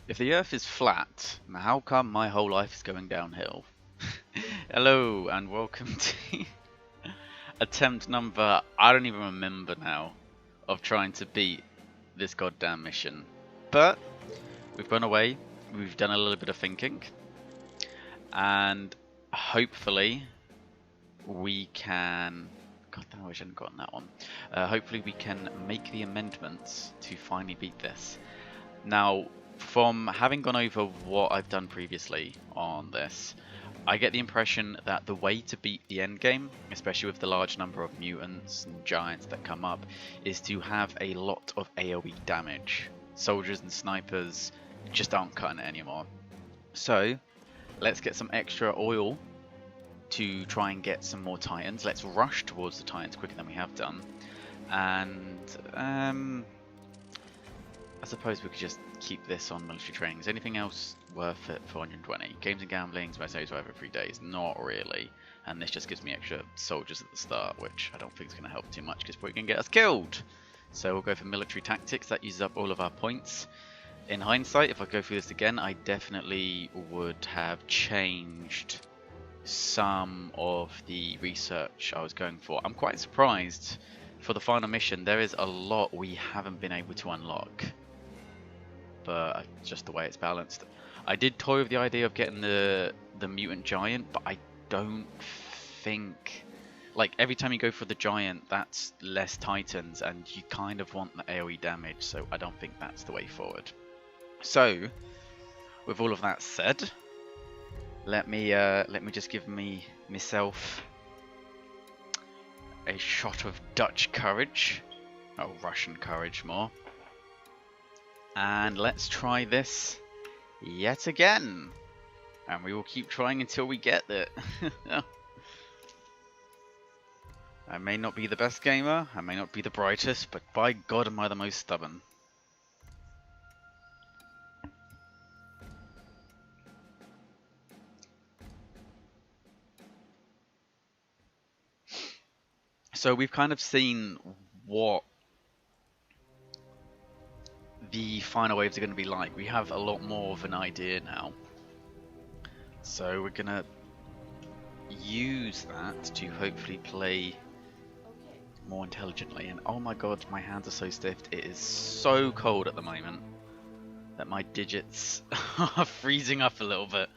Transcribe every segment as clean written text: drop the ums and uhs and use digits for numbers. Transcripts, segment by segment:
If the Earth is flat, how come my whole life is going downhill? Hello and welcome to attempt number, I don't even remember now, of trying to beat this goddamn mission. But we've gone away, we've done a little bit of thinking, and hopefully we can... God damn, I wish I hadn't gotten that one. Hopefully we can make the amendments to finally beat this. Now, from having gone over what I've done previously on this, I get the impression that the way to beat the end game, especially with the large number of mutants and giants that come up, is to have a lot of AoE damage. Soldiers and snipers just aren't cutting it anymore. So, let's get some extra oil to try and get some more titans. Let's rush towards the titans quicker than we have done. And, I suppose we could just keep this on military training. Is anything else worth it for 120? Games and gambling, mercenaries over 3 days? Not really. And this just gives me extra soldiers at the start, which I don't think is going to help too much because we're going to get us killed. So we'll go for military tactics. That uses up all of our points. In hindsight, if I go through this again, I definitely would have changed some of the research I was going for. I'm quite surprised for the final mission. There is a lot we haven't been able to unlock. But just the way it's balanced. I did toy with the idea of getting the mutant giant, but I don't think, like, every time you go for the giant, that's less titans, and you kind of want the AoE damage, so I don't think that's the way forward. So, with all of that said, let me just give myself a shot of Dutch courage, oh, Russian courage more. And let's try this yet again. And we will keep trying until we get it. I may not be the best gamer, I may not be the brightest, but by God am I the most stubborn. So we've kind of seen what the final waves are going to be like. We have a lot more of an idea now. So we're going to use that to hopefully play more intelligently. And oh my god, my hands are so stiff. It is so cold at the moment that my digits are freezing up a little bit.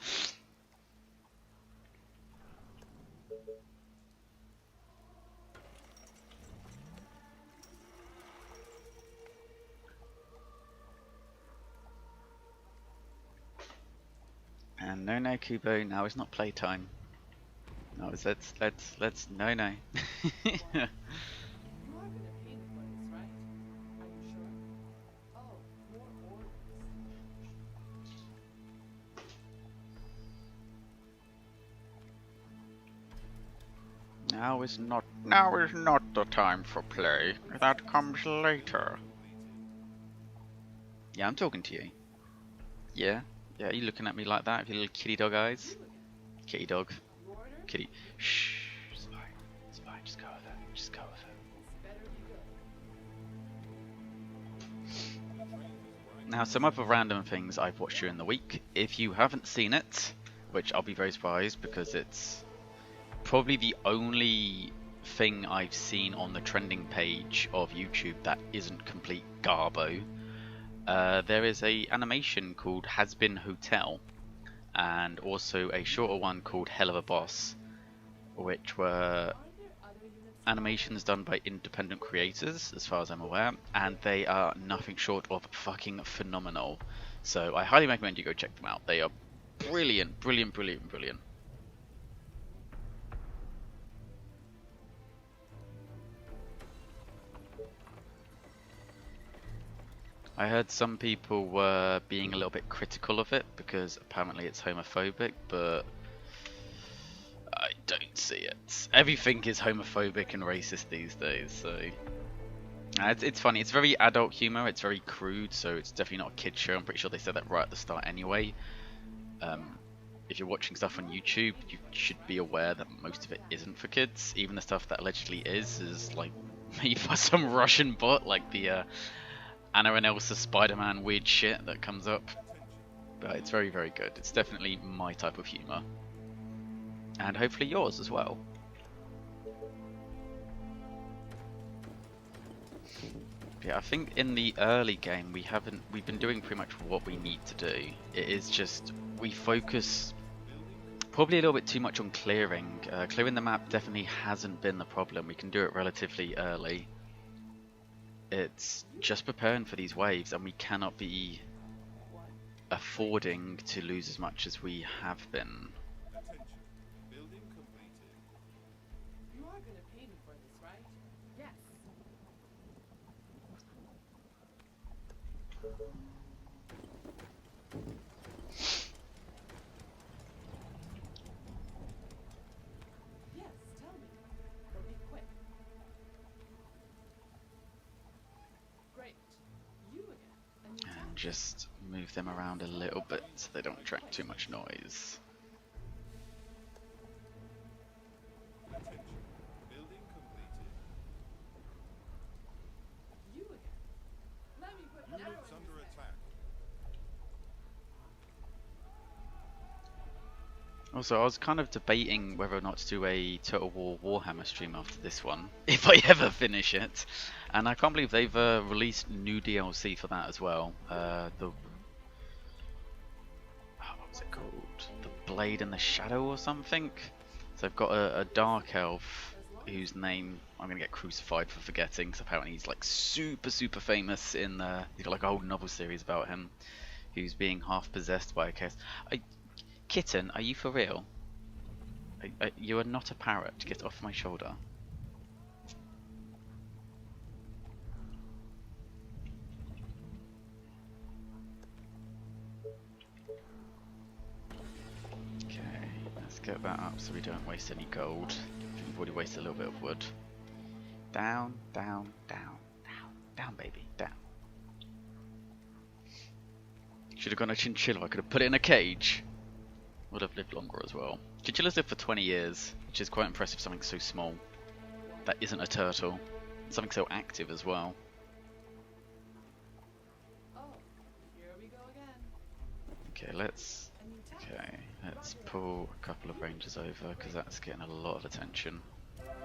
And no, Kubo, now is not playtime. No, let's, no. Now is not the time for play. That comes later. Yeah, I'm talking to you. Yeah. Yeah, are you looking at me like that with your little kitty dog eyes? Kitty dog. Kitty. Shh. It's fine. It's fine. Just go with it. Just go with it. Now, some other random things I've watched during the week. If you haven't seen it, which I'll be very surprised because it's probably the only thing I've seen on the trending page of YouTube that isn't complete garbo. There is a animation called Has Been Hotel, and also a shorter one called Hell of a Boss, which were animations done by independent creators, as far as I'm aware, and they are nothing short of fucking phenomenal. So I highly recommend you go check them out. They are brilliant, brilliant, brilliant, brilliant. I heard some people were being a little bit critical of it because apparently it's homophobic, but I don't see it. Everything is homophobic and racist these days, so it's funny. It's very adult humor. It's very crude, so it's definitely not a kid show. I'm pretty sure they said that right at the start anyway. If you're watching stuff on YouTube, you should be aware that most of it isn't for kids. Even the stuff that allegedly is like made by some Russian bot, like the Anna and Elsa Spider-Man weird shit that comes up. but it's very, very good. It's definitely my type of humour. And hopefully yours as well. Yeah, I think in the early game we've been doing pretty much what we need to do. It is just we focus probably a little bit too much on clearing. Clearing the map definitely hasn't been the problem. We can do it relatively early. It's just preparing for these waves, and we cannot be affording to lose as much as we have been. Attention. Building completed. You are gonna pay me for this, right? Yes. Yes, tell me. But be quick. Great. You again. A new And just move them around a little bit so they don't attract too much noise. Attention. Building completed. You again. Let me put an arrow Units in under his head. attack. Also, I was kind of debating whether or not to do a Total War Warhammer stream after this one, if I ever finish it. And I can't believe they've released new DLC for that as well. What was it called? The Blade and the Shadow or something? So I've got a Dark Elf whose name I'm going to get crucified for forgetting, because apparently he's like super famous in he's got like a whole novel series about him, who's being half possessed by a case. Kitten, are you for real? You are not a parrot. Get off my shoulder. Okay, let's get that up so we don't waste any gold. We've already wasted a little bit of wood. Down, down, down, down, down, baby, down. Should have gone a chinchilla. I could have put it in a cage. Would have lived longer as well. Chinchillas live for 20 years, which is quite impressive. Something so small that isn't a turtle. Something so active as well. Oh, here we go again. Okay, let's A new task. let's pull a couple of rangers over because that's getting a lot of attention. The train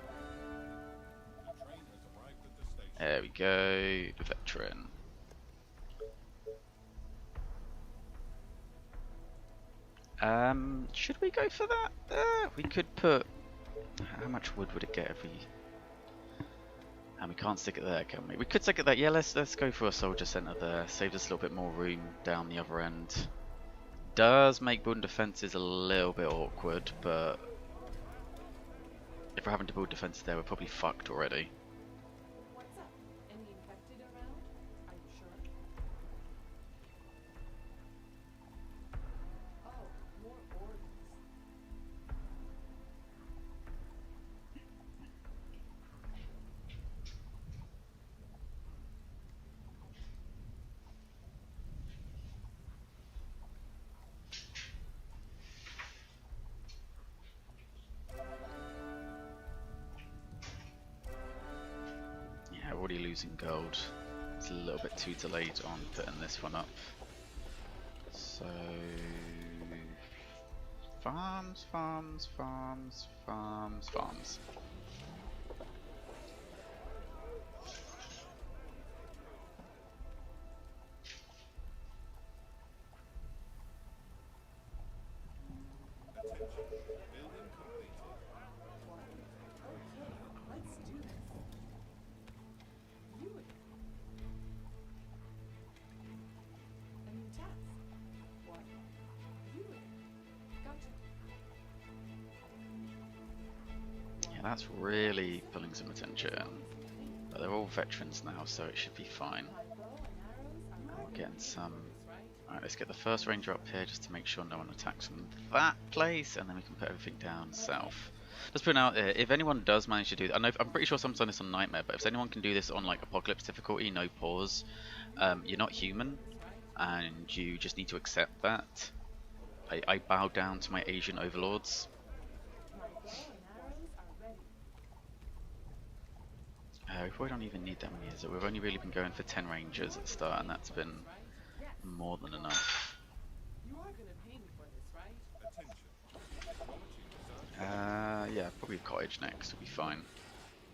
has arrived at the station. There we go, veteran. Should we go for that? We could put. How much wood would it get if we? And we can't stick it there, can we? We could stick it there. Yeah, let's go for a soldier center there. Saves us a little bit more room down the other end. Does make building defenses a little bit awkward, but if we're having to build defenses there, we're probably fucked already. What's up? Any infected around? Are you sure? Oh, more orders. Yeah, we're already losing gold. It's a little bit too delayed on putting this one up. So farms, farms, farms, farms, farms. Attention. Building completed. Okay, let's do this. You again. A new task. What? You again. Gotcha. Yeah, that's really pulling some attention. But they're all veterans now, so it should be fine. My bow and arrows are And ready. we're getting some. Right? Alright, let's get the first ranger up here just to make sure no one attacks from that place, and then we can put everything down south. Just putting out there, if anyone does manage to do that, I'm pretty sure someone's done this on Nightmare, but if anyone can do this on like Apocalypse difficulty, no pause, you're not human, and you just need to accept that. I bow down to my Asian overlords. My bow and arrows are ready. We probably don't even need that many, is it? We've only really been going for 10 rangers at the start, and that's been more than enough. You Yeah, probably cottage next will be fine.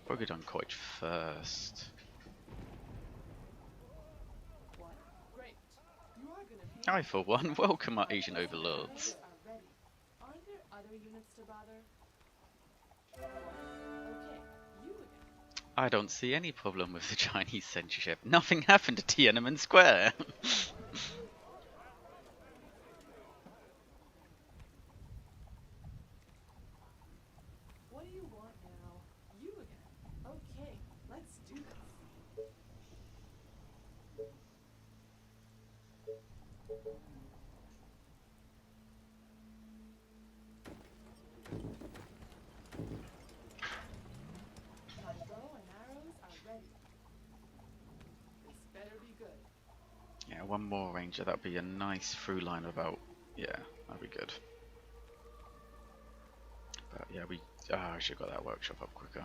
Probably done cottage first. What? Great. You are gonna be. I, for one, welcome our Asian overlords. Are ready. Aren't there other units to bother? Okay, you again. I don't see any problem with the Chinese censorship. Nothing happened to Tiananmen Square. What do you want now? You again. Okay, let's do this. My bow and arrows are ready. This better be good. Yeah, one more ranger. That'd be a nice through line of about. Yeah, that'd be good. But yeah, I should have got that workshop up quicker.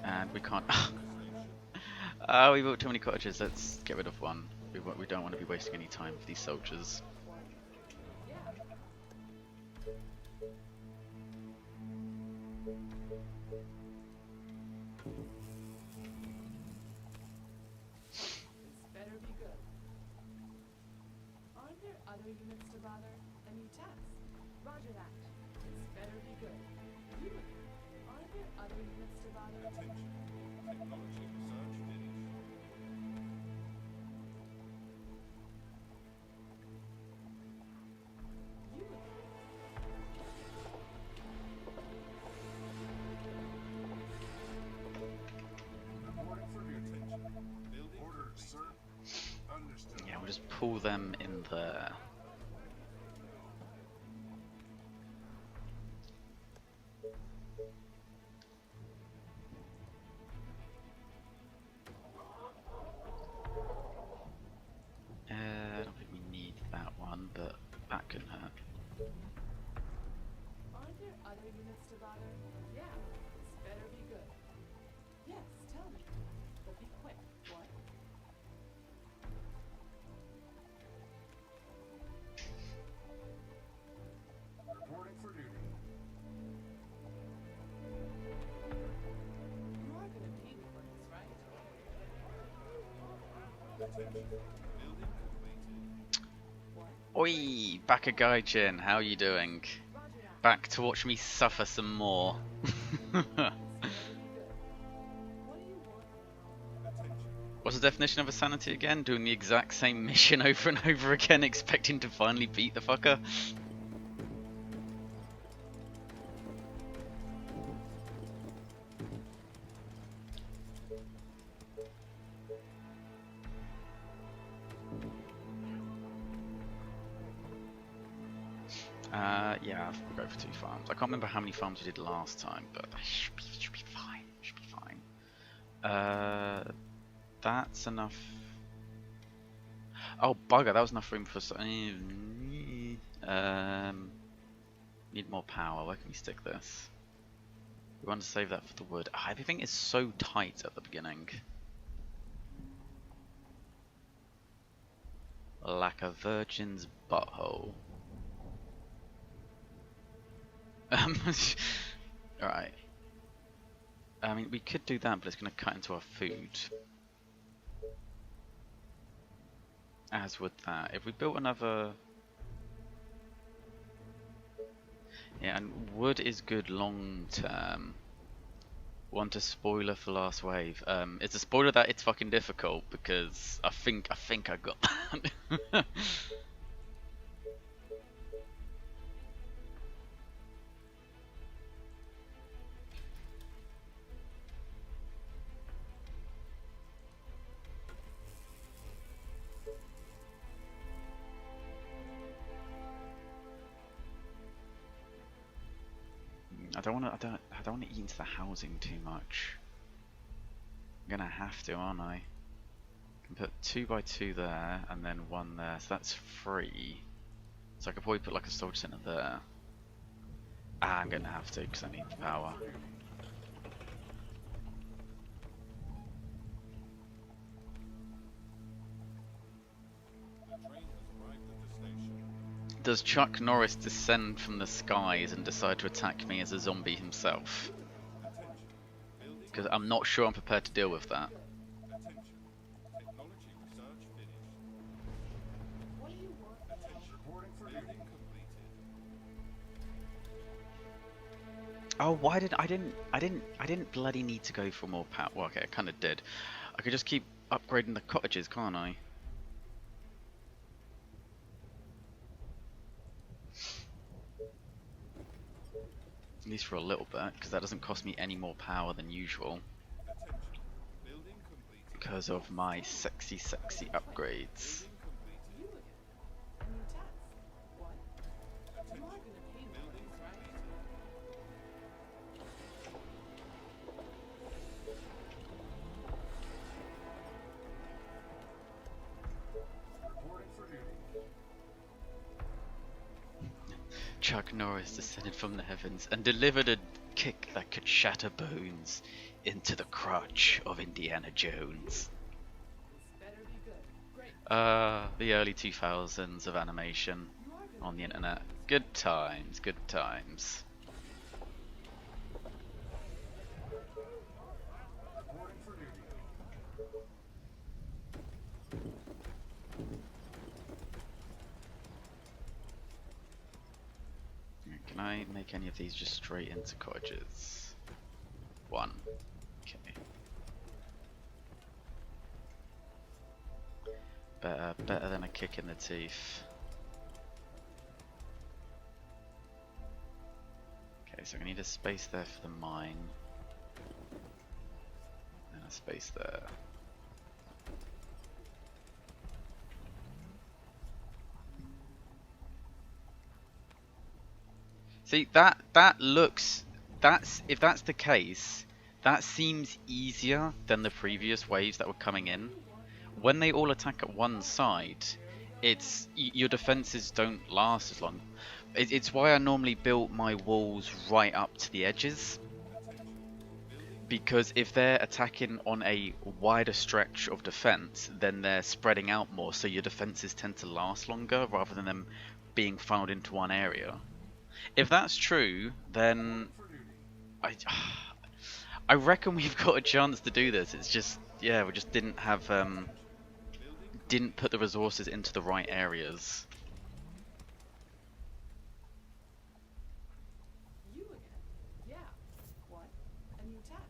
And we can't. We built too many cottages. Let's get rid of one. We don't want to be wasting any time for these soldiers. Yeah. This better be good. Aren't there other units to bother? Any tasks? Roger that. This better be good. You again. Aren't there other units to bother? Technology research finished. You again. Reporting for attention. Building order, sir. Understood. Yeah, we'll just pull them in there. I don't think we need that one, but that can hurt. Aren't there other units to bother? Yeah. This better be good. Yes, tell me. But be quick. What? Reporting for duty. You are gonna pay me for this, right? Attention. Building completed. What? Oi, Baka Gaijin, how are you doing? Roger that. Back to watch me suffer some more. This better be good. What do you want now? Attention. What's the definition of insanity again? Doing the exact same mission over and over again, expecting to finally beat the fucker? Yeah, we'll go for 2 farms. I can't remember how many farms we did last time, but should be fine. Should be fine. That's enough. Oh bugger, that was enough room for. Need more power. Where can we stick this? We want to save that for the wood. Everything is so tight at the beginning. Like a virgin's butthole. Alright. I mean, we could do that, but it's going to cut into our food. As would that. If we built another... Yeah, and wood is good long term. Want a spoiler for last wave? It's a spoiler that it's fucking difficult because I think I got that. I don't want to eat into the housing too much. I'm gonna have to, aren't I? Can put 2 by 2 there, and then 1 there, so that's 3. So I could probably put like a storage center there. I'm gonna have to because I need the power. Does Chuck Norris descend from the skies and decide to attack me as a zombie himself? Because I'm not sure I'm prepared to deal with that. Attention. Technology research finished. What do you want now? Reporting for duty. Completed. Oh, why did I didn't bloody need to go for more power. Well, okay, I kind of did. I could just keep upgrading the cottages, can't I? At least for a little bit, because that doesn't cost me any more power than usual. Attention. Building completed. Because of my sexy upgrades. You again. A new task. What? You are gonna pay me for this, right? Reporting for duty. Chuck Norris descended from the heavens and delivered a kick that could shatter bones into the crotch of Indiana Jones. This better be good. Great. The early 2000s of animation You are gonna on the internet. Good times, good times. Reporting for duty. Can I make any of these just straight into cottages? One. Okay. Better than a kick in the teeth. Okay, so I need a space there for the mine. And a space there. See, that looks, if that's the case, that seems easier than the previous waves that were coming in. When they all attack at one side, your defenses don't last as long. It's why I normally build my walls right up to the edges. Because if they're attacking on a wider stretch of defense, then they're spreading out more, so your defenses tend to last longer rather than them being funneled into one area. If that's true, then I reckon we've got a chance to do this. It's just, yeah, we just didn't have didn't put the resources into the right areas. You again. Yeah. What? A new task.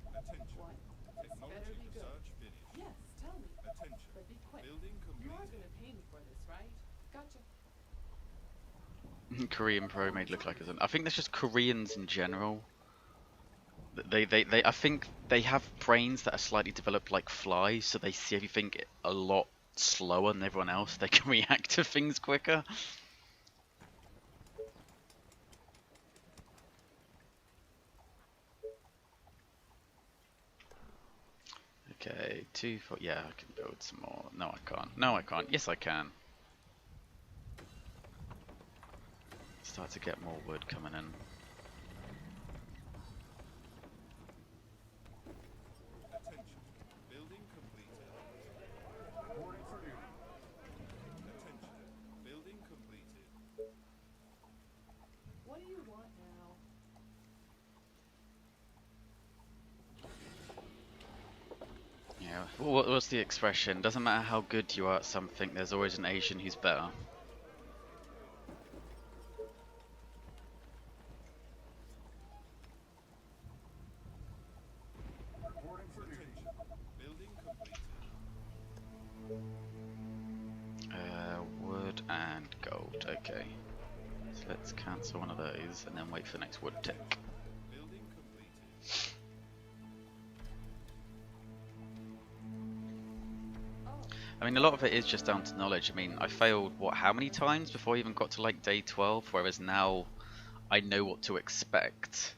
Attention. What? This better Technology be good. research finished. Yes, tell me. Attention. But be quick. Building You are completed. gonna pay me for this, right? Gotcha. Korean Pro made look like I think that's just Koreans in general. I think they have brains that are slightly developed like flies, so they see everything a lot slower than everyone else. They can react to things quicker. Okay, 2, 4, yeah, I can build some more. No, I can't. No, I can't. Yes, I can. Start to get more wood coming in. Attention. Building completed. Reporting for duty. Attention. Building completed. What do you want now? Yeah, what's the expression? Doesn't matter how good you are at something, there's always an Asian who's better. Reporting for duty. Building completed. Wood and gold, okay. So let's cancel one of those and then wait for the next wood tick. Building completed. I mean, a lot of it is just down to knowledge. I mean, I failed, what, how many times before I even got to like day 12, whereas now I know what to expect.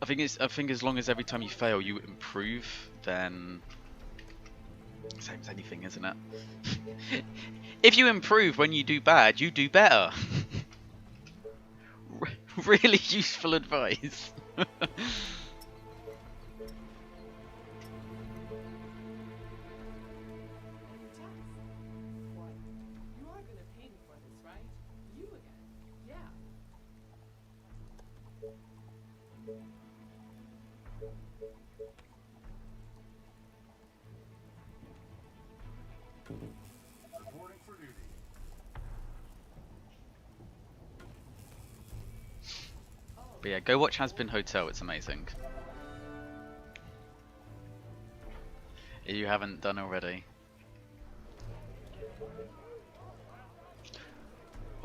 I think as long as every time you fail you improve, then same as anything, isn't it? If you improve when you do bad, you do better. Really useful advice. A new task. What? But yeah, go watch Has Been Hotel, it's amazing. If you haven't done already.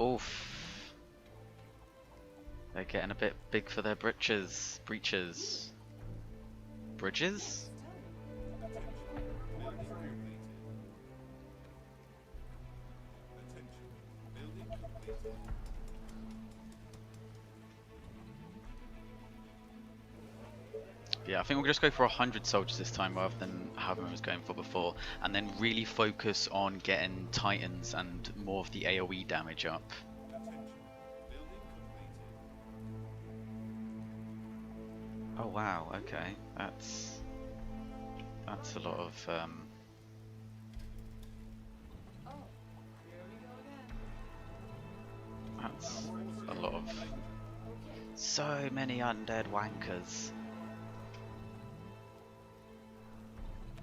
Oof. They're getting a bit big for their britches. Breeches. Bridges? Building completed. Attention. Building completed. Yeah, I think we'll just go for 100 soldiers this time rather than how I was going for before, and then really focus on getting Titans and more of the AoE damage up. Attention. Building completed. Oh wow, okay, that's a lot of Oh, here we go again. that's a lot of Okay. so many undead wankers.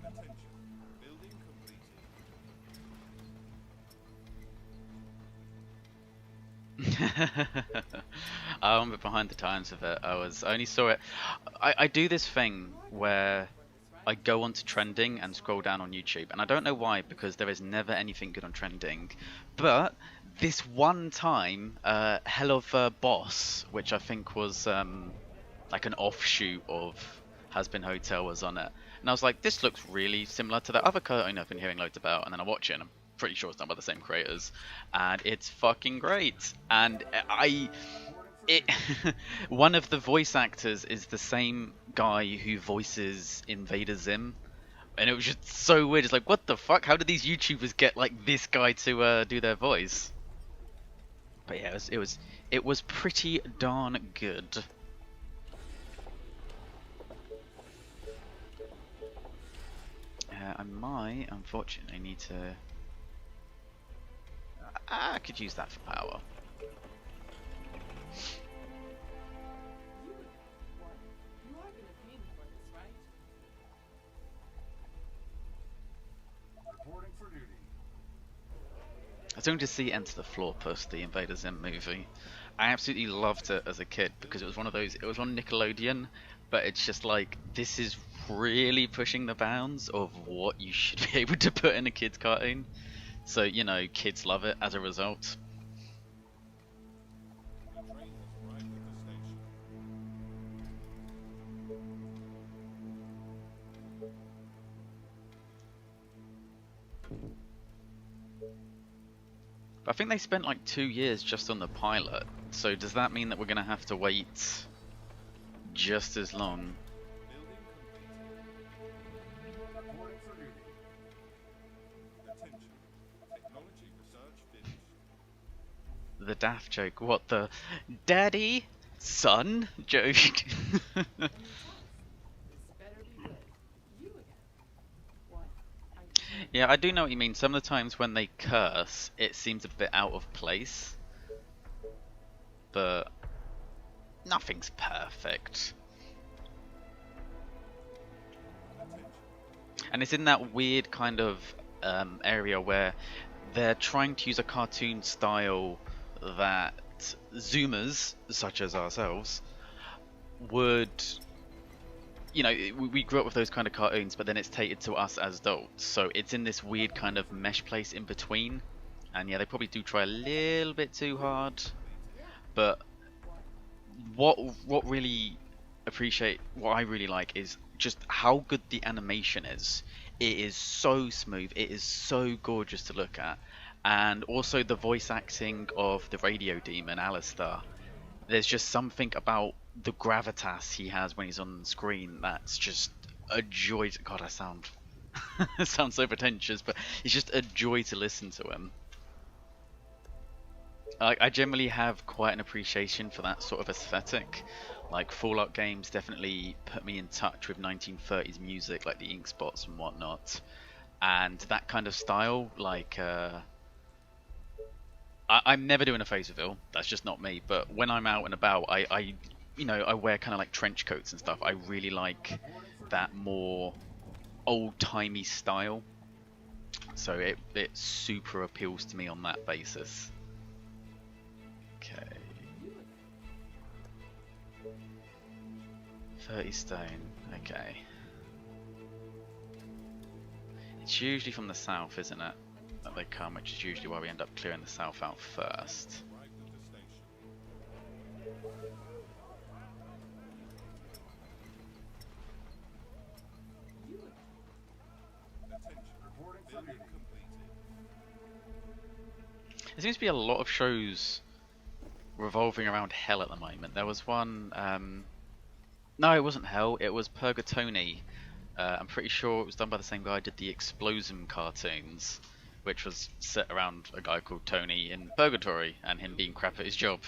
Attention. Building completed. I'm a bit behind the times with it. I only saw it. I do this thing where I go onto trending and scroll down on YouTube, and I don't know why, because there is never anything good on trending. But this one time, Hell of a Boss, which I think was like an offshoot of Has Been Hotel, was on it, and I was like, this looks really similar to that other cartoon I've been hearing loads about, and then I watch it, and I'm pretty sure it's done by the same creators, and it's fucking great. And one of the voice actors is the same guy who voices Invader Zim, and it was just so weird. It's like, what the fuck? How did these YouTubers get like this guy to do their voice? But yeah, it was pretty darn good. I might, unfortunately, need to. I could use that for power. What? You are gonna pay me for this, right? Reporting for duty. I was going to see Enter the Floorpuss, the Invader Zim movie. I absolutely loved it as a kid because it was one of those. It was on Nickelodeon, but it's just like, this is really pushing the bounds of what you should be able to put in a kid's cartoon. So, you know, kids love it as a result. The train has arrived at the station. But I think they spent like 2 years just on the pilot. So does that mean that we're going to have to wait just as long? Building completed. Reporting for duty. Attention. Technology research finished. The daft joke. What, the daddy son joke? This better be good. You again. What? Yeah, I do know what you mean. Some of the times when they curse, it seems a bit out of place. But nothing's perfect. Attention. And it's in that weird kind of area where they're trying to use a cartoon style that Zoomers, such as ourselves, would... You know, we grew up with those kind of cartoons, but then it's catered to us as adults. So it's in this weird kind of mesh place in between. And yeah, they probably do try a little bit too hard. But what I really like is just how good the animation is. It is so smooth. It is so gorgeous to look at. And also the voice acting of the radio demon, Alistair. There's just something about the gravitas he has when he's on the screen that's just a joy to... God, I sound sound so pretentious, but it's just a joy to listen to him. I generally have quite an appreciation for that sort of aesthetic. Like Fallout games definitely put me in touch with 1930s music, like the ink spots and whatnot. And that kind of style, like I'm never doing a face reveal. That's just not me. But when I'm out and about, I wear kind of like trench coats and stuff. I really like that more old-timey style. So it super appeals to me on that basis. Okay. 30 stone, okay. It's usually from the south, isn't it? That they come, which is usually why we end up clearing the south out first. Arrived at the station. Attention. Building completed. There seems to be a lot of shows revolving around hell at the moment. There was one, no, it wasn't hell, it was Purgatoni. I'm pretty sure it was done by the same guy who did the Explosion cartoons, which was set around a guy called Tony in Purgatory and him being crap at his job.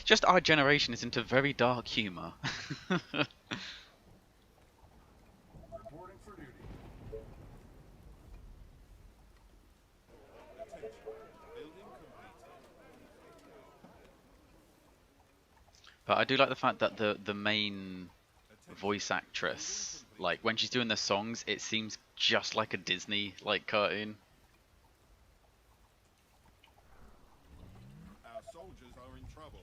Just our generation is into very dark humour. Reporting for duty. Attention. Building completed. But I do like the fact that the main voice actress, like when she's doing the songs, it seems just like a Disney like cartoon. Our soldiers are in trouble.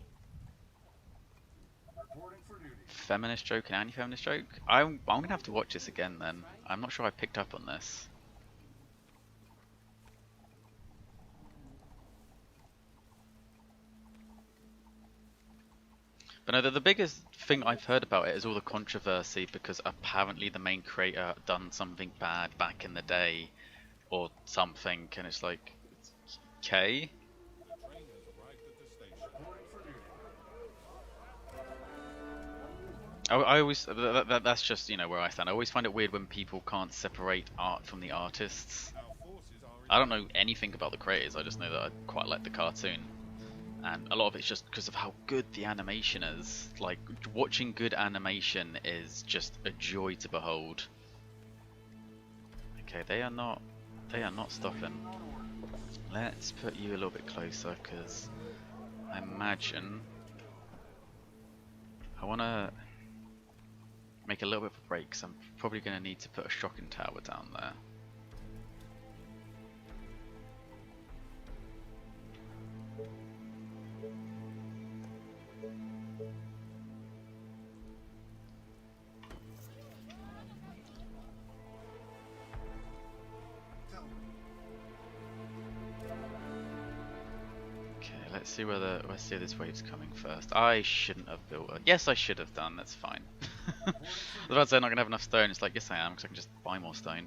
Reporting for duty. Feminist joke and anti-feminist joke. I'm gonna have to watch this again then. I'm not sure I picked up on this. But no, the biggest thing I've heard about it is all the controversy because apparently the main creator done something bad back in the day or something, and it's like, okay. The train has arrived at the station. Reporting for duty. I always, that's just, you know, where I stand. I always find it weird when people can't separate art from the artists. Our forces are in I don't know anything about the creators, I just know that I quite like the cartoon. And a lot of it's just because of how good the animation is. Like, watching good animation is just a joy to behold. Okay, they are not stopping. Let's put you a little bit closer, because I imagine I want to make a little bit of a break, because I'm probably going to need to put a shocking tower down there. Let's see where this wave's coming first. I shouldn't have built it. Yes, I should have done. That's fine. I was about to say I'm not gonna have enough stone. It's like, yes, I am, because I can just buy more stone.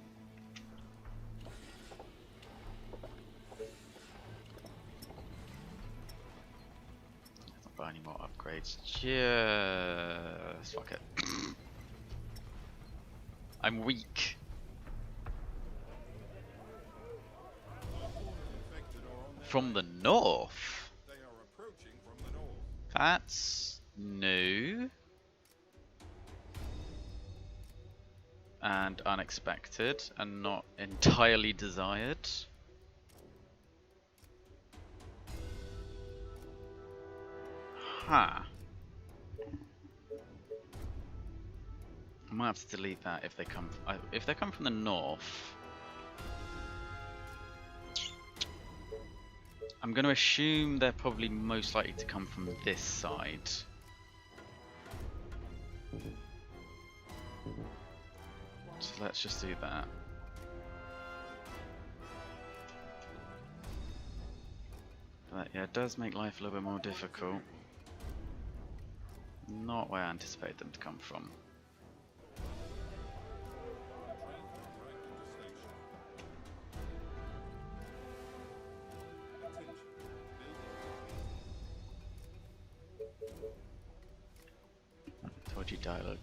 Let's not buy any more upgrades. Just fuck it. I'm weak. infected or on their From way. the north. They are approaching from the north. That's new and unexpected and not entirely desired. Huh. I might have to delete that if they come from the north. I'm going to assume they're probably most likely to come from this side. So let's just do that. But yeah, it does make life a little bit more difficult. Not where I anticipate them to come from. Dodgy dialogue.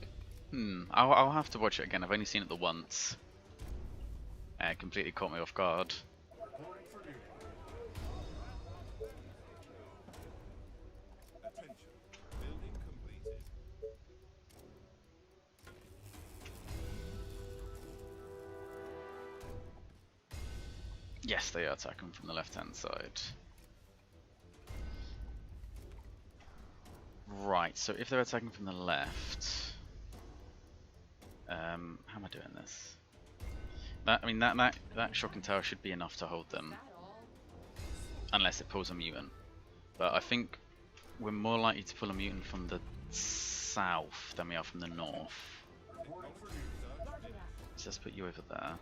I'll have to watch it again. I've only seen it the once. It completely caught me off guard. Reporting for duty. Attention. Building completed. Yes, they are attacking from the left-hand side. Right, so if they're attacking from the left, how am I doing this? That shocking tower should be enough to hold them, unless it pulls a mutant. But I think we're more likely to pull a mutant from the south than we are from the north. Reporting for duty. Roger that. So let's put you over there.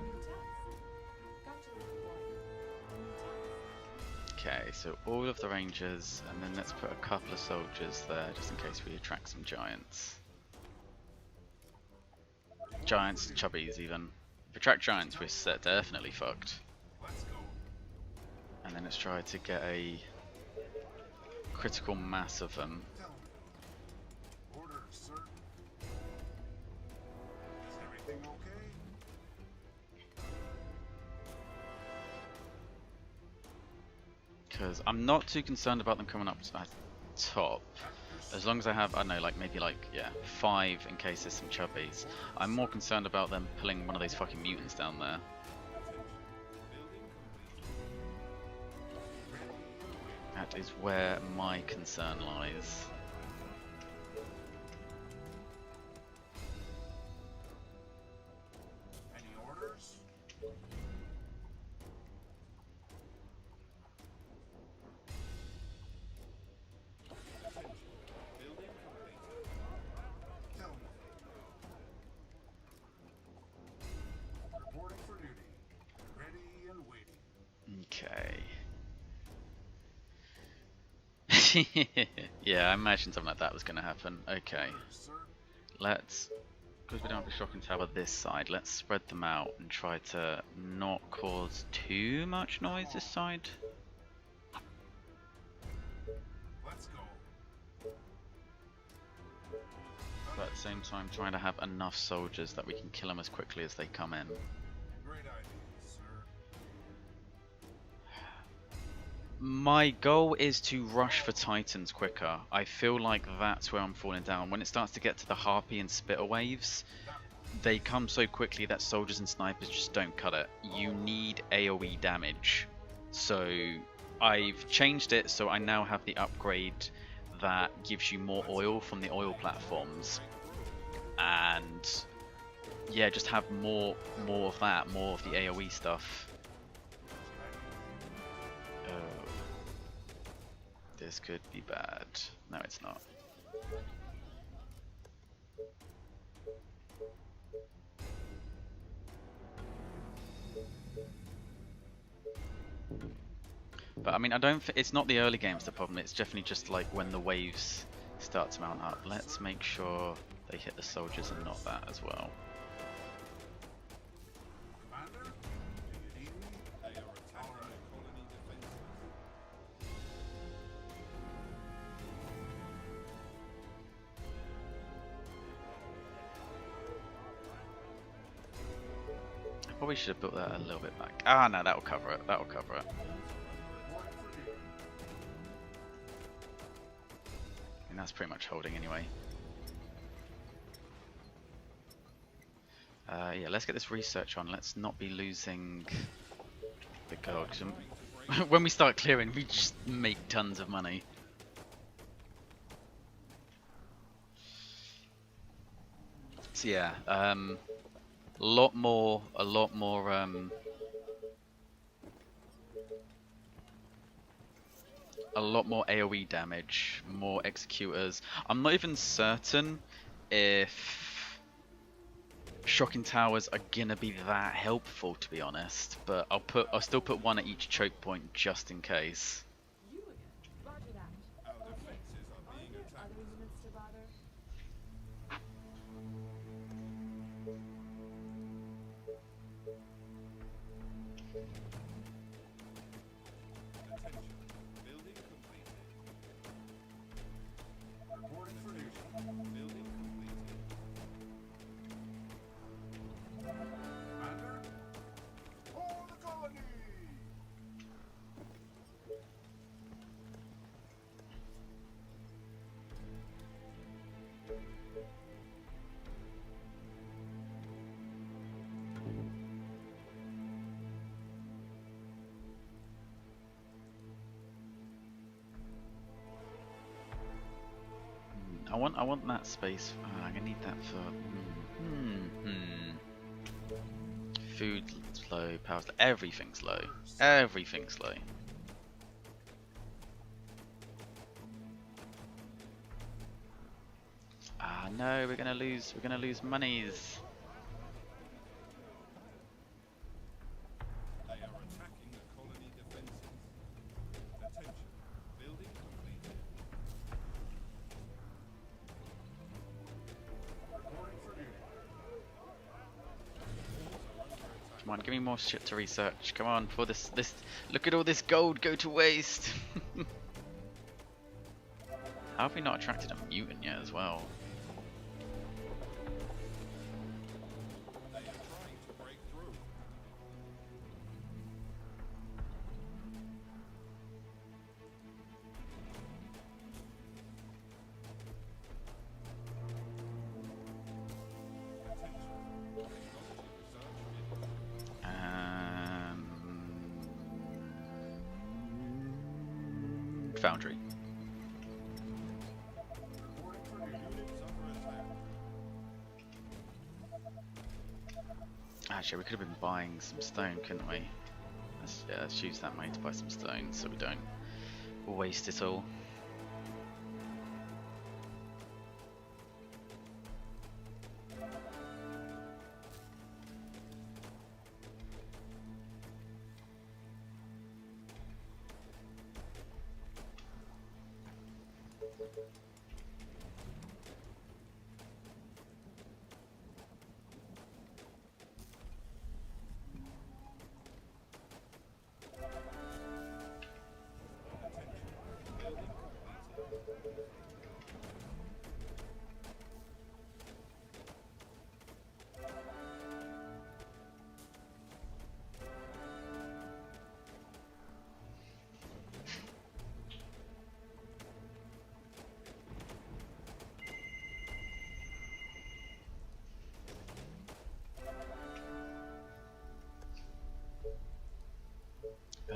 New task. Gotcha, little boy. New task. Okay, so all of the rangers, and then let's put a couple of soldiers there just in case we attract some giants. Giants, chubbies even. If we attract giants, we're definitely fucked. Let's go. And then let's try to get a critical mass of them. Tell me. Orders, sir. Is everything okay? Because I'm not too concerned about them coming up to the top. As long as I have, I don't know, like maybe like, yeah, 5 in case there's some chubbies. I'm more concerned about them pulling one of those fucking mutants down there. That is where my concern lies. Any orders? Attention. Building complete. Tell me. Reporting for duty. Ready and waiting. Okay. Yeah, I imagined something like that was going to happen. Okay, Orders, sir. let's, because we don't have a shocking tower this side, let's spread them out and try to not cause too much noise this side. Let's go. But at the same time trying to have enough soldiers that we can kill them as quickly as they come in. Great idea, sir. My goal is to rush for Titans quicker. I feel like that's where I'm falling down. When it starts to get to the Harpy and Spitter waves, they come so quickly that soldiers and snipers just don't cut it. You need AoE damage. So I've changed it so I now have the upgrade that gives you more oil from the oil platforms. And yeah, just have more of that, more of the AoE stuff. Oh, this could be bad. No, it's not. But I mean, I don't. It's not the early game's the problem. It's definitely just like when the waves start to mount up. Let's make sure they hit the soldiers and not that as well. Commander? Do you need me? They are attacking the colony defenses. I probably should have built that a little bit back. Ah, no, that'll cover it. That'll cover it. Reporting for duty. And that's pretty much holding anyway. Yeah, let's get this research on. Let's not be losing the gold. 'Cause when we start clearing, we just make tons of money. So yeah, a lot more AoE damage, more executors. I'm not even certain if shocking towers are gonna be that helpful, to be honest, but I'll still put one at each choke point just in case. You again. Roger that. Our Okay. defenses are Are being there attacked. other units to bother? Attention. Building complete. Reporting for duty. Building completed. Commander? For the colony! want that space. I'm gonna need that for. Food low, power low, everything's low. Everything's low. Ah no, we're gonna lose monies. They are attacking the colony defenses. Attention. Building completed. Reporting for duty. Come on, give me more shit to research. Come on, before this look at all this gold go to waste. How have we not attracted a mutant yet as well? They are trying to break through. Foundry. Reporting for duty. Units under attack. Actually, we could have been buying some stone, couldn't we? Let's use that money to buy some stone so we don't waste it all.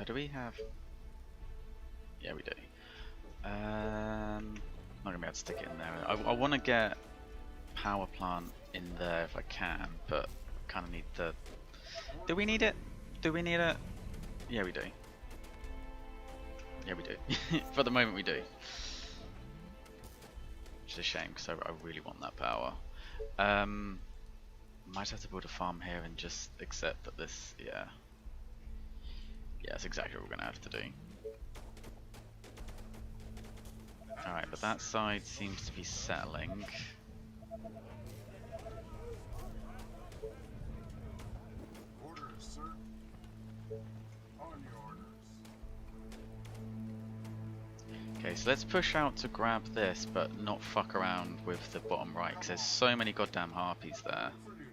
Do we have? Yeah, we do. Not gonna be able to stick it in there. I want to get power plant in there if I can, but kind of need the. Do we need it? Do we need it? Yeah, we do. Yeah, we do. For the moment, we do. Which is a shame because I really want that power. Might have to build a farm here and just accept that this. Yeah. Yeah, that's exactly what we're gonna have to do. Alright, but that side seems to be settling. Orders, sir. On your orders. Okay, so let's push out to grab this, but not fuck around with the bottom right, because there's so many goddamn harpies there For duty.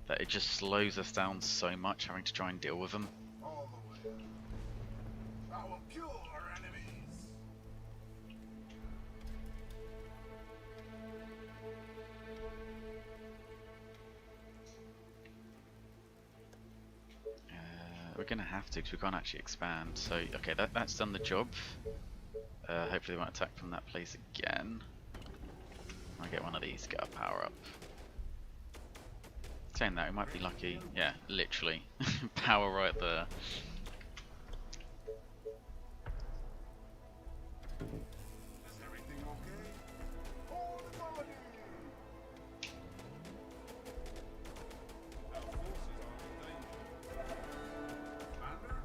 that it just slows us down so much having to try and deal with them. All the way. I will kill our enemies. We're gonna have to, because we can't actually expand. So, okay, that's done the job. Hopefully they won't attack from that place again. I'll get one of these, get our power up. Saying that, we might be lucky. Yeah, literally. Power right there. Is everything okay? Hold the colony. Our forces are in danger. Commander?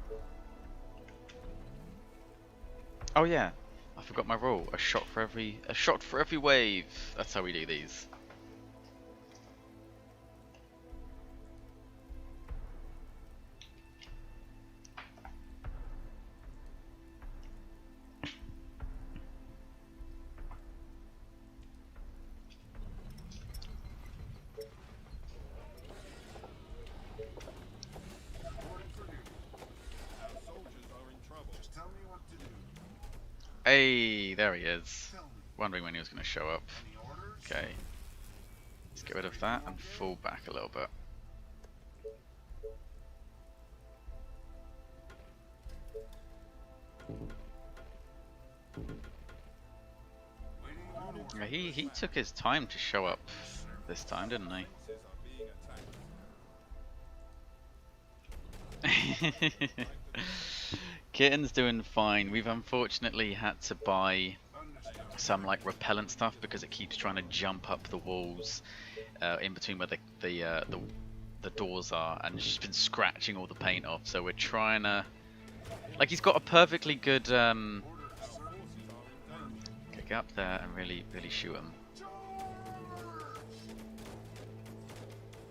Oh yeah, I forgot my rule. A shot for every wave. That's how we do these. Reporting for duty. Our soldiers are in trouble. Just tell me what to do. Hey, there he is. Tell me. Wondering when he was going to show up. Any orders? Okay. Let's get rid of that and fall back a little bit. Waiting on orders. Yeah, he took his time to show up this time, didn't he? Defenses are being attacked. Kitten's doing fine. We've unfortunately had to buy some like repellent stuff because it keeps trying to jump up the walls in between where the doors are, and it's just been scratching all the paint off. So we're trying to, like, he's got a perfectly good get up there and really shoot him.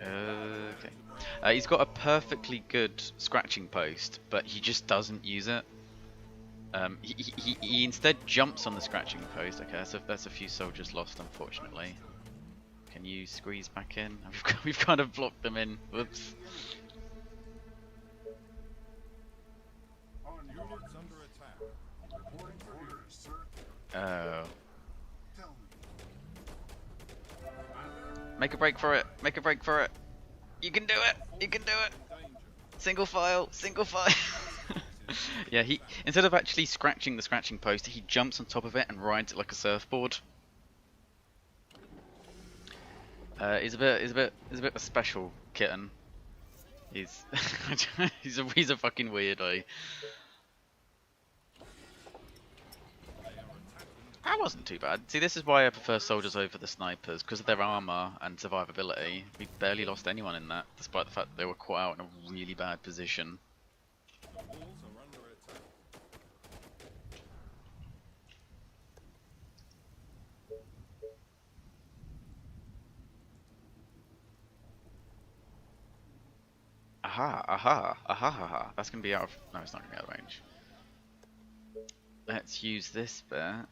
Okay. He's got a perfectly good scratching post, but he just doesn't use it. He instead jumps on the scratching post. Okay, so that's a few soldiers lost, unfortunately. Can you squeeze back in? We've kind of blocked them in. Whoops. Units under attack. Reporting for orders, sir. Oh. Tell me. Make a break for it. Make a break for it. You can do it. You can do it. Danger. Single file. Single file. Yeah, he instead of actually scratching the scratching post, he jumps on top of it and rides it like a surfboard. He's a bit of a special kitten. He's he's a fucking weirdo. That wasn't too bad. See, this is why I prefer soldiers over the snipers, because of their armor and survivability. We barely lost anyone in that, despite the fact that they were caught out in a really bad position. The walls are under attack. Aha, aha, aha, aha. That's going to be out of... No, it's not going to be out of range. Let's use this bit.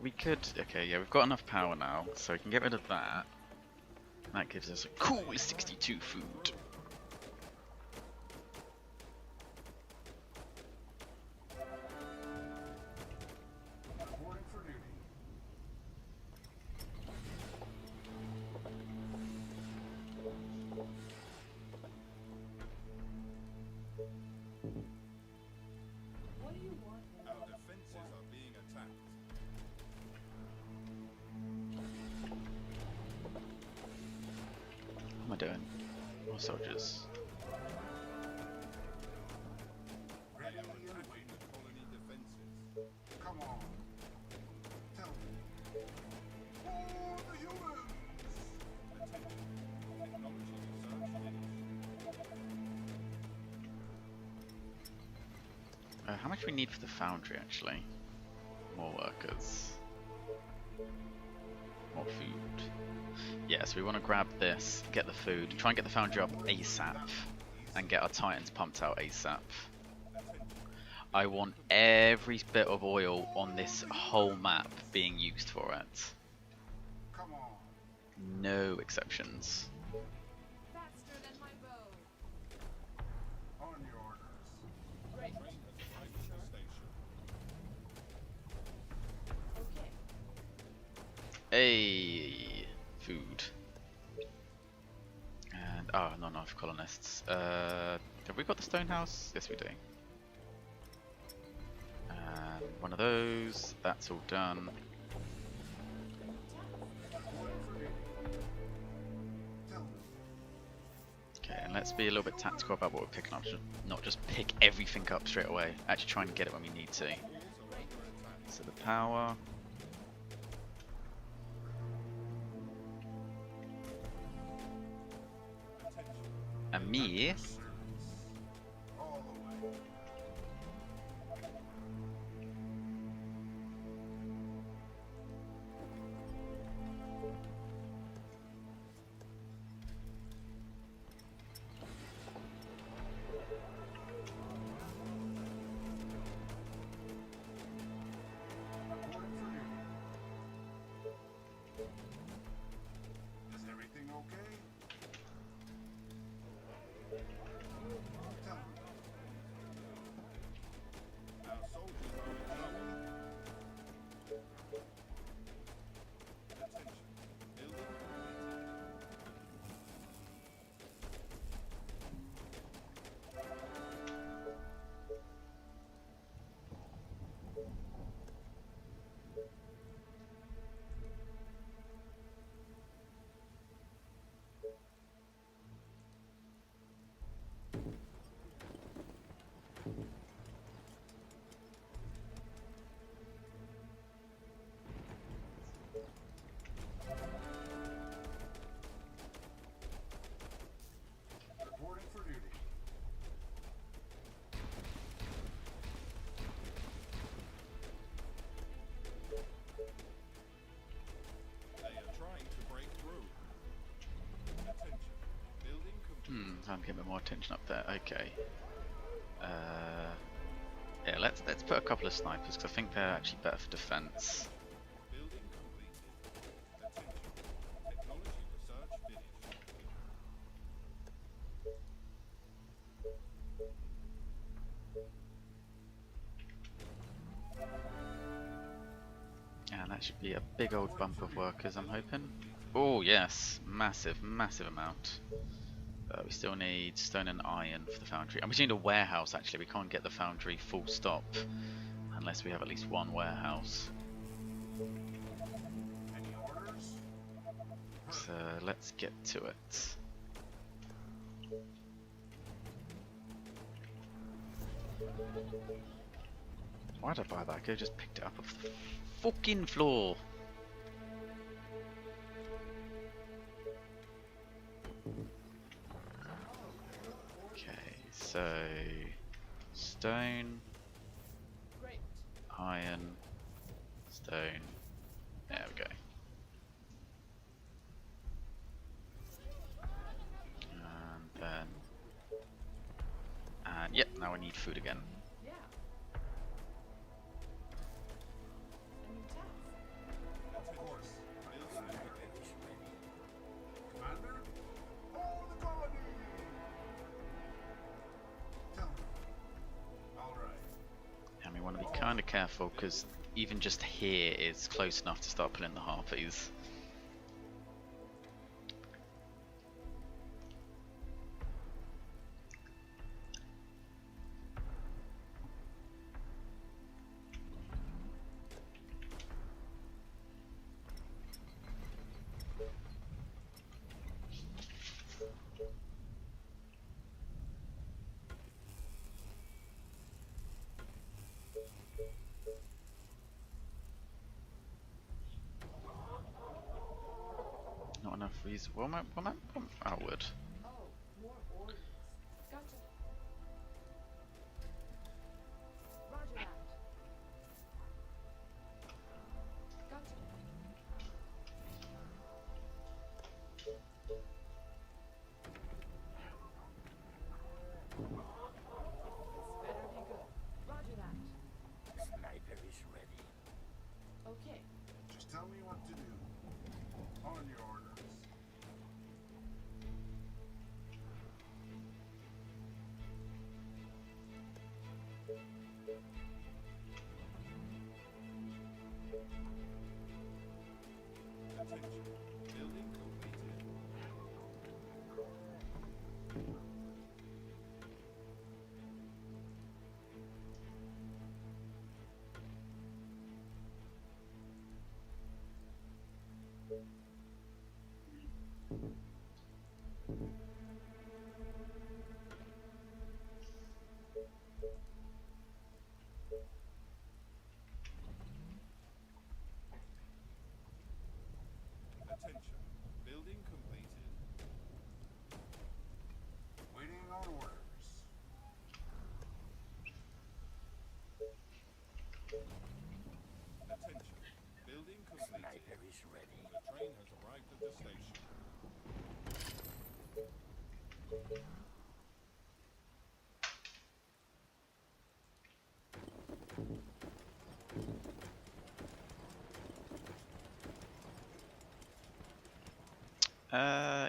We could... Okay, yeah, we've got enough power now, so we can get rid of that. That gives us a cool 62 food. Reporting for duty. What do you want? Our defenses are being attacked. What am I doing? More soldiers. They are attacking the colony defenses. Come on. Tell me. For the humans! Attention. Technology research finished. How much we need for the foundry, actually? More workers. More food. Yeah, so we want to grab this, get the food, try and get the foundry up ASAP, and get our titans pumped out ASAP. I want every bit of oil on this whole map being used for it. Come on. No exceptions. Faster than my bow. On your orders. Great. Train has arrived at the station. Okay. Hey, food. And not enough colonists. Have we got the stone house? Yes, we do. And one of those. That's all done. Tell me. Okay, and let's be a little bit tactical about what we're picking up. Not just pick everything up straight away. Actually try and get it when we need to. So the power. And me. All the way. Reporting for duty. Is everything okay? get a bit more attention up there. Okay. Yeah, let's put a couple of snipers because I think they're actually better for defense. Building completed. Attention. Technology research finished. And that should be a big old bump of workers, I'm hoping. Oh yes, massive, massive amount. We still need stone and iron for the foundry. And we need a warehouse actually, we can't get the foundry full stop unless we have at least one warehouse. Any orders? So let's get to it. Why did I buy that? I could have just picked it up off the fucking floor. Okay, so stone, Great. iron, stone. There we go. And then, and yep, now we need food again. Yeah. A new task. Of course. Building Commander? Oh, the colony! Tell me. Alright. And we want to be kind of careful because even just here is close enough to start pulling the harpies. Not enough reason. What am I? Oh, wood. Oh, more orders. Gotcha. Roger that. Gotcha. This better be good. Roger that. Sniper is ready. Okay. Just tell me what to do. On your orders. attention. Building completed. Attention. Building completed. Waiting on orders. Attention. Building completed. Sniper is ready. The train has arrived at the station.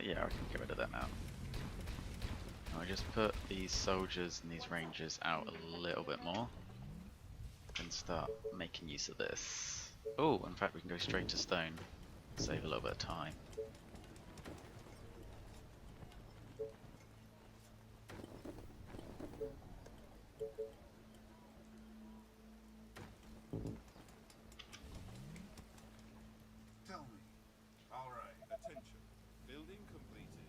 Yeah, I can get rid of that now. I'll just put these soldiers and these rangers out a little bit more and start making use of this. Oh, in fact we can go straight to stone, save a little bit of time. Tell me. All right. Attention. Building completed.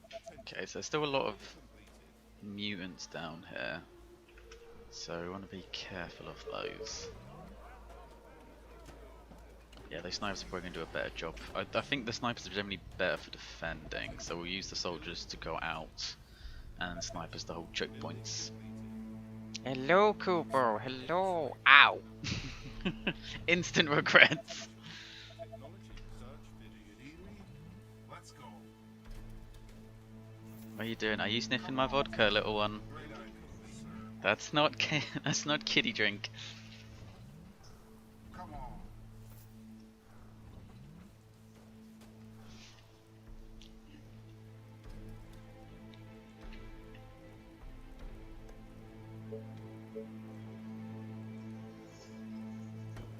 Attention. Okay, so there's still a lot of Completed. mutants down here, so we want to be careful of those. Yeah, those snipers are probably going to do a better job. I think the snipers are generally better for defending, so we'll use the soldiers to go out and the snipers to hold choke points. Hello, Cooper. Hello. Ow. Instant regrets. Technology research Do finished. you need me? Let's go. What are you doing? Are you sniffing my vodka, little one? That's not that's not kiddie drink. Come on.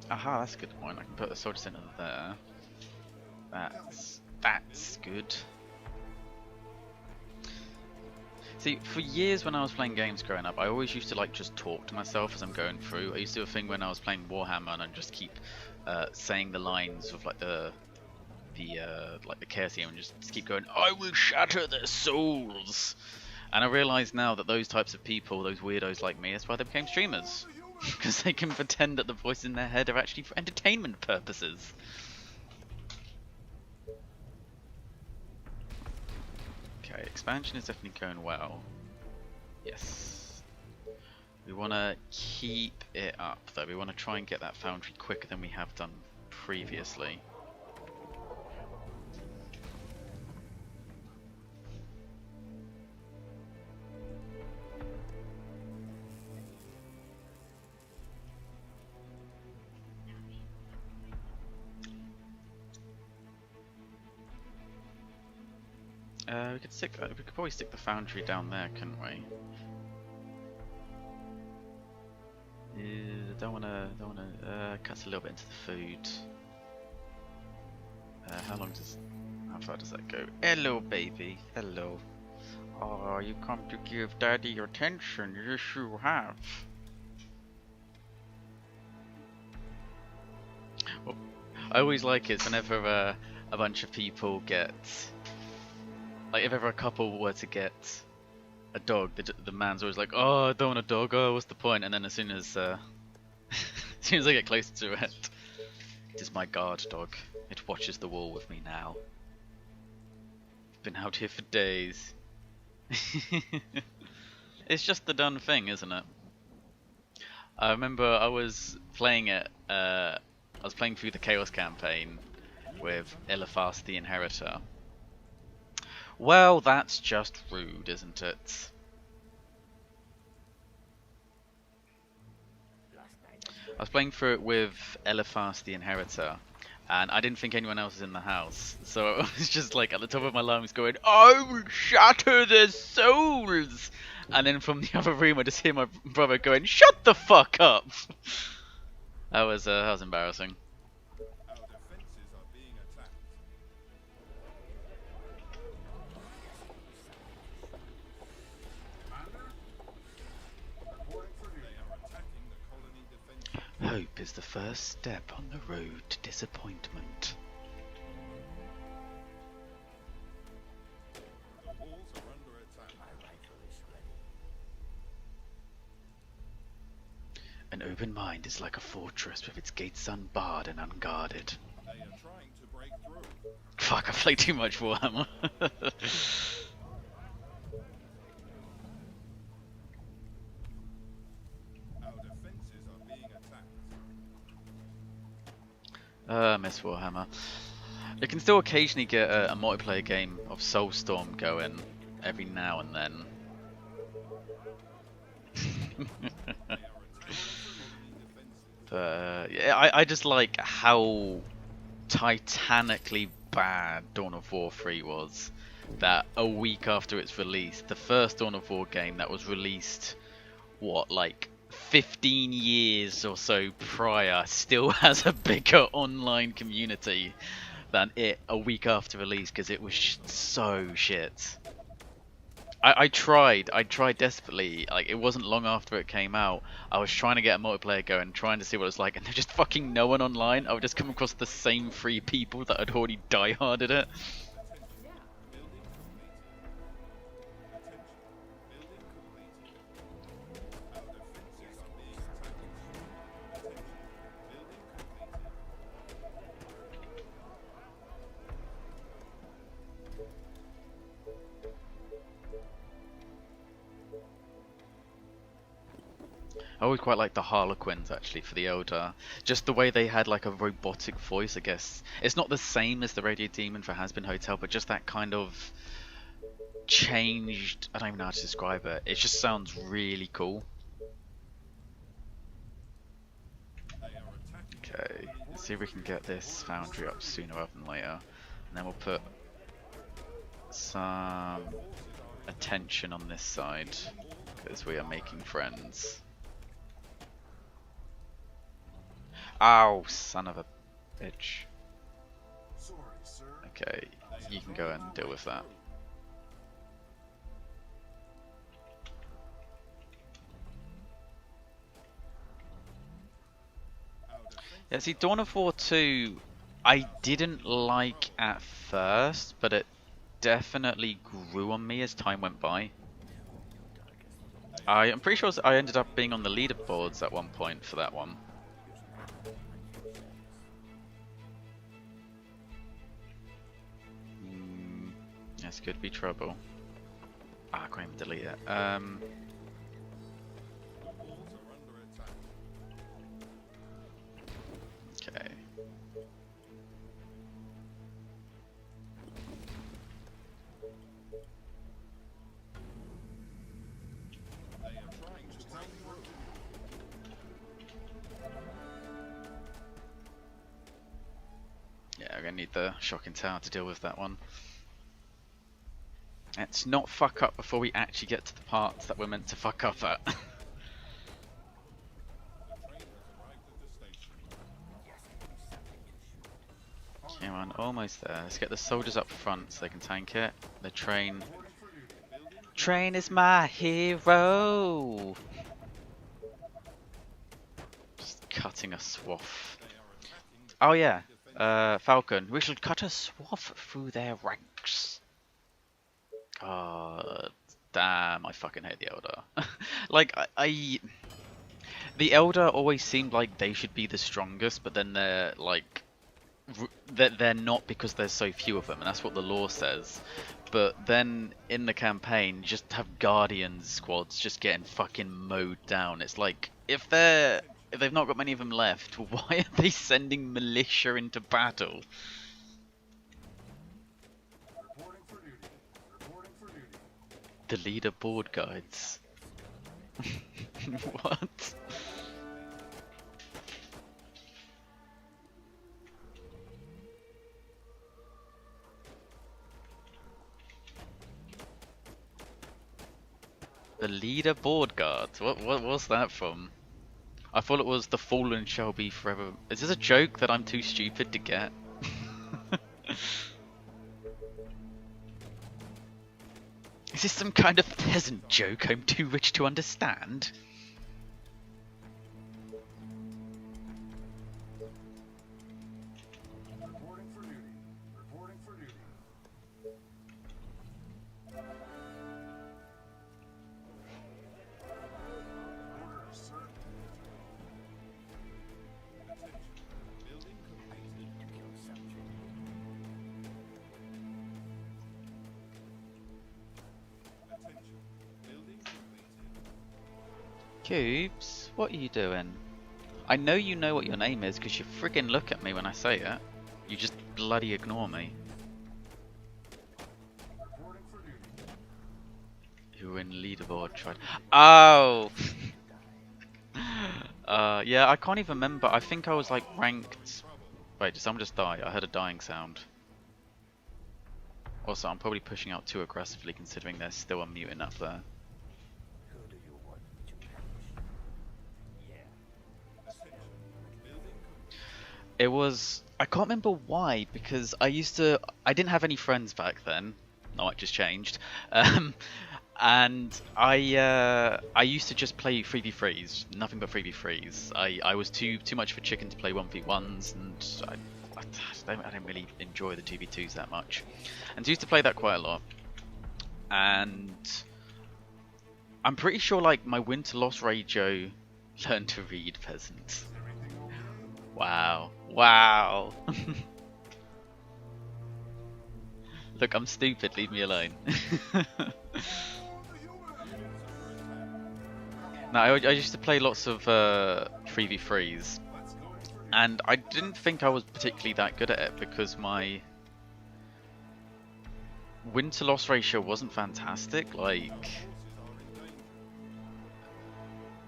Aha, that's a good point. I can put the soldier center there. That's good. See, for years when I was playing games growing up, I always used to like just talk to myself as I'm going through. I used to do a thing when I was playing Warhammer and I'd just keep saying the lines of like the chaos and just keep going, I will shatter their souls. And I realise now that those types of people, those weirdos like me, that's why they became streamers. Because they can pretend that the voices in their head are actually for entertainment purposes. Okay, expansion is definitely going well. Yes. We want to keep it up though. We want to try and get that foundry quicker than we have done previously. We could probably stick the foundry down there, couldn't we? Don't wanna cut a little bit into the food. How far does that go? Hello, baby. Hello. Oh, you come to give Daddy your attention. Yes, you have. Well, I always like it whenever a bunch of people get. Like, if ever a couple were to get a dog, the man's always like, oh, I don't want a dog, oh, what's the point? And then as soon as I get closer to it, it is my guard dog. It watches the wall with me now. Been out here for days. It's just the done thing, isn't it? I remember I was playing it, I was playing through the Chaos campaign with Eliphas the Inheritor. Well, that's just rude, isn't it? I was playing through it with Eliphas the Inheritor, and I didn't think anyone else was in the house. So I was just like at the top of my lungs going, I will shatter their souls! And then from the other room I just hear my brother going, shut the fuck up! That was embarrassing. Our defenses are being attacked. Commander? Reporting for They duty. are attacking the colony defenses. Hope is the first step on the road to disappointment. The walls are under attack. My rifle is ready. An open mind is like a fortress with its gates unbarred and unguarded. They are trying to break through. Fuck, I played too much Warhammer. Our defenses are being attacked. Miss Warhammer. You can still occasionally get a multiplayer game of Soulstorm going every now and then. They are attacking colony defenses. But yeah, I just like how titanically bad Dawn of War 3 was. That a week after its release, the first Dawn of War game that was released, what, like 15 years or so prior, still has a bigger online community than it a week after release because it was so shit. I tried desperately. Like, it wasn't long after it came out. I was trying to get a multiplayer going, trying to see what it's like, and there's just fucking no one online. I would just come across the same 3 people that had already dieharded it. Yeah. Building completed. Attention. Building completed. Our defenses are being attacked. Attention. Building completed. I always quite like the Harlequins actually for the Elder. Just the way they had like a robotic voice, I guess. It's not the same as the Radio Demon for Has Been Hotel, but just that kind of changed. I don't even know how to describe it. It just sounds really cool. They are attacking. Okay, let's see if we can get this foundry up sooner rather than later. And then we'll put some attention on this side because we are making friends. Ow, son of a bitch. Sorry, sir. Okay, you can go and deal with that. Yeah, see, Dawn of War 2, I didn't like at first, but it definitely grew on me as time went by. I'm pretty sure I ended up being on the leaderboards at one point for that one. This could be trouble. Ah, I can't even delete it. The walls are under attack. Okay. They are trying to break through. Yeah, we're gonna need the shocking tower to deal with that one. Let's not fuck up before we actually get to the parts that we're meant to fuck up at. The train has arrived at the station. Okay, man, almost there. Let's get the soldiers up front so they can tank it. The train. Train is my hero! Just cutting a swath. They are attacking. Oh yeah, Falcon. We shall cut a swath through their ranks. God damn, I fucking hate the Elder. Like, the Elder always seemed like they should be the strongest, but then they're like, they're not because there's so few of them, and that's what the lore says. But then in the campaign, you just have Guardian squads just getting fucking mowed down. It's like, if they've not got many of them left, why are they sending militia into battle? Reporting for duty. Reporting for duty. The leaderboard guides. What? The leaderboard guards. What was that from? I thought it was the fallen shall be forever. Is this a joke that I'm too stupid to get? Is this some kind of peasant joke I'm too rich to understand? Reporting for duty. Reporting for duty. Orders, sir. Attention. Building completed. Attention. Building completed. Cubes, what are you doing? I know you know what your name is because you friggin' look at me when I say it. You just bloody ignore me. Reporting for duty. You were in leaderboard tried. Oh! Yeah, I can't even remember. I think I was like ranked. Wait, did someone just die? I heard a dying sound. Also, I'm probably pushing out too aggressively considering there's still a mutant up there. Who do you want me to punish? Yeah. Attention. Building complete. It was, I can't remember why, because I didn't have any friends back then. No, it just changed. And I used to just play 3v3s, nothing but 3v3s. I was too much of a chicken to play 1v1s, and I don't really enjoy the 2v2s that much. And so I used to play that quite a lot. And I'm pretty sure like my Winter Lost Radio learned to read peasants. Everything okay? Wow. Wow. Look, I'm stupid, leave me alone. No, I used to play lots of 3v3s, and I didn't think I was particularly that good at it because my win to loss ratio wasn't fantastic. Like,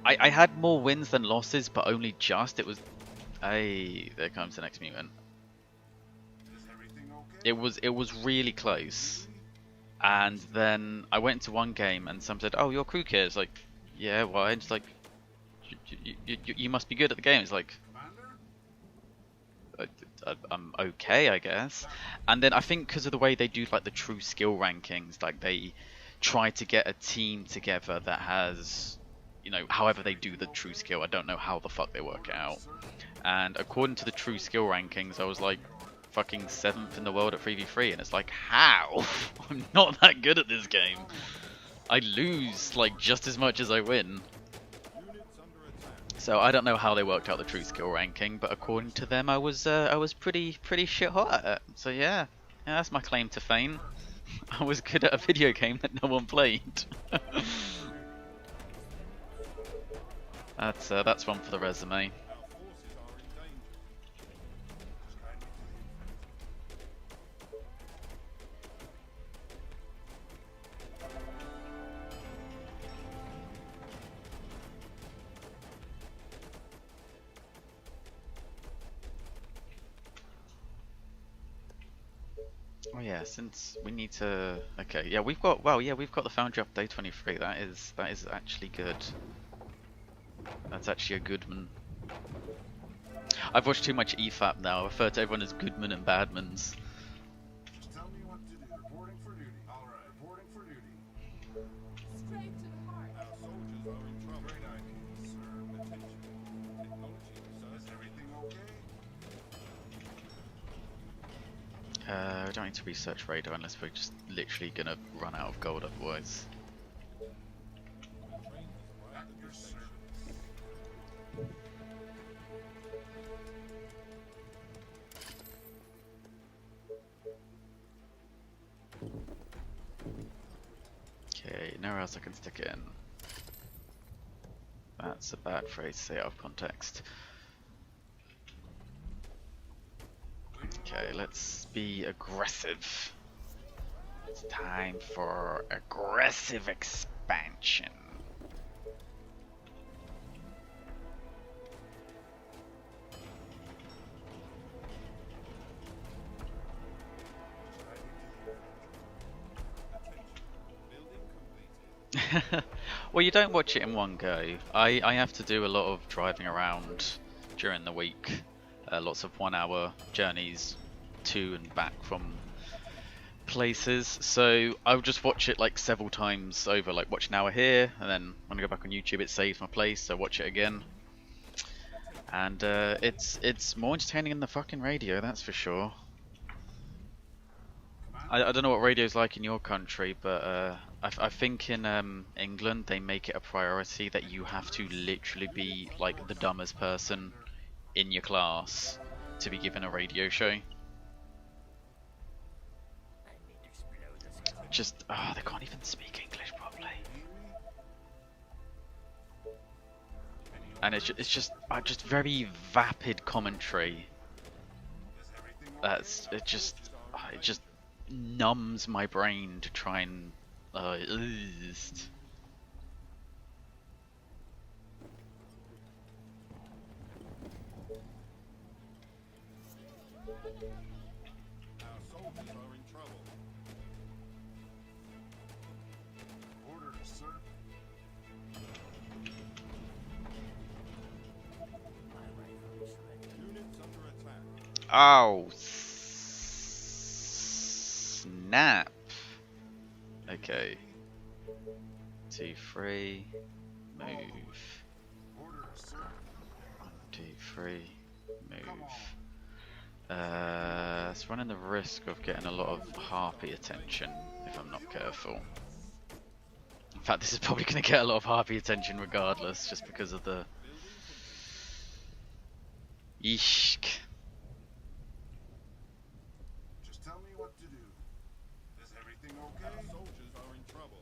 I had more wins than losses, but only just. It was, hey, there comes the next mutant. Is everything okay? It was really close, and then I went into one game and some said, "Oh, your crew kid." It's like, yeah, why? It's like, you must be good at the game. It's like, Commander? I'm okay, I guess. And then I think because of the way they do like the true skill rankings, like they try to get a team together that has, you know, however they do the true skill. I don't know how the fuck they work it out. And according to the true skill rankings, I was like fucking 7th in the world at 3v3, and it's like, how? I'm not that good at this game. I lose like just as much as I win. So I don't know how they worked out the true skill ranking, but according to them, I was pretty shit hot at it. So yeah, that's my claim to fame. I was good at a video game that no one played. That's one for the resume. Oh yeah, since we need to, okay, yeah, we've got, well, yeah, we've got the Foundry up day 23. That is actually good. That's actually a good one. I've watched too much EFAP now. I refer to everyone as Goodman and Badmans. Just tell me what to do. Reporting for duty. Alright, reporting for duty. Straight to the heart. Our soldiers are in trouble. Great idea, sir. Attention. Technology research. Is everything okay? We don't need to research radar unless we're just literally gonna run out of gold otherwise. At your service. Okay, nowhere else I can stick it in. That's a bad phrase to say out of context. Okay, let's be aggressive. It's time for aggressive expansion. Well, you don't watch it in one go. I have to do a lot of driving around during the week. Lots of 1 hour journeys to and back from places. So I'll just watch it like several times over, like watch an hour here, and then when I go back on YouTube it saves my place, so watch it again. And it's more entertaining than the fucking radio, that's for sure. I don't know what radio's like in your country, but I think in England they make it a priority that you have to literally be like the dumbest person in your class to be given a radio show. I need to explode the sky. Just, they can't even speak English properly. And it's just very vapid commentary. It just numbs my brain to try and Our soldiers are in trouble. Orders, sir. My rifle is ready. Units under attack. oh snap. Okay. 2, 3, move. Orders, sir. 1, 2, 3, move. It's running the risk of getting a lot of Harpy attention if I'm not careful. In fact, this is probably going to get a lot of Harpy attention regardless, just because of the Ishk. Just tell me what to do. Is everything okay? Our soldiers are in trouble.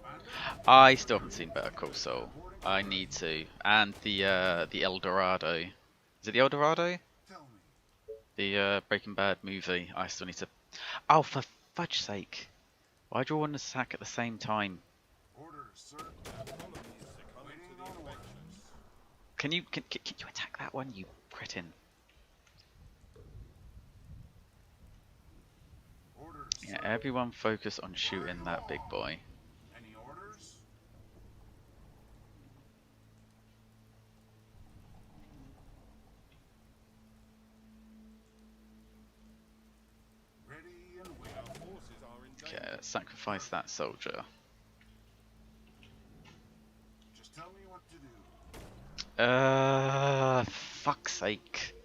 Commander? I still haven't seen Better Call Saul. I need to. And the El Dorado. Is it the El Dorado? Tell me. The Breaking Bad movie. I still need to. Oh, for fudge's sake! Why do you want to sack at the same time? Orders, sir. Our colonies succumb Waiting to the on orders. infections. Can you attack that one, you cretin? Orders, Yeah, sir. everyone focus on shooting that big boy. Any orders? Ready and waiting. Our forces are in danger. Okay, let's sacrifice that soldier. Just tell me what to do. Fuck's sake.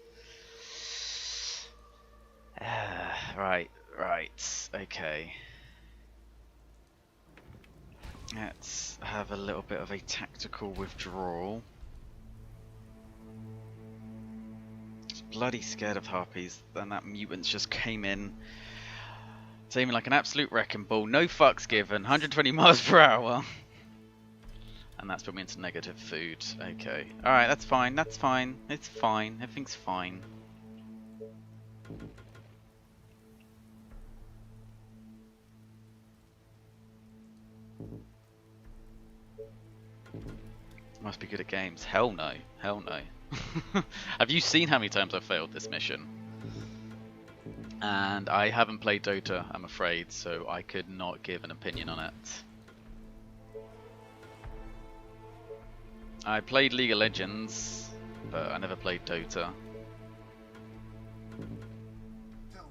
Right, okay. Let's have a little bit of a tactical withdrawal. Just bloody scared of harpies, and that mutants just came in. Seeming like an absolute wrecking ball, no fucks given, 120 miles per hour. And that's put me into negative food. Okay. Alright, that's fine, it's fine, everything's fine. Must be good at games. Hell no. Have you seen how many times I've failed this mission? And I haven't played Dota, I'm afraid, so I could not give an opinion on it. I played League of Legends, but I never played Dota. Tell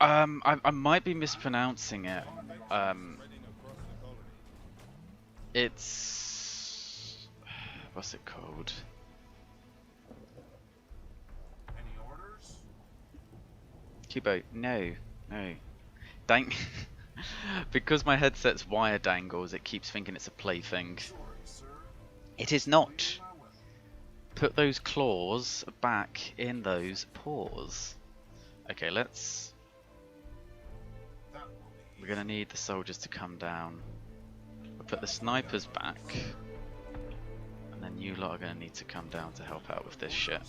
me. I might be mispronouncing it. Spreading across the colony. It's... what's it called? Any orders? Kubo, no. Dang. Because my headset's wire dangles, it keeps thinking it's a plaything. Sorry, sir. It is not. My weapon. Put those claws back in those paws. Okay, let's... That will be we're gonna need the soldiers to come down. We'll put the snipers back. And then you lot are gonna need to come down to help out with this shit.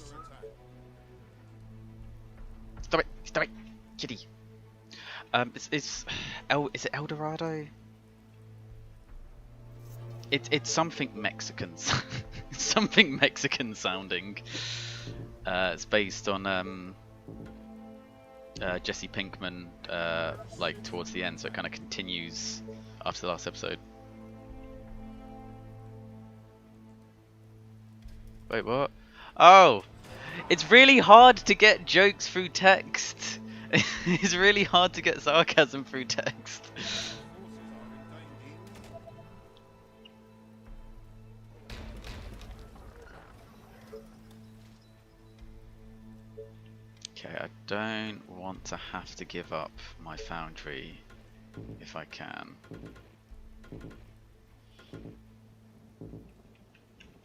Stop it, kitty. Is it El Dorado? It's something Mexican. It's something Mexican sounding. It's based on Jesse Pinkman, like towards the end, so it kind of continues after the last episode. Wait, what? Oh, it's really hard to get jokes through text. It's really hard to get sarcasm through text. Okay, I don't want to have to give up my foundry if I can.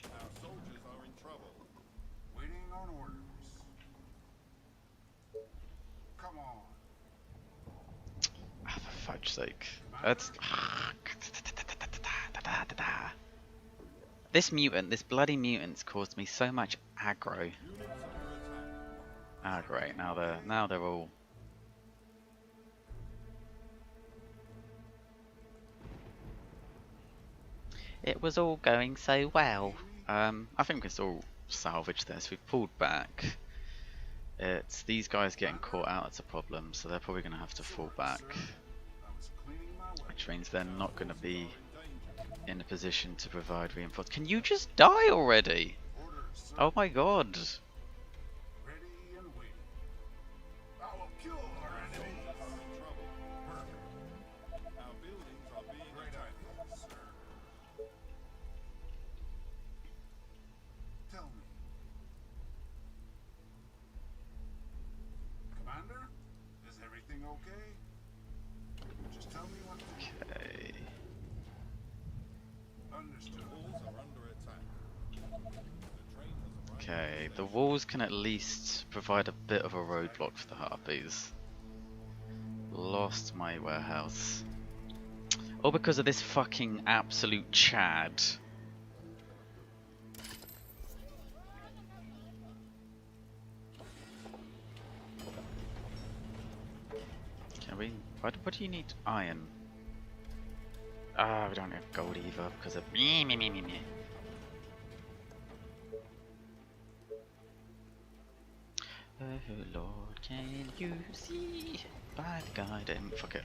Our soldiers are in trouble. waiting on orders. Come on. Ah, for fudge's sake. That's... This bloody mutant's caused me so much aggro. Units under attack. Ah, great. Now they're all... It was all going so well. I think we can still salvage this. We've pulled back. It's these guys getting caught out that's a problem, so they're probably going to have to fall back. I was cleaning my weapon. Which means they're not going to be in a position to provide reinforcements. Can you just die already? Orders, sir. Oh my god. Ready and waiting. I will kill our enemies. Soldiers are in trouble. Perfect. Our buildings are being Great attacked. idea, sir. Tell me. Commander, is everything okay? Just tell me what to do. Okay. Understood. Walls are under attack. The train has arrived. Okay, the walls can at least provide a bit of a roadblock for the harpies. Lost my warehouse. All because of this fucking absolute Chad. Can we? What do you need? Iron. Ah, we don't have gold either because of me. Oh Lord, can you see by the garden? Fuck it.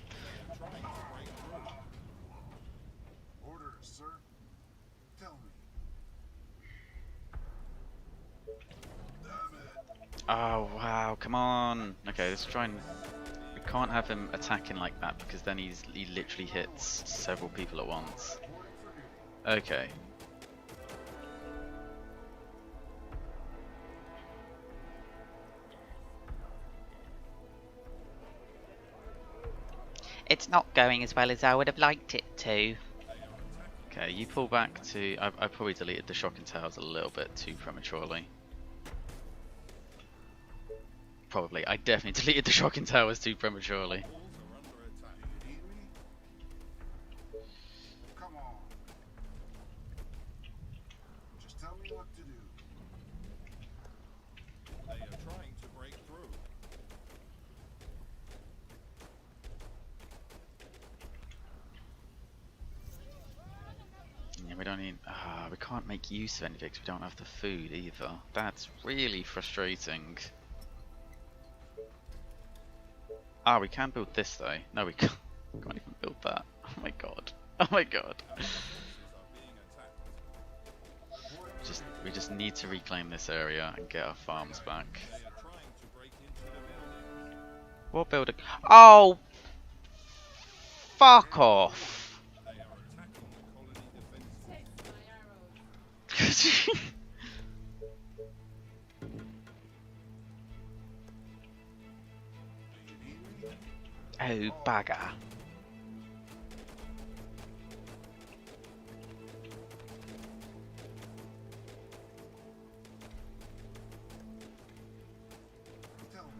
Orders, sir. Tell me. Oh wow, come on. Okay, let's try and. We can't have him attacking like that because then he literally hits several people at once. Okay. It's not going as well as I would have liked it to. Okay, you pull back to... I probably deleted the shocking towers a little bit too prematurely. Probably. I definitely deleted the shocking towers too prematurely. Come on. Just tell me what to do. They are trying to break through. Yeah, we don't need... we can't make use of anything because we don't have the food either. That's really frustrating. Ah, we can build this though. No, we can't even build that. Oh my god. Oh my god. We just need to reclaim this area and get our farms back. They are trying to break into the building. What building? Oh! Fuck off! They are attacking the colony defenses. Take my arrows. Oh, bagger. Tell me.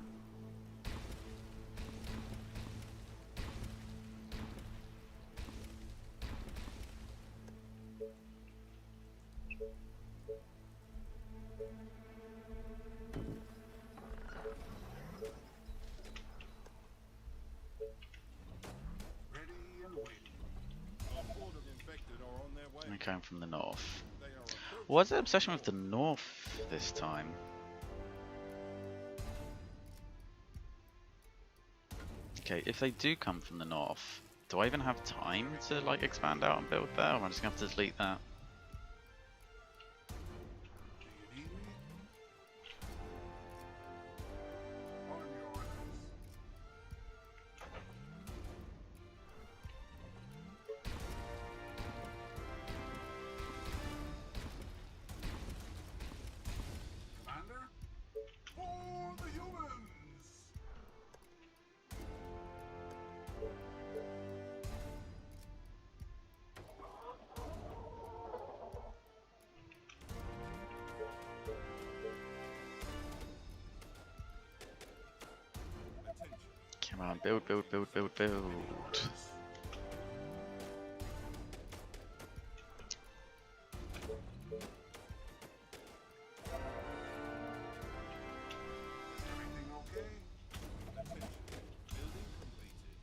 Ready and waiting. A horde of infected are on their way. I came from the north. They are approaching. What's the obsession with the north this time? Okay, if they do come from the north, do I even have time to like expand out and build there? Or am I just gonna have to delete that? Do you need me? On your orders. Commander? For the humans! Attention. Come on, build, build, build, build, build. Is everything okay? Attention. Building completed.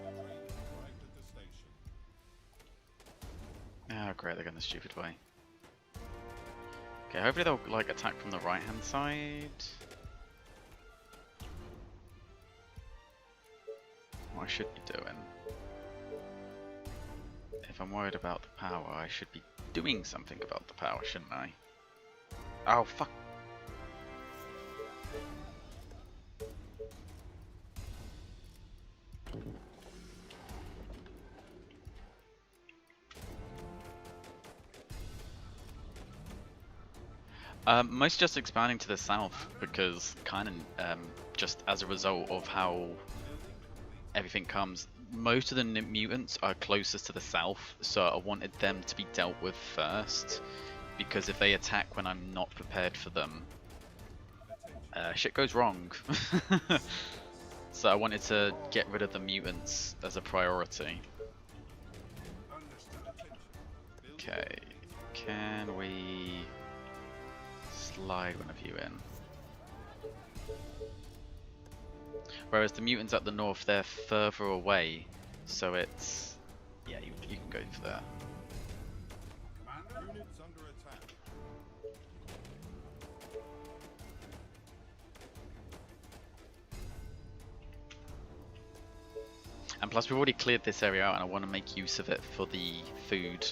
The train has arrived at the station. Oh great, they're going the stupid way. Okay, hopefully they'll like attack from the right hand side. What I should be doing. If I'm worried about the power, I should be doing something about the power, shouldn't I? Oh fuck. Most just expanding to the south because kind of just as a result of how everything comes. Most of the mutants are closest to the south, so I wanted them to be dealt with first because if they attack when I'm not prepared for them, Shit goes wrong. So I wanted to get rid of the mutants as a priority. Okay, can we slide one of you in? Whereas the mutants at the north, they're further away, so it's... yeah, you can go for there. Units under attack. And plus we've already cleared this area out and I want to make use of it for the food.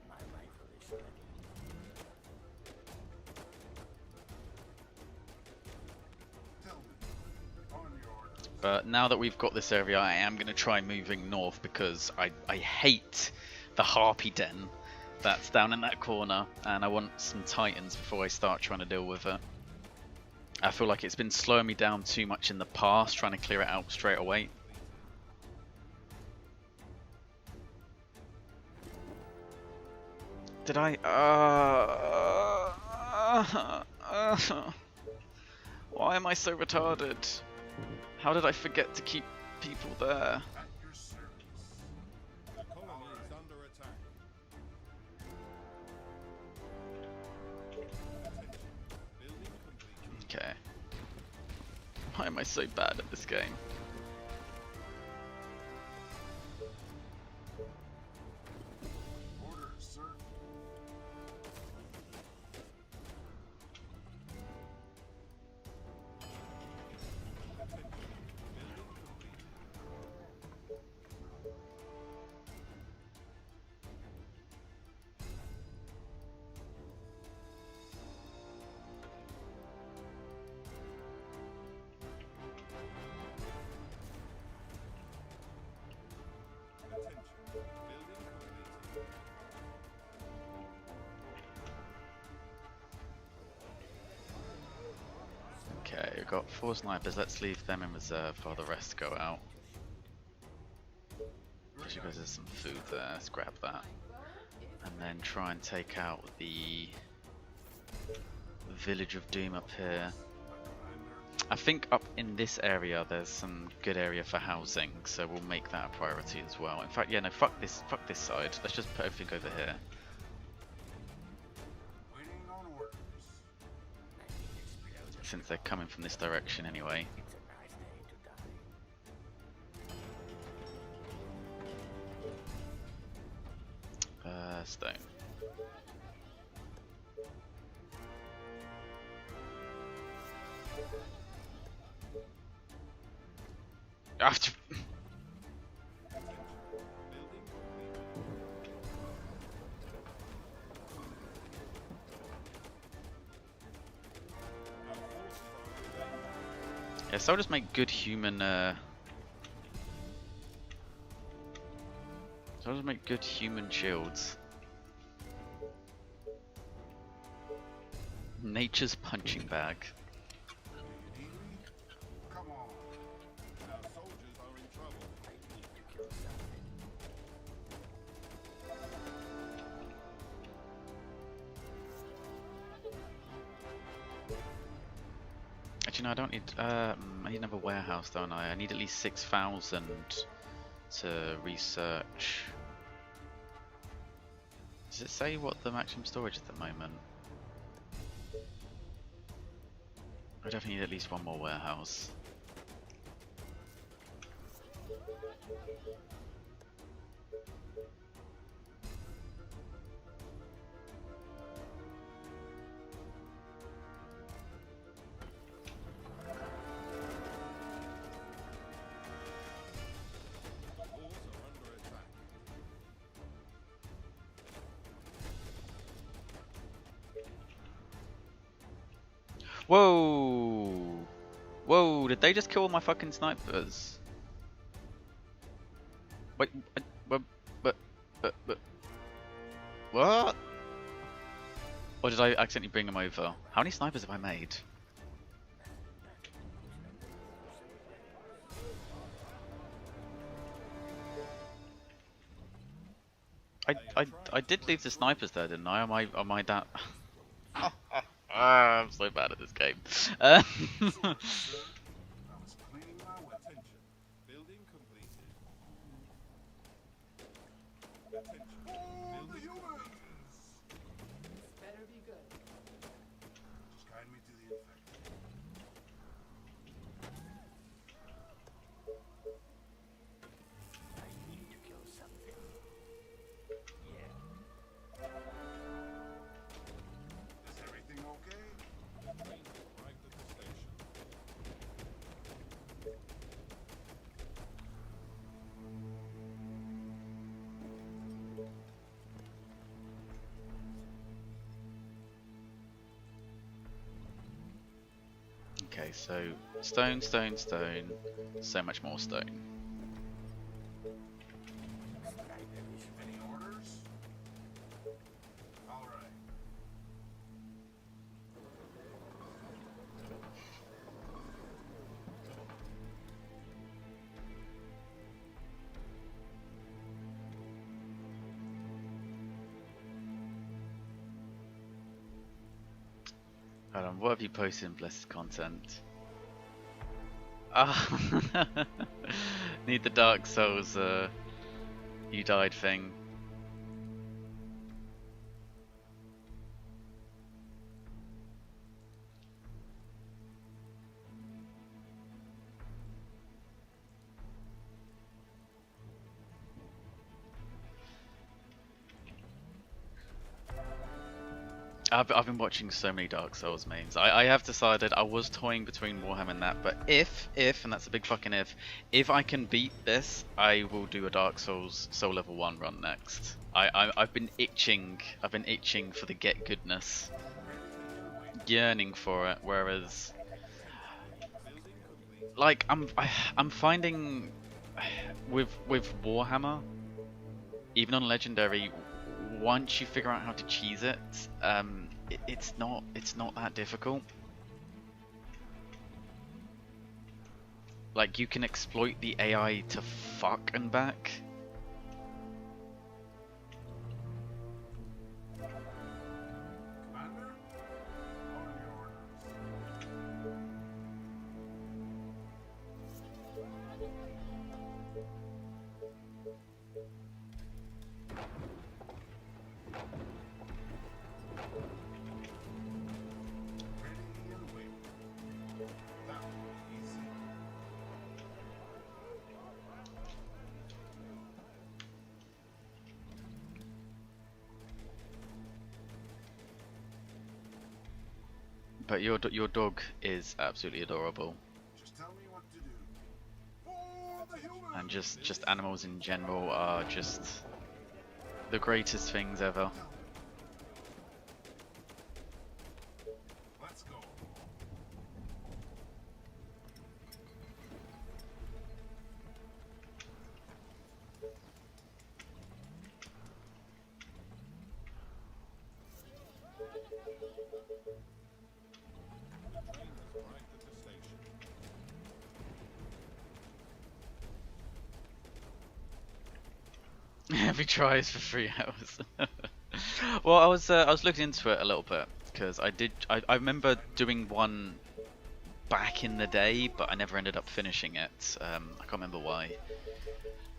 My rifle is ready. Tell me. On your orders. But now that we've got this area, I am going to try moving north because I hate the Harpy den that's down in that corner, and I want some Titans before I start trying to deal with it. I feel like it's been slowing me down too much in the past, trying to clear it out straight away. Did I? Why am I so retarded? How did I forget to keep people there? At your service. The colony is under attack. Attention. Building complete. Okay. Why am I so bad at this game? Orders, sir. Attention. Building complete. Attention. Building complete. Okay, we've got 4 snipers. Let's leave them in reserve while the rest go out. Especially because there's some food there. Let's grab that. And then try and take out the Village of Doom up here. I think up in this area there's some good area for housing, so we'll make that a priority as well. In fact, yeah, no, fuck this side. Let's just put everything over here. Waiting on orders. Since they're coming from this direction anyway. It's a nice day to die. Stone. After Attention. Building complete. Our forces are under danger. yes, I'll just make good human. So I'll just make good human shields. Nature's punching bag. Come on. Our soldiers are in trouble. I need to kill something. Actually, no, I don't need. I need another warehouse, don't I? I need at least 6,000 to research. Does it say what the maximum storage is at the moment? I definitely need at least one more warehouse. The walls are under attack. Whoa! Whoa, did they just kill all my fucking snipers? Wait, what? Or did I accidentally bring them over? How many snipers have I made? I did leave the snipers there, didn't I? Am I that? I'm so bad at this game. Sir, I was cleaning my weapon. Attention. Building completed. Attention. Oh, the Building humans! This better be good. Just guide me to the infected. I need to kill something. Yeah. Is everything okay? train has arrived at the station. Okay, so stone, stone, stone. So much more stone. Any orders? All right. Hold on, what have you posted in Blessed Content? Ah, need the Dark Souls, you died thing. I've been watching so many Dark Souls memes. I have decided I was toying between Warhammer and that, but if, and that's a big fucking if I can beat this, I will do a Dark Souls Soul Level 1 run next. I've been itching for the get goodness. Yearning for it, whereas like I'm finding with Warhammer, even on Legendary, once you figure out how to cheese it, it's not that difficult. Like, you can exploit the AI to fuck and back. Commander? What are your orders? Ready and waiting. That will be easy. But your dog is absolutely adorable, Just tell me what to do. For the humans! and just animals in general are just the greatest things ever. Let's go. The train has arrived at the station. Every try is for 3 hours. Well, I was looking into it a little bit because I remember doing one back in the day, but I never ended up finishing it. I can't remember why.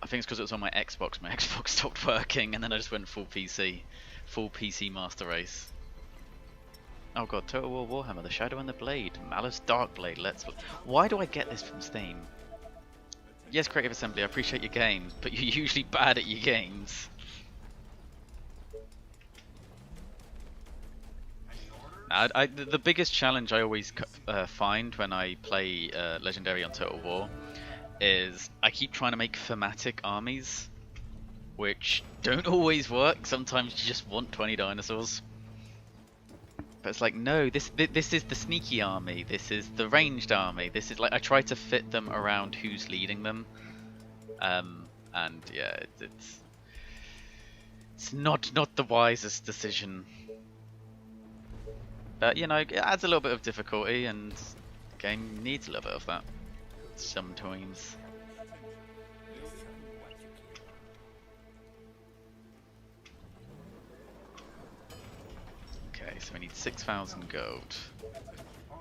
I think it's because it was on my Xbox. My Xbox stopped working, and then I just went full PC Master Race. Oh god, Total War Warhammer, The Shadow and the Blade, Malice Darkblade, let's... Why do I get this from Steam? Yes, Creative Assembly, I appreciate your game, but you're usually bad at your games. The biggest challenge I always find when I play Legendary on Total War is I keep trying to make thematic armies, which don't always work. Sometimes you just want 20 dinosaurs. But it's like, no, this is the sneaky army, this is the ranged army, this is like, I try to fit them around who's leading them. And yeah, it's not the wisest decision. But you know, it adds a little bit of difficulty, and the game needs a little bit of that sometimes. What you kill. Okay, so we need 6,000 gold.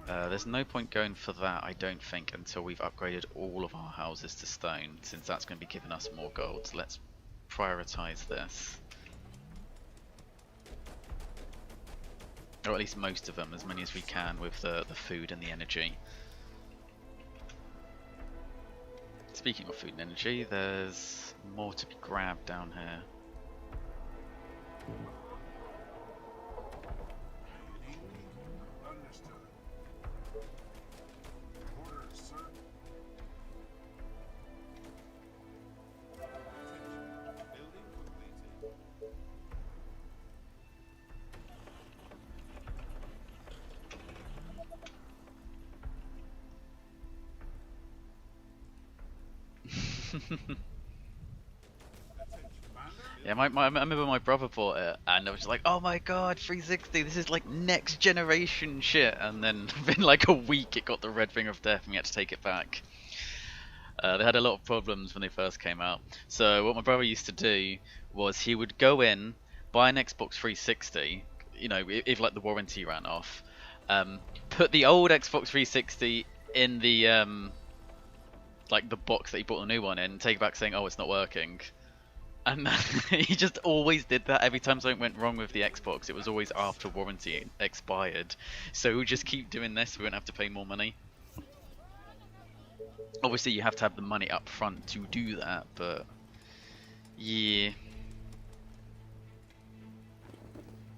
There's no point going for that, I don't think, until we've upgraded all of our houses to stone, since that's going to be giving us more gold. So let's prioritize this. Or at least most of them, as many as we can, with the food and the energy. Speaking of food and energy, there's more to be grabbed down here. Understood. Orders, sir. Attention. Building completed. Yeah, I remember my brother bought it, and I was just like, oh my god, 360, this is like next generation shit. And then within like a week, it got the red ring of death, and we had to take it back. They had a lot of problems when they first came out. So what my brother used to do was he would go in, buy an Xbox 360, you know, if like the warranty ran off, put the old Xbox 360 in the like the box that he bought the new one in, take it back saying, oh, it's not working. And he just always did that every time something went wrong with the Xbox. It was always after warranty expired. So we'll just keep doing this, we won't have to pay more money. Obviously you have to have the money up front to do that, but yeah.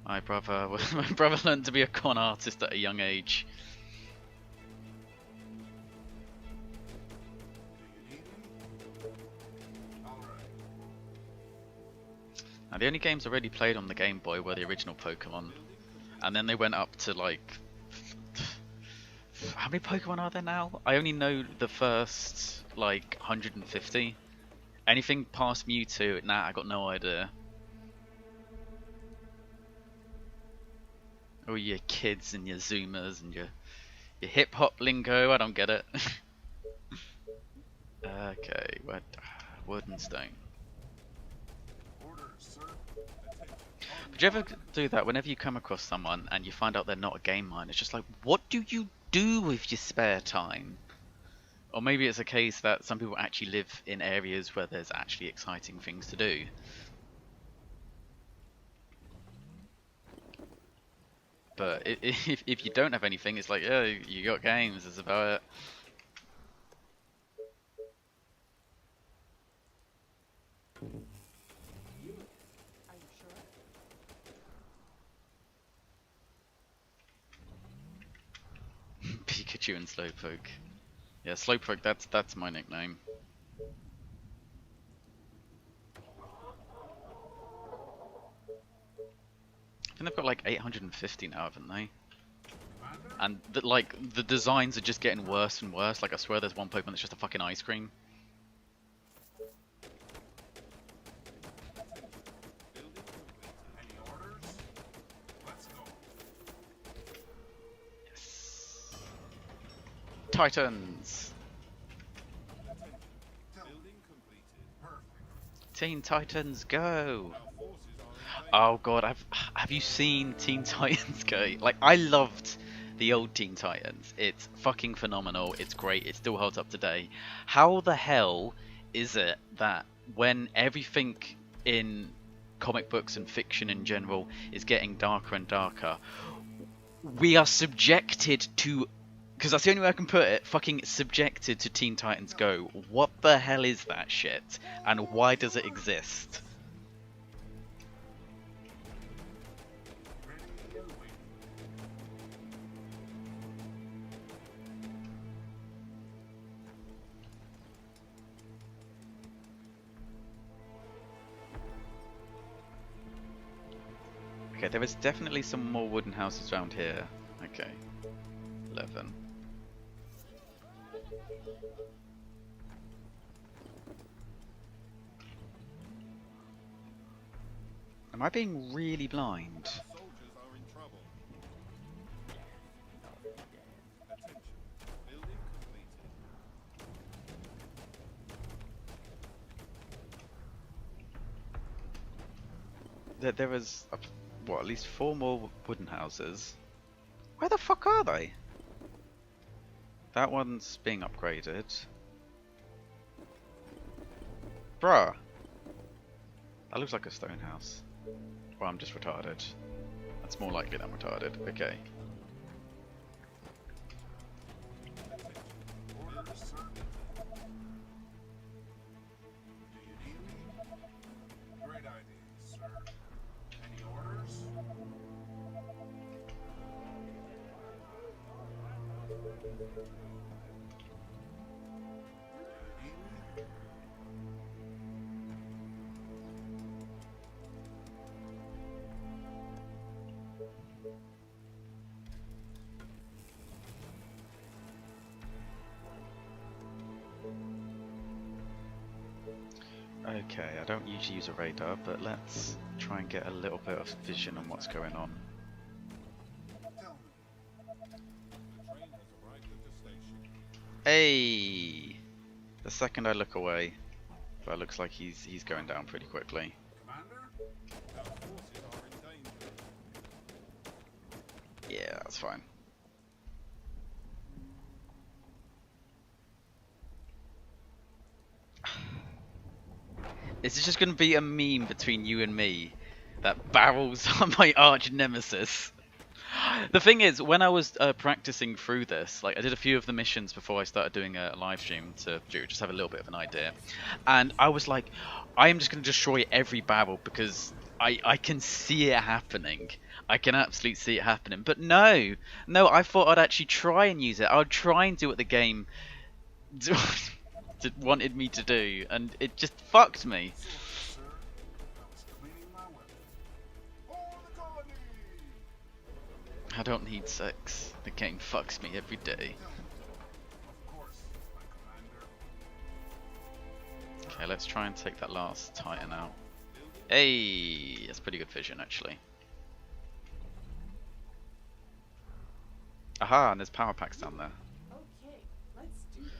My brother learned to be a con artist at a young age. Now, the only games I already played on the Game Boy were the original Pokemon, and then they went up to like, how many Pokemon are there now? I only know the first like 150. Anything past Mewtwo, nah, I got no idea. Oh, your kids and your Zoomers and your hip hop lingo, I don't get it. Okay, wood and stone. Orders, sir. Would you ever do that whenever you come across someone and you find out they're not a game miner? It's just like, what do you do with your spare time? Or maybe it's a case that some people actually live in areas where there's actually exciting things to do. But if you don't have anything, it's like, yeah, you got games, that's about it. Are you sure? Pikachu and Slowpoke. Yeah, Slowpoke, that's my nickname. I think they've got like 850 now, haven't they? And the designs are just getting worse and worse. Like I swear there's one Pokemon that's just a fucking ice cream. Any orders? Let's go. Yes. Titans! Building completed. Perfect. Teen Titans, go! Our forces are in Oh god, have you seen Teen Titans Go? Like, I loved the old Teen Titans. It's fucking phenomenal. It's great. It still holds up today. How the hell is it that when everything in comic books and fiction in general is getting darker and darker, we are subjected to, because that's the only way I can put it, fucking subjected to Teen Titans Go. What the hell is that shit? And why does it exist? Ready and waiting. Okay, there is definitely some more wooden houses around here. Okay. 11. Am I being really blind? Our soldiers are in trouble. there was what, at least 4 more wooden houses. Where the fuck are they? That one's being upgraded. Bruh. That looks like a stone house. Well, I'm just retarded. That's more likely than retarded. Okay. Orders, sir. Do you need me? Great idea, sir. Any orders? Do you need me? Okay, I don't usually use a radar, but let's try and get a little bit of vision on what's going on. Tell me. The train has arrived at the station. Hey! The second I look away, that looks like he's going down pretty quickly. Commander? Our forces are in danger. Yeah, that's fine. Is this just going to be a meme between you and me? That barrels are my arch nemesis. The thing is, when I was practicing through this, like I did a few of the missions before I started doing a live stream to just have a little bit of an idea, and I was like, I am just going to destroy every barrel because I can see it happening. I can absolutely see it happening. But no, I thought I'd actually try and use it. I would try and do what the game wanted me to do, and it just fucked me. Sorry, sir. I was cleaning my weapon. For the colony! I don't need sex. The game fucks me every day. Tell me. Of course, my commander. Okay, let's try and take that last Titan out. Hey, that's pretty good vision actually. Aha, and there's power packs down there. Okay, let's do this.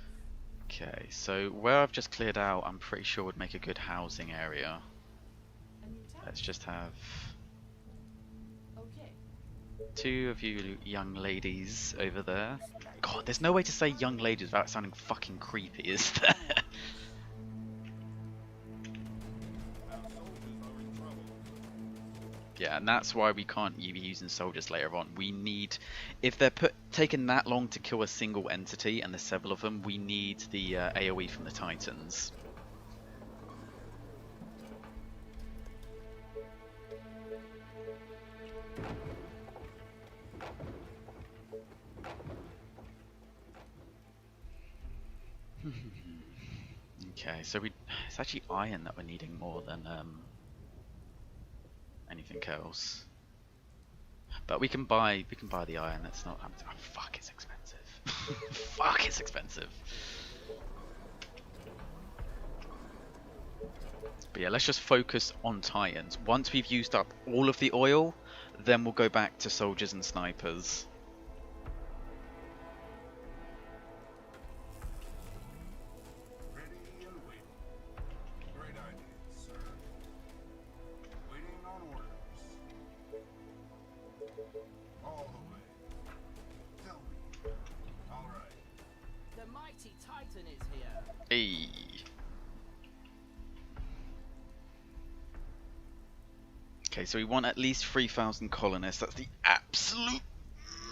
Okay, so where I've just cleared out, I'm pretty sure would make a good housing area. A new task. Let's just have Okay. 2 of you young ladies over there. God, there's no way to say young ladies without sounding fucking creepy, is there? Our soldiers are in trouble. Yeah, and that's why we can't be using soldiers later on. We need, if they're taking that long to kill a single entity, and there's several of them, we need the AoE from the Titans. Okay, so it's actually iron that we're needing more than anything else. But we can buy the iron. That's not. Oh, fuck, it's expensive. Fuck, it's expensive. But yeah, let's just focus on Titans. Once we've used up all of the oil, then we'll go back to soldiers and snipers. Ready and waiting. Great idea, sir. Waiting on orders. All the way. Tell me. All right. The mighty Titan is here. Hey. Okay, so we want at least 3,000 colonists. That's the absolute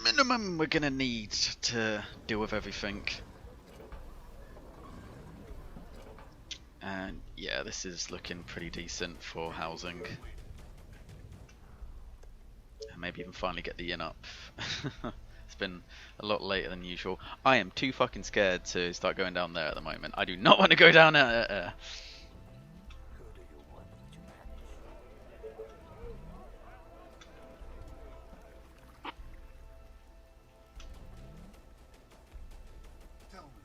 minimum we're gonna need to deal with everything. And yeah, this is looking pretty decent for housing. And maybe even finally get the inn up. It's been a lot later than usual. I am too fucking scared to start going down there at the moment. I do not want to go down there. Who do you want to punish? Tell me.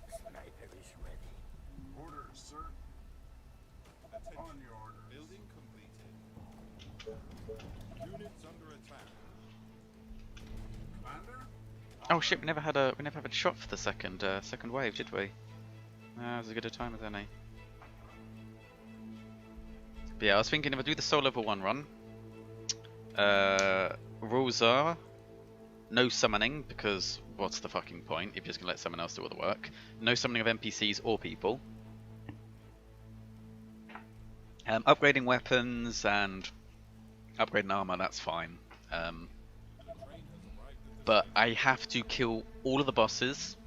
Sniper is ready. Orders, sir. Attention. On your orders. Building completed. Units under attack. Commander? Oh shit, we never had a shot for the second wave, did we? It was as good a time as any. But yeah, I was thinking if I do the soul level 1 run, rules are no summoning, because what's the fucking point if you're just going to let someone else do all the work. No summoning of NPCs or people. Upgrading weapons and upgrading armor, that's fine. But I have to kill all of the bosses,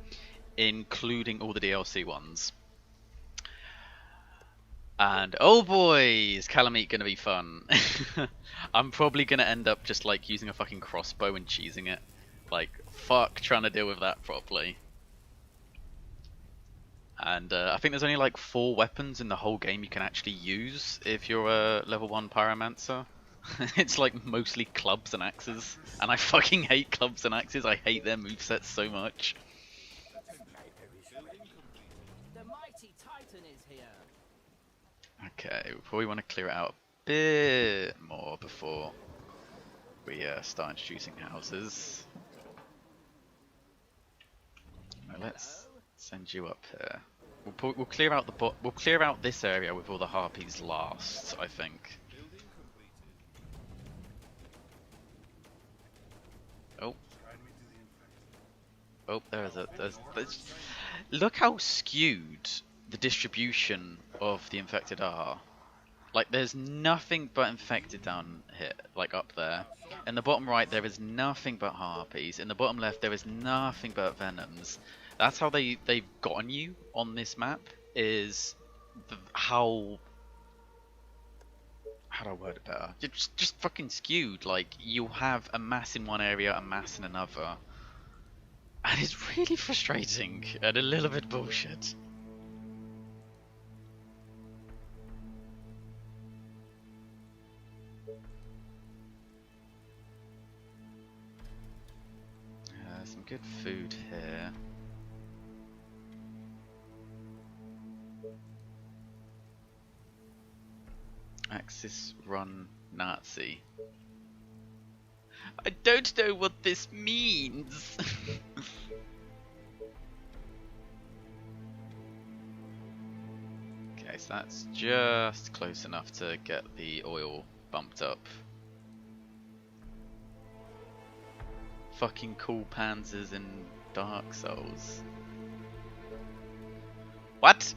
including all the DLC ones. And oh boy, is Calamite gonna be fun. I'm probably gonna end up just like using a fucking crossbow and cheesing it. Like, fuck trying to deal with that properly. And I think there's only like 4 weapons in the whole game you can actually use if you're a level 1 pyromancer. It's like mostly clubs and axes. And I fucking hate clubs and axes, I hate their movesets so much. The mighty Titan is here. Okay, we probably want to clear it out a bit more before we start introducing houses. Now let's send you up here. We'll clear out we'll clear out this area with all the harpies last, I think. Oh. Oh, there's look how skewed the distribution of the infected are. Like, there's nothing but infected down here, like up there. In the bottom right, there is nothing but harpies. In the bottom left, there is nothing but venoms. That's how they've gotten you on this map, is how do I word it better? Just fucking skewed. Like, you'll have a mass in one area, a mass in another. And it's really frustrating and a little bit bullshit. Some good food here. Axis run Nazi. I don't know what this means. Okay, so that's just close enough to get the oil bumped up. Fucking cool panzers in Dark Souls. What?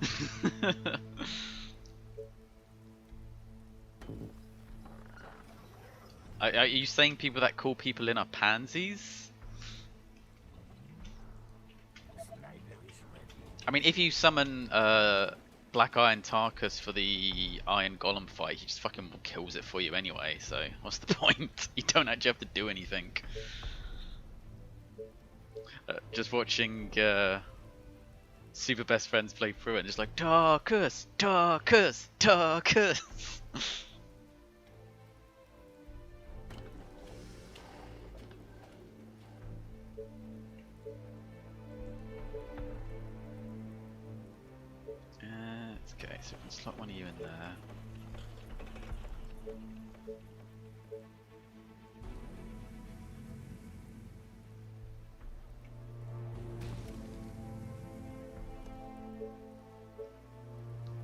Are you saying people that call people in are pansies? I mean, if you summon Black Iron Tarkus for the Iron Golem fight, he just fucking kills it for you anyway, so what's the point? You don't actually have to do anything. Just watching Super Best Friends play through it and just like, Tarkus, Tarkus, Tarkus. Okay, so we can slot one of you in there.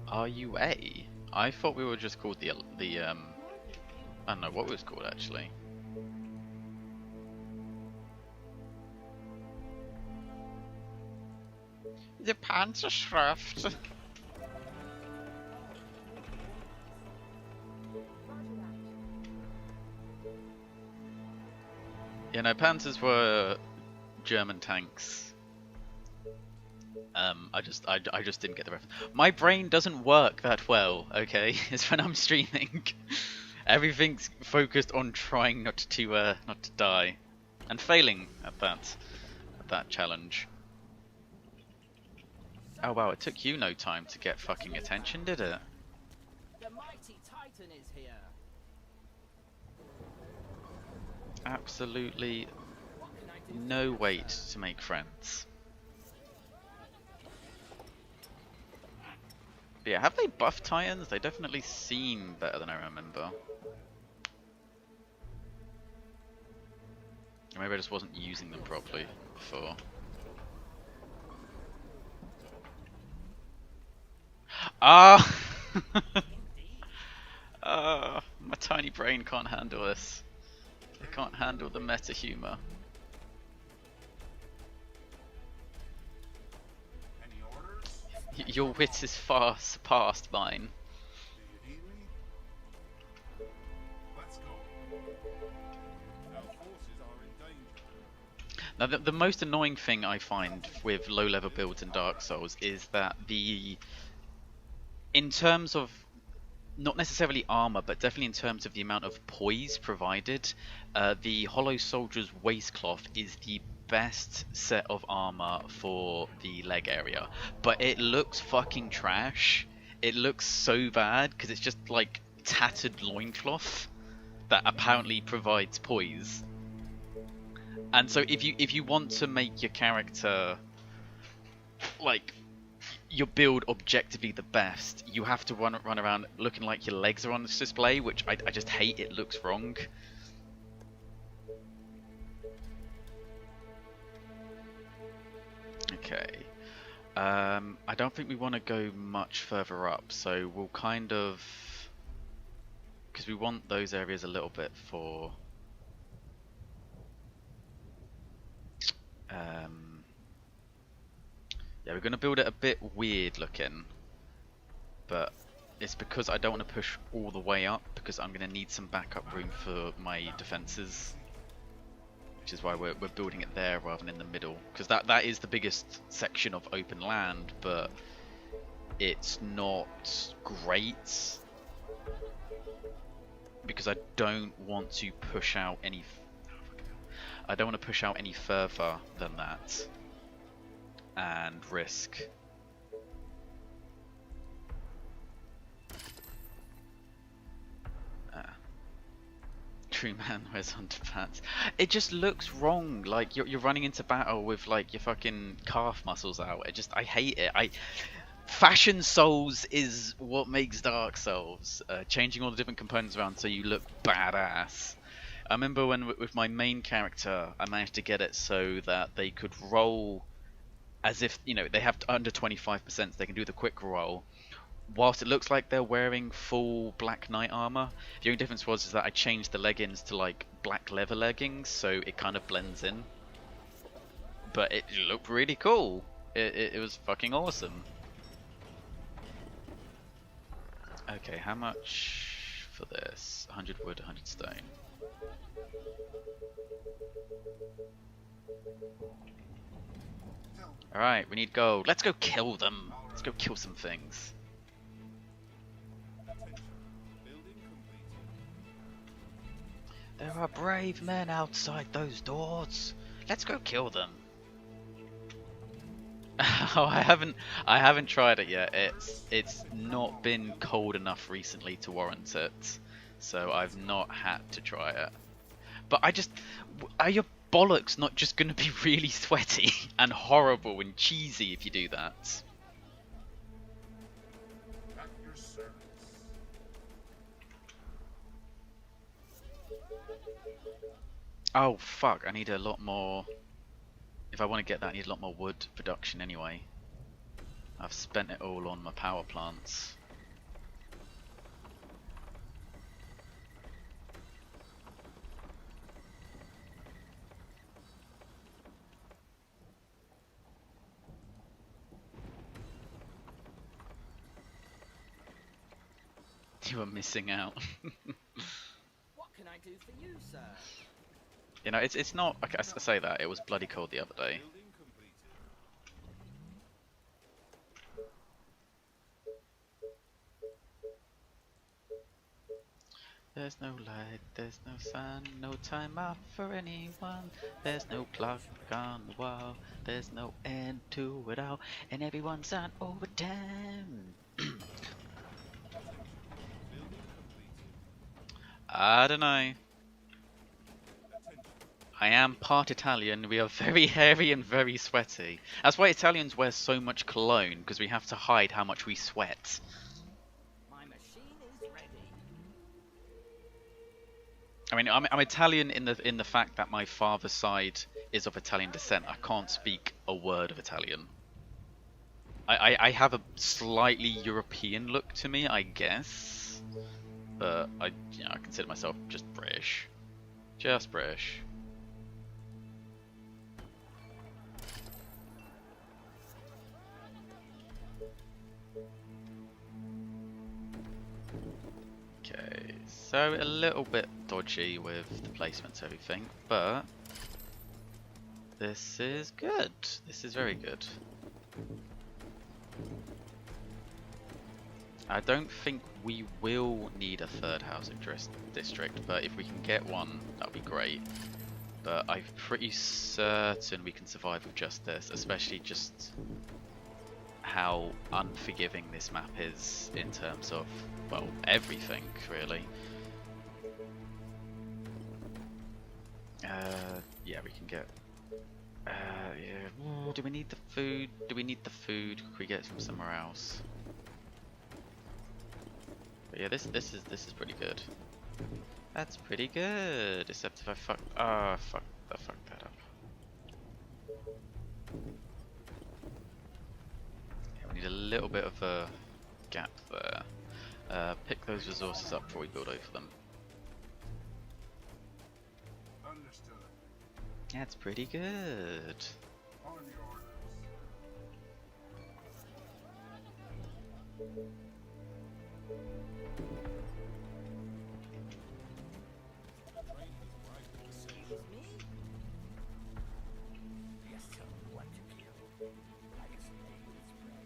RUA? I thought we were just called the I don't know what it was called actually. The Panzerschrift. Yeah, no, Panzers were German tanks. I just didn't get the reference. My brain doesn't work that well, okay? It's when I'm streaming. Everything's focused on trying not to die, and failing at that challenge. Oh wow, it took you no time to get fucking attention, did it? The mighty Titan is here. Absolutely no wait to make friends. But yeah, have they buffed Titans? They definitely seem better than I remember. Or maybe I just wasn't using them properly before. Ah! My tiny brain can't handle this. It can't handle the meta humor. Any orders? Your wit is far surpassed mine. Do you need me? Let's go. Our forces are in danger. Now, the most annoying thing I find with low-level builds in Dark Souls is that in terms of, not necessarily armor, but definitely in terms of the amount of poise provided, the Hollow Soldier's waistcloth is the best set of armor for the leg area. But it looks fucking trash. It looks so bad because it's just like tattered loincloth that apparently provides poise. And so if you want to make your character like your build objectively the best, you have to run around looking like your legs are on this display, which I just hate. It looks wrong. Okay. I don't think we want to go much further up, so we'll kind of, because we want those areas a little bit for yeah, we're going to build it a bit weird looking, but it's because I don't want to push all the way up, because I'm going to need some backup room for my defenses, which is why we're building it there rather than in the middle, because that is the biggest section of open land, but it's not great, because I don't want to push out any further than that and risk true man wears underpants. It just looks wrong. Like you're running into battle with like your fucking calf muscles out. I hate it. Fashion Souls is what makes Dark Souls. Changing all the different components around so you look badass. I remember when with my main character, I managed to get it so that they could roll as if, you know, they have under 25%, so they can do the quick roll, whilst it looks like they're wearing full Black Knight armor. The only difference was is that I changed the leggings to like black leather leggings, so it kind of blends in. But it looked really cool. It was fucking awesome. Okay, how much for this? 100 wood, 100 stone. Alright, we need gold. Let's go kill them. Let's go kill some things. Attention. Building completed. There are brave men outside those doors. Let's go kill them. Oh, I haven't tried it yet. It's not been cold enough recently to warrant it, so I've not had to try it. But are your bollocks not just going to be really sweaty and horrible and cheesy if you do that? At your service. Oh fuck! I need a lot more. If I want to get that, I need a lot more wood production anyway. I've spent it all on my power plants. You are missing out. What can I do for you, sir? You know, it's not. I say that it was bloody cold the other day. Building completed. There's no light, there's no sun, no time out for anyone. There's no clock on the wall, there's no end to it all, and everyone's on overtime. Building completed. I don't know. Attention. I am part Italian. We are very hairy and very sweaty. That's why Italians wear so much cologne, because we have to hide how much we sweat. My machine is ready. I mean, I'm Italian in the fact that my father's side is of Italian descent. I can't speak a word of Italian. I have a slightly European look to me, I guess. but I consider myself just British. Just British. Okay, so a little bit dodgy with the placements and everything, but this is good. This is very good. I don't think we will need a third housing district, but if we can get one, that'll be great. But I'm pretty certain we can survive with just this, especially just how unforgiving this map is in terms of, well, everything, really. Yeah, we can get... yeah. Ooh, do we need the food? Do we need the food? Could we get it from somewhere else? But yeah, this is pretty good. That's pretty good, except if I fuck... Ah, I fucked that up. Yeah, we need a little bit of a gap there. Pick those resources up before we build over them. Understood. That's pretty good. On your orders. Excuse me? Just tell me what to kill. I can slay this prey.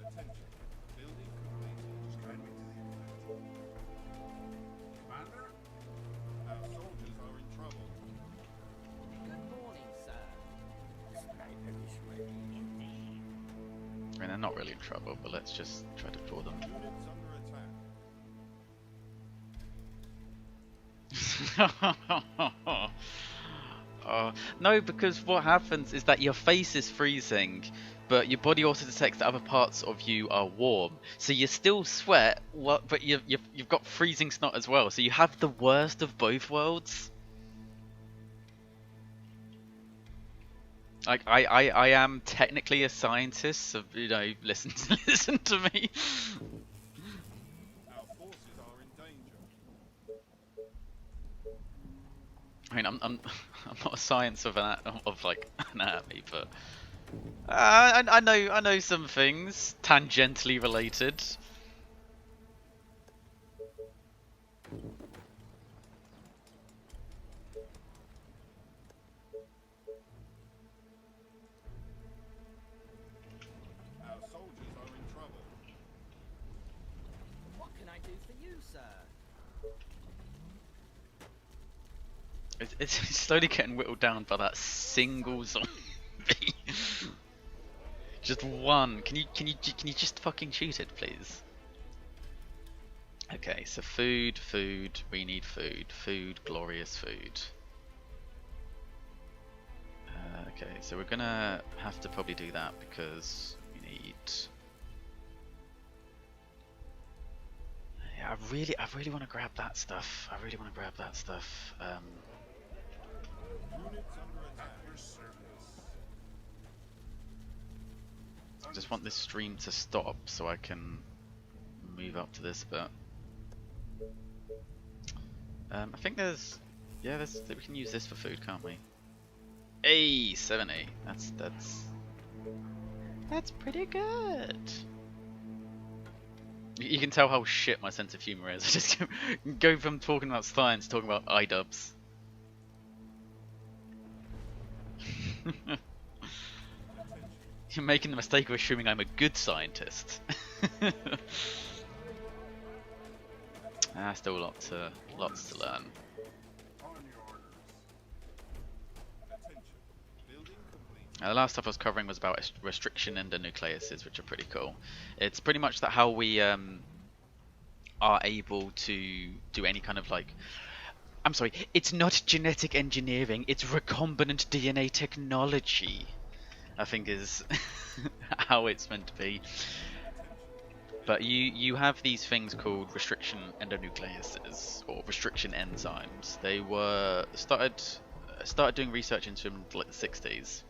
Attention. Building complete. Just guide me to the inlet. Commander? Our soldiers are in trouble. Good morning, sir. Sniper is ready indeed. I mean, they're not really in trouble, but let's just try to draw them. Units under attack. No, because what happens is that your face is freezing, but your body also detects that other parts of you are warm. So you still sweat, but you've got freezing snot as well. So you have the worst of both worlds. Like I am technically a scientist, so listen to me. Our forces are in danger. I mean, I'm not a science of like anatomy, but I know some things tangentially related. Our soldiers are in trouble. What can I do for you, sir? It's slowly getting whittled down by that single zombie. Just one. Can you just fucking shoot it, please? Okay, so food. We need food. Glorious food. Okay, so we're gonna have to probably do that because we need. Yeah, I really want to grab that stuff. Units under attack. At your service. I just want this stream to stop so I can move up to this bit. I think we can use this for food, can't we? Hey, 70. That's pretty good. You can tell how shit my sense of humor is. I just go from talking about science to talking about iDubbbz. You're making the mistake of assuming I'm a good scientist. Still lots to learn. On your orders. Attention. Building complete. The last stuff I was covering was about restriction endonucleases, which are pretty cool. It's pretty much that how we are able to do any kind of like... I'm sorry, it's not genetic engineering, it's recombinant DNA technology, I think is how it's meant to be. But you have these things called restriction endonucleases, or restriction enzymes. They were started doing research into them in like the 60s.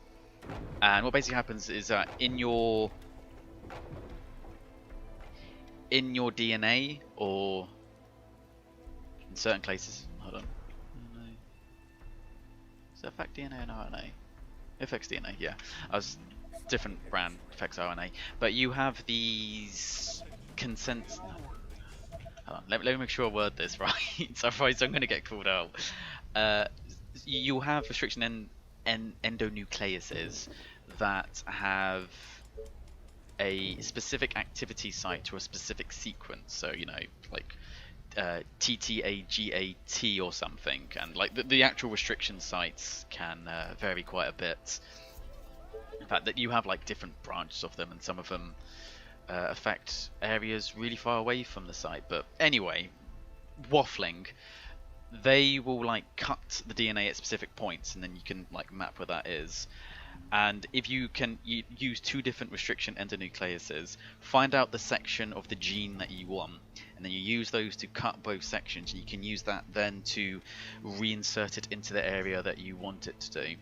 And what basically happens is that in your DNA, or certain cases. Hold on. DNA. Does that affect DNA and RNA? It affects DNA, yeah. I was different brand affects RNA, but you have these consents. Hold on, let me make sure I word this right. Otherwise, I'm going to get called out. You have restriction endonucleases that have a specific activity site to a specific sequence. So you know, like TTAGAT or something, and like the actual restriction sites can vary quite a bit. In fact, that you have like different branches of them, and some of them affect areas really far away from the site. But anyway, waffling, they will like cut the DNA at specific points, and then you can like map where that is. And if you can use two different restriction endonucleases, find out the section of the gene that you want, and then you use those to cut both sections, and you can use that then to reinsert it into the area that you want it to do.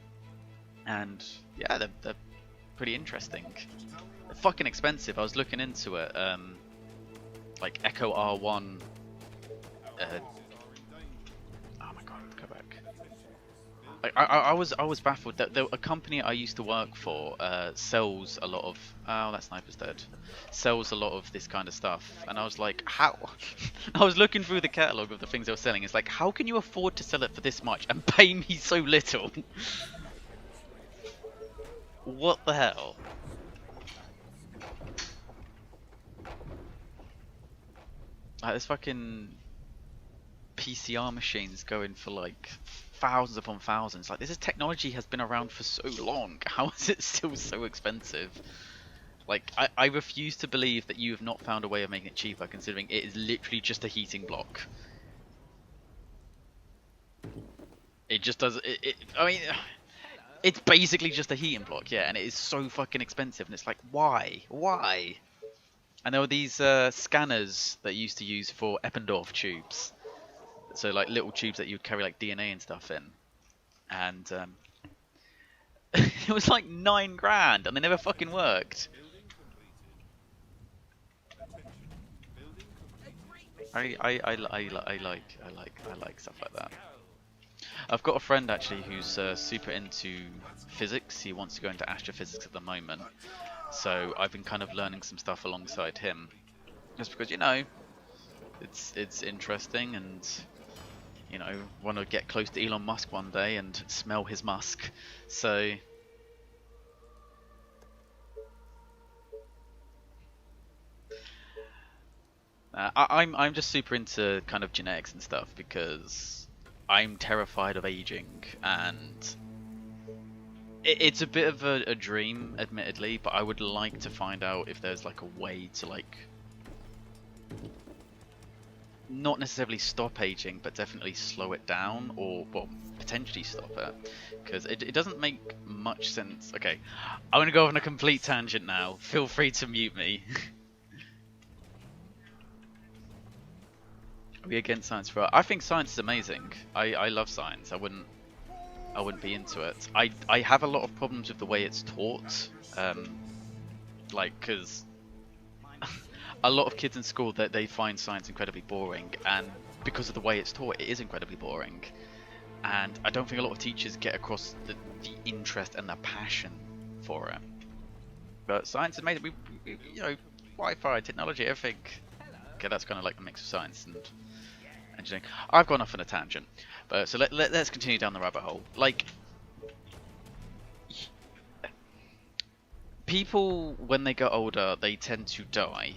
And yeah, they're pretty interesting. They're fucking expensive. I was looking into it. Like Echo R1. Oh my god, go back. I was baffled that a company I used to work for sells a lot of. Oh, that sniper's dead. Sells a lot of this kind of stuff, and I was like, how? I was looking through the catalog of the things they were selling. It's like, how can you afford to sell it for this much and pay me so little? What the hell? Like, there's fucking PCR machines going for like thousands upon thousands. Like, this technology has been around for so long. How is it still so expensive? Like, I refuse to believe that you have not found a way of making it cheaper, considering it is literally just a heating block. It just does. I mean, it's basically just a heating block, yeah, and it is so fucking expensive. And it's like, why? Why? And there were these scanners that you used to use for Eppendorf tubes. So like little tubes that you'd carry like DNA and stuff in. And it was like $9,000 and they never fucking worked. I like stuff like that. I've got a friend actually who's super into physics. He wants to go into astrophysics at the moment. So I've been kind of learning some stuff alongside him, just because, you know, it's interesting, and you know, want to get close to Elon Musk one day and smell his musk. So I'm just super into kind of genetics and stuff, because I'm terrified of aging, and it's a bit of a dream, admittedly, but I would like to find out if there's like a way to like not necessarily stop aging, but definitely slow it down, or well, potentially stop it, because it doesn't make much sense. Okay, I'm gonna go off on a complete tangent now. Feel free to mute me. Are we against science for? I think science is amazing. I love science. I wouldn't be into it. I have a lot of problems with the way it's taught, like, because a lot of kids in school that they find science incredibly boring, and because of the way it's taught, it is incredibly boring. And I don't think a lot of teachers get across the interest and the passion for it. But science is amazing. We you know, Wi-Fi, technology, everything. Okay, that's kind of like the mix of science and engineering. I've gone off on a tangent, but so let's continue down the rabbit hole. Like, people, when they get older, they tend to die,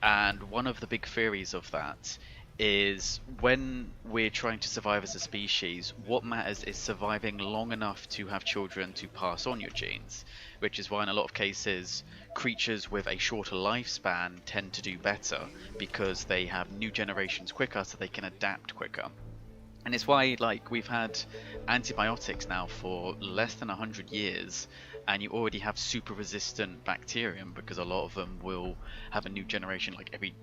and one of the big theories of that is when we're trying to survive as a species, what matters is surviving long enough to have children to pass on your genes, which is why in a lot of cases creatures with a shorter lifespan tend to do better, because they have new generations quicker, so they can adapt quicker. And it's why, like, we've had antibiotics now for less than 100 years, and you already have super resistant bacterium, because a lot of them will have a new generation like every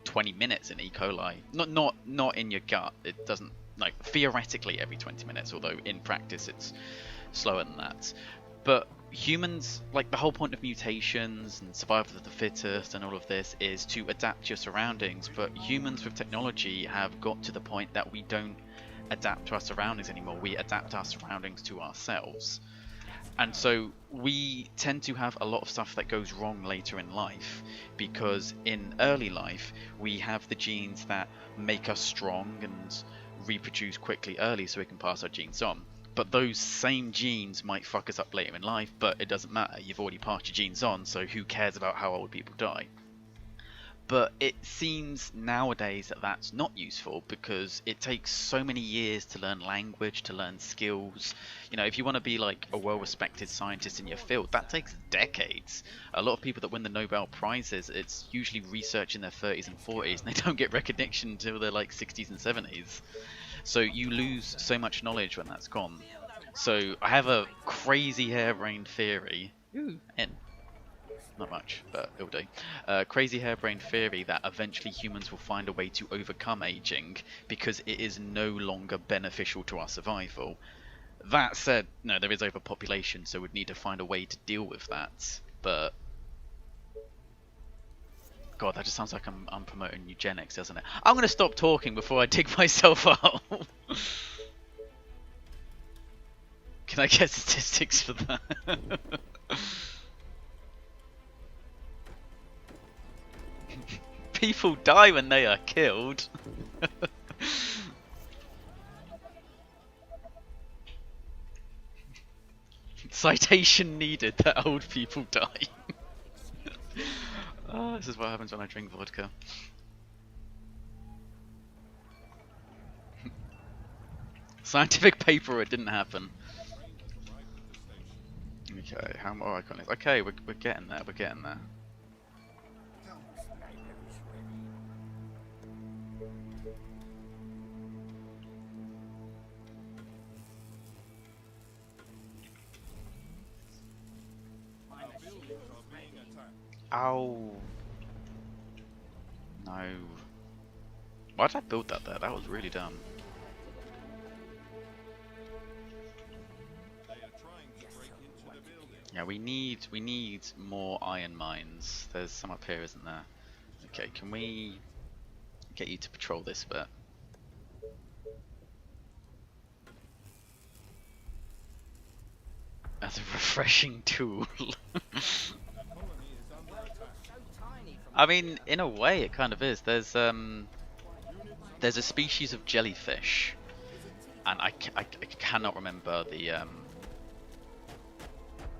20 minutes in E. coli. Not in your gut. It doesn't, like, theoretically every 20 minutes, although in practice it's slower than that. But humans, like the whole point of mutations and survival of the fittest and all of this is to adapt to your surroundings, but humans with technology have got to the point that we don't adapt to our surroundings anymore. We adapt our surroundings to ourselves. And so we tend to have a lot of stuff that goes wrong later in life, because in early life we have the genes that make us strong and reproduce quickly early so we can pass our genes on. But those same genes might fuck us up later in life, but it doesn't matter. You've already passed your genes on, so who cares about how old people die? But it seems nowadays that that's not useful, because it takes so many years to learn language, to learn skills. You know, if you want to be like a well-respected scientist in your field, that takes decades. A lot of people that win the Nobel Prizes, it's usually research in their 30s and 40s, and they don't get recognition until they're like 60s and 70s. So you lose so much knowledge when that's gone. So I have a crazy harebrained theory. Not much, but it'll do. Crazy harebrained theory that eventually humans will find a way to overcome aging because it is no longer beneficial to our survival. That said, no, there is overpopulation, so we'd need to find a way to deal with that. But God, that just sounds like I'm promoting eugenics, doesn't it? I'm going to stop talking before I dig myself up. Can I get statistics for that? People die when they are killed. Citation needed that old people die. Oh, this is what happens when I drink vodka. Scientific paper, it didn't happen. Okay, how more iconic? Okay, we're getting there, we're getting there. Ow. No. Why did I build that there? That was really dumb. Yeah, we need more iron mines. There's some up here, isn't there? Okay, can we get you to patrol this bit? As a refreshing tool. I mean, in a way, it kind of is. There's a species of jellyfish, and I cannot remember the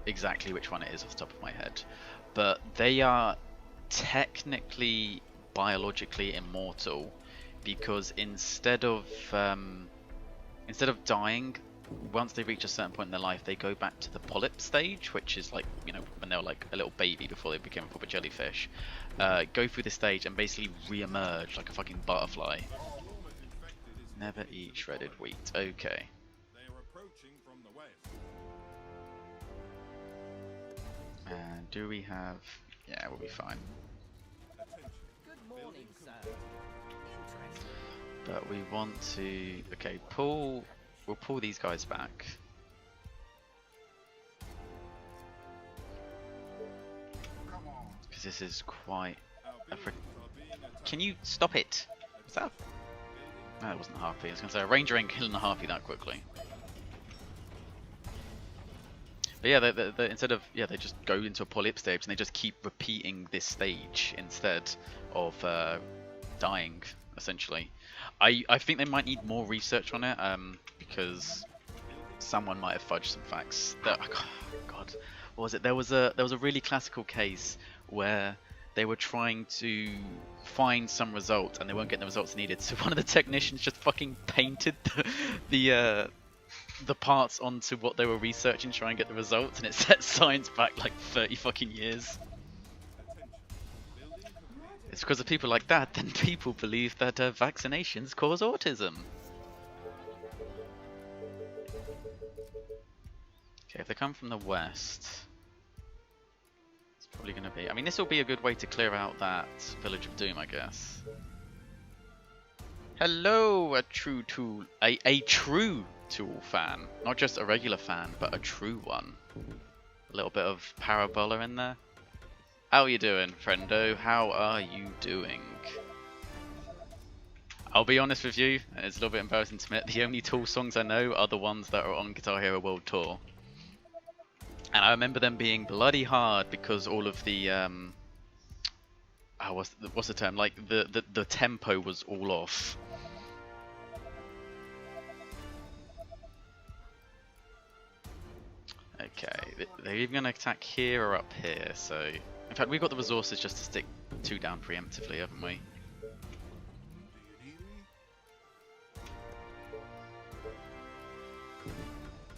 exactly which one it is off the top of my head, but they are technically biologically immortal, because instead of dying, once they reach a certain point in their life, they go back to the polyp stage, which is like, you know, when they were like a little baby before they became a proper jellyfish. Go through the stage and basically re-emerge like a fucking butterfly. Never eat shredded wheat. Okay. And do we have... Yeah, we'll be fine. Good morning, sir. Interesting. But we want to... Okay, pull... We'll pull these guys back. Because this is quite... Can you stop it? Was that... No, it wasn't a Harpy. I was going to say, a Ranger ain't killing a Harpy that quickly. But yeah, they instead of... Yeah, they just go into a polyp stage and they just keep repeating this stage instead of dying, essentially. I think they might need more research on it, because someone might have fudged some facts. God, what was it? There was a really classical case where they were trying to find some result and they weren't getting the results needed. So one of the technicians just fucking painted the parts onto what they were researching to try and get the results, and it set science back like 30 fucking years. It's because of people like that, then people believe that vaccinations cause autism. Okay, if they come from the west, it's probably going to be... I mean, this will be a good way to clear out that Village of Doom, I guess. Hello, a true tool... A true Tool fan. Not just a regular fan, but a true one. A little bit of parabola in there. How are you doing, friendo? How are you doing? I'll be honest with you, it's a little bit embarrassing to admit, the only Tool songs I know are the ones that are on Guitar Hero World Tour. And I remember them being bloody hard because all of the what's the term? Like the tempo was all off. Okay, they're either going to attack here or up here, so... In fact, we've got the resources just to stick 2 down preemptively, haven't we? Do you need me?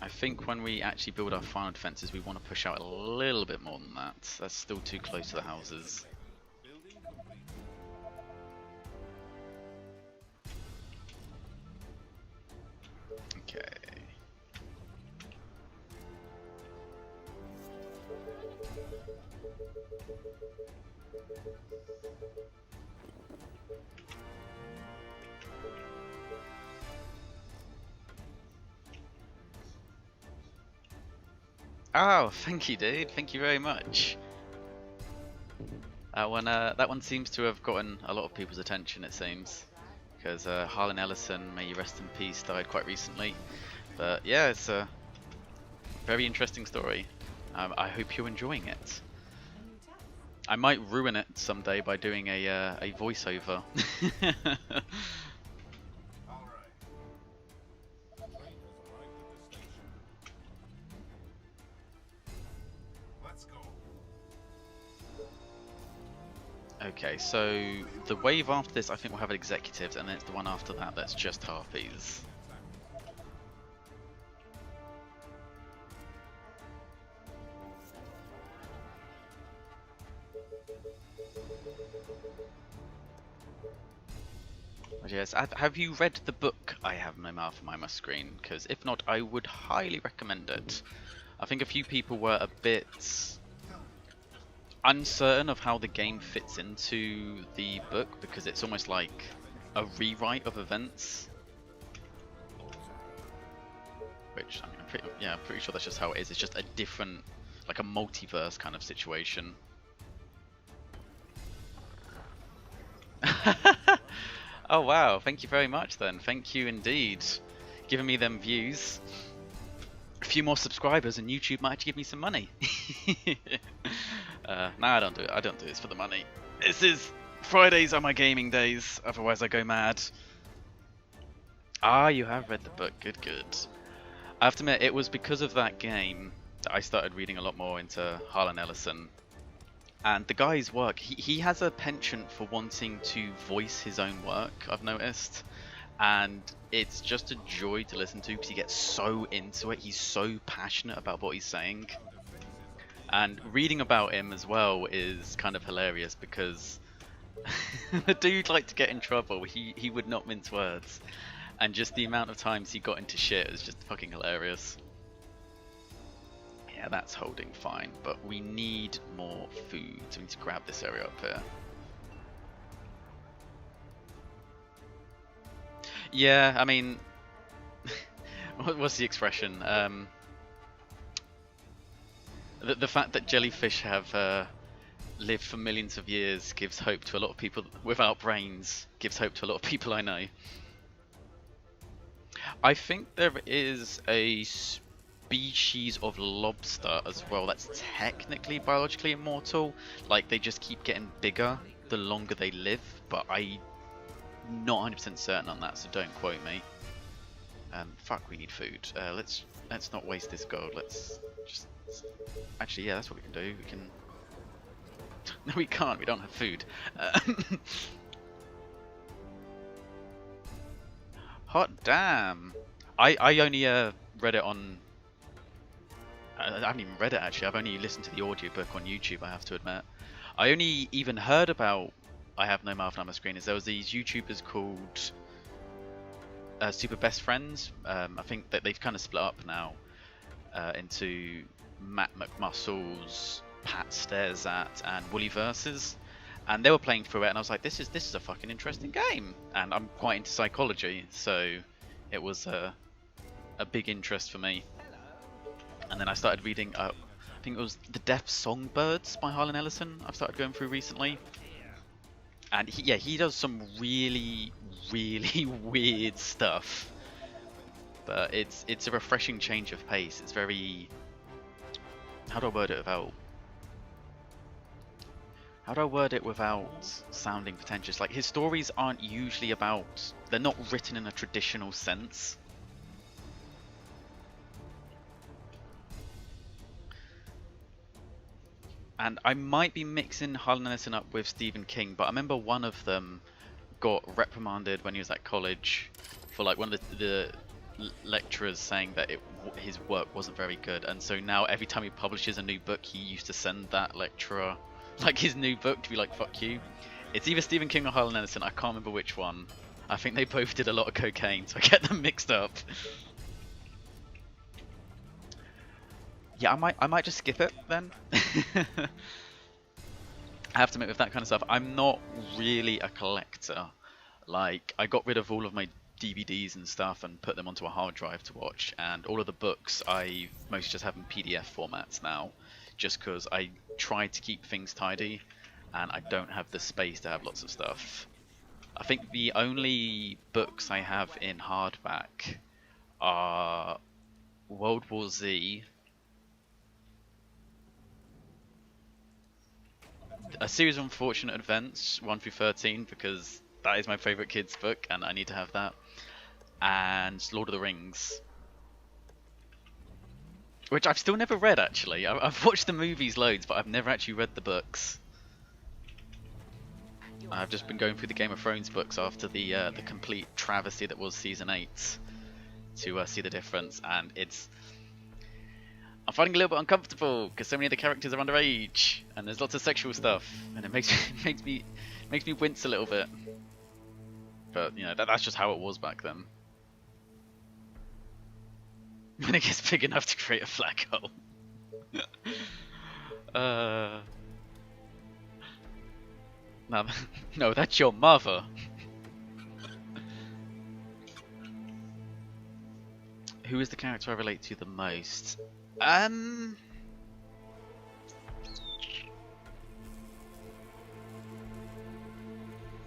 I think when we actually build our final defences, we want to push out a little bit more than that. That's still too close to the houses. Building complete. Okay. Oh, thank you, dude. Thank you very much. That one seems to have gotten a lot of people's attention, it seems, because Harlan Ellison, may you rest in peace, died quite recently. But yeah, it's a very interesting story. I hope you're enjoying it. A new task. I might ruin it someday by doing a voiceover. All right. Train has arrived at the station. Let's go. Okay, so the wave after this, I think we'll have executives, and then it's the one after that that's just harpies. But yes, have you read the book I Have No Mouth on My Screen? Because if not, I would highly recommend it. I think a few people were a bit uncertain of how the game fits into the book because it's almost like a rewrite of events. Which, I mean, I'm pretty sure that's just how it is. It's just a different, like a multiverse kind of situation. Oh wow, thank you very much then. Thank you indeed. Giving me them views. A few more subscribers and YouTube might actually give me some money. No, I don't do it. I don't do this for the money. This is... Fridays are my gaming days, otherwise I go mad. Ah, you have read the book. Good, good. I have to admit, it was because of that game that I started reading a lot more into Harlan Ellison. And the guy's work, he has a penchant for wanting to voice his own work, I've noticed. And it's just a joy to listen to because he gets so into it. He's so passionate about what he's saying. And reading about him as well is kind of hilarious because the dude liked to get in trouble. He would not mince words. And just the amount of times he got into shit is just fucking hilarious. Yeah, that's holding fine, but we need more food, so we need to grab this area up here. Yeah, I mean, what's the expression? The fact that jellyfish have lived for millions of years gives hope to a lot of people without brains, gives hope to a lot of people I know. I think there is a species of lobster as well that's technically biologically immortal. Like, they just keep getting bigger the longer they live, but I'm not 100% certain on that, so don't quote me. Fuck, we need food. Let's not waste this gold. Let's just... Actually, yeah, that's what we can do. We can... No, we can't. We don't have food. Hot damn! I only read it on... I haven't even read it actually. I've only listened to the audiobook on YouTube, I have to admit. I only even heard about I Have No Mouth on My Screen is there was these YouTubers called Super Best Friends. I think that they've kind of split up now into Matt McMuscles, Pat Stares At, and Woolly Versus. And they were playing through it, and I was like, this is a fucking interesting game. And I'm quite into psychology, so it was a big interest for me. And then I started reading I think it was The Deaf Songbirds by Harlan Ellison I've started going through recently. And he does some really, really weird stuff. But it's a refreshing change of pace. It's very... How do I word it without sounding pretentious? Like, his stories aren't usually about... They're not written in a traditional sense. And I might be mixing Harlan Ellison up with Stephen King, but I remember one of them got reprimanded when he was at college for like one of the lecturers saying that his work wasn't very good, and so now every time he publishes a new book, he used to send that lecturer like his new book to be like, fuck you. It's either Stephen King or Harlan Ellison, I can't remember which one. I think they both did a lot of cocaine, so I get them mixed up. Yeah, I might just skip it then. I have to admit, with that kind of stuff, I'm not really a collector. Like, I got rid of all of my DVDs and stuff and put them onto a hard drive to watch, and all of the books I mostly just have in PDF formats now, just because I try to keep things tidy, and I don't have the space to have lots of stuff. I think the only books I have in hardback are World War Z, A Series of Unfortunate Events 1 through 13, because that is my favourite kids book and I need to have that, and Lord of the Rings, which I've still never read actually. I've watched the movies loads, but I've never actually read the books. I've just been going through the Game of Thrones books after the complete travesty that was season 8 to see the difference, and I'm finding a little bit uncomfortable because so many of the characters are underage and there's lots of sexual stuff, and it makes me wince a little bit. But you know, that's just how it was back then. When it gets big enough to create a black hole. No, that's your mother. Who is the character I relate to the most?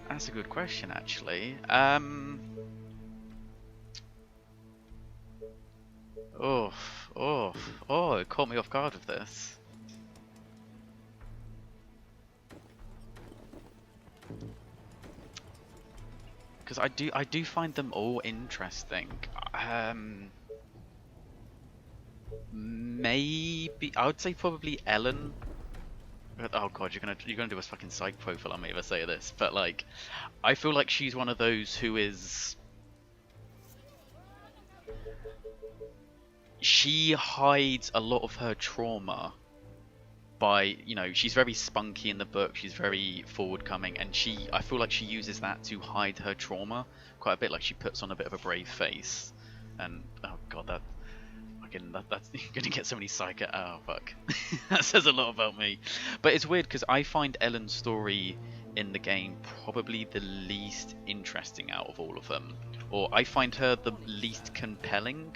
That's a good question, actually. It caught me off guard with this. Because I do find them all interesting. Maybe I would say probably Ellen. Oh god, you're gonna do a fucking psych profile on me if I say this, but like, I feel like she's one of those who is. She hides a lot of her trauma by, you know, she's very spunky in the book, she's very forward-coming, and I feel like she uses that to hide her trauma quite a bit. Like, she puts on a bit of a brave face, and oh god, that's you're gonna get so many psycho. Oh fuck, that says a lot about me. But it's weird because I find Ellen's story in the game probably the least interesting out of all of them, or I find her the least compelling.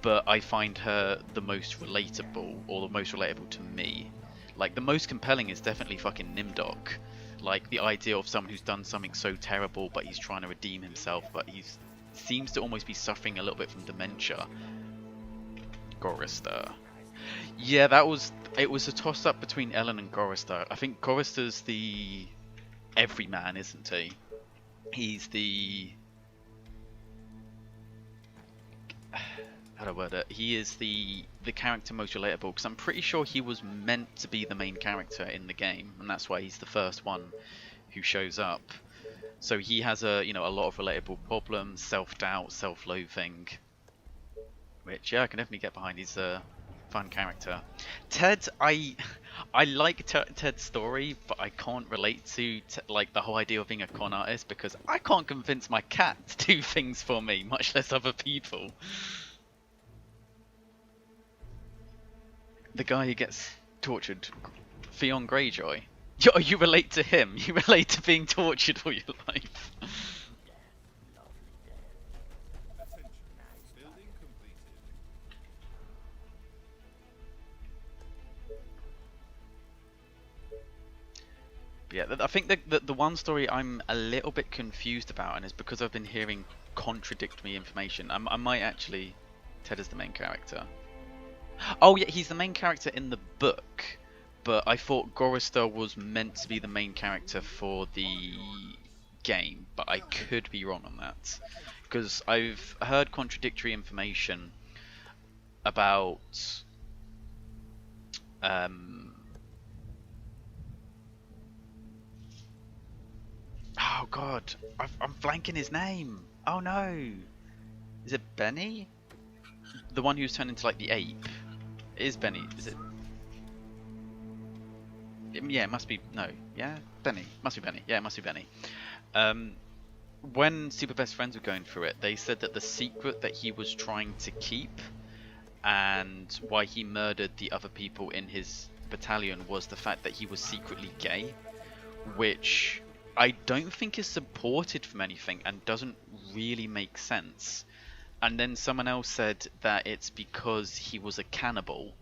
But I find her the most relatable, or the most relatable to me. Like, the most compelling is definitely fucking Nimdok. Like, the idea of someone who's done something so terrible, but he's trying to redeem himself, but he seems to almost be suffering a little bit from dementia. Gorrister. Yeah, it was a toss-up between Ellen and Gorrister. I think Gorrister's the everyman, isn't he? He's the... how do I word it? He is the character most relatable, because I'm pretty sure he was meant to be the main character in the game, and that's why he's the first one who shows up. So he has a lot of relatable problems, self-doubt, self-loathing, which I can definitely get behind. He's a fun character. Ted, I like Ted's story, but I can't relate to like the whole idea of being a con artist, because I can't convince my cat to do things for me, much less other people. The guy who gets tortured, Theon Greyjoy. You relate to him. You relate to being tortured all your life. Attention. Building completed. But yeah, I think the one story I'm a little bit confused about, and it's because I've been hearing contradictory information. I might actually. Ted is the main character. Oh yeah, he's the main character in the book, but I thought Gorister was meant to be the main character for the game, but I could be wrong on that. Because I've heard contradictory information about oh god, I'm blanking his name. Oh no, is it Benny? The one who's turned into like the ape. It is Benny. Is it? Yeah, it must be. No, yeah, Benny. Must be Benny. Yeah, it must be Benny. When Super Best Friends were going through it, they said that the secret that he was trying to keep and why he murdered the other people in his battalion was the fact that he was secretly gay, which I don't think is supported from anything and doesn't really make sense. And then someone else said that it's because he was a cannibal,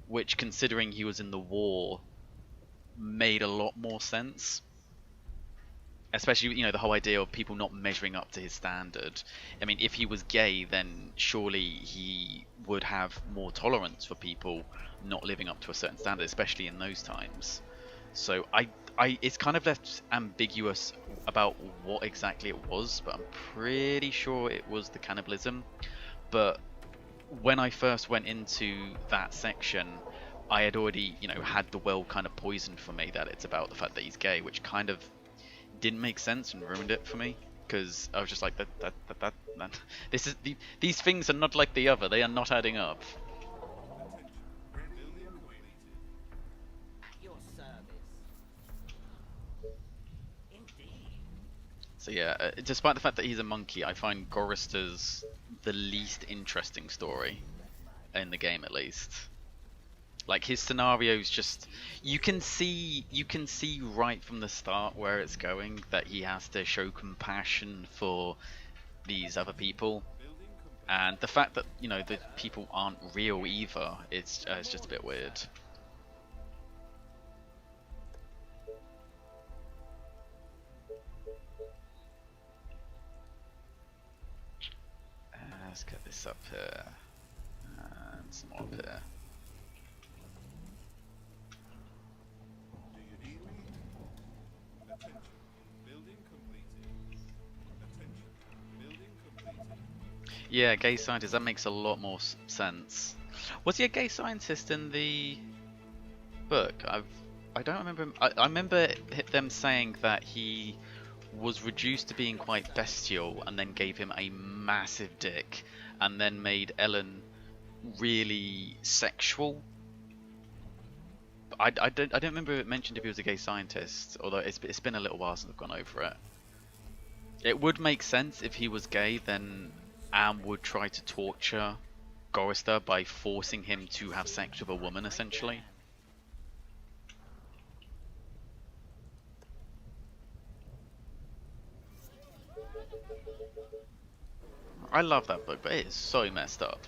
which, considering he was in the war, made a lot more sense. Especially, you know, the whole idea of people not measuring up to his standard. I mean, if he was gay, then surely he would have more tolerance for people not living up to a certain standard, especially in those times. So it's kind of left ambiguous about what exactly it was, but I'm pretty sure it was the cannibalism. But when I first went into that section, I had already, you know, had the well kind of poisoned for me that it's about the fact that he's gay, which kind of didn't make sense and ruined it for me, because I was just like, these things are not like the other, they are not adding up. At your service. Indeed. So yeah, despite the fact that he's a monkey, I find Gorister's the least interesting story in the game, at least. Like, his scenarios just, you can see right from the start where it's going, that he has to show compassion for these other people, and the fact that, you know, the people aren't real either, it's just a bit weird. Let's get this up here, and some more up here. Do you need me? Attention. Building completed. Attention. Building completed. Yeah, gay scientist, that makes a lot more sense. Was he a gay scientist in the book? I don't remember him. I remember them saying that he was reduced to being quite bestial and then gave him a massive dick and then made Ellen really sexual. I don't remember it mentioned if he was a gay scientist, although it's been a little while since I've gone over it. It would make sense if he was gay, then Anne would try to torture Gorister by forcing him to have sex with a woman, essentially. I love that book, but it is so messed up.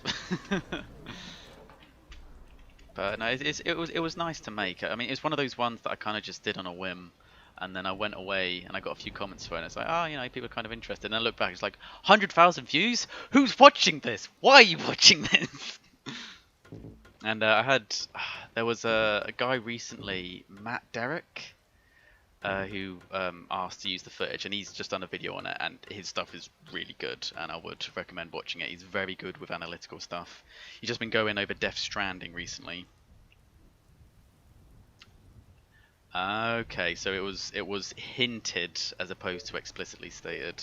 But no, it was nice to make. I mean, it's one of those ones that I kind of just did on a whim, and then I went away and I got a few comments for it. And it's like, oh, you know, people are kind of interested. And I look back, it's like 100,000 views. Who's watching this? Why are you watching this? And there was a guy recently, Matt Derrick, who asked to use the footage, and he's just done a video on it, and his stuff is really good, and I would recommend watching it. He's very good with analytical stuff. He's just been going over Death Stranding recently. Okay, so it was hinted as opposed to explicitly stated.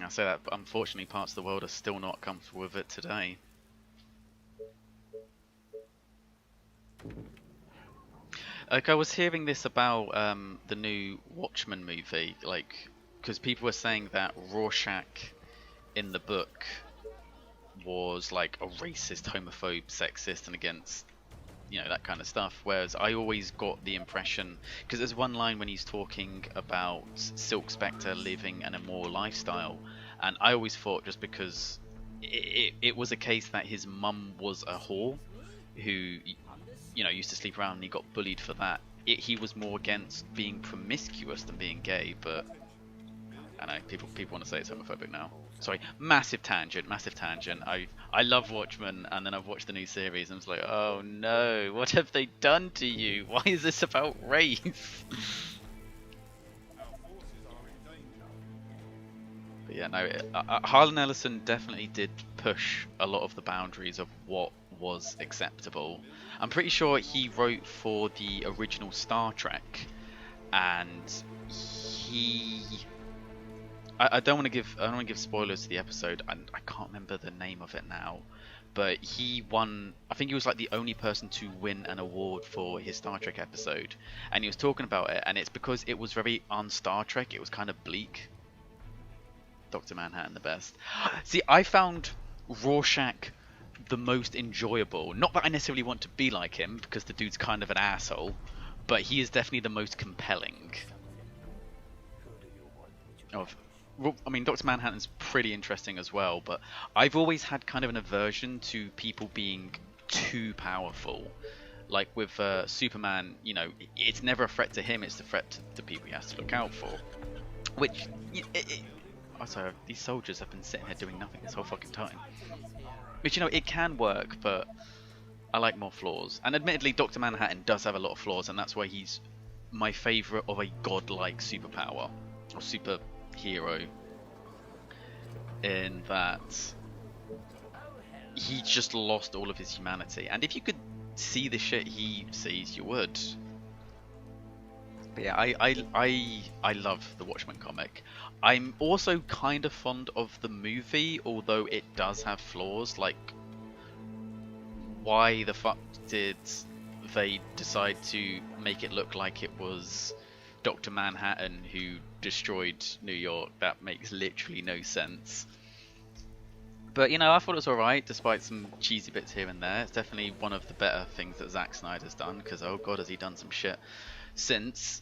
I say that, but unfortunately parts of the world are still not comfortable with it today. Like, I was hearing this about the new Watchmen movie, like, because people were saying that Rorschach in the book was like a racist, homophobe, sexist, and against, you know, that kind of stuff. Whereas I always got the impression, because there's one line when he's talking about Silk Spectre living an immoral lifestyle, and I always thought just because it was a case that his mum was a whore, who used to sleep around and he got bullied for that. He was more against being promiscuous than being gay, but I know people want to say it's homophobic now. Sorry, massive tangent. I love Watchmen, and then I've watched the new series, and I was like, oh no, what have they done to you? Why is this about race? Our forces are in danger. But yeah, no, Harlan Ellison definitely did push a lot of the boundaries of what was acceptable. I'm pretty sure he wrote for the original Star Trek, and I don't want to give spoilers to the episode. I can't remember the name of it now, but he won. I think he was like the only person to win an award for his Star Trek episode, and he was talking about it, and it's because it was very un-Star Trek. It was kind of bleak. Dr. Manhattan the best. See, I found Rorschach the most enjoyable. Not that I necessarily want to be like him, because the dude's kind of an asshole, but he is definitely the most compelling. I mean, Dr. Manhattan's pretty interesting as well, but I've always had kind of an aversion to people being too powerful. Like with Superman, it's never a threat to him, it's the threat to the people he has to look out for. Which, also, these soldiers have been sitting here doing nothing this whole fucking time. Which, it can work, but I like more flaws. And admittedly, Dr. Manhattan does have a lot of flaws, and that's why he's my favourite of a godlike superpower, or superhero, in that he just lost all of his humanity. And if you could see the shit he sees, you would. But yeah, I love the Watchmen comic. I'm also kind of fond of the movie, although it does have flaws. Like, why the fuck did they decide to make it look like it was Dr. Manhattan who destroyed New York? That makes literally no sense. But, I thought it was alright, despite some cheesy bits here and there. It's definitely one of the better things that Zack Snyder's done, because, oh god, has he done some shit since.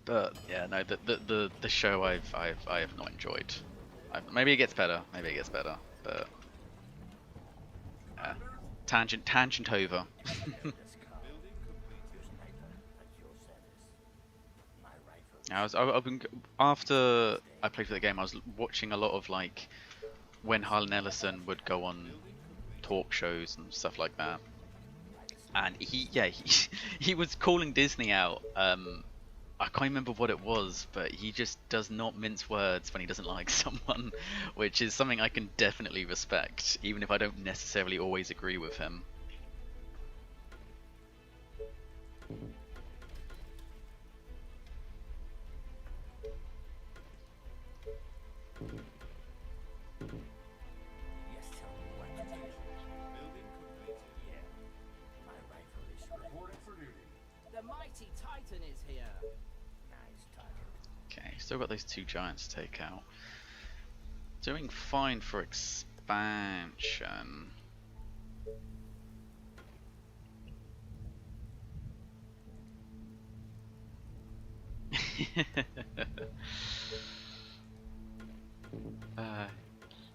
But yeah, no, the show I have not enjoyed. Maybe it gets better, but tangent over. I've been, after I played for the game, I was watching a lot of like when Harlan Ellison would go on talk shows and stuff like that, and he was calling Disney out. I can't remember what it was, but he just does not mince words when he doesn't like someone, which is something I can definitely respect, even if I don't necessarily always agree with him. Yes, tell me what to do. Building completed. Yeah. My rifle is ready. Reporting for duty. The mighty Titan is here. Nice target. Okay, still got those two giants to take out. Doing fine for expansion.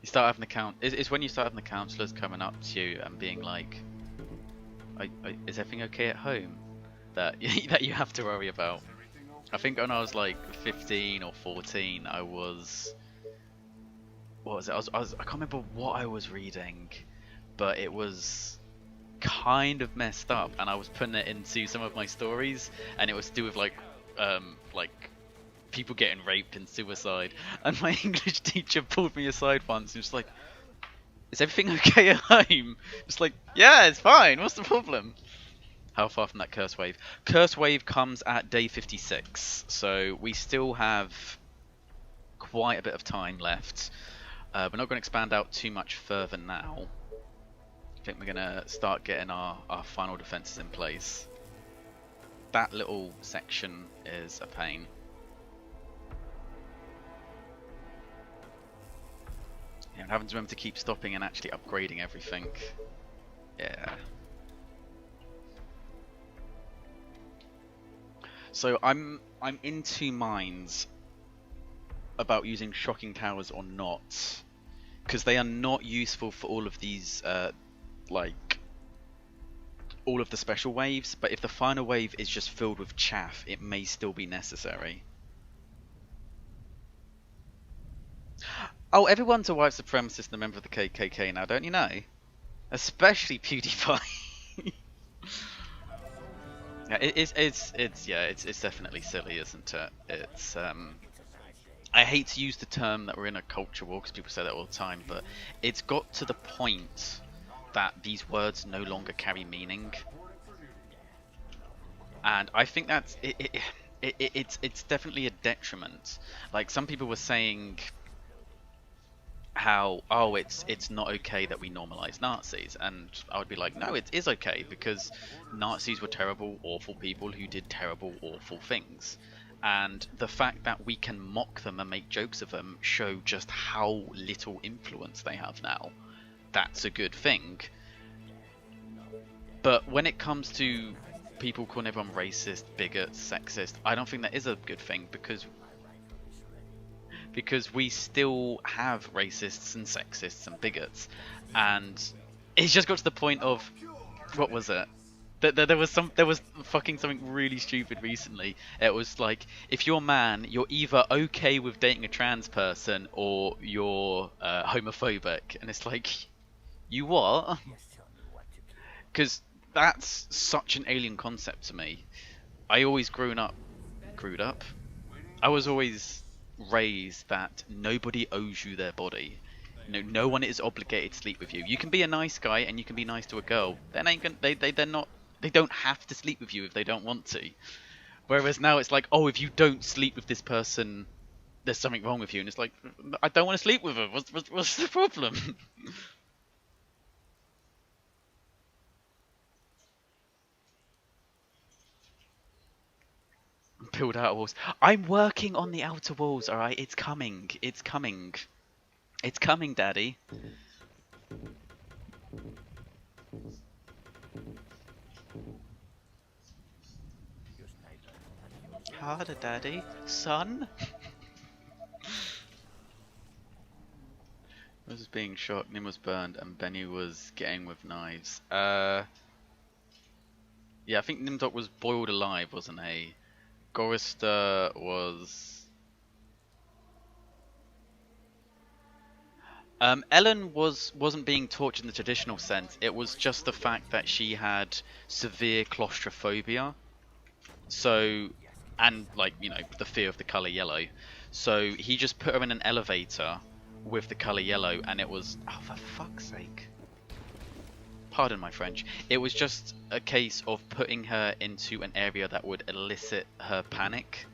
You start having the count. It's when you start having the counsellors coming up to you and being like, "Is everything okay at home?" That that you have to worry about. Everything okay? I think when I was like 15 or 14, I was. What was it? I can't remember what I was reading, but it was kind of messed up, and I was putting it into some of my stories, and it was to do with like people getting raped and suicide. And my English teacher pulled me aside once and was like, "Is everything okay at home?" Just like, "Yeah, it's fine. What's the problem?" How far from that curse wave? Curse wave comes at day 56, so we still have quite a bit of time left. We're not going to expand out too much further now. I think we're going to start getting our final defences in place. That little section is a pain. Yeah, I'm having to remember to keep stopping and actually upgrading everything. Yeah. So I'm in two minds about using shocking towers or not, because they are not useful for all of these like all of the special waves, but if the final wave is just filled with chaff, it may still be necessary. Oh, everyone's a white supremacist and a member of the KKK now, don't you know? Especially PewDiePie. Yeah, it's definitely silly, isn't it? It's I hate to use the term that we're in a culture war because people say that all the time, but it's got to the point that these words no longer carry meaning, and I think that's it's definitely a detriment. Like some people were saying how, oh, it's not okay that we normalize Nazis, and I would be like, no, it is okay, because Nazis were terrible, awful people who did terrible, awful things, and the fact that we can mock them and make jokes of them show just how little influence they have now. That's a good thing. But when it comes to people calling everyone racist, bigot, sexist, I don't think that is a good thing, because we still have racists and sexists and bigots, and it's just got to the point of, what was it? There was fucking something really stupid recently. It was like, if you're a man, you're either okay with dating a trans person or you're homophobic, and it's like, you what? Because that's such an alien concept to me. I always grew up. I was always raised that nobody owes you their body. You know, no one is obligated to sleep with you. You can be a nice guy and you can be nice to a girl. They don't have to sleep with you if they don't want to. Whereas now it's like, oh, if you don't sleep with this person, there's something wrong with you. And it's like, I don't want to sleep with her. What's the problem? Build outer walls. I'm working on the outer walls, alright? It's coming. It's coming. It's coming, Daddy. Harder, Daddy. Son? I was being shot, Nim was burned, and Benny was getting with knives. Yeah, I think Nimdok was boiled alive, wasn't he? Gorister was... Ellen wasn't being tortured in the traditional sense. It was just the fact that she had severe claustrophobia. So, and like, you know, the fear of the colour yellow. So he just put her in an elevator with the colour yellow, and it was, oh, for fuck's sake. Pardon my French. It was just a case of putting her into an area that would elicit her panic,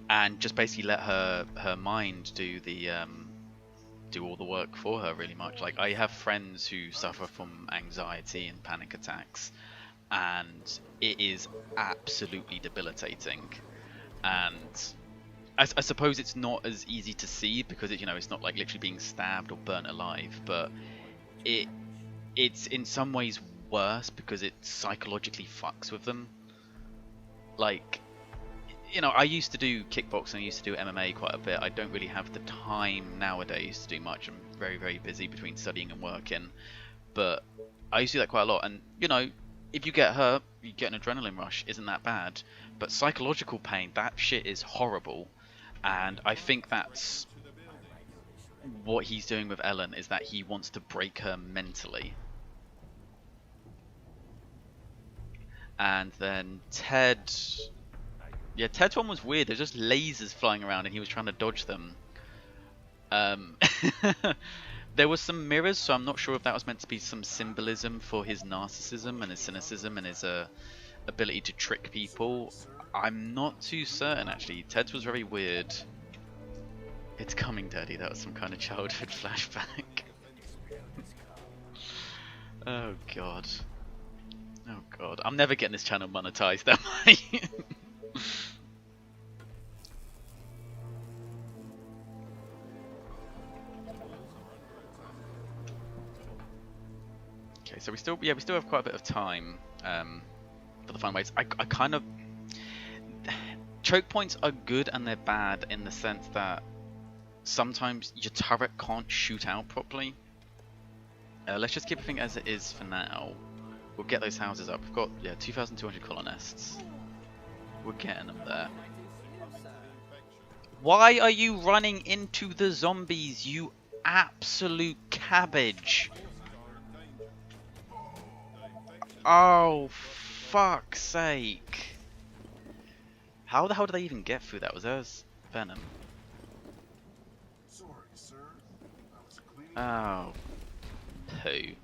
and just basically let her mind do the do all the work for her, really much. Like, I have friends who suffer from anxiety and panic attacks, and it is absolutely debilitating. And I suppose it's not as easy to see because it's not like literally being stabbed or burnt alive, but it's in some ways worse because it psychologically fucks with them. Like, I used to do kickboxing, I used to do MMA quite a bit. I don't really have the time nowadays to do much. I'm very, very busy between studying and working, but I used to do that quite a lot. And if you get hurt, you get an adrenaline rush, isn't that bad? But psychological pain, that shit is horrible. And I think that's what he's doing with Ellen, is that he wants to break her mentally. And then Ted... Yeah, Ted's one was weird. There's just lasers flying around and he was trying to dodge them. There was some mirrors, so I'm not sure if that was meant to be some symbolism for his narcissism and his cynicism and his ability to trick people. I'm not too certain, actually. Ted's was very weird. It's coming, Daddy. That was some kind of childhood flashback. Oh, God. Oh, God. I'm never getting this channel monetized, am I? Okay, so we still have quite a bit of time for the fun ways. I kind of... Choke points are good and they're bad in the sense that sometimes your turret can't shoot out properly. Let's just keep everything as it is for now. We'll get those houses up. We've got, yeah, 2,200 colonists. We're getting them there. Why are you running into the zombies, you absolute cabbage? Oh, fuck's sake. How the hell did they even get through that? Was theirs venom? Sorry, sir. I was cleaning. Oh, poo.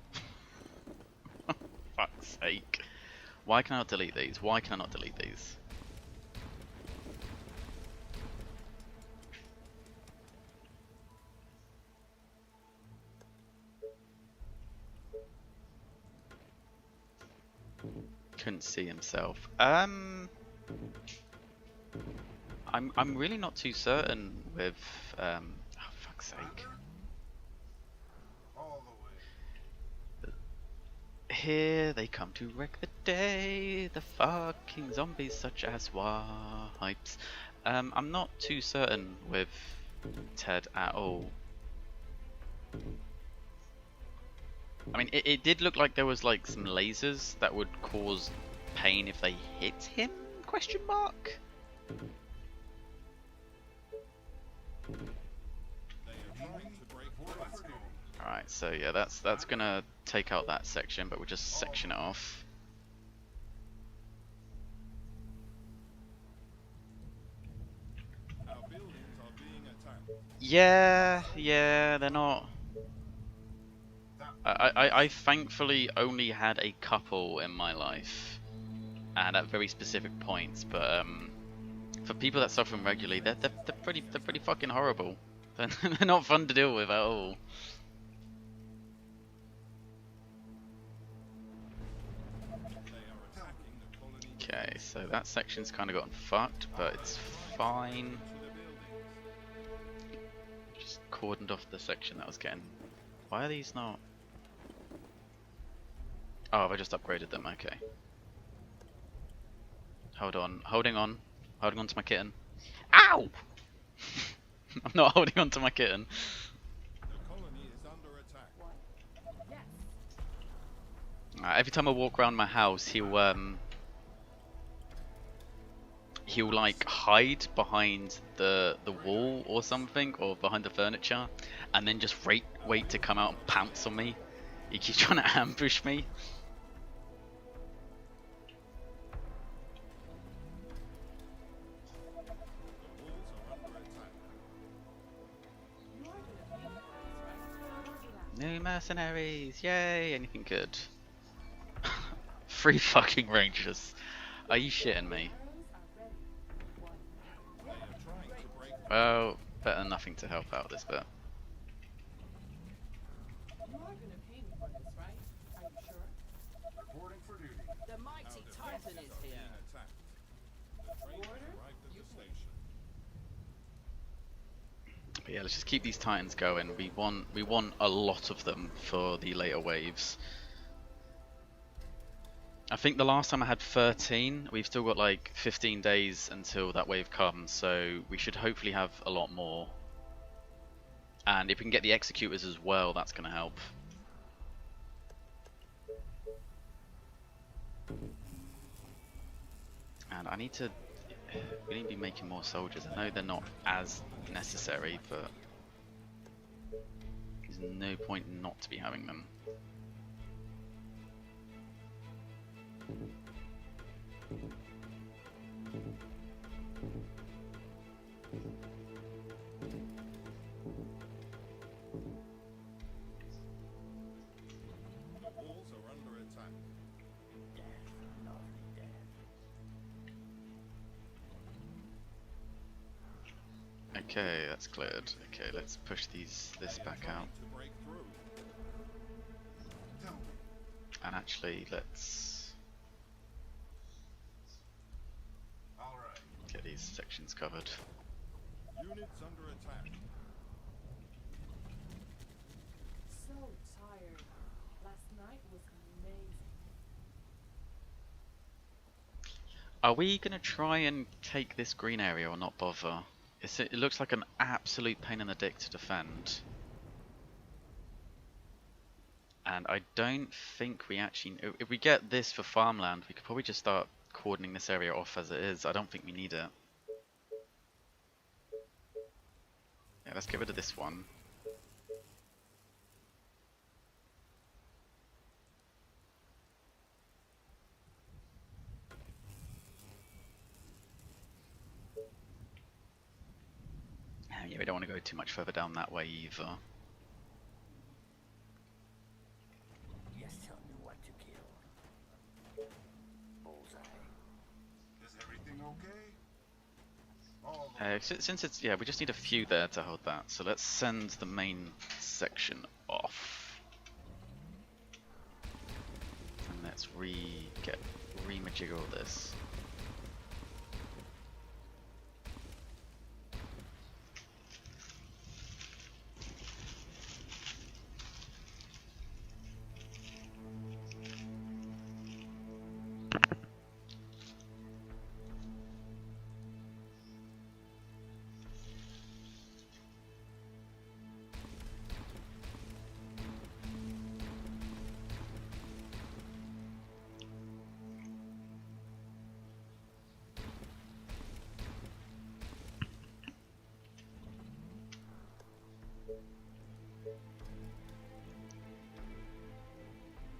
Fuck's sake. Why can I not delete these? Why can I not delete these? Couldn't see himself. I'm really not too certain with oh fuck's sake. All the way. Here they come to wreck the day, the fucking zombies such as wipes. I'm not too certain with Ted at all. I mean, it did look like there was like some lasers that would cause pain if they hit him? Question mark. Alright, so yeah, that's gonna take out that section, but we'll just section it off. Our buildings are being attacked. Yeah, they're not. I thankfully only had a couple in my life, and at very specific points. But for people that suffer from regularly, they're pretty fucking horrible. They're not fun to deal with at all. Okay, so that section's kind of gotten fucked, but it's fine. Just cordoned off the section that was getting. Why are these not? Oh, I just upgraded them, okay. Holding on to my kitten. Ow! I'm not holding on to my kitten. The colony is under attack. Yes. Every time I walk around my house, he'll like hide behind the wall or something, or behind the furniture, and then just wait to come out and pounce on me. He keeps trying to ambush me. New mercenaries, yay! Anything good? 3 fucking rangers. Are you shitting me? Well, better than nothing to help out this bit. You are gonna pay me for this, right? Are you sure? Reporting for duty. The mighty Titan is Being here. attacked. The train has arrived at the station. But yeah, let's just keep these titans going. We want a lot of them for the later waves. I think the last time I had 13. We've still got like 15 days until that wave comes, so we should hopefully have a lot more. And if we can get the executors as well, that's going to help. And I need to... We need to be making more soldiers. I know they're not as necessary, but there's no point not to be having them. The walls are under attack. Okay, that's cleared. Okay, let's push this back out. To break through. Tell me. And actually, let's All right. get these sections covered. Units under attack. So tired. Last night was amazing. Are we gonna try and take this green area or not bother? It looks like an absolute pain in the dick to defend. And I don't think we actually... If we get this for farmland, we could probably just start cordoning this area off as it is. I don't think we need it. Yeah, let's get rid of this one. Yeah, we don't want to go too much further down that way either. Yes, tell me what to kill. Bullseye. Is everything okay? Since it's... Yeah, we just need a few there to hold that. So let's send the main section off. And let's remajiggle this.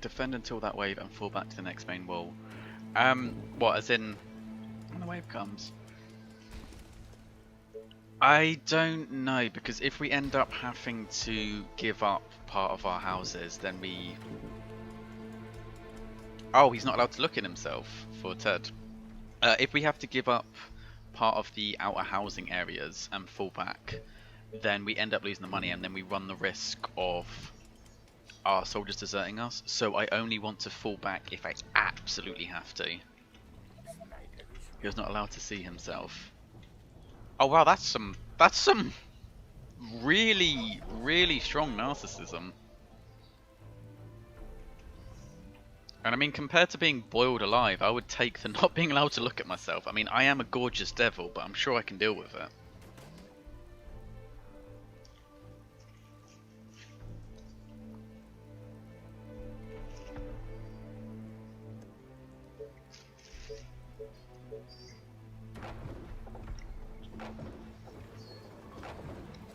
Defend until that wave and fall back to the next main wall. What, as in when the wave comes? I don't know, because if we end up having to give up part of our houses, then we... Oh, he's not allowed to look at himself for Ted. If we have to give up part of the outer housing areas and fall back, then we end up losing the money, and then we run the risk of our soldiers deserting us. So I only want to fall back if I absolutely have to. He was not allowed to see himself. Oh wow, that's some really, really strong narcissism. And I mean, compared to being boiled alive, I would take the not being allowed to look at myself. I mean, I am a gorgeous devil, but I'm sure I can deal with it.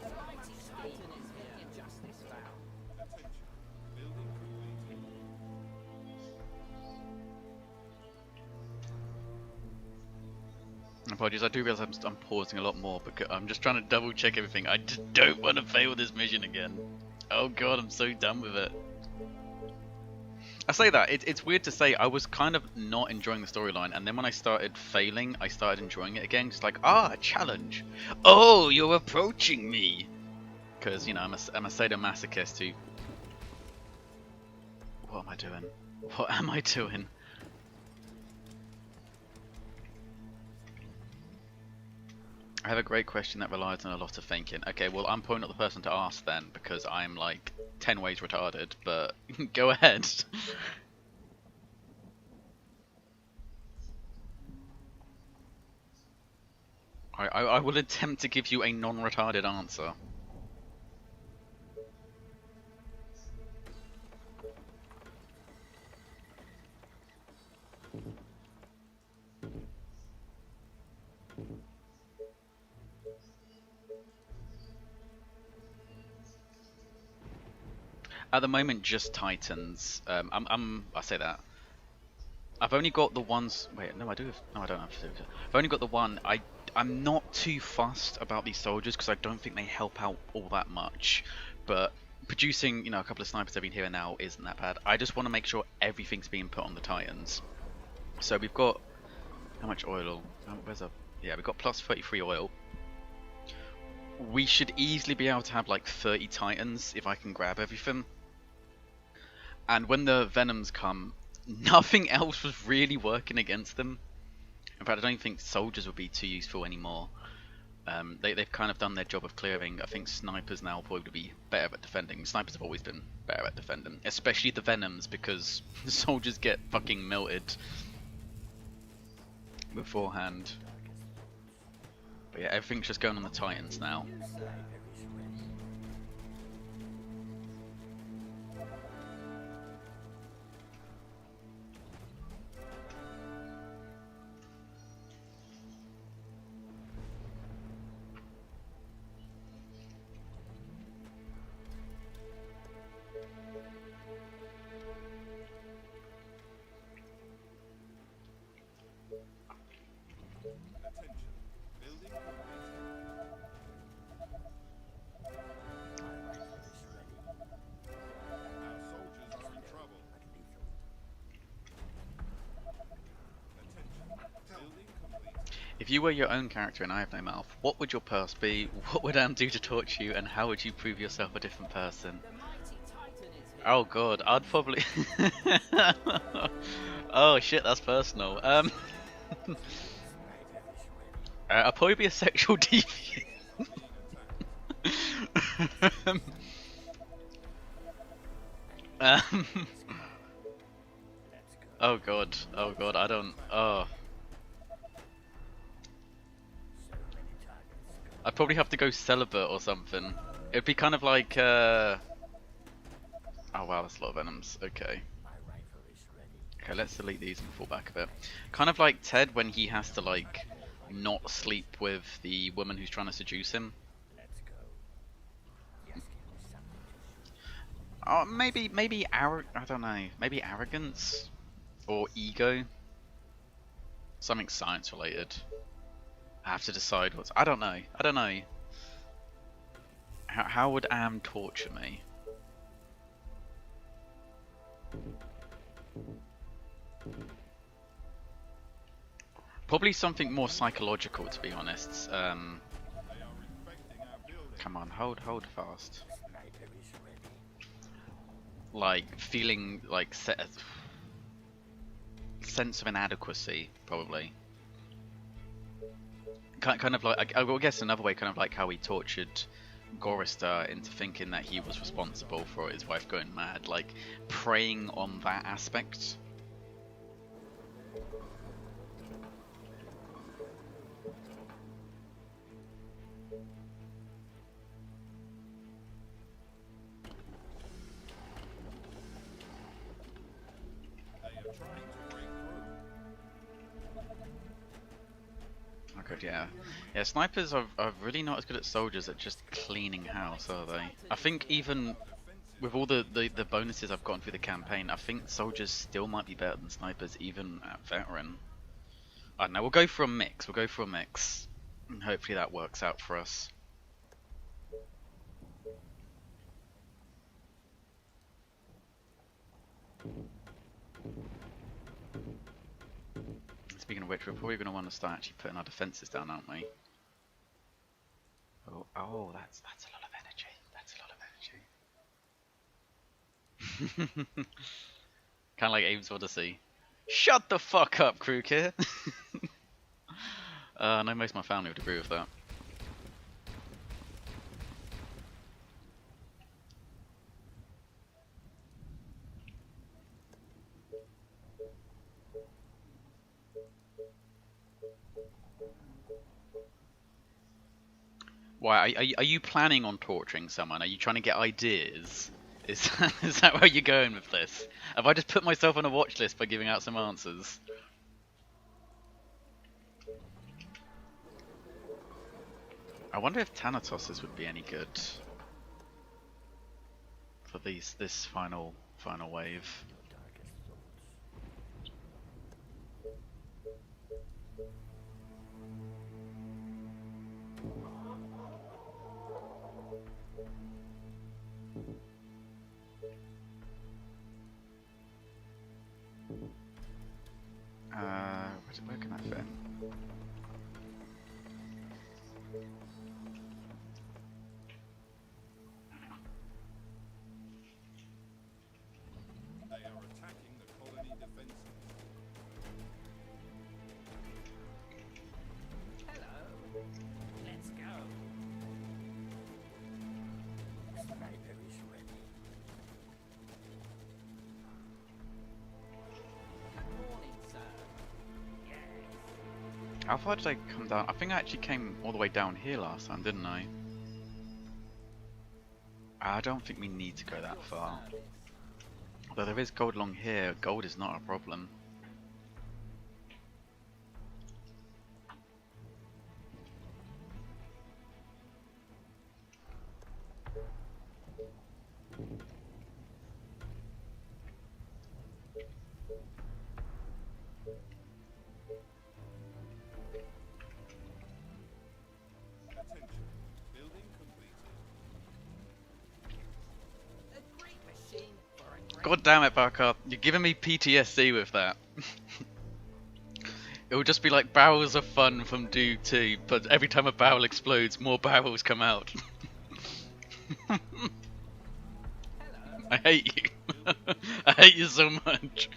The mighty Titan is here. Injustice found. Attention. Building complete. Apologies, I do realise I'm pausing a lot more because I'm just trying to double check everything. I just don't want to fail this mission again. Oh god, I'm so done with it. I say that, it's weird to say, I was kind of not enjoying the storyline, and then when I started failing, I started enjoying it again. It's like, a challenge. Oh, you're approaching me. Because, you know, I'm a sadomasochist who... What am I doing? What am I doing? I have a great question that relies on a lot of thinking. Okay, well, I'm probably not the person to ask then, because I'm like 10 ways retarded, but go ahead. I will attempt to give you a non-retarded answer. At the moment, just Titans. I say that. I've only got the ones. Wait, no, I do. No, I don't have to. I've only got the one. I'm not too fussed about these soldiers because I don't think they help out all that much. But producing, you know, a couple of snipers every here and now isn't that bad. I just want to make sure everything's being put on the Titans. So we've got how much oil? Yeah, we've got plus 33 oil. We should easily be able to have like 30 Titans if I can grab everything. And when the Venoms come, nothing else was really working against them. In fact, I don't think soldiers would be too useful anymore. They've kind of done their job of clearing. I think snipers now will probably be better at defending. Snipers have always been better at defending, especially the Venoms, because the soldiers get fucking melted beforehand. But yeah, everything's just going on the Titans now. Sniper is ready. Attention. Building complete. My rifle is ready. Our soldiers are in trouble. But lethal. Attention. Building complete. If you were your own character and I have no mouth, what would your purse be? What would Am do to torture you? And how would you prove yourself a different person? The mighty Titan is here. Oh god, I'd probably... Oh shit, that's personal. Sniper is ready. I'd probably be a sexual deviant. um, Let's go. oh god, I don't... Oh. So many targets. I'd probably have to go celibate or something. It'd be kind of like, Oh wow, that's a lot of venoms. Okay. My rifle is ready. Okay, let's delete these and fall back a bit. Kind of like Ted when he has to, like, not sleep with the woman who's trying to seduce him. Let's go. Yes, give me something to shoot. Maybe I don't know. Maybe arrogance or ego. Something science related. I have to decide what's. I don't know. How would Am torture me? Probably something more psychological, to be honest. They are infecting our building. Come on, hold fast. Sniper is ready. Like feeling like sense of inadequacy, probably. Kind of like, I guess another way, kind of like how he tortured Gorister into thinking that he was responsible for his wife going mad, like preying on that aspect. They are trying to break through. Oh god, yeah. Yeah, snipers are really not as good at soldiers at just cleaning house, are they? I think even with all the bonuses I've gotten through the campaign, I think soldiers still might be better than snipers, even at veteran. I don't know, we'll go for a mix. And hopefully that works out for us. Speaking of which, we're probably going to want to start actually putting our defences down, aren't we? Oh, that's a lot of energy. That's a lot of energy. Kind of like Abe's Odyssey. Shut the fuck up, crew kid. I know most of my family would agree with that. Why, are you planning on torturing someone? Are you trying to get ideas? Is that where you're going with this? Have I just put myself on a watch list by giving out some answers? I wonder if Thanatoses would be any good for this final wave. Your darkest thoughts. Where can I fit? They are attacking the colony defenses. Hello. Let's go. How far did I come down? I think I actually came all the way down here last time, didn't I? I don't think we need to go that far. Although there is gold along here, gold is not a problem. Attention. Building completed. A great machine for a great... God damn it, Barker. You're giving me PTSD with that. It would just be like barrels of fun from Doom 2, but every time a barrel explodes, more barrels come out. Hello. I hate you. I hate you so much.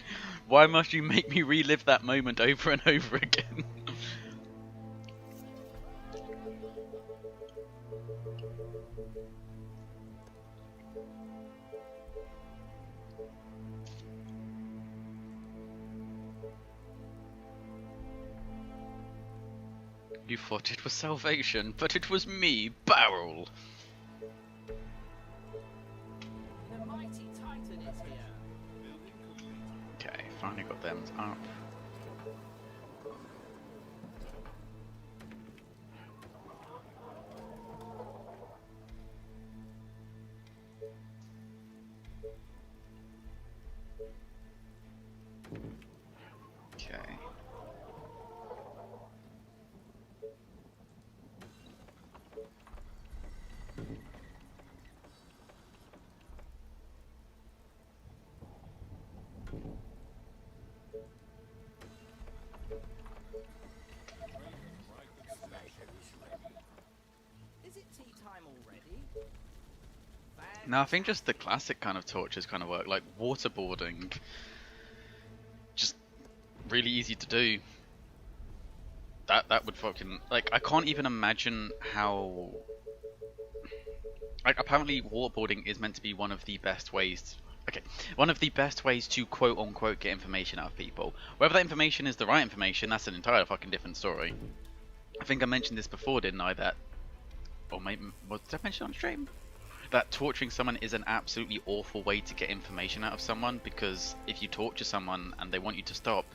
Why must you make me relive that moment over and over again? You thought it was salvation, but it was me, Barrel. The mighty Titan is here. Building complete. Okay, finally got them up. Okay. Is it tea time already? No, I think just the classic kind of torches kind of work, like waterboarding. Just really easy to do. That would fucking, like, I can't even imagine how, like, apparently waterboarding is meant to be one of the best ways, one of the best ways to quote unquote get information out of people. Whether that information is the right information, that's an entire fucking different story. I think I mentioned this before, didn't I, that, or maybe, did I mention it on stream? That torturing someone is an absolutely awful way to get information out of someone, because if you torture someone and they want you to stop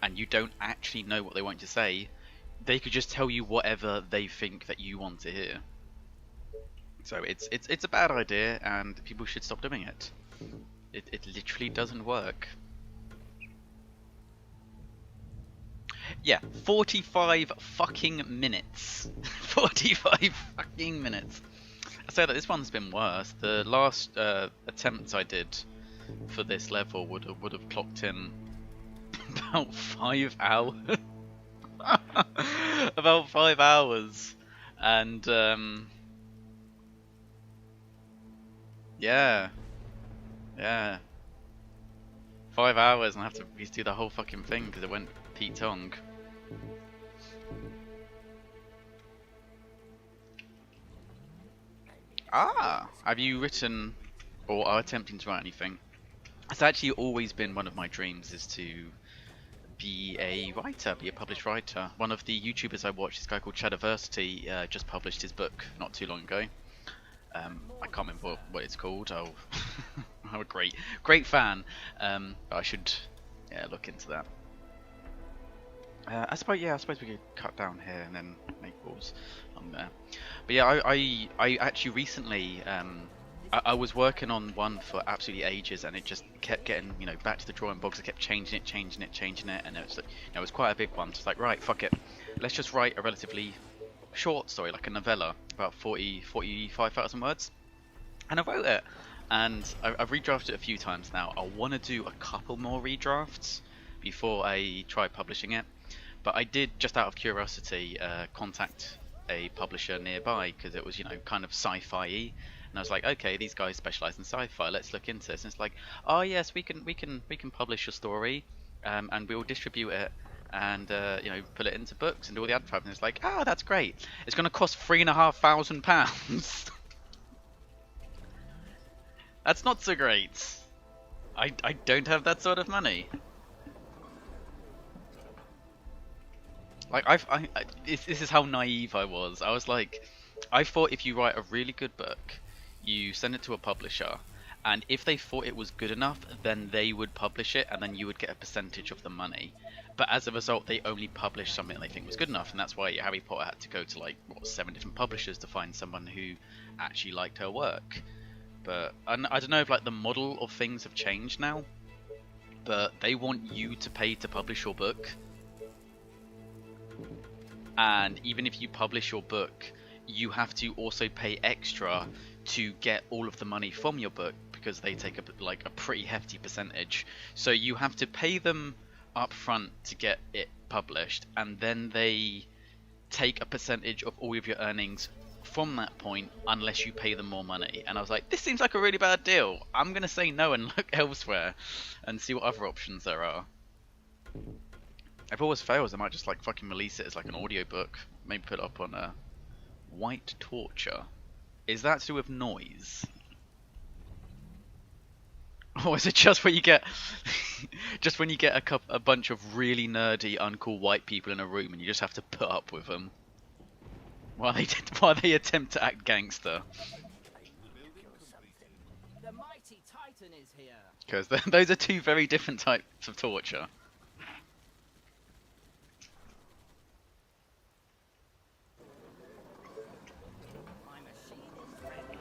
and you don't actually know what they want you to say, they could just tell you whatever they think that you want to hear. So it's a bad idea and people should stop doing it. It literally doesn't work. Yeah, 45 fucking minutes. 45 fucking minutes. I say that this one's been worse. The last attempts I did for this level would have clocked in about 5 hours. About 5 hours, and yeah, 5 hours, and I have to redo the whole fucking thing because it went Pete Tong. Ah, have you written or are attempting to write anything? It's actually always been one of my dreams, is to be a writer, be a published writer. One of the YouTubers I watch, this guy called Chadiversity, just published his book not too long ago. I can't remember what it's called. Oh, I'm a great fan. But I should look into that. I suppose we could cut down here and then make walls on there. But yeah, I actually recently I was working on one for absolutely ages, and it just kept getting, back to the drawing boards. I kept changing it, and it was quite a big one. Just like, right, fuck it, let's just write a relatively short story, like a novella, about 45,000 words. And I wrote it, and I've redrafted it a few times now. I want to do a couple more redrafts before I try publishing it. But I did, just out of curiosity, contact a publisher nearby, because it was, kind of sci-fi-y. And I was like, okay, these guys specialize in sci-fi. Let's look into this. And it's like, oh yes, we can publish your story, and we'll distribute it, and put it into books and do all the advertising. It's like, oh, that's great. It's going to cost £3,500. That's not so great. I don't have that sort of money. Like this is how naive I was. I was like, I thought if you write a really good book, you send it to a publisher, and if they thought it was good enough, then they would publish it, and then you would get a percentage of the money. But as a result, they only published something they think was good enough, and that's why Harry Potter had to go to like 7 different publishers to find someone who actually liked her work. But I don't know if like the model of things have changed now, but they want you to pay to publish your book. And even if you publish your book, you have to also pay extra to get all of the money from your book, because they take a pretty hefty percentage. So you have to pay them up front to get it published, and then they take a percentage of all of your earnings from that point unless you pay them more money. And I was like, this seems like a really bad deal. I'm gonna say no and look elsewhere and see what other options there are. If it always fails, I might just like fucking release it as like an audiobook. Maybe put it up on a White Torture. Is that to do with noise? Or is it just where you get just when you get a bunch of really nerdy, uncool white people in a room and you just have to put up with them while they attempt to act gangster? The mighty Titan is here. Because those are two very different types of torture. My machine is ready.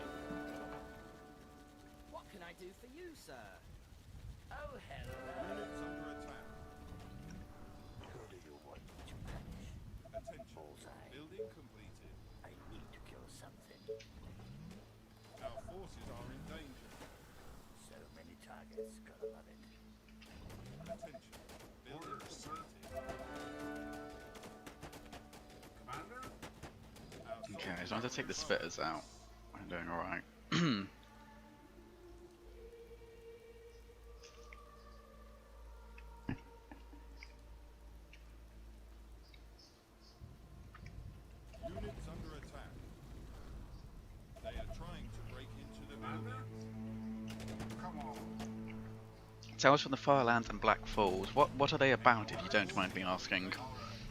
What can I do for you, sir? Oh, hello. Units under attack. Who do you want me to punish? Attention. Bullseye. Building completed. I need to kill something. Our forces are in danger. So many targets, gotta love it. Attention. Building completed. Commander? Our Okay, as soldiers long as I are take the in spitters out, I'm doing alright. Units under attack. They are trying to break into the building. Come on. Tales from the Firelands and Black Falls. What are they about, if you don't mind me asking?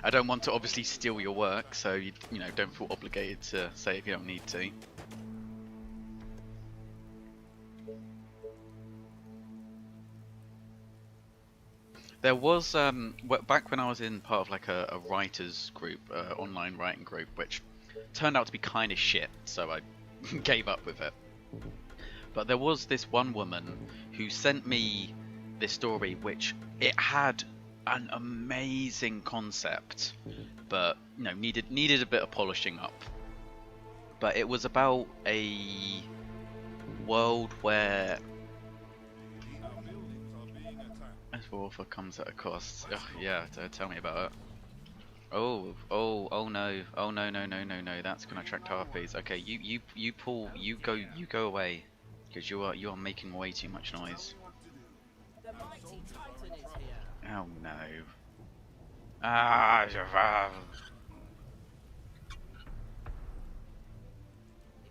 I don't want to obviously steal your work, so you know, don't feel obligated to say if you don't need to. There was back when I was in part of like a writers group, online writing group, which turned out to be kind of shit, so I gave up with it. But there was this one woman who sent me this story, which it had an amazing concept, but you know, needed a bit of polishing up. But it was about a world where Our buildings are being attacked. this author comes at a cost. Ugh, yeah, tell me about it. Oh no, that's gonna attract harpies. Okay, you go away, because you are making way too much noise. The mighty Titan is here. Oh no.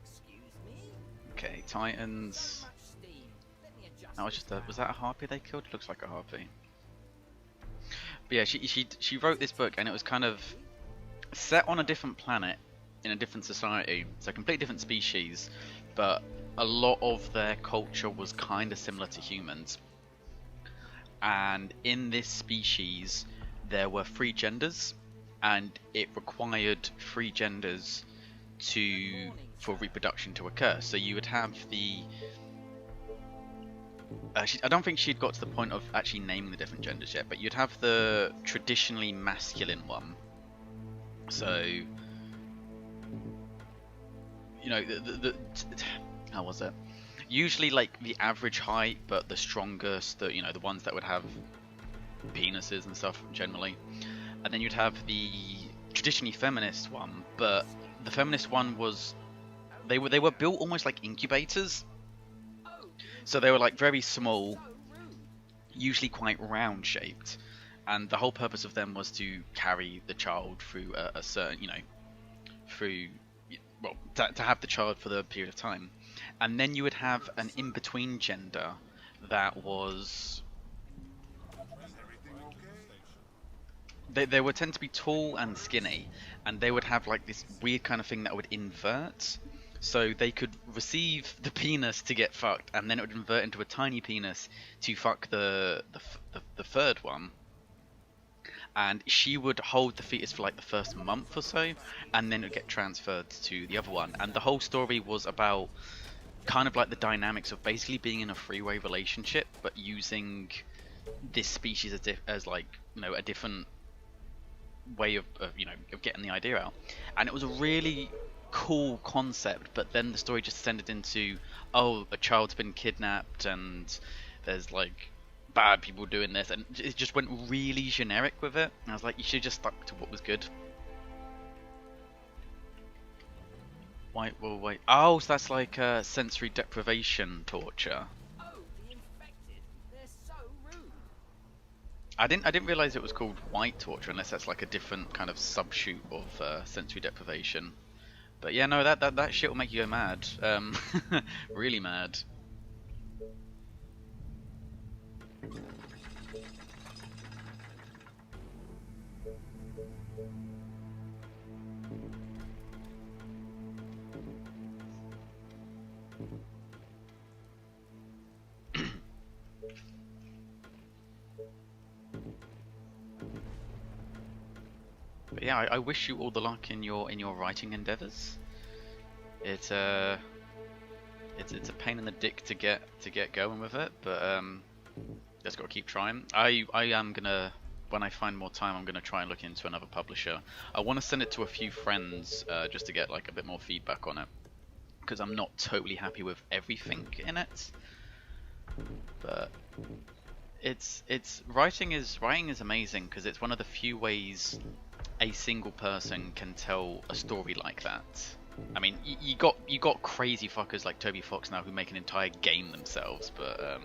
Excuse me? Okay, Titans. Much steam. Let me adjust That was this just a, fan. was that a harpy they killed? Looks like a harpy. But yeah, she wrote this book, and it was kind of set on a different planet in a different society. It's a completely different species, but a lot of their culture was kind of similar to humans. And in this species, there were 3 genders, and it required 3 genders for reproduction to occur. So you would have the I don't think she'd got to the point of actually naming the different genders yet, but you'd have the traditionally masculine one. So, you know, how was it? Usually like the average height, but the strongest, you know, the ones that would have penises and stuff generally. And then you'd have the traditionally feminist one, but the feminist one was, they were built almost like incubators. So they were like very small, usually quite round shaped, and the whole purpose of them was to carry the child through a certain, you know, to have the child for the period of time. And then you would have an in-between gender that was, Is everything okay? they would tend to be tall and skinny, and they would have like this weird kind of thing that would invert. So they could receive the penis to get fucked, and then it would invert into a tiny penis to fuck the third one. And she would hold the fetus for like the first month or so, and then it would get transferred to the other one. And the whole story was about kind of like the dynamics of basically being in a three-way relationship, but using this species as like, you know, a different way of you know, of getting the idea out. And it was a really cool concept, but then the story just descended into, oh, a child's been kidnapped and there's like bad people doing this, and it just went really generic with it. And I was like, you should have just stuck to what was good. Wait. Oh, so that's like sensory deprivation torture. Oh, the infected. They're so rude. I didn't realize it was called white torture, unless that's like a different kind of subshoot of sensory deprivation. But yeah, no, that shit will make you go mad. Really mad. But yeah, I wish you all the luck in your writing endeavors. It's a pain in the dick to get going with it, but just gotta keep trying. I am gonna, when I find more time, I'm gonna try and look into another publisher. I want to send it to a few friends just to get like a bit more feedback on it, because I'm not totally happy with everything in it. But writing is amazing, because it's one of the few ways a single person can tell a story like that. I mean, you got crazy fuckers like Toby Fox now who make an entire game themselves, but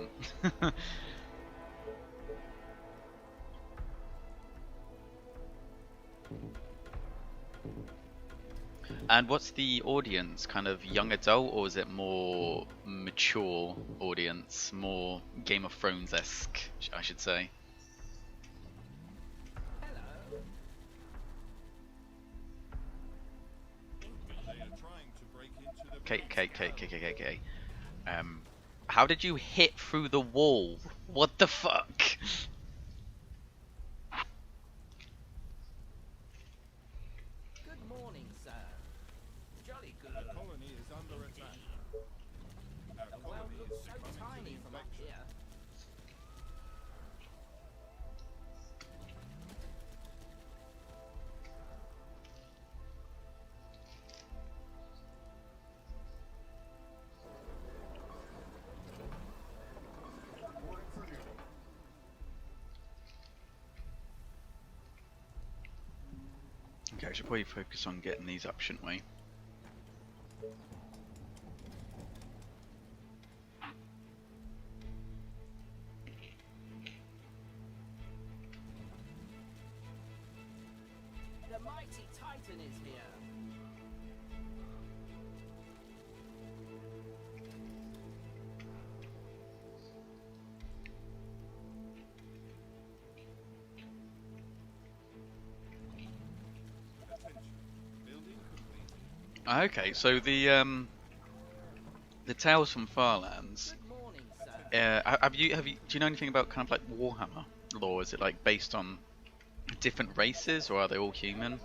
And what's the audience? Kind of young adult, or is it more mature audience, more Game of Thrones-esque, I should say? Hello. They are trying to break into the Okay. How did you hit through the wall? What the fuck? Good morning, sir. Jolly good. Our colony is under attack. Our The world colony looks is so succumbing to tiny from up infection. here. Okay, I should probably focus on getting these up, shouldn't we? The mighty Titan is here. Attention. Building complete. Okay, so the Tales from Farlands. Good morning, sir. Do you know anything about kind of like Warhammer lore? Is it like based on different races, or are they all human?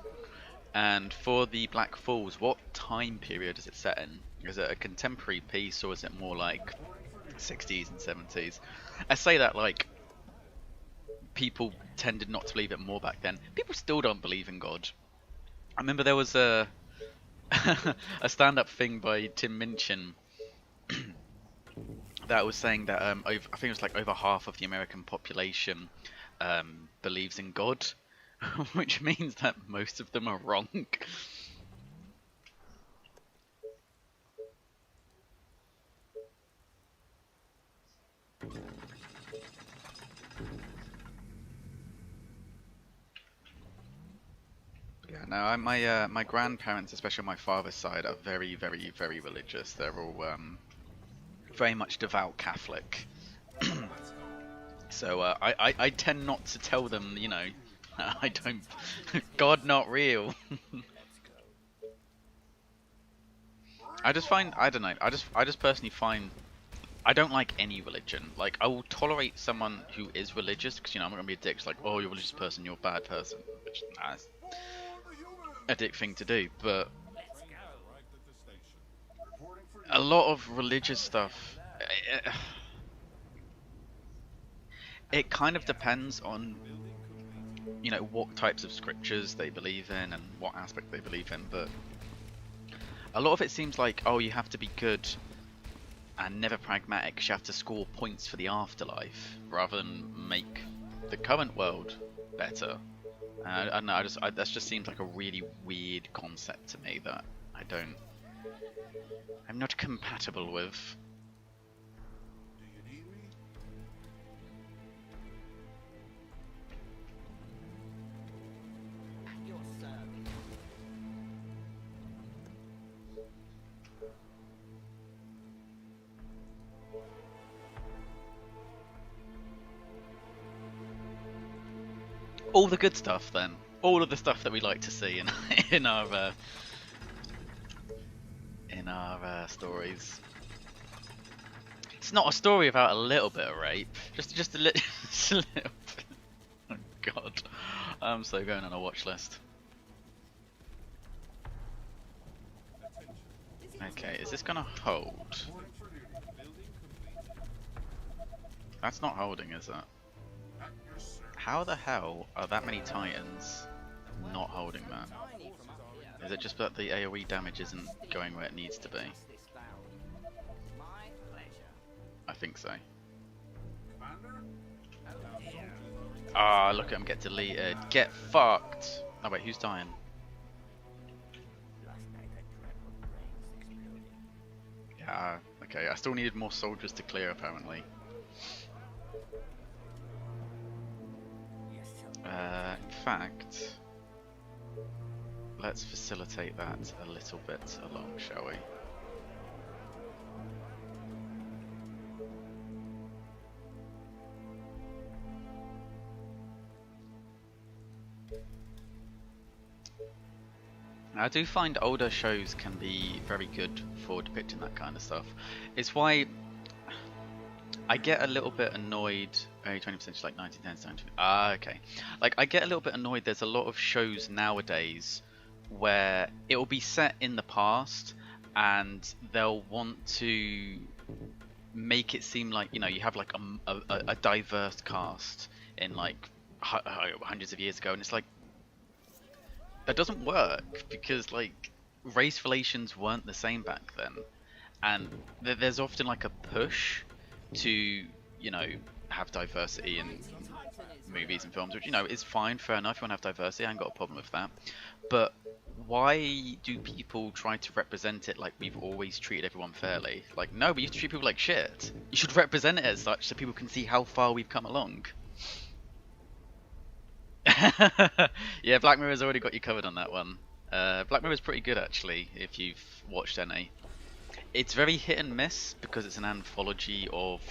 And for the Black Falls, what time period is it set in? Is it a contemporary piece, or is it more like 60s and 70s? I say that like people tended not to believe it more back then. People still don't believe in God. I remember there was a a stand-up thing by Tim Minchin that was saying that I think it was like over half of the American population believes in God, which means that most of them are wrong. Yeah, no, my grandparents, especially on my father's side, are very, very, very religious. They're all very much devout Catholic. So I tend not to tell them, you know, I don't. God, not real. I just find, I don't know. I just personally find I don't like any religion. Like, I will tolerate someone who is religious because, you know, I'm not gonna be a dick. It's like, oh, you're a religious person, you're a bad person, which nah, it's a dick thing to do. But Let's go. Arrived at the station. Reporting for a lot of religious stuff, it kind of depends on, you know, what types of scriptures they believe in and what aspect they believe in. But a lot of it seems like, oh, you have to be good and never pragmatic 'cause you have to score points for the afterlife rather than make the current world better. I don't know, that just seems like a really weird concept to me that I'm not compatible with. Do you need me? At your service. All the good stuff then. All of the stuff that we like to see in in our stories. It's not a story about a little bit of rape. Just a little just a little bit. Oh god. I'm so going on a watch list. Okay, is this gonna hold? Reporting for duty. Building completed. That's not holding, is it? At your service. How the hell are that many Titans not holding that? Tiny from up here. Is it just that the AoE damage isn't going where it needs to be? Just this valley. My pleasure. I think so. Commander? Oh dear. Ah, look at him get deleted. Get fucked! Oh wait, who's dying? Last night a dreadful brains exploding. Yeah, okay, I still needed more soldiers to clear apparently. Yes, sir. In fact, let's facilitate that a little bit along, shall we? I do find older shows can be very good for depicting that kind of stuff. It's why I get a little bit annoyed. Only 20% is like 1910s. Ah, okay. Like, I get a little bit annoyed. There's a lot of shows nowadays where it will be set in the past and they'll want to make it seem like, you know, you have like a diverse cast in like hundreds of years ago, and it's like, that doesn't work because like race relations weren't the same back then, and there's often like a push to, you know, have diversity in movies and films, which, you know, is fine, fair enough. You want to have diversity, I ain't got a problem with that. But why do people try to represent it like we've always treated everyone fairly? Like, no, we used to treat people like shit. You should represent it as such so people can see how far we've come along. Yeah, Black Mirror's already got you covered on that one. Black Mirror's pretty good actually, if you've watched any. It's very hit and miss because it's an anthology of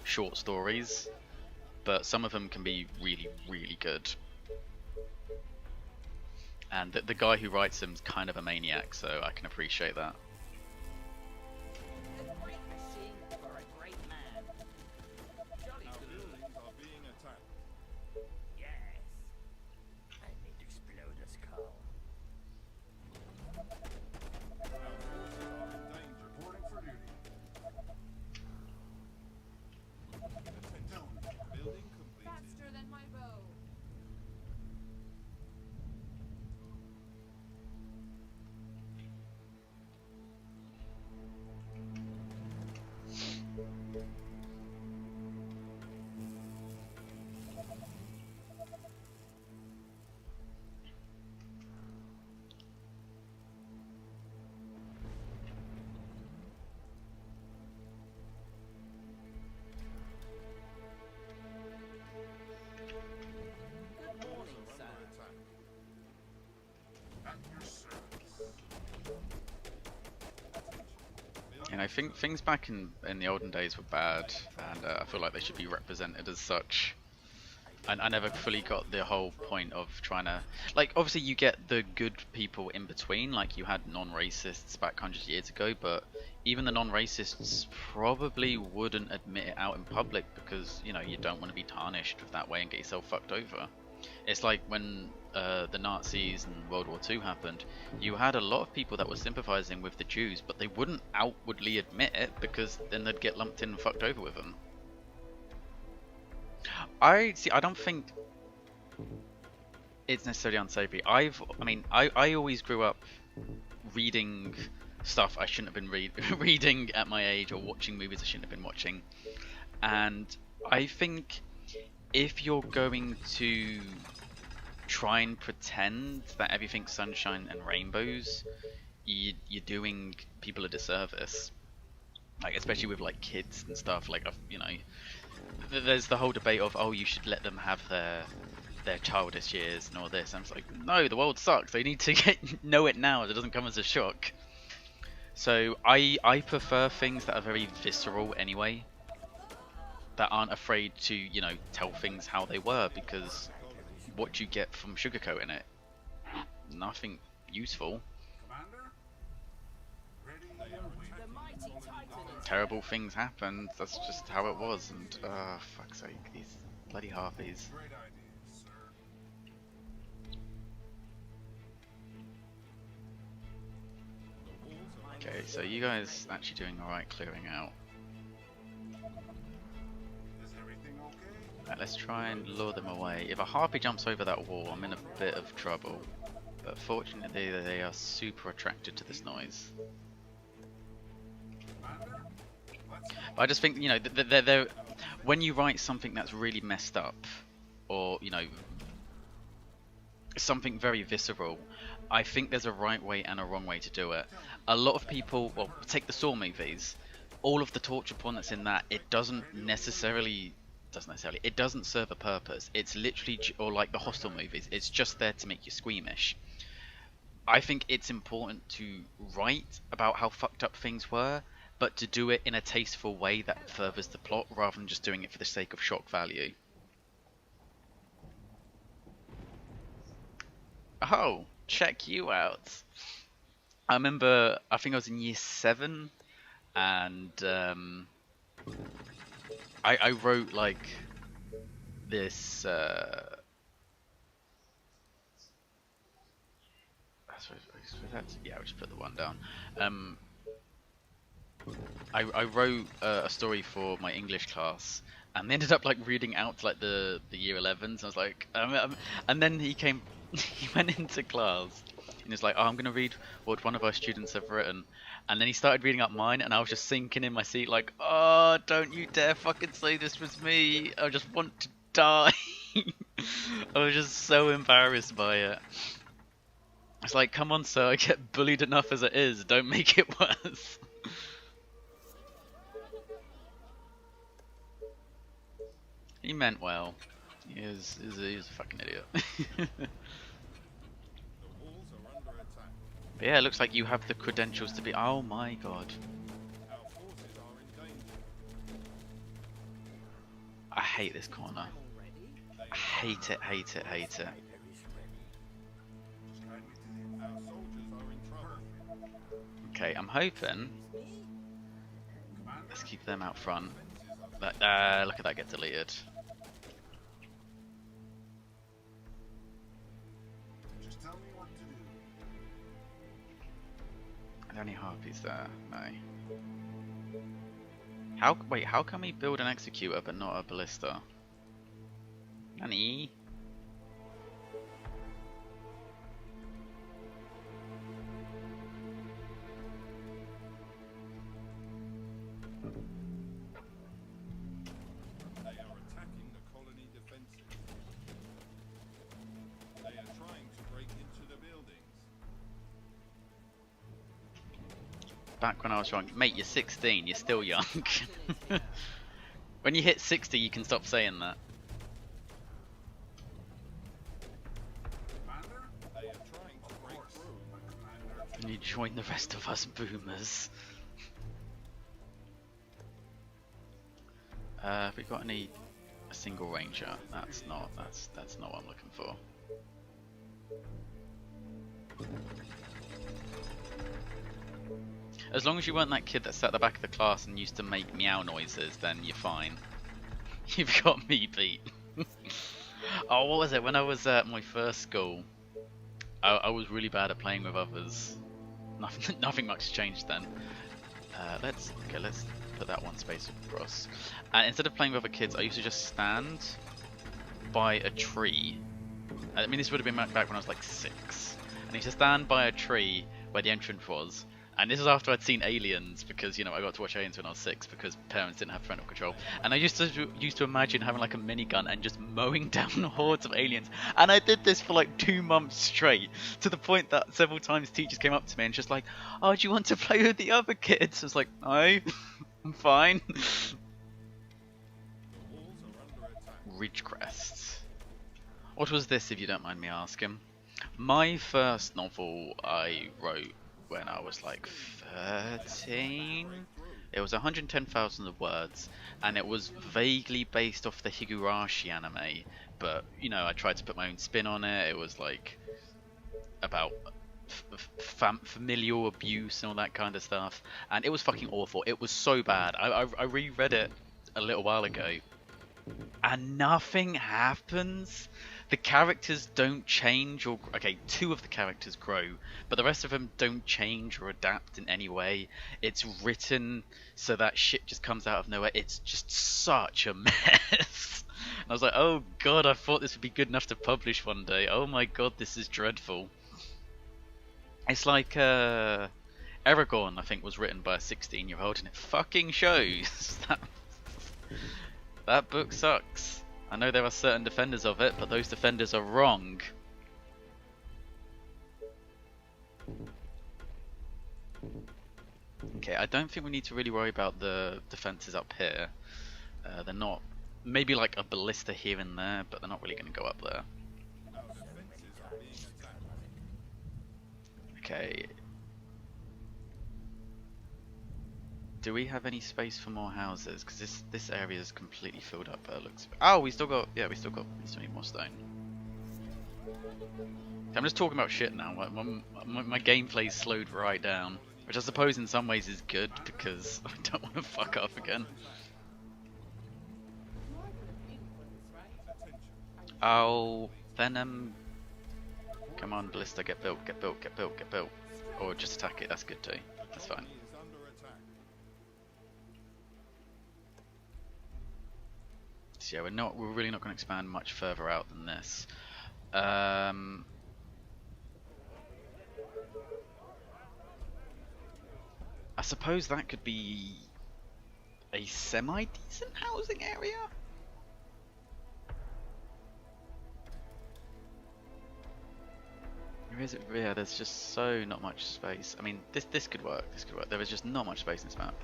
short stories, but some of them can be really, really good. And the guy who writes them is kind of a maniac, so I can appreciate that. A great machine for a great man. Jolly Our good. buildings are being attacked. Yes. I need to explode a skull. Our forces are in danger. Reporting for duty. Attention. Building completed. Faster than my bow. Good morning, sir. At your service. And I think things back in the olden days were bad, and I feel like they should be represented as such. I never fully got the whole point of trying to, like, obviously you get the good people in between, like you had non-racists back hundreds of years ago, but even the non-racists probably wouldn't admit it out in public because, you know, you don't want to be tarnished that way and get yourself fucked over. It's like when the Nazis and World War II happened, you had a lot of people that were sympathizing with the Jews, but they wouldn't outwardly admit it because then they'd get lumped in and fucked over with them. I don't think it's necessarily unsavory. I always grew up reading stuff I shouldn't have been reading at my age, or watching movies I shouldn't have been watching. And I think if you're going to try and pretend that everything's sunshine and rainbows, you're doing people a disservice. Like, especially with like kids and stuff. Like, you know, there's the whole debate of, oh, you should let them have their childish years and all this. And it's like, no, the world sucks. They need to know it now. It doesn't come as a shock. So I prefer things that are very visceral anyway, that aren't afraid to, you know, tell things how they were, because what do you get from sugarcoating it? Nothing useful. Commander? Ready? They are waiting. The mighty Titan is Terrible things happened. That's just how it was. And fuck's sake, these bloody harpies. Great idea, sir. The walls are Okay, so you guys actually doing alright clearing out. Is everything okay? Right, let's try and lure them away. If a harpy jumps over that wall, I'm in a bit of trouble. But fortunately, they are super attracted to this noise. Commander? Let's But I just think, you know, they're when you write something that's really messed up, or, you know, something very visceral, I think there's a right way and a wrong way to do it. A lot of people, well, take the Saw movies, all of the torture porn that's in that, it doesn't necessarily, it doesn't serve a purpose. It's literally, or like the Hostel movies, it's just there to make you squeamish. I think it's important to write about how fucked up things were, but to do it in a tasteful way that furthers the plot, rather than just doing it for the sake of shock value. Oh, check you out. I remember, I think I was in year 7, and I wrote like this yeah, I'll just put the one down. I wrote a story for my English class, and they ended up like reading out to like the year 11s. I was like, and then he went into class, and he was like, oh, I'm gonna read what one of our students have written, and then he started reading up mine, and I was just sinking in my seat like, oh, don't you dare fucking say this was me. I just want to die. I was just so embarrassed by it. It's like, come on, sir, I get bullied enough as it is. Don't make it worse. He meant well. He is a fucking idiot. The walls are under attack. But yeah, it looks like you have the credentials to be. Oh my god. Our forces are in danger. I hate this corner. already. I hate it, hate it, hate it. Our soldiers are in trouble. Okay, I'm hoping. Let's keep them out front. Look at that get deleted. Just tell me what to do. Are there any harpies there? No. Wait, how can we build an executor but not a ballista? Nani? They are attacking the colony defenses. They are trying to break into the buildings. Back when I was young. Mate, you're 16, you're still young. When you hit 60, you can stop saying that. Commander? They are trying to break through. Commander. And you join the rest of us boomers. Have we got any single ranger. That's not what I'm looking for. As long as you weren't that kid that sat at the back of the class and used to make meow noises, then you're fine. You've got me beat. Oh, what was it? When I was at my first school, I was really bad at playing with others. Nothing much changed then. Let's put that one space across. And instead of playing with other kids, I used to just stand by a tree. I mean, this would have been back when I was like 6. And I used to stand by a tree where the entrance was. And this was after I'd seen Aliens, because, you know, I got to watch Aliens when I was 6 because parents didn't have parental control. And I used to imagine having like a minigun and just mowing down hordes of aliens. And I did this for like 2 months straight, to the point that several times teachers came up to me and just like, "Oh, do you want to play with the other kids?" I was like, "No, I'm fine." Ridgecrest. What was this, if you don't mind me asking? My first novel I wrote when I was like 13. It was 110,000 words, and it was vaguely based off the Higurashi anime, but you know, I tried to put my own spin on it. It was like about familial abuse and all that kind of stuff, and it was fucking awful. It was so bad. I reread it a little while ago, and nothing happens. The characters don't change, or okay, 2 of the characters grow, but the rest of them don't change or adapt in any way. It's written so that shit just comes out of nowhere. It's just such a mess. And I was like, oh god, I thought this would be good enough to publish one day. Oh my god, this is dreadful. It's like Aragorn, I think, was written by a 16-year-old, and it fucking shows. That book sucks. I know there are certain defenders of it, but those defenders are wrong. Okay, I don't think we need to really worry about the defenses up here. They're not, maybe like a ballista here and there, but they're not really going to go up there. Okay. Do we have any space for more houses? Because this area is completely filled up. Looks. Oh, we still need more stone. I'm just talking about shit now. My gameplay's slowed right down, which I suppose in some ways is good because I don't want to fuck up again. Oh, Venom. Come on, Ballista, get built, get built, get built, get built. Or just attack it, that's good too. That's fine. So yeah, we're really not going to expand much further out than this. I suppose that could be a semi-decent housing area. Or is it? Yeah, there's just so not much space. I mean, this could work. This could work. There is just not much space in this map.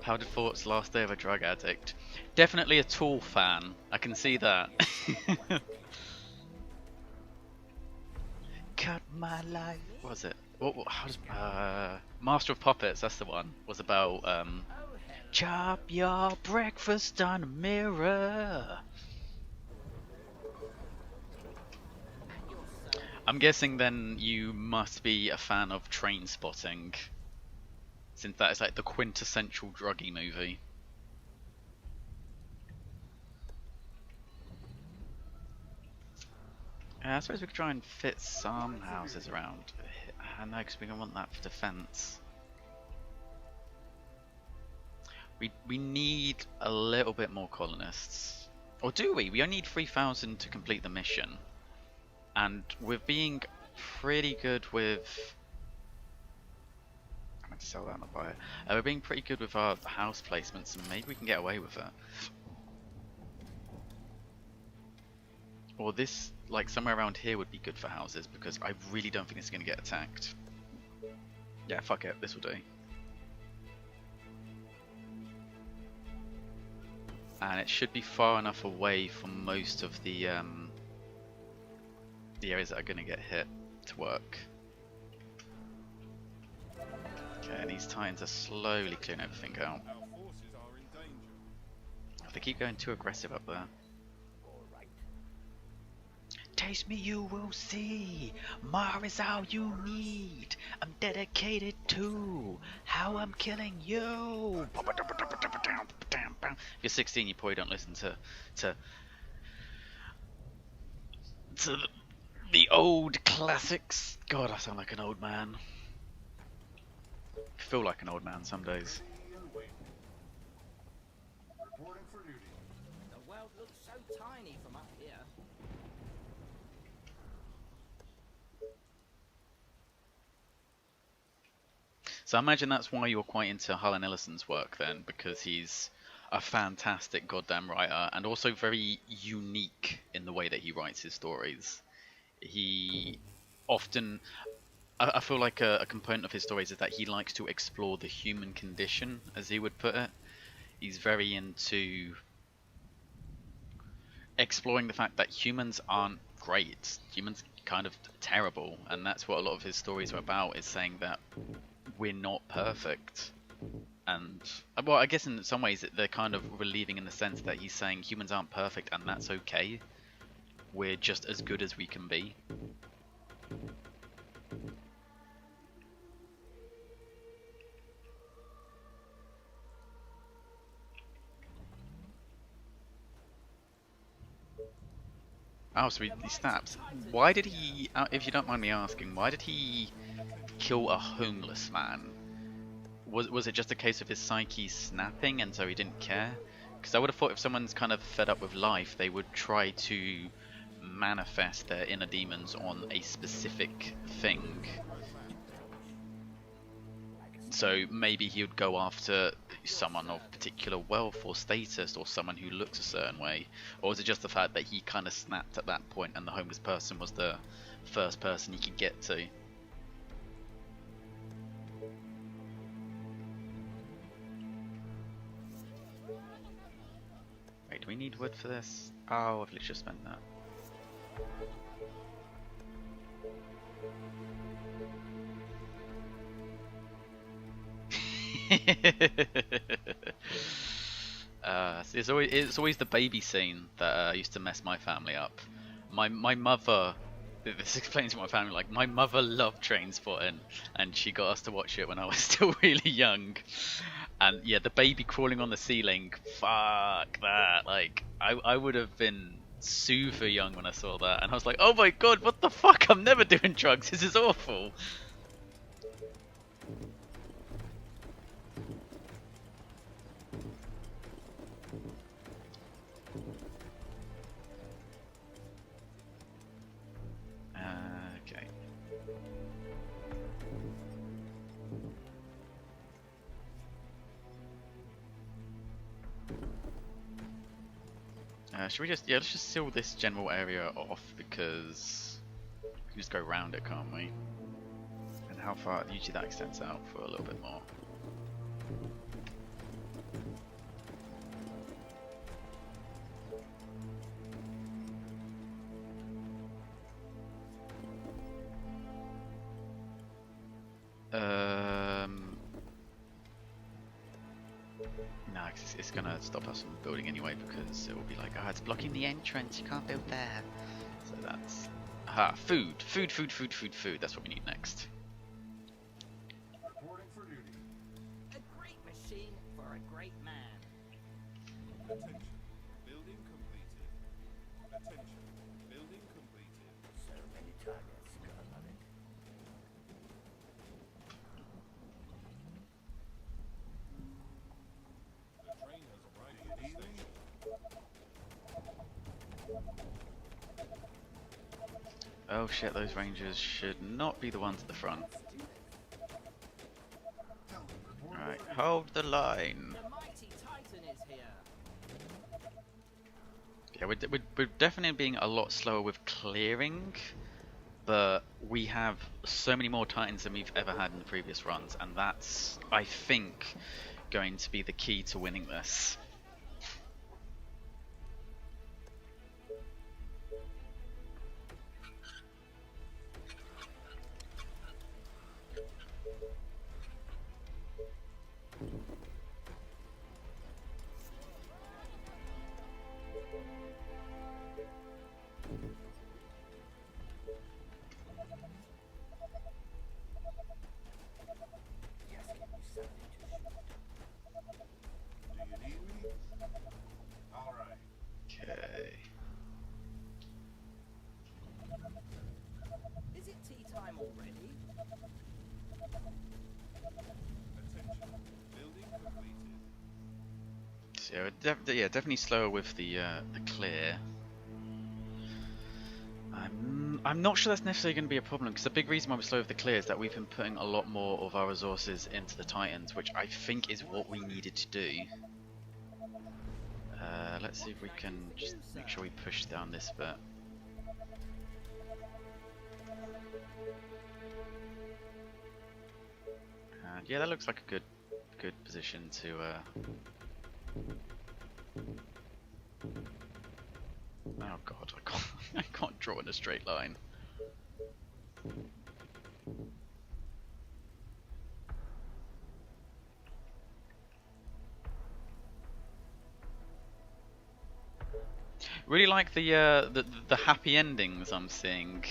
Powdered Fort's last day of a drug addict. Definitely a Tool fan. I can see that. Cut my life. What was it? How does Master of Puppets? That's the one. Was about chop your breakfast on a mirror. I'm guessing then you must be a fan of Train Spotting, since that is like the quintessential druggy movie. I suppose we could try and fit some houses around. I know, because we're going to want that for defense. We need a little bit more colonists. Or do we? We only need 3,000 to complete the mission. And we're being pretty good with... I meant to sell that, not buy it. We're being pretty good with our house placements, and maybe we can get away with it. Or this, like somewhere around here would be good for houses, because I really don't think it's going to get attacked. Yeah, fuck it, this will do. And it should be far enough away from most of the areas that are going to get hit to work. Okay, and these Titans are slowly clearing everything out. Our forces are in danger. If they keep going too aggressive up there. All right. Taste me, you will see. More is all you need. I'm dedicated to how I'm killing you. If you're 16, you probably don't listen to the old classics. God, I sound like an old man. I feel like an old man some days. Ready and waiting. Reporting for duty. The world looks so tiny from up here. So I imagine that's why you're quite into Harlan Ellison's work then, because he's a fantastic goddamn writer and also very unique in the way that he writes his stories. He often, I feel like a component of his stories is that he likes to explore the human condition, as he would put it. He's very into exploring the fact that humans aren't great. Humans are kind of terrible, and that's what a lot of his stories are about, is saying that we're not perfect. And well, I guess in some ways they're kind of relieving in the sense that he's saying humans aren't perfect and that's okay. We're just as good as we can be. Oh, so he snaps. Why did he, if you don't mind me asking, why did he kill a homeless man? Was it just a case of his psyche snapping and so he didn't care? Because I would have thought if someone's kind of fed up with life, they would try to manifest their inner demons on a specific thing. So maybe he would go after someone of particular wealth or status, or someone who looks a certain way. Or was it just the fact that he kind of snapped at that point and the homeless person was the first person he could get to? Wait, do we need wood for this? Oh, I've literally just spent that. It's always the baby scene that used to mess my family up. My mother, this explains my family, like my mother loved Trainspotting and she got us to watch it when I was still really young. And yeah, the baby crawling on the ceiling, fuck that. Like I would have been super young when I saw that, and I was like, oh my god, what the fuck, I'm never doing drugs, this is awful. Okay. Should we just, let's just seal this general area off, because we can just go around it, can't we? And how far, usually that extends out for a little bit more. No, it's gonna stop us from building anyway, because it will be like, ah, it's blocking the entrance, you can't build there. So that's... Aha, food! Food, food, food, food, food, that's what we need next. Reporting for duty. A great machine for a great man. Attention. Building completed. Attention. Building completed. So many targets, gotta love it. The train has arrived at the station. Oh shit, those rangers should not be the ones at the front. Alright, hold the line. The mighty Titan is here. Yeah, we're definitely being a lot slower with clearing, but we have so many more Titans than we've ever had in the previous runs, and that's, I think, going to be the key to winning this. So yeah, definitely slower with the clear. I'm not sure that's necessarily going to be a problem, because the big reason why we're slow with the clear is that we've been putting a lot more of our resources into the Titans, which I think is what we needed to do. Let's see if we can just make sure we push down this bit. And yeah, that looks like a good position to. Oh god, I can't draw in a straight line. Really like the happy endings I'm seeing.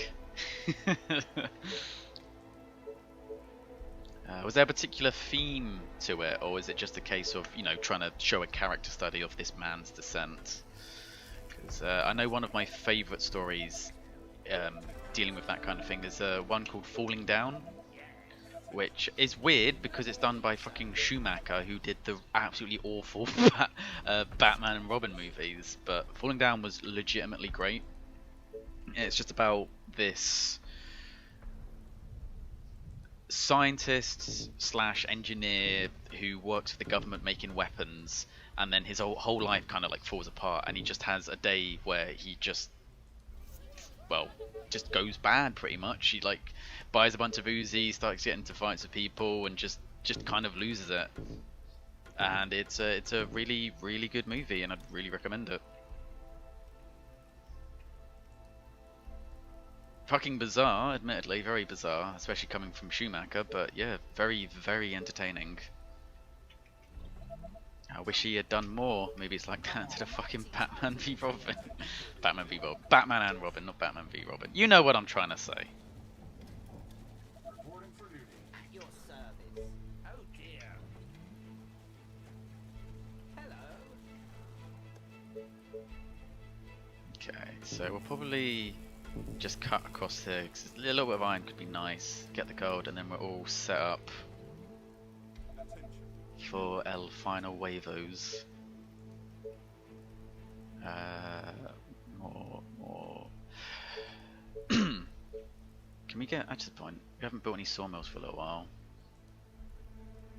Was there a particular theme to it, or is it just a case of, you know, trying to show a character study of this man's descent? Because I know one of my favourite stories dealing with that kind of thing is one called Falling Down, which is weird because it's done by fucking Schumacher, who did the absolutely awful Batman and Robin movies, but Falling Down was legitimately great. It's just about this scientist slash engineer who works for the government making weapons, and then his whole life kind of like falls apart, and he just has a day where he just goes bad pretty much. He like buys a bunch of Uzis, starts getting into fights with people, and just kind of loses it. And it's a really good movie, and I'd really recommend it. Fucking bizarre, admittedly, very bizarre, especially coming from Schumacher, but yeah, very entertaining. I wish he had done more movies like that instead of fucking Batman v Robin. Batman v Robin. Batman and Robin, not Batman v Robin. You know what I'm trying to say. Reporting for duty. At your service. Oh dear. Hello. Okay, so we'll probably just cut across here, because a little bit of iron could be nice. Get the gold, and then we're all set up for El Final Huevos. More. Can we get at the point? We haven't built any sawmills for a little while.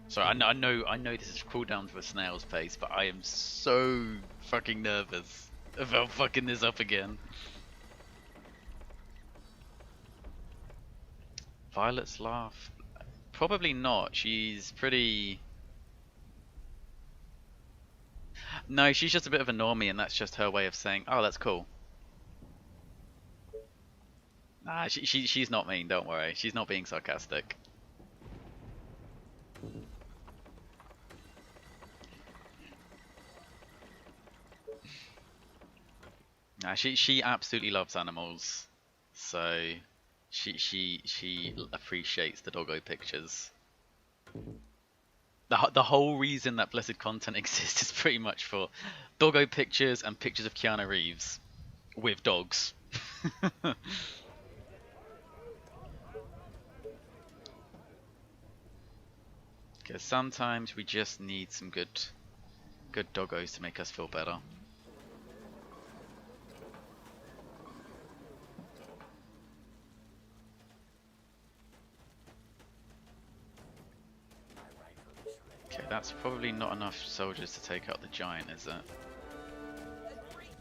So I know this is cooled down to a snail's pace, but I am so fucking nervous about fucking this up again. Violet's laugh? Probably not. She's pretty... No, she's just a bit of a normie, and that's just her way of saying, oh, that's cool. Nah, she's not mean, don't worry. She's not being sarcastic. Nah, she absolutely loves animals. So... She appreciates the doggo pictures. The whole reason that blessed content exists is pretty much for doggo pictures and pictures of Keanu Reeves with dogs. Because sometimes we just need some good doggos to make us feel better. Okay, that's probably not enough soldiers to take out the giant, is it?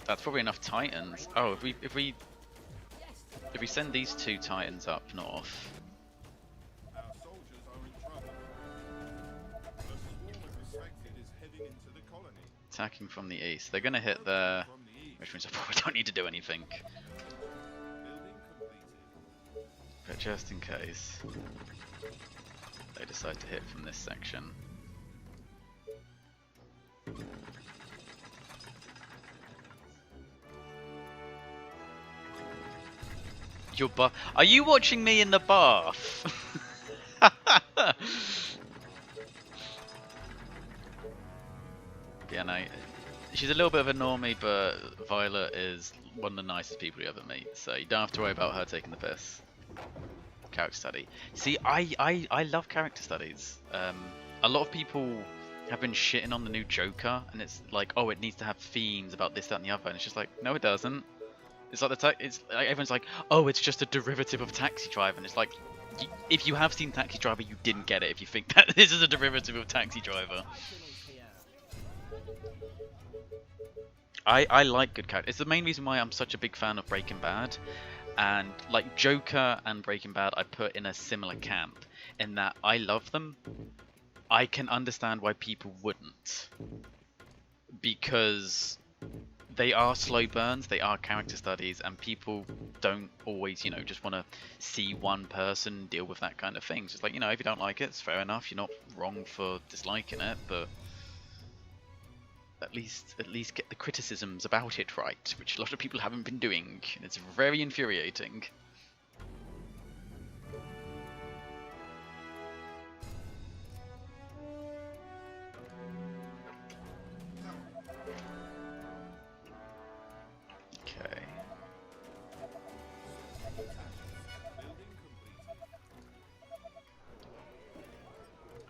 That's probably enough titans. Oh, if we send these two titans up north. Our soldiers are in trouble. A swarm of infected is heading into the colony. Attacking from the east. They're gonna hit there, From the east. which means I probably don't need to do anything. Building completed. But just in case they decide to hit from this section. Your bath? Are you watching me in the bath? Yeah, no. She's a little bit of a normie, but Violet is one of the nicest people you ever meet, so you don't have to worry about her taking the piss. Character study. See, I love character studies. A lot of people have been shitting on the new Joker, and it's like, oh, it needs to have themes about this, that, and the other, and it's just like, no, it doesn't. It's like it's like everyone's like, oh, it's just a derivative of Taxi Driver, and it's like, if you have seen Taxi Driver, you didn't get it. If you think that this is a derivative of Taxi Driver, I like good characters. It's the main reason why I'm such a big fan of Breaking Bad, and like Joker and Breaking Bad, I put in a similar camp in that I love them. I can understand why people wouldn't, because they are slow burns, they are character studies, and people don't always, you know, just want to see one person deal with that kind of thing. So it's like, you know, if you don't like it, it's fair enough. You're not wrong for disliking it, but at least get the criticisms about it right, which a lot of people haven't been doing. And it's very infuriating.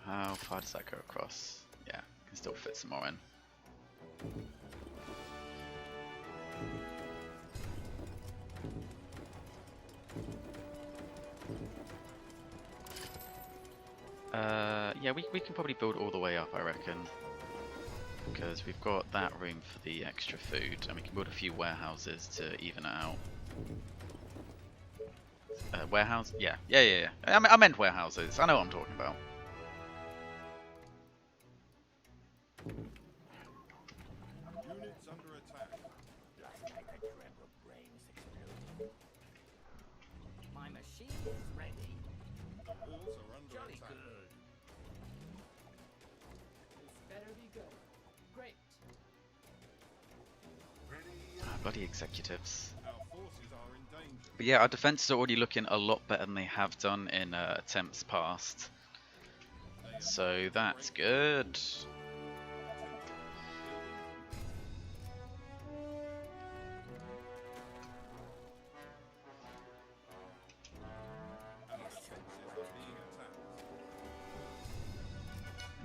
How far does that go across? Yeah, can still fit some more in. Yeah, we can probably build all the way up, I reckon. Because we've got that room for the extra food, and we can build a few warehouses to even it out. Warehouse? Yeah. I meant warehouses. I know what I'm talking about. Units under attack. My machine is ready. The walls are under Jolly attack. good. This better be good. Great. Bloody executives. Our forces are in danger. But yeah, our defenses are already looking a lot better than they have done in attempts past. So that's good.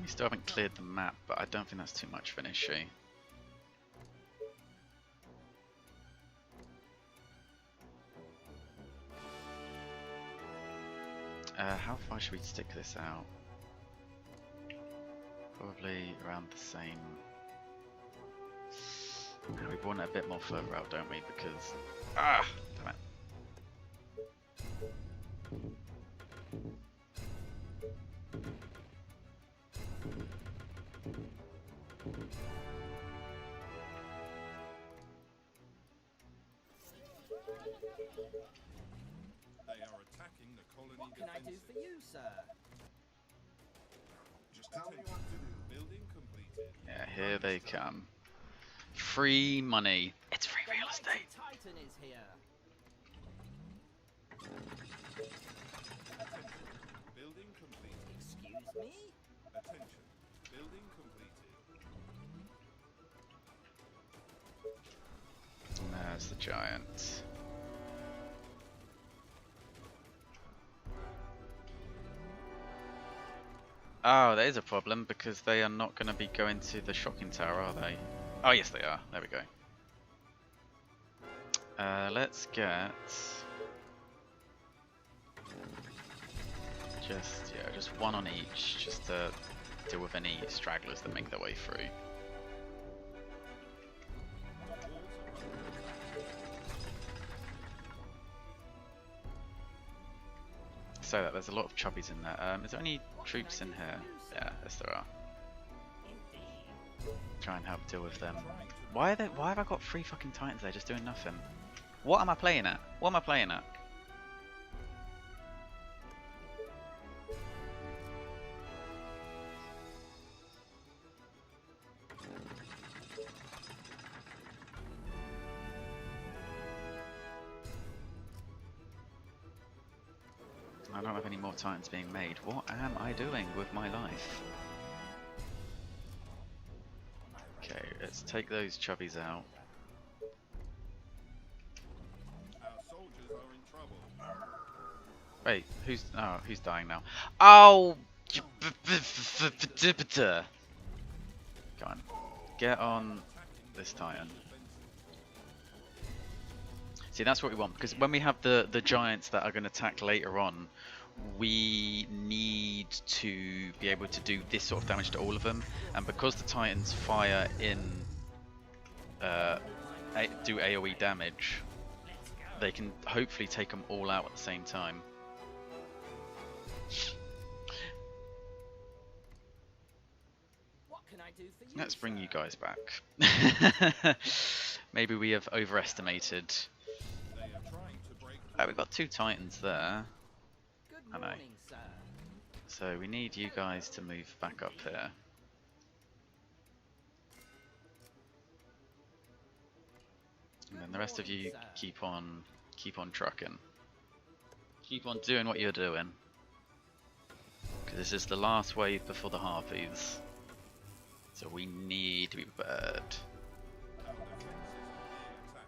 We still haven't cleared the map, but I don't think that's too much of an issue. How far should we stick this out? Probably around the same. We want it a bit more further out, don't we? Because damn it. They are attacking the colony What can I do defenses. for you, sir? Just tell me what to do. Building completed. Yeah, here they come. Free money. It's free The real mighty estate. Titan is here. Building completed. Excuse me? Attention. Building completed. And there's the giant. Oh, there is a problem because they are not going to be going to the shocking tower, are they? Oh, yes, they are. There we go. Let's get just one on each, just to deal with any stragglers that make their way through. So that there's a lot of chubbies in there. Is there any troops in here? Yeah, yes there are. Try and help deal with them. Why have I got 3 fucking titans there just doing nothing? What am I playing at? What am I playing at? I don't have any more titans being made. What am I doing with my life? Okay, let's take those chubbies out. Our soldiers are in trouble. Wait, who's dying now? Oh! Go on. Get on this Titan. See, that's what we want, because when we have the giants that are going to attack later on, we need to be able to do this sort of damage to all of them, and because the Titans fire in do AoE damage, they can hopefully take them all out at the same time. What can I do for you? Let's bring sir? you guys back. Maybe we have overestimated. They are trying to break Oh, we've got 2 Titans there, Good I know. morning, sir. so we need you guys to move back up here. And then the rest of you keep on trucking. Keep on doing what you're doing. Because this is the last wave before the Harpies. So we need to be prepared. our defenses are being attacked.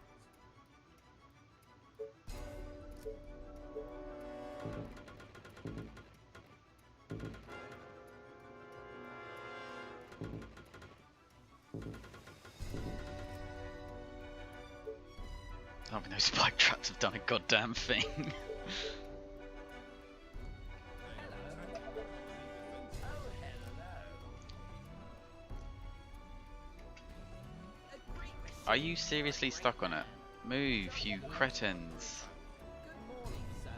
I don't think those spike traps have done a goddamn thing. They are attacking our defenses. Oh, hello. A great Are you seriously stuck on it? Move, you cretins. Good morning, sir.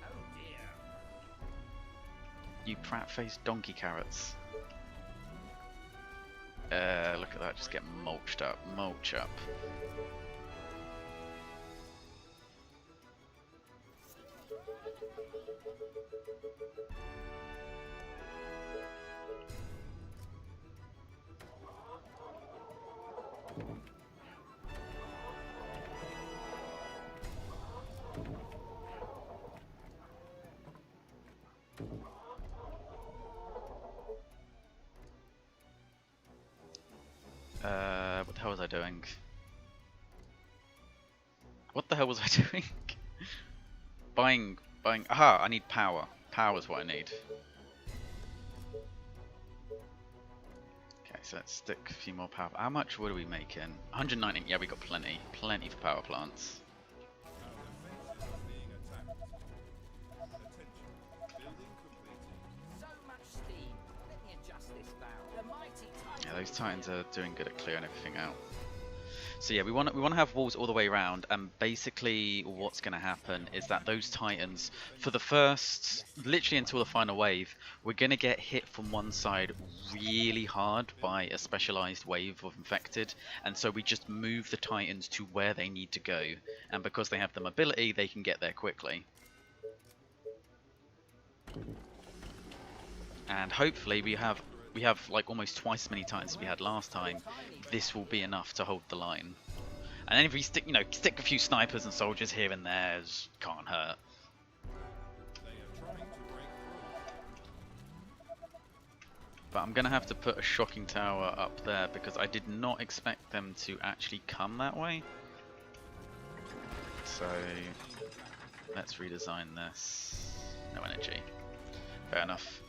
Oh dear. You prat-faced donkey carrots. Look at that, just get mulched up, mulch up. What the hell was I doing? What the hell was I doing? buying, aha, I need power. Power is what I need. Okay, so let's stick a few more power. How much wood are we making? 190, yeah, we got plenty. Plenty for power plants. Our defenses are being attacked. Attention. Building completed. So much steam. Let me adjust this valve. The mighty Titan. Yeah, those Titans are doing good at clearing everything out. So yeah, we want to have walls all the way around, and basically what's going to happen is that those Titans, for the first, literally until the final wave, we're going to get hit from one side really hard by a specialized wave of infected, and so we just move the Titans to where they need to go, and because they have the mobility, they can get there quickly. And hopefully we have like almost twice as many Titans as we had last time. This will be enough to hold the line. And then if we stick, stick a few snipers and soldiers here and there, it can't hurt. They are trying to break through. But I'm gonna have to put a shocking tower up there because I did not expect them to actually come that way. So let's redesign this. No energy. Fair enough.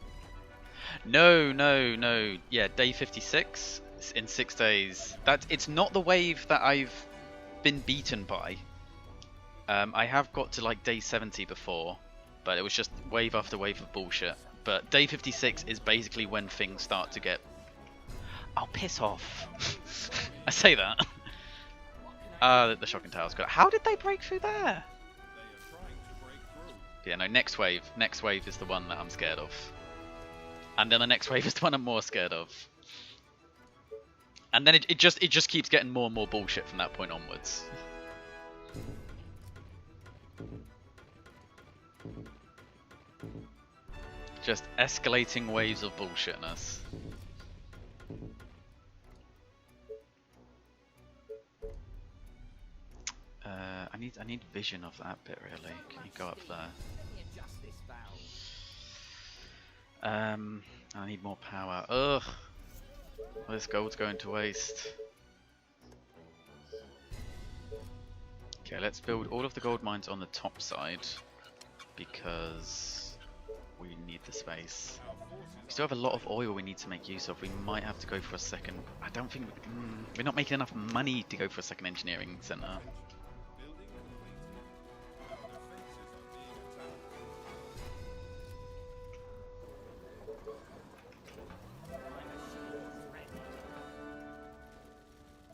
No. Yeah, day 56 in 6 days. It's not the wave that I've been beaten by. I have got to like day 70 before, but it was just wave after wave of bullshit. But day 56 is basically when things start to get... Oh, piss off. I say that. The shocking tower's good. How did they break through there? They are trying to break through. Yeah, no, next wave is the one that I'm scared of. And then the next wave is the one I'm more scared of. And then it just keeps getting more and more bullshit from that point onwards. Just escalating waves of bullshitness. I need vision of that bit really. Can you go up there? Let me adjust this valve. I need more power. Ugh. All this gold's going to waste. Okay, let's build all of the gold mines on the top side because we need the space. Our forces We still have a lot of oil we need to make use of. We might have to go for a second. I don't think we're not making enough money to go for a second engineering center. are building completed. Our defenses are being attacked.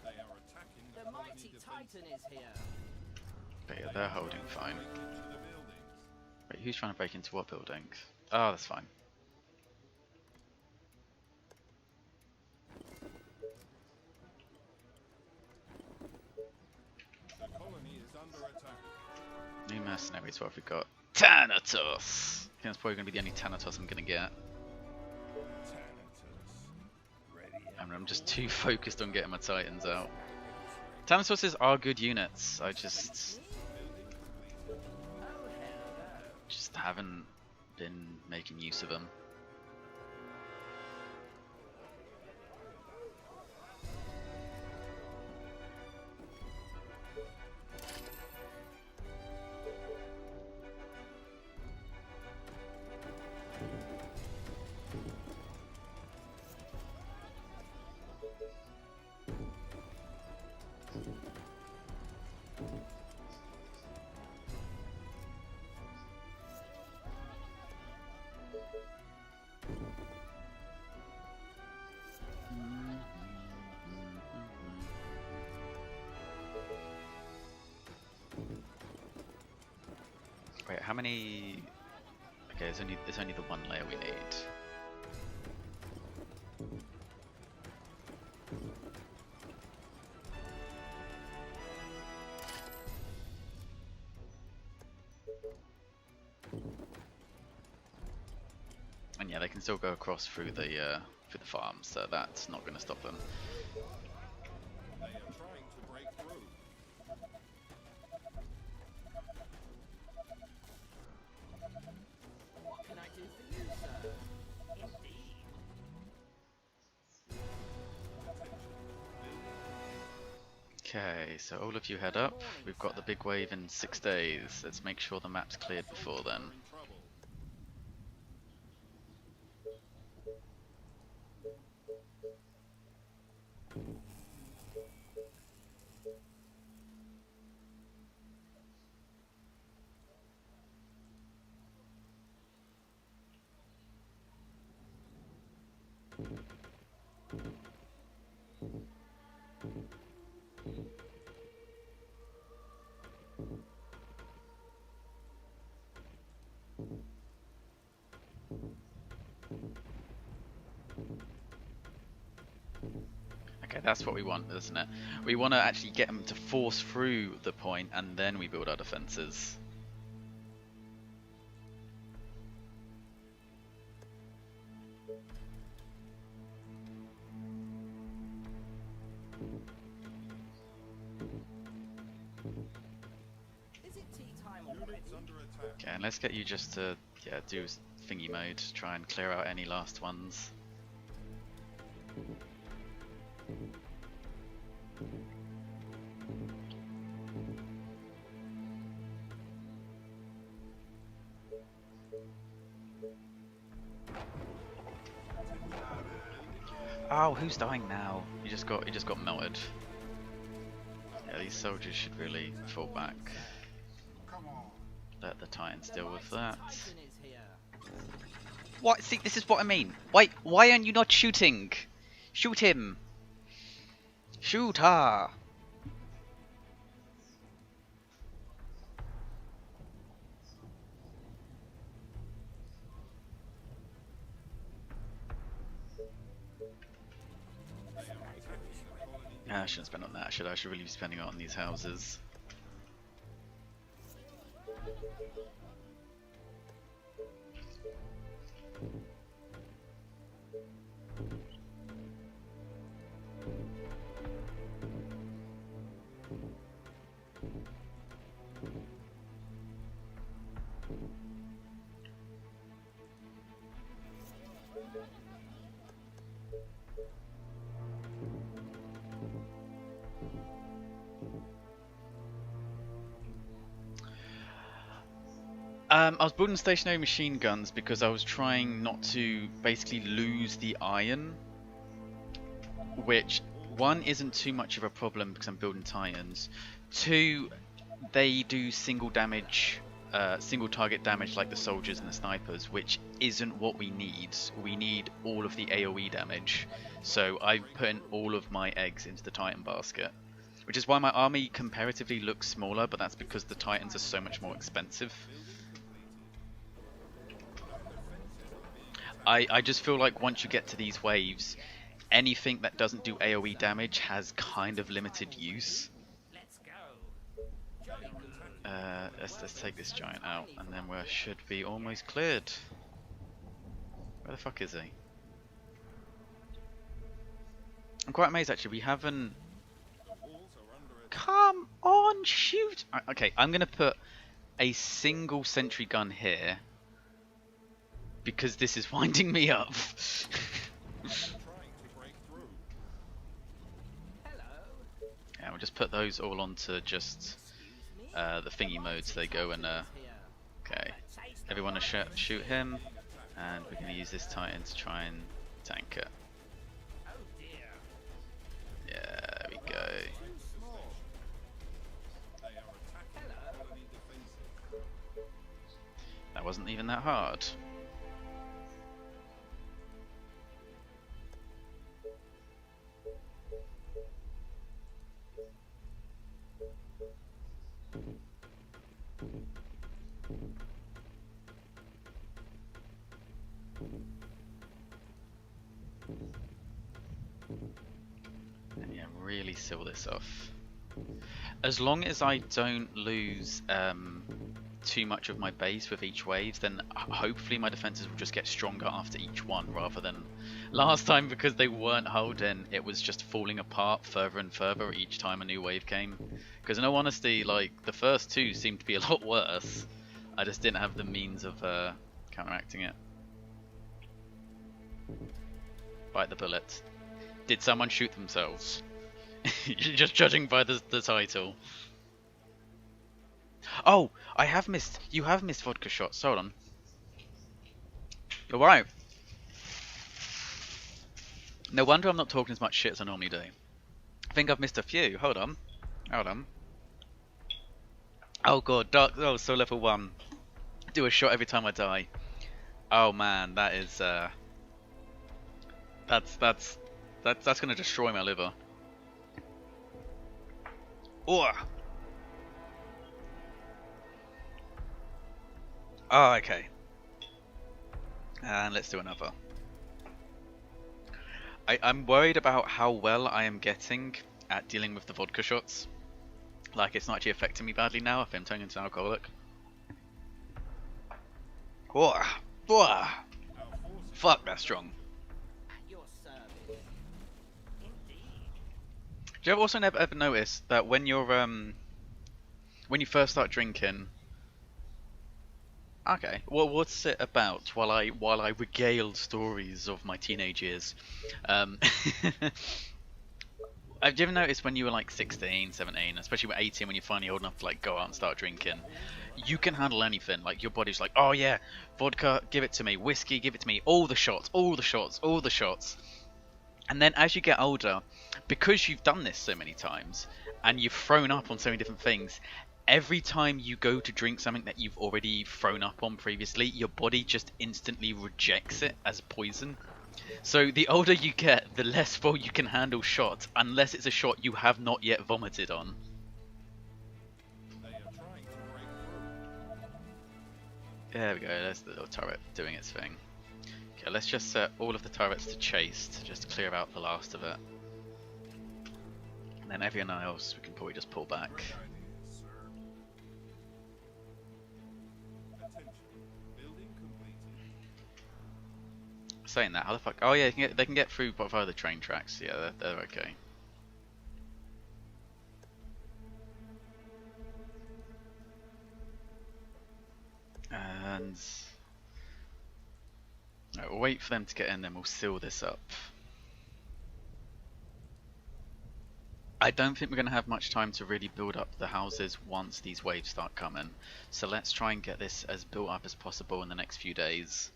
They are attacking the The colony mighty defenses. Titan is here. Okay, yeah, they're holding fine. Break into the buildings. Wait, who's trying to break into what buildings? Oh, that's fine. The colony is under attack. New mercenaries, what have we got? Thanatos! I think that's probably going to be the only Thanatos I'm going to get. And I'm just too focused on getting my Titans out. Thanatoses are good units, I just haven't been making use of them. Wait, how many? Okay, there's only the one layer we need. And yeah, they can still go across through the farm, so that's not going to stop them. They are trying to break through. What can I do for you, sir? Indeed. Okay, so all of you head up. We've got the big wave in 6 days. Let's make sure the map's cleared before then. In trouble. Okay, that's what we want, isn't it? We want to actually get them to force through the point, and then we build our defenses. Is it tea time already? Units under attack. Okay, and let's get you just to do thingy mode, try and clear out any last ones. Oh, who's dying now? He just got melted. Yeah, these soldiers should really fall back. Come on. Let the Titans The deal with mighty that. Titan is here. What? See, this is what I mean. Why aren't you not shooting? Shoot him. Shoot her. I shouldn't spend on that, should I? I should really be spending it on these houses. I was building stationary machine guns because I was trying not to basically lose the iron, which one isn't too much of a problem because I'm building tie-ins. Two, they do single damage, single target damage like the soldiers and the snipers, which isn't what we need. We need all of the AoE damage. So I put in all of my eggs into the Titan basket, which is why my army comparatively looks smaller, but that's because the Titans are so much more expensive. I just feel like once you get to these waves, anything that doesn't do AoE damage has kind of limited use. Let's go. Let's take this giant out, and then we should be almost cleared. Where the fuck is he? I'm quite amazed actually, we haven't... Come on, shoot! Okay, I'm gonna put a single sentry gun here, because this is winding me up. Yeah, we'll just put those all onto just the thingy mode, so they go and okay, everyone shoot him, and we're going to use this Titan to try and tank it. Yeah, there we go. That wasn't even that hard. And yeah, really seal this off. As long as I don't lose too much of my base with each wave, then hopefully my defenses will just get stronger after each one, rather than last time, because they weren't holding, it was just falling apart further and further each time a new wave came. Because in all honesty, like, the first two seemed to be a lot worse. I just didn't have the means of counteracting it. Bite the bullet. Did someone shoot themselves? Just judging by the title. Oh, I have missed. You have missed vodka shots. Hold on. You're right. No wonder I'm not talking as much shit as I normally do. I think I've missed a few. Hold on. Hold on. Oh god, dark. Oh, so level 1. Do a shot every time I die. Oh man, that is that's gonna destroy my liver. Oh. Oh, okay. And let's do another. I'm worried about how well I am getting at dealing with the vodka shots. Like, it's not actually affecting me badly now if I'm turning into an alcoholic. Oh. Oh. Fuck, that's strong. At your service. Indeed. Do you also ever notice that when you're when you first start drinking? Okay, well, what's it about? While I regale stories of my teenage years, have you ever noticed when you were like 16, 17, especially with 18, when you're finally old enough to like go out and start drinking, you can handle anything. Like, your body's like, oh yeah, vodka, give it to me, whiskey, give it to me, all the shots, all the shots, all the shots. And then as you get older, because you've done this so many times and you've thrown up on so many different things, every time you go to drink something that you've already thrown up on previously, your body just instantly rejects it as poison. So the older you get, the less well you can handle shots, unless it's a shot you have not yet vomited on. They are trying to break through. There we go, there's the little turret doing its thing. Okay, let's just set all of the turrets to chased, just to clear out the last of it. And then everyone else we can probably just pull back. Great ideas, sir. Attention. Building completed. Saying that, how the fuck? Oh yeah, they can get through via the train tracks. Yeah, they're okay. And right, we'll wait for them to get in, then we'll seal this up. I don't think we're going to have much time to really build up the houses once these waves start coming. So let's try and get this as built up as possible in the next few days.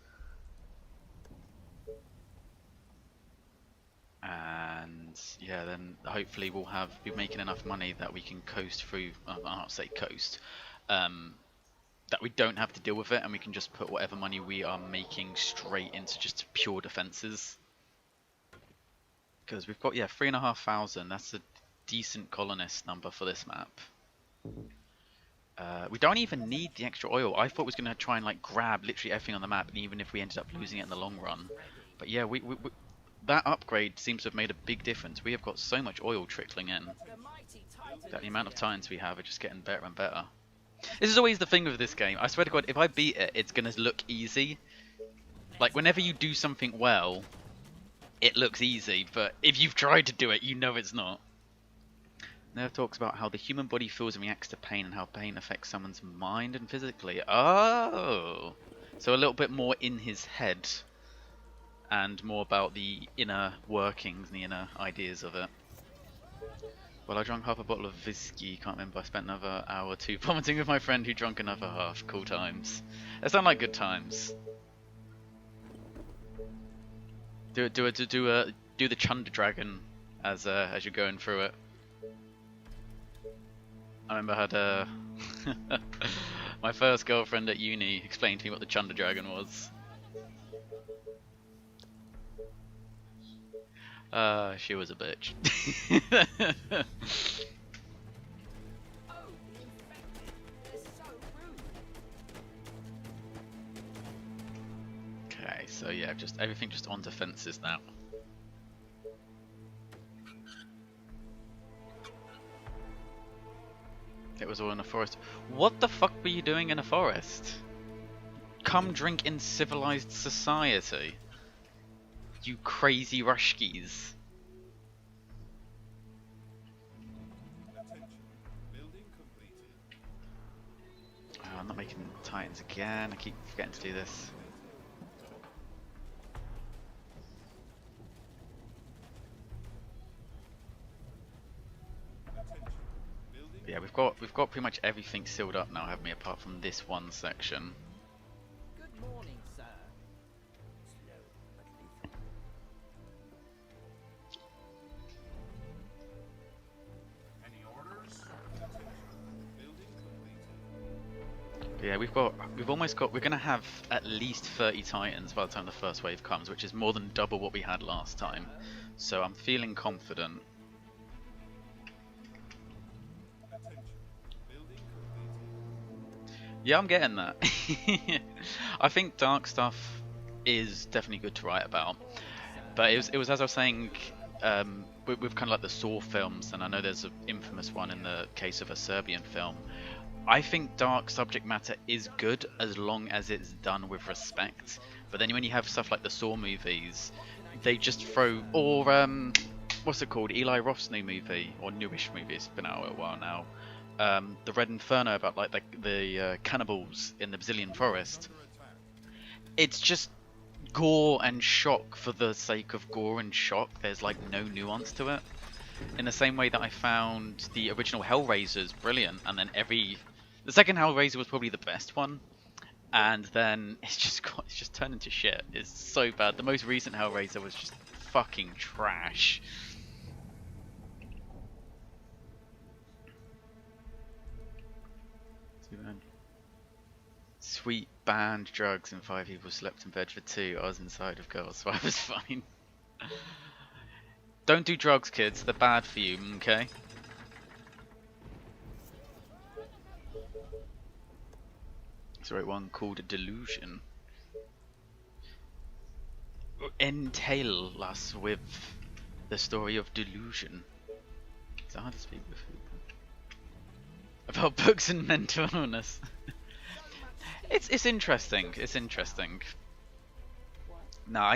And yeah, then hopefully we'll be making enough money that we can coast through, I'll not say coast, that we don't have to deal with it and we can just put whatever money we are making straight into just pure defences. Because we've got, yeah, 3,500, that's a decent colonist number for this map. We don't even need the extra oil. I thought we was going to try and like grab literally everything on the map, and even if we ended up losing it in the long run. But yeah, we that upgrade seems to have made a big difference. We have got so much oil trickling in that the amount of titans we have are just getting better and better. This is always the thing with this game. I swear to God, if I beat it, it's going to look easy. Like, whenever you do something well, it looks easy, but if you've tried to do it, you know it's not. Nerve talks about how the human body feels and reacts to pain and how pain affects someone's mind and physically. Oh! So a little bit more in his head and more about the inner workings and the inner ideas of it. Well, I drank half a bottle of whiskey, can't remember. I spent another hour or two vomiting with my friend who drank another half. Cool times. They sound like good times. Do the Chunder Dragon as you're going through it. I remember I had my first girlfriend at uni explained to me what the Chunder Dragon was. She was a bitch. Okay, so yeah, just everything just on defenses now. It was all in a forest. What the fuck were you doing in a forest? Come drink in civilized society. You crazy rushkies. Attention. Building completed. Oh, I'm not making titans again. I keep forgetting to do this. Attention. Building. But yeah, we've got pretty much everything sealed up now, haven't we? Apart from this one section. Good morning, sir. Slow but lethal. Any orders? Attention. Building completed. But yeah, we're gonna have at least 30 titans by the time the first wave comes, which is more than double what we had last time. So I'm feeling confident. Attention. Building completed. Yeah, I'm getting that. I think dark stuff is definitely good to write about, but it was as I was saying, with kind of like the Saw films, and I know there's an infamous one in the case of a Serbian film. I think dark subject matter is good as long as it's done with respect. But then when you have stuff like the Saw movies, they just throw, or what's it called, Eli Roth's new movie, or newish movie, it's been out a while now. The Red Inferno about like the cannibals in the Brazilian forest. Under attack. It's just gore and shock for the sake of gore and shock. There's like no nuance to it. In the same way that I found the original Hellraisers brilliant, and then the second Hellraiser was probably the best one, and then it's just turned into shit. It's so bad. The most recent Hellraiser was just fucking trash. Sweet banned drugs and 5 people slept in bed for 2. I was inside of girls, so I was fine. Don't do drugs, kids. They're bad for you, okay? Let's write one called Delusion. Entail us with the story of Delusion. It's hard to speak with people. About books and mental illness. It's interesting. It's interesting. Now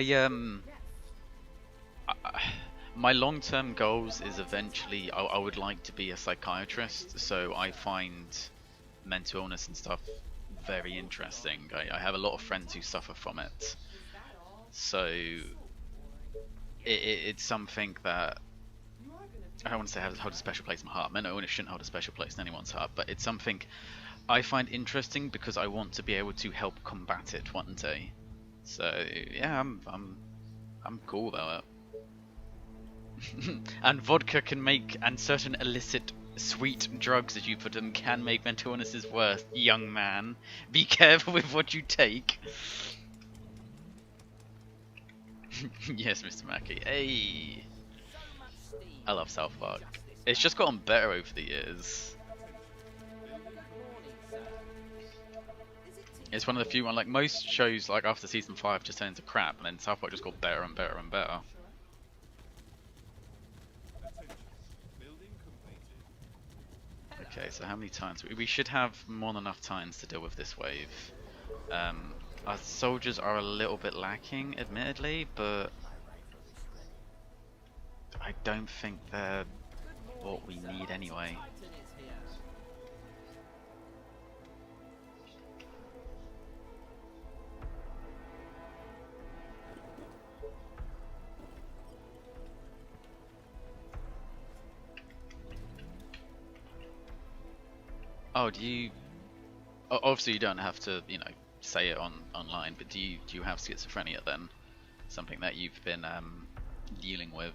my long-term goals is eventually I would like to be a psychiatrist, so I find mental illness and stuff very interesting. I have a lot of friends who suffer from it, so it's something that I don't want to say hold a special place in my heart. Meadow shouldn't hold a special place in anyone's heart, but it's something I find interesting because I want to be able to help combat it one day. So yeah, I'm cool about it. And vodka can make, and certain illicit sweet drugs, as you put them, can make mental illnesses worse. Young man, be careful with what you take. Yes, Mr. Mackey. Hey, So much steam. I love South Park. Justice It's just gotten better over the years. Good morning, sir. Is it tea? It's one of the few, like most shows, like after season 5 just turned into crap, and then South Park just got better and better and better. Attention. Building completed. Okay, so how many times? We should have more than enough times to deal with this wave. Our soldiers are a little bit lacking, admittedly, but I don't think they're what we need anyway. Titan is here. Oh, do you? Obviously, you don't have to, you know, say it online. But do you have schizophrenia then? Something that you've been dealing with?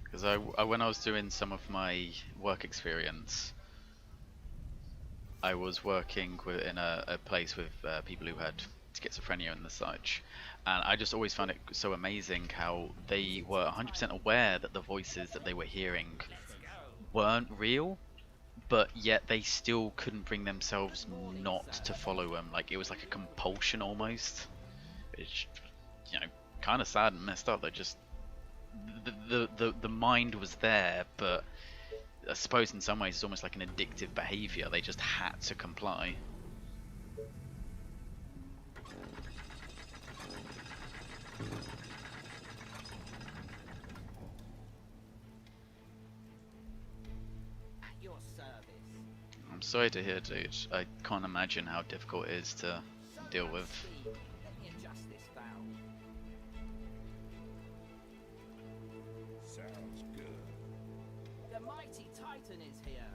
Because when I was doing some of my work experience, I was working in a place with people who had schizophrenia and the such, and I just always found it so amazing how they were 100% aware that the voices that they were hearing weren't real, but yet they still couldn't bring themselves not to follow them. Like it was like a compulsion almost. It's, you know, kind of sad and messed up. They just the mind was there, but I suppose in some ways it's almost like an addictive behavior. They just had to comply. At your service. I'm sorry to hear, dude. I can't imagine how difficult it is to So deal much with. steam. Let me adjust this valve. Sounds good. The mighty Titan is here.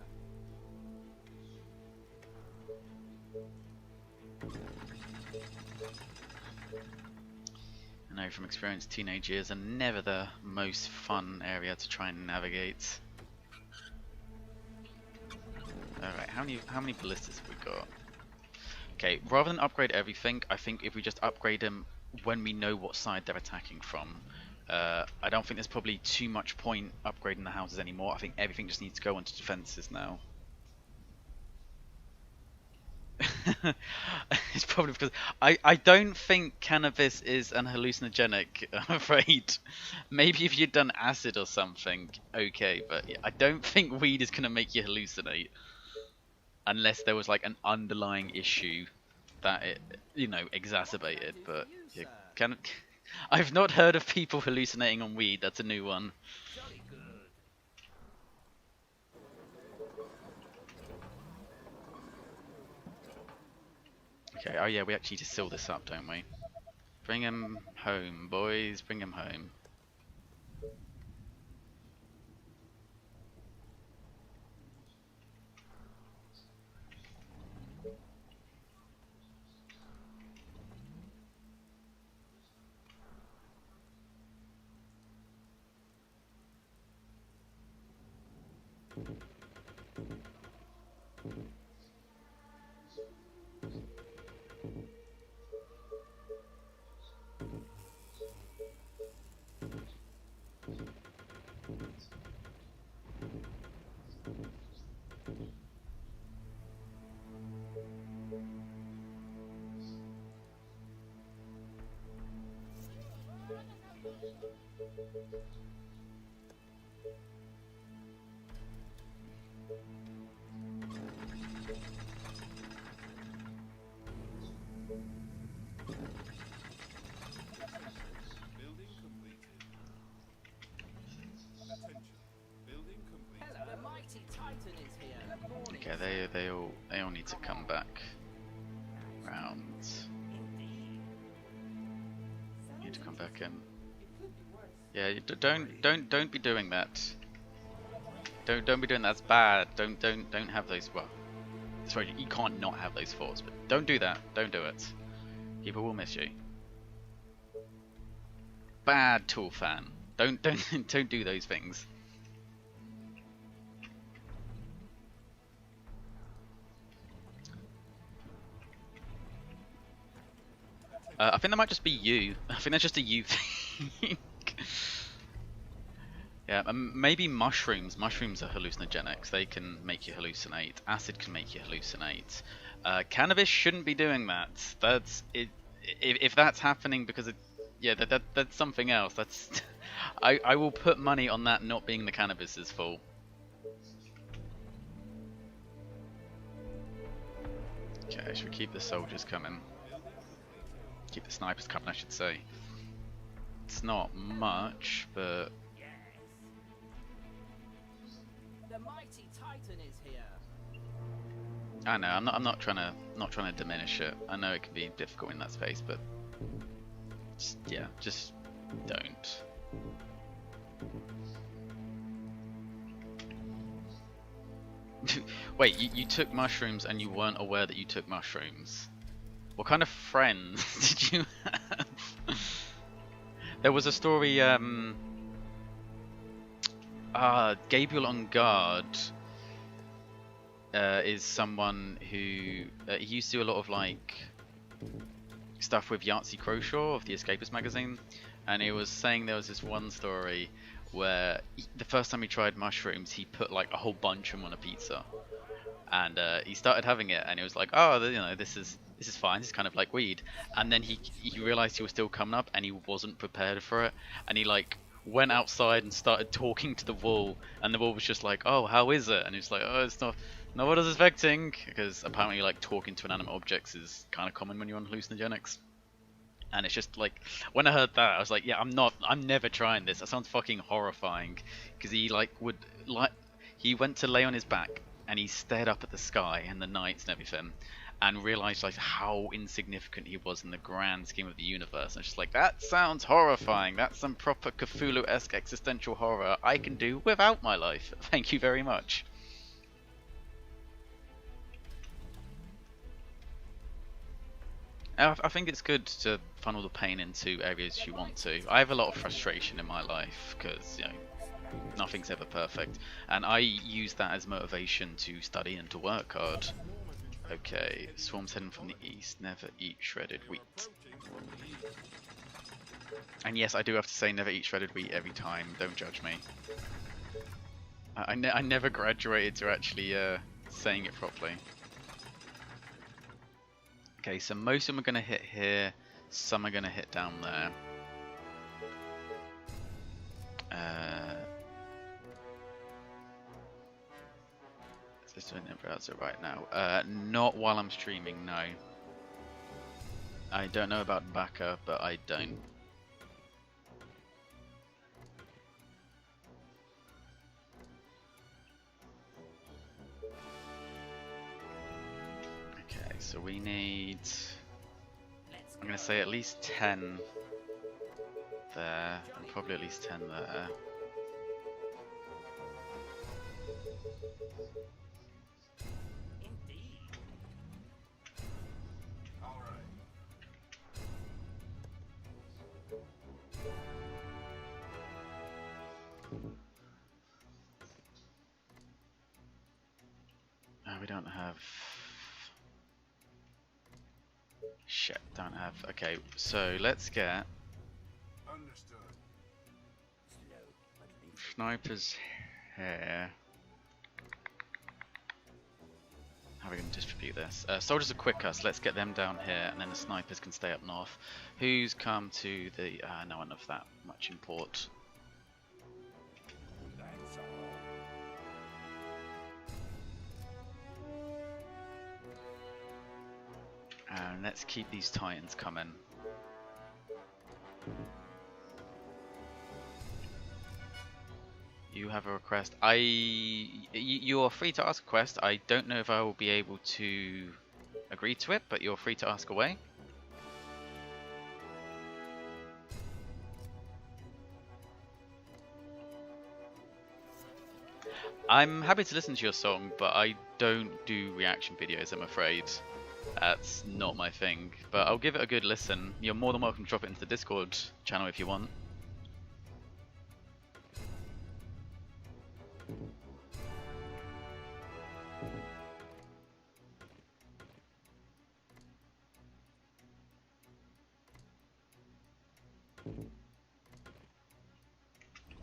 I know from experience, teenage years are never the most fun area to try and navigate. Alright, how many ballistas have we got? Okay, rather than upgrade everything, I think if we just upgrade them when we know what side they're attacking from. I don't think there's probably too much point upgrading the houses anymore. I think everything just needs to go onto defenses now. It's probably because I don't think cannabis is an hallucinogenic, I'm afraid. Maybe if you'd done acid or something, okay, but yeah, I don't think weed is going to make you hallucinate. Unless there was like an underlying issue that it, you know, exacerbated, but you can. I've not heard of people hallucinating on weed, that's a new one. Jolly good. Okay, oh yeah, we actually need to seal this up, don't we? Bring him home, boys, bring him home. Building completed. Attention. Building completed. Hello, the mighty Titan is here. Good morning. Okay, they all need to come back round. Indeed. to come back in. It could be worse. Yeah, don't be doing that. Don't be doing that. That's bad. Don't have those. Well, sorry, you can't not have those thoughts, but don't do that. Don't do it. People will miss you. Bad tool fan. Don't do those things. I think that might just be you. I think that's just a you thing. Yeah, maybe mushrooms. Mushrooms are hallucinogenics. They can make you hallucinate. Acid can make you hallucinate. Cannabis shouldn't be doing that. That's it. If that's happening because of, yeah, that's something else. That's I will put money on that not being the cannabis's fault. Okay, should we keep the soldiers coming? Keep the snipers coming, I should say. It's not much, but Yes. The mighty Titan is here. I know. I'm not trying to diminish it. I know it can be difficult in that space, but just don't. Wait, you took mushrooms and you weren't aware that you took mushrooms? What kind of friends did you have? There was a story, Gabriel on Guard is someone who he used to do a lot of like stuff with Yahtzee Croshaw of the Escapist magazine, and he was saying there was this one story where the first time he tried mushrooms, he put like a whole bunch of them on a pizza, and he started having it, and he was like, oh, you know, this is fine, this is kind of like weed, and then he realized he was still coming up, and he wasn't prepared for it, and he like went outside and started talking to the wall, and the wall was just like, oh, how is it? And he's like, oh, it's not what I was expecting, because apparently like talking to inanimate objects is kind of common when you're on hallucinogenics. And it's just like, when I heard that, I was like, yeah, I'm never trying this. That sounds fucking horrifying. Because he he went to lay on his back and he stared up at the sky and the nights and everything, and realized like how insignificant he was in the grand scheme of the universe. And it's just like, that sounds horrifying. That's some proper Cthulhu-esque existential horror I can do without my life. Thank you very much. I think it's good to funnel the pain into areas you want to. I have a lot of frustration in my life because, you know, nothing's ever perfect, and I use that as motivation to study and to work hard. Okay, swarms heading from the east. Never eat shredded wheat. And yes, I do have to say never eat shredded wheat every time. Don't judge me. I never graduated to actually saying it properly. Okay, so most of them are going to hit here, some are going to hit down there. Is this doing it browser right now? Not while I'm streaming, no. I don't know about backup, but I don't. So we need, I'm going to say at least 10 there, and probably at least 10 there. Indeed. All right. We don't have. Shit, don't have. Okay, so let's get Understood. snipers here. How are we going to distribute this? Soldiers are quicker, so let's get them down here, and then the snipers can stay up north. Who's come to the? No one of that much import. That's all. And let's keep these titans coming. You have a request. You are free to ask a request. I don't know if I will be able to agree to it, but you're free to ask away. I'm happy to listen to your song, but I don't do reaction videos, I'm afraid. That's not my thing, but I'll give it a good listen. You're more than welcome to drop it into the Discord channel if you want.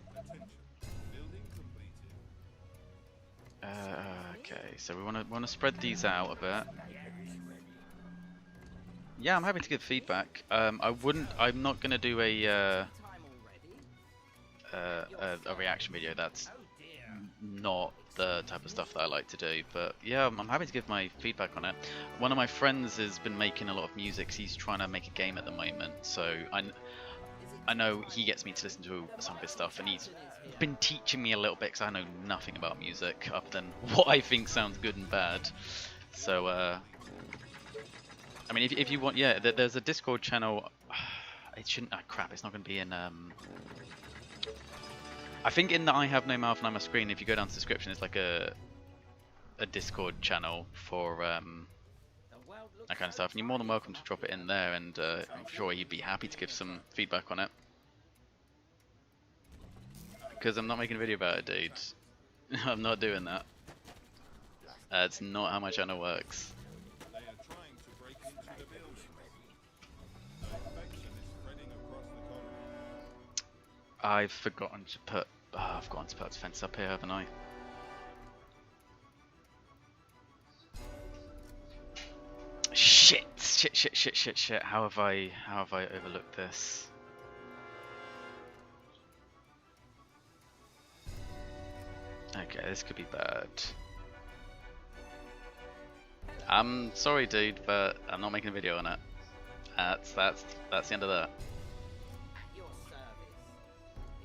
Attention. Building completed. Okay, so we want to spread these out a bit. Yeah, I'm happy to give feedback. I'm not gonna do a reaction video. That's not the type of stuff that I like to do. But yeah, I'm happy to give my feedback on it. One of my friends has been making a lot of music. He's trying to make a game at the moment, so I know he gets me to listen to some of his stuff, and he's been teaching me a little bit because I know nothing about music other than what I think sounds good and bad. So I mean, if you want, yeah, there's a Discord channel. It shouldn't. Oh, crap! It's not going to be in. I think in the I Have No Mouth and I'm a Screen. If you go down to the description, it's like a Discord channel for that kind of stuff. And you're more than welcome to drop it in there, and I'm sure he'd be happy to give some feedback on it. Because I'm not making a video about it, dude. I'm not doing that. That's not how my channel works. They are trying to break into the building. The infection is spreading across the colony. I've forgotten to put a defense up here, haven't I? Shit! How have I overlooked this? Okay, this could be bad. I'm sorry, dude, but I'm not making a video on it. That's the end of that. Your service.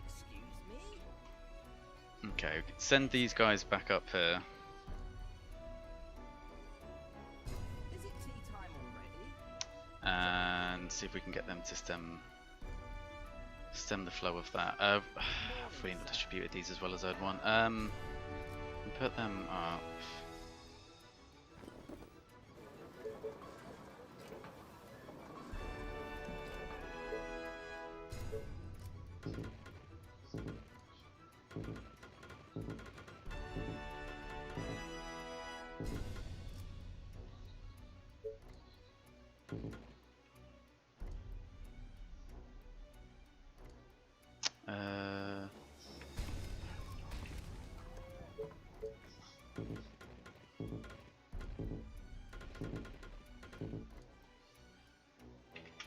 Excuse me? Okay, send these guys back up here. Is it tea time already? And see if we can get them to stem the flow of that. I've really not distributed these as well as I'd want. Put them up.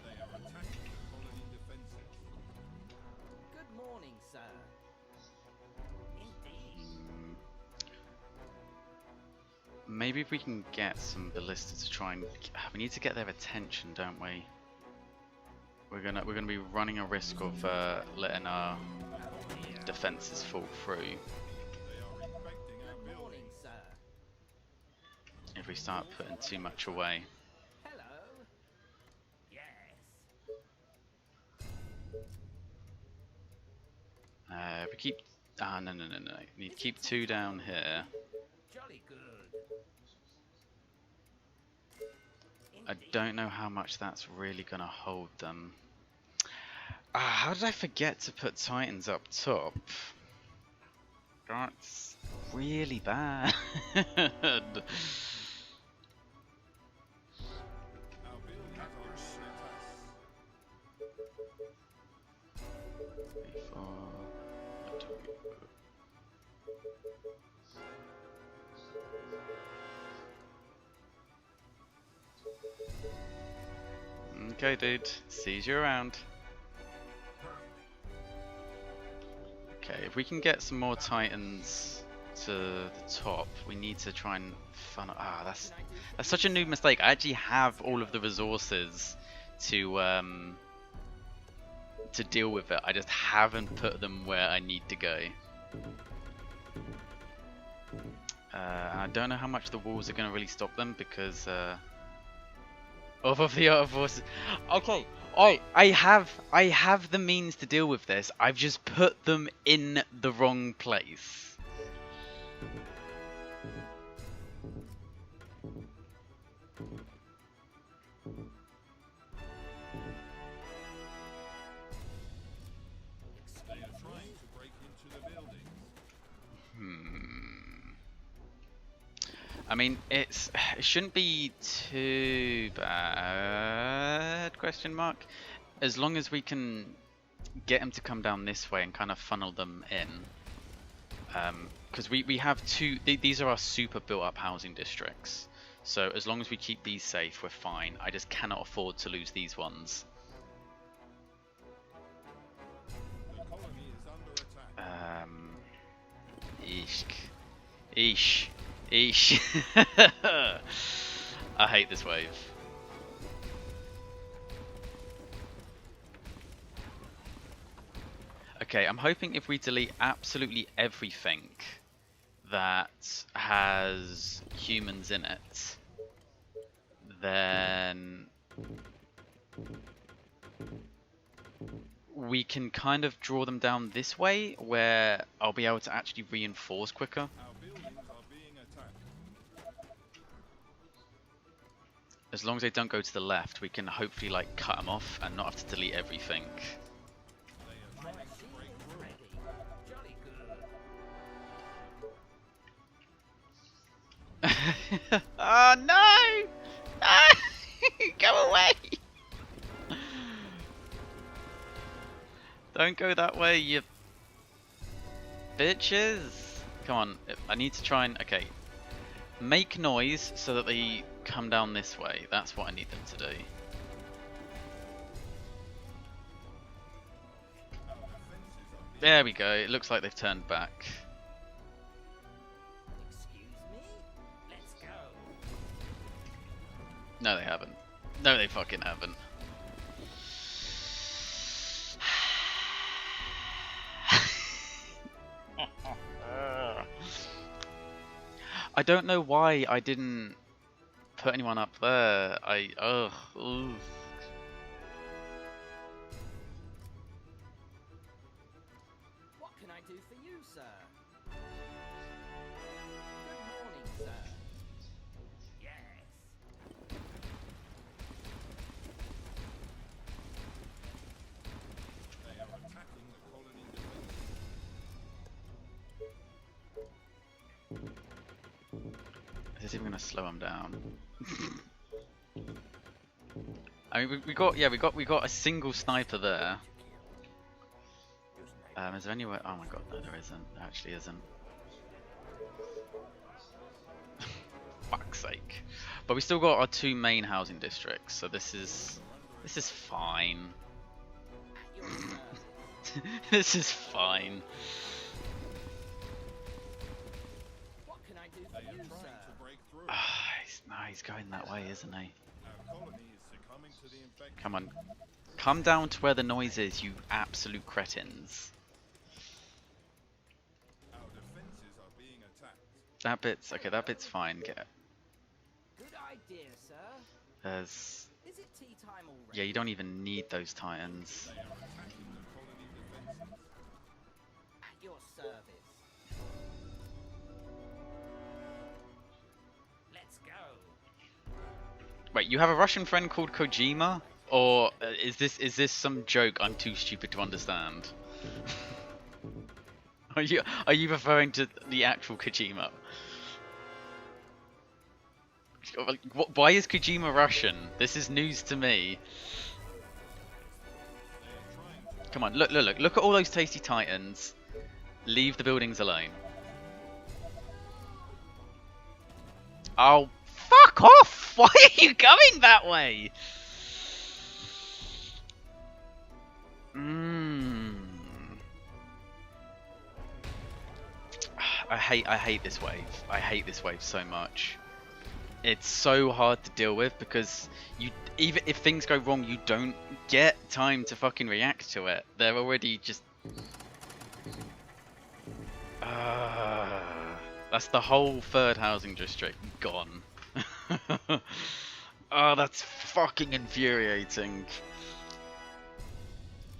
They are attacking the colony defenses. Good morning, sir. Indeed. Maybe if we can get some ballistas to try and we need to get their attention, don't we? We're gonna be running a risk of letting our defenses fall through They are infecting our Good morning, building. sir. if we start putting too much away. Hello. Yes. If we keep no. We need to keep 2 down here. Jolly good. I don't know how much that's really gonna hold them. How did I forget to put Titans up top? That's really bad. Our buildings are under Okay, dude. Sees you around. Okay, if we can get some more Titans to the top, we need to try and funnel. That's such a noob mistake. I actually have all of the resources to deal with it. I just haven't put them where I need to go. I don't know how much the walls are going to really stop them because of the other forces. Okay, I have the means to deal with this. I've just put them in the wrong place. They are trying to break into the buildings. I mean, it shouldn't be too bad, question mark. As long as we can get them to come down this way and kind of funnel them in. Because we have two, these are our super built up housing districts. So as long as we keep these safe, we're fine. I just cannot afford to lose these ones. The colony is under attack. Eesh. Eesh. I hate this wave. Okay, I'm hoping if we delete absolutely everything that has humans in it, then we can kind of draw them down this way, where I'll be able to actually reinforce quicker. Our buildings are being attacked. As long as they don't go to the left, we can hopefully like cut them off and not have to delete everything. They are trying to break through. Jolly good. Oh no! No! Go away! Don't go that way, you bitches! Come on, I need to try and... Okay. Make noise so that they come down this way. That's what I need them to do. There we go. It looks like they've turned back. Excuse me? Let's go. No, they haven't. No, they fucking haven't. I don't know why I didn't put anyone up there. Ugh. What can I do for you, sir? Good morning, sir. Yes. They are attacking the colony defenses. Is this even gonna slow them down? I mean, we got a single sniper there. Is there anywhere? Oh my god, no, there isn't. There actually isn't. Fuck's sake! But we still got our two main housing districts, so this is fine. This is fine. What can I do They for are you, trying sir? to break through. He's going that way, isn't he? Our colony is succumbing to the infection. Come on, come down to where the noise is, you absolute cretins. Our defenses are being attacked. That bit's okay. That bit's fine. Get Good idea, sir. there's. Is it tea time already? Yeah, you don't even need those titans. They are attacking the colony defenses. At your service. Let's go. Wait, you have a Russian friend called Kojima, or is this some joke I'm too stupid to understand? Are you referring to the actual Kojima? Why is Kojima Russian? This is news to me. Come on, look at all those tasty titans. Leave the buildings alone. Oh, fuck off! Why are you going that way? I hate this wave. I hate this wave so much. It's so hard to deal with because even if things go wrong, you don't get time to fucking react to it. They're already just. That's the whole third housing district gone. Oh, that's fucking infuriating.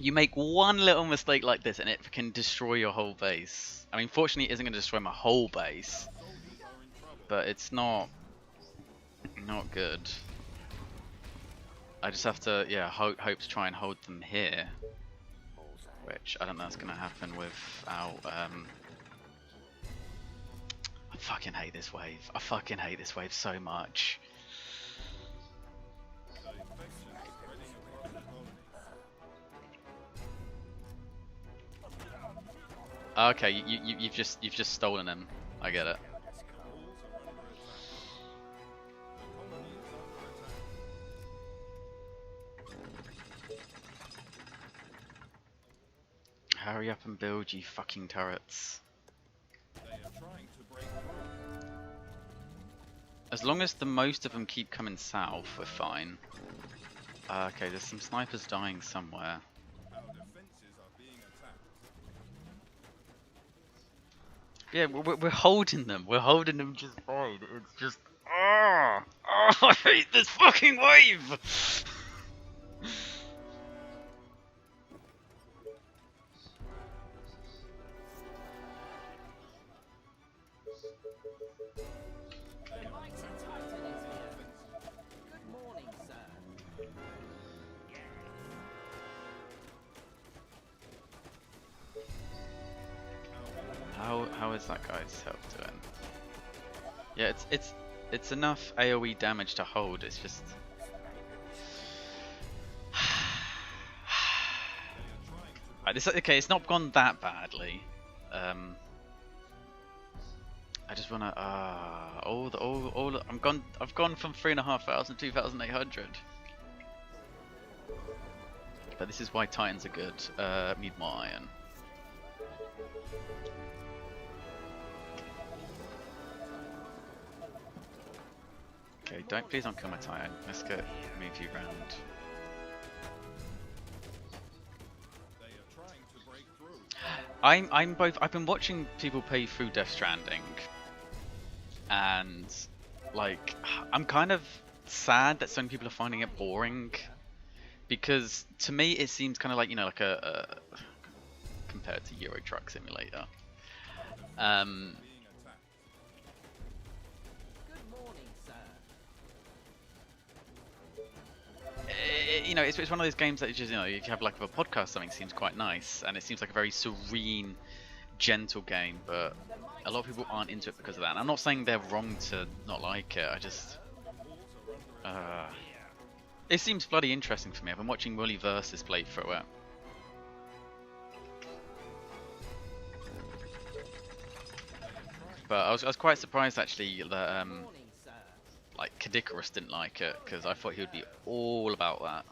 You make one little mistake like this and it can destroy your whole base. I mean, fortunately it isn't going to destroy my whole base, but it's not good. I just have to, yeah, hope to try and hold them here, which I don't know is going to happen without, I fucking hate this wave. I fucking hate this wave so much. Okay, you've just stolen him. I get it. Hurry up and build, you fucking turrets. As long as the most of them keep coming south, we're fine. Okay, there's some snipers dying somewhere. Yeah, we're holding them. We're holding them just fine. It's just, oh, I hate this fucking wave. The mighty Titan is here. Good morning, sir. How is that guy's health doing? Yeah, it's enough AoE damage to hold. It's just. Okay, it's not gone that badly. I just wanna I've gone from 3,500 to 2,800. But this is why Titans are good. Need more iron. Okay, please don't kill my Titan. Let's go move you around. I've been watching people play through Death Stranding, and like I'm kind of sad that some people are finding it boring, because to me it seems kind of like, you know, like a compared to Euro Truck Simulator. You know, it's one of those games that just, you know, if you have like a podcast, something seems quite nice, and it seems like a very serene, gentle game, but a lot of people aren't into it because of that. And I'm not saying they're wrong to not like it. I just, it seems bloody interesting for me. I've been watching Wooly Versus play through it. But I was quite surprised actually that like Kadikarus didn't like it, because I thought he would be all about that.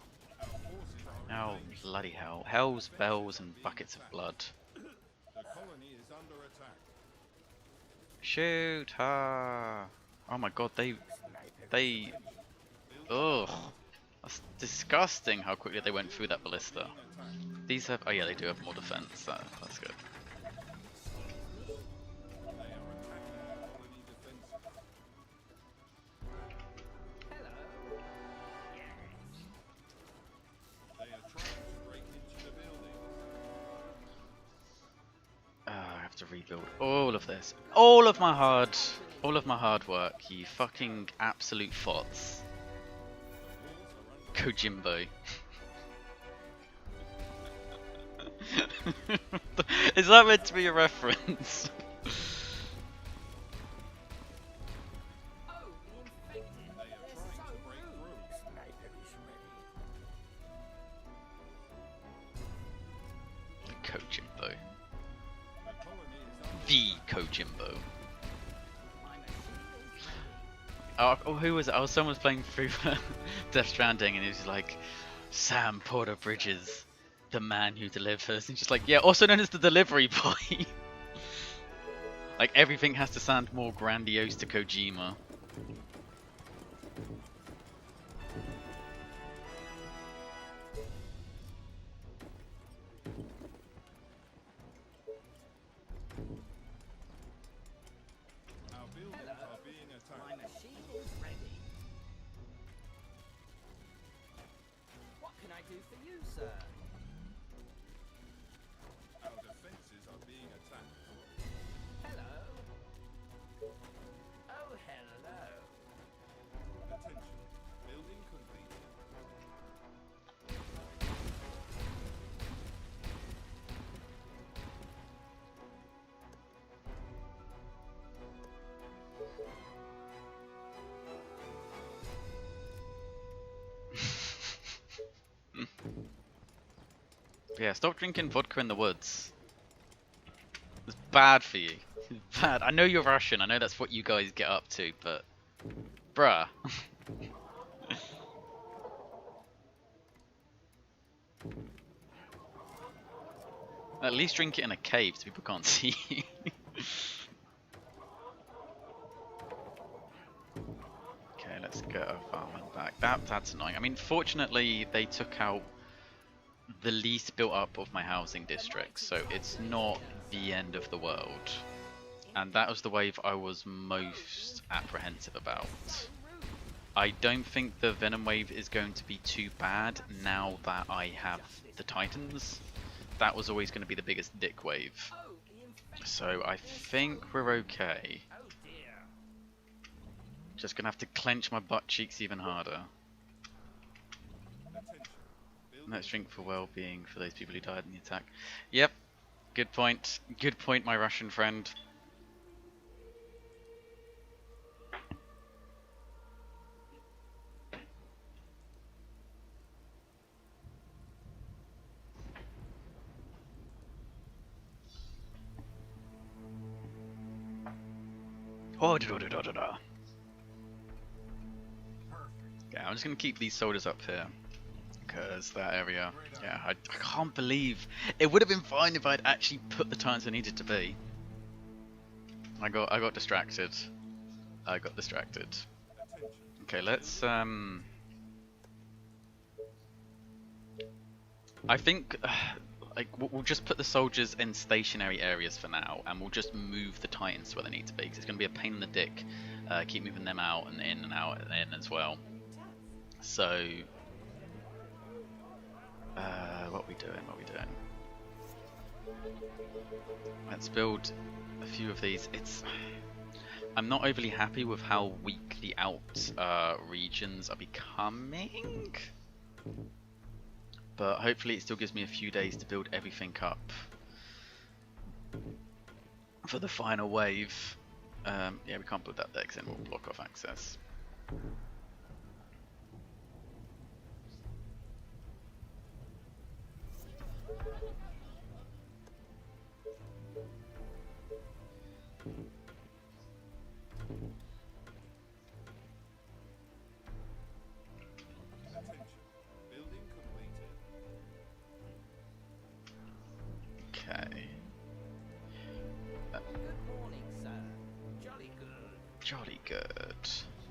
Oh bloody hell! Hells, bells, and buckets of blood. Shoot! Ha! Oh my god, they, ugh, that's disgusting how quickly they went through that ballista. These have, oh yeah, they do have more defense. So that's good. To rebuild all of this, all of my hard work, you fucking absolute fots. Kojimbo. Is that meant to be a reference? Kojimbo. The Kojimbo. Oh, who was it? Oh, someone was playing through Death Stranding, and he was like, Sam Porter Bridges, the man who delivers. And just like, yeah, also known as the delivery boy. Like, everything has to sound more grandiose to Kojima. Yeah, stop drinking vodka in the woods. It's bad for you. It's bad. I know you're Russian. I know that's what you guys get up to, but bruh. At least drink it in a cave so people can't see you. Okay, let's get our farmland back. That's annoying. I mean, fortunately, they took out the least built up of my housing districts, so it's not the end of the world. And that was the wave I was most apprehensive about. I don't think the Venom wave is going to be too bad now that I have the Titans. That was always going to be the biggest dick wave. So I think we're okay. Just going to have to clench my butt cheeks even harder. Let's drink for well-being for those people who died in the attack. Yep, good point. Good point, my Russian friend. Oh, yeah, I'm just going to keep these soldiers up here. Because that area, yeah, I can't believe it would have been fine if I'd actually put the Titans I needed to be. I got distracted. I got distracted. Okay, let's I think like we'll just put the soldiers in stationary areas for now, and we'll just move the Titans to where they need to be. Because it's going to be a pain in the dick. Keep moving them out and in and out and in as well. So. What are we doing? What are we doing? Let's build a few of these. I'm not overly happy with how weak the out regions are becoming, but hopefully it still gives me a few days to build everything up for the final wave. Yeah, we can't put that there because then we'll block off access. Jolly good.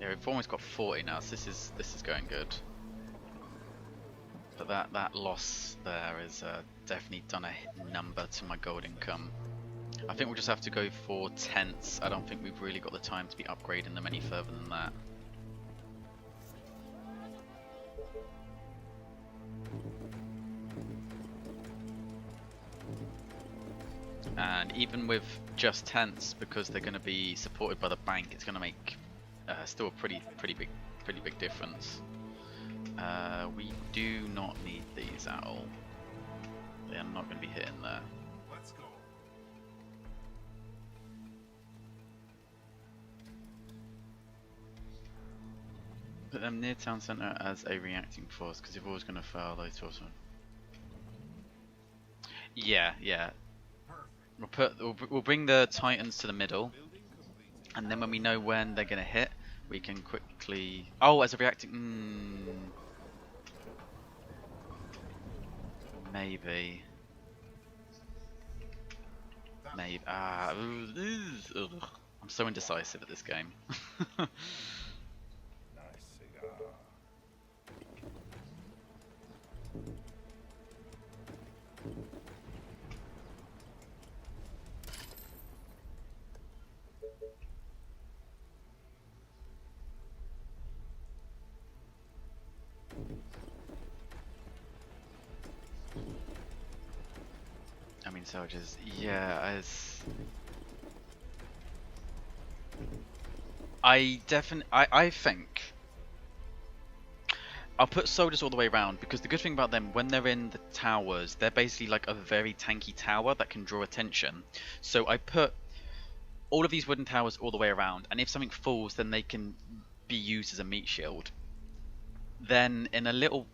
Yeah, we've almost got 40 now, so this is going good. But that loss there is definitely done a number to my gold income. I think we'll just have to go for tents. I don't think we've really got the time to be upgrading them any further than that. And even with just tents, because they're going to be supported by the bank, it's going to make still a pretty big difference. We do not need these at all. They are not going to be hitting there. Let's go. Put them near town centre as a reacting force, because if always going to fail those forces. Yeah. We'll bring the Titans to the middle, and then when we know when they're going to hit, we can quickly. Oh, as a reacting. Maybe. I'm so indecisive at this game. Nice cigar. I mean, soldiers. Yeah, as I think I'll put soldiers all the way around, because the good thing about them, when they're in the towers, they're basically like a very tanky tower that can draw attention. So I put all of these wooden towers all the way around, and if something falls, then they can be used as a meat shield. Then in a little,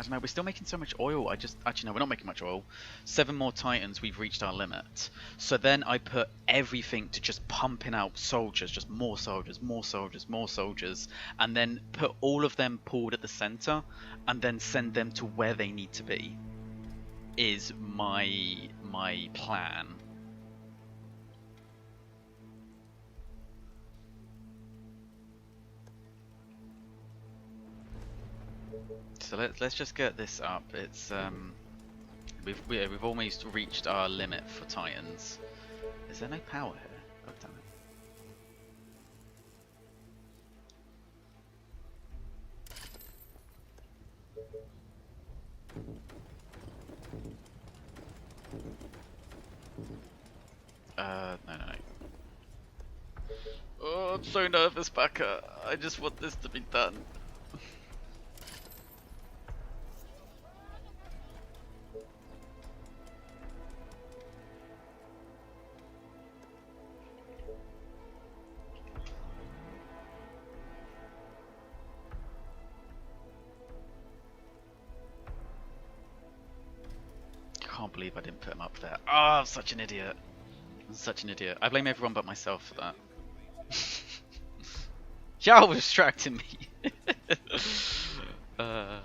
don't know, we're still making so much oil. Actually no, we're not making much oil. 7 more Titans, we've reached our limit. So then I put everything to just pumping out soldiers, just more soldiers, more soldiers, more soldiers, and then put all of them pulled at the center, and then send them to where they need to be. Is my plan. So let's just get this up. It's we've almost reached our limit for Titans. Is there no power here? Oh damn it. No. Oh, I'm so nervous, Baka. I just want this to be done. I can't believe I didn't put him up there. Oh, I'm such an idiot. I'm such an idiot. I blame everyone but myself for that. Y'all was distracting me. Alright.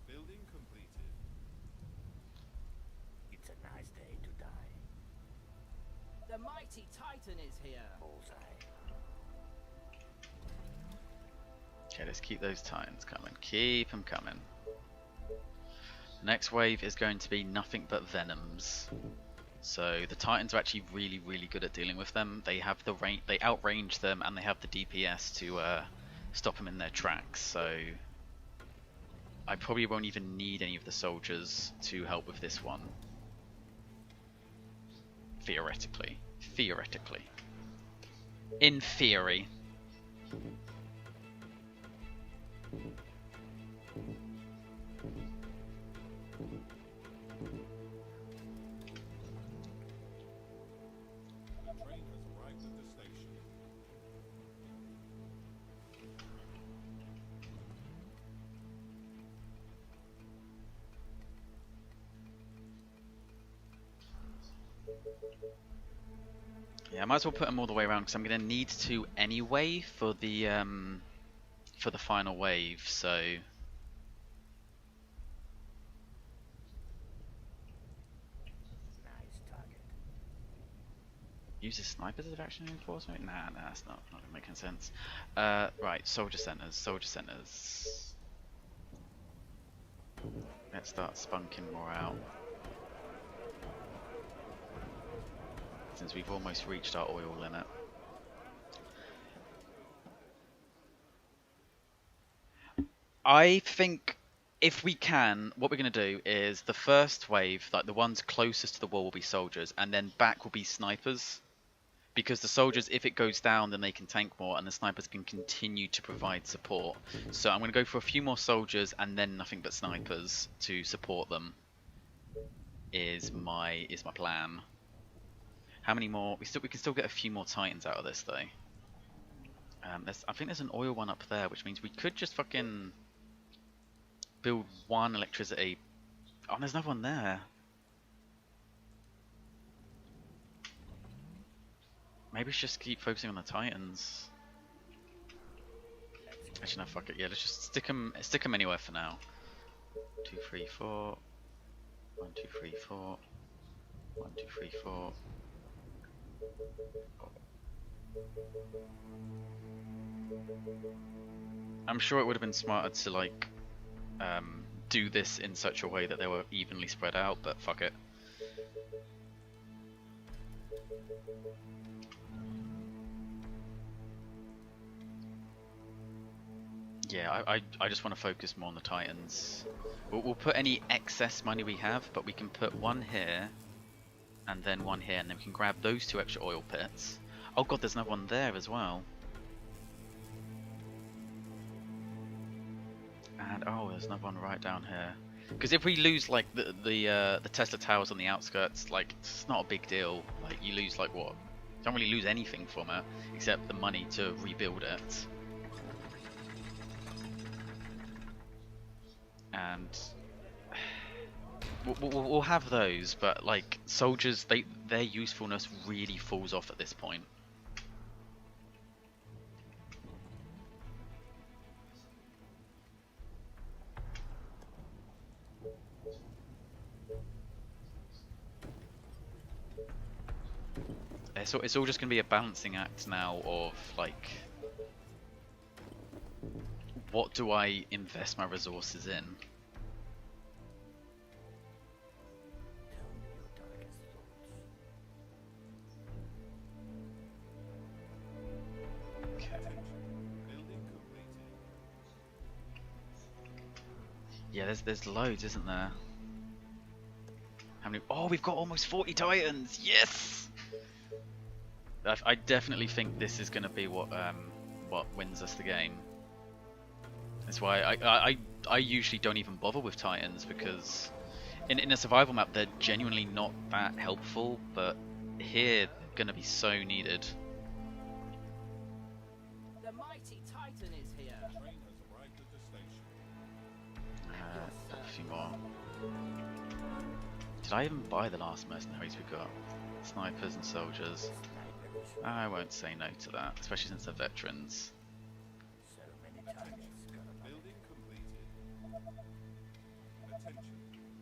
Building completed. It's a nice day to die. The mighty Titan is here. Bullseye. Okay, let's keep those Titans coming. Keep them coming. Next wave is going to be nothing but Venoms. So the Titans are actually really, really good at dealing with them. They have the range, they outrange them, and they have the DPS to stop them in their tracks. So I probably won't even need any of the soldiers to help with this one. Theoretically. Theoretically. In theory. The train has arrived at the station. Yeah, I might as well put them all the way around because I'm going to need to anyway for the final wave. So Nice target. use the snipers as action enforcement? Nah, that's not making sense. Right, soldier centers, soldier centers. Let's start spunking more out. Since we've almost reached our oil limit. I think if we can, what we're going to do is the first wave, like the ones closest to the wall will be soldiers, and then back will be snipers. Because the soldiers, if it goes down, then they can tank more, and the snipers can continue to provide support. So I'm going to go for a few more soldiers, and then nothing but snipers to support them. Is my plan. How many more? We can still get a few more Titans out of this though. I think there's an oil one up there, which means we could just fucking build one electricity. Oh, there's another one there. Maybe we should just keep focusing on the Titans. Actually, no, fuck it. Yeah, let's just stick them anywhere for now. 2, 3, 4. 1, 2, 3, 4. 1, 2, 3, 4. I'm sure it would have been smarter to like do this in such a way that they were evenly spread out, but fuck it. Yeah, I just want to focus more on the Titans. We'll put any excess money we have, but we can put one here and then one here, and then we can grab those 2 extra oil pits. Oh god, there's another one there as well. And oh, there's another one right down here. Because if we lose like the Tesla towers on the outskirts, like it's not a big deal. Like you lose like what? You don't really lose anything from it except the money to rebuild it. And we'll have those, but like soldiers, their usefulness really falls off at this point. It's all just going to be a balancing act now of like, what do I invest my resources in? Yeah, there's loads, isn't there? How many? Oh, we've got almost 40 Titans. Yes. I definitely think this is going to be what wins us the game. That's why I usually don't even bother with Titans, because in a survival map they're genuinely not that helpful, but here they're going to be so needed. The mighty Titan is here. Train has arrived at the station. A few more. Did I even buy the last mercenaries we got? Snipers and soldiers. I won't say no to that, especially since they're veterans. Building completed. Attention.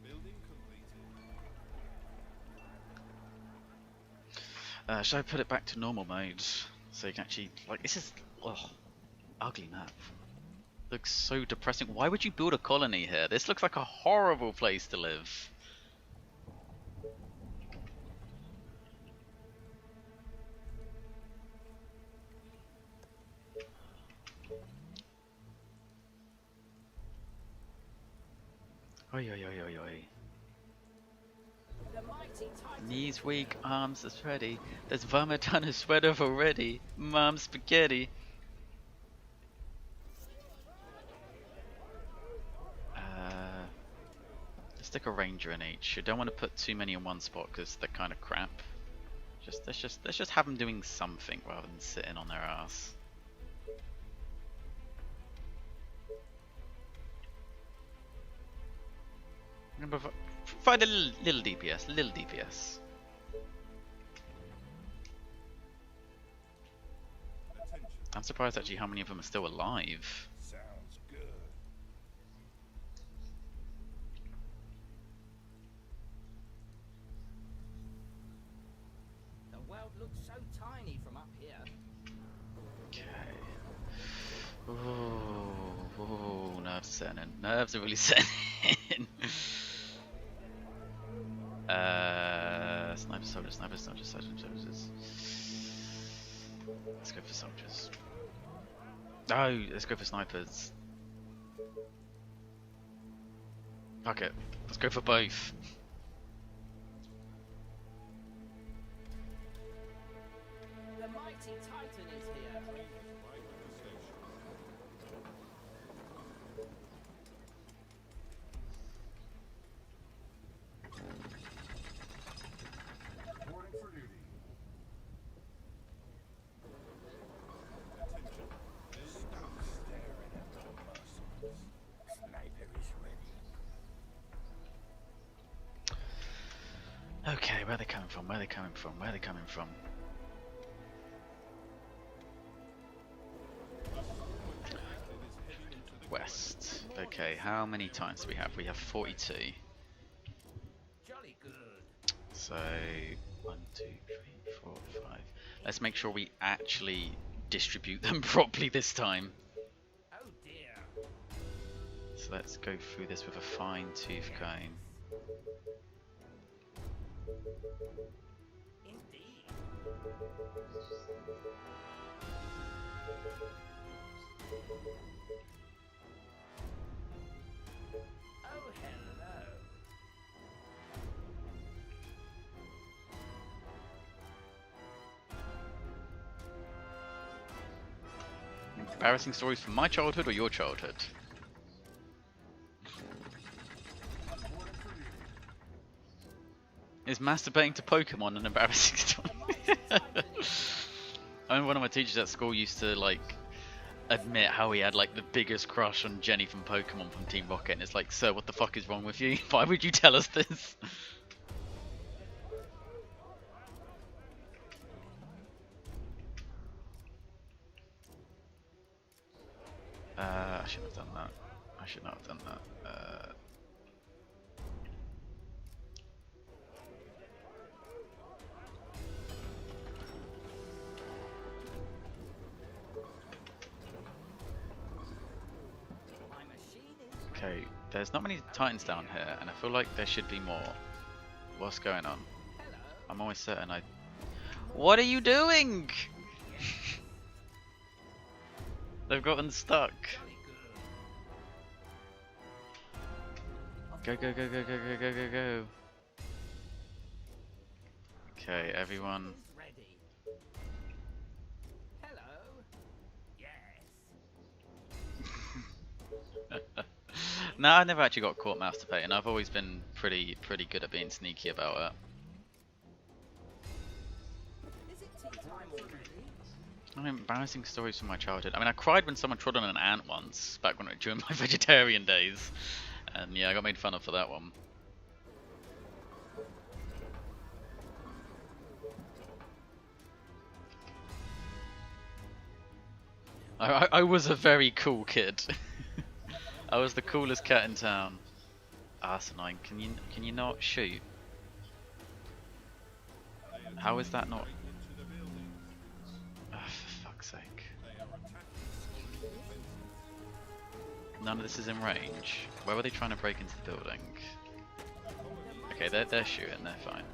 Building completed. Should I put it back to normal mode so you can actually, like, this is ugly map. Looks so depressing. Why would you build a colony here? This looks like a horrible place to live. Oi, oi, oi, oi, oi. The mighty Titan. Knees weak, arms is ready. There's vomit on his sweater already. Mom spaghetti. Let's stick a ranger in each. You don't want to put too many in one spot because they're kind of crap. Let's just have them doing something rather than sitting on their ass. Provide a little DPS, little DPS. Attention. I'm surprised actually how many of them are still alive. Sounds good. The world looks so tiny from up here. Okay. Ooh, nerves are setting in. Nerves are really setting in. Soldiers. Let's go for soldiers. Oh, let's go for snipers. Fuck it. Let's go for both. The mighty Titan is here. Train has arrived at the station. Reporting for duty. Attention. Stop staring at the muscles. Sniper is ready. Okay, where are they coming from? Where are they coming from? Where are they coming from? West. Okay, how many times do we have? We have 42. Jolly good. So 1, 2, 3, 4, 5. Let's make sure we actually distribute them properly this time. Oh dear. So let's go through this with a fine tooth comb. Indeed. Oh hello. Embarrassing stories from my childhood or your childhood? Is masturbating to Pokemon an embarrassing story? I remember one of my teachers at school used to like admit how he had like the biggest crush on Jenny from Pokemon from Team Rocket, and it's like, sir, what the fuck is wrong with you? Why would you tell us this? I shouldn't have done that. I should not have done that. My machine is Okay, there's not many Titans down here, and I feel like there should be more. What's going on? hello. I'm always certain I... What are you doing? They've gotten stuck. Jolly good. Go, go, go, go, go, go, go, go, go. Okay, everyone. Is ready. Hello. Yes. No, I never actually got caught masturbating. I've always been pretty good at being sneaky about it. Is it tea time already? I mean, embarrassing stories from my childhood. I mean, I cried when someone trod on an ant once, back when during my vegetarian days. And yeah, I got made fun of for that one. I was a very cool kid. I was the coolest cat in town. Arsenine, can you not shoot? How is that not? Oh, for fuck's sake! None of this is in range. Where were they trying to break into the building? Okay, they're shooting. They're fine.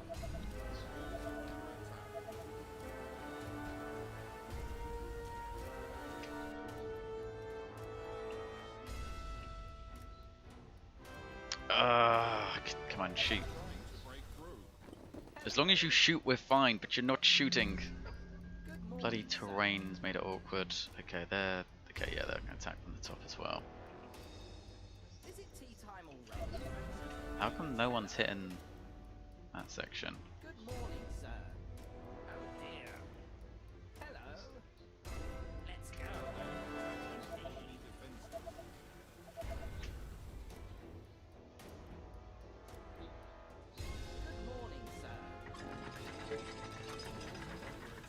Come on, shoot. As long as you shoot, we're fine, but you're not shooting. Bloody terrain's made it awkward. Okay, they're... Okay, yeah, they're going to attack from the top as well. Is it tea time already? How come no one's hitting that section? Good morning, sir. Oh dear. Hello. Let's go. Good morning, sir.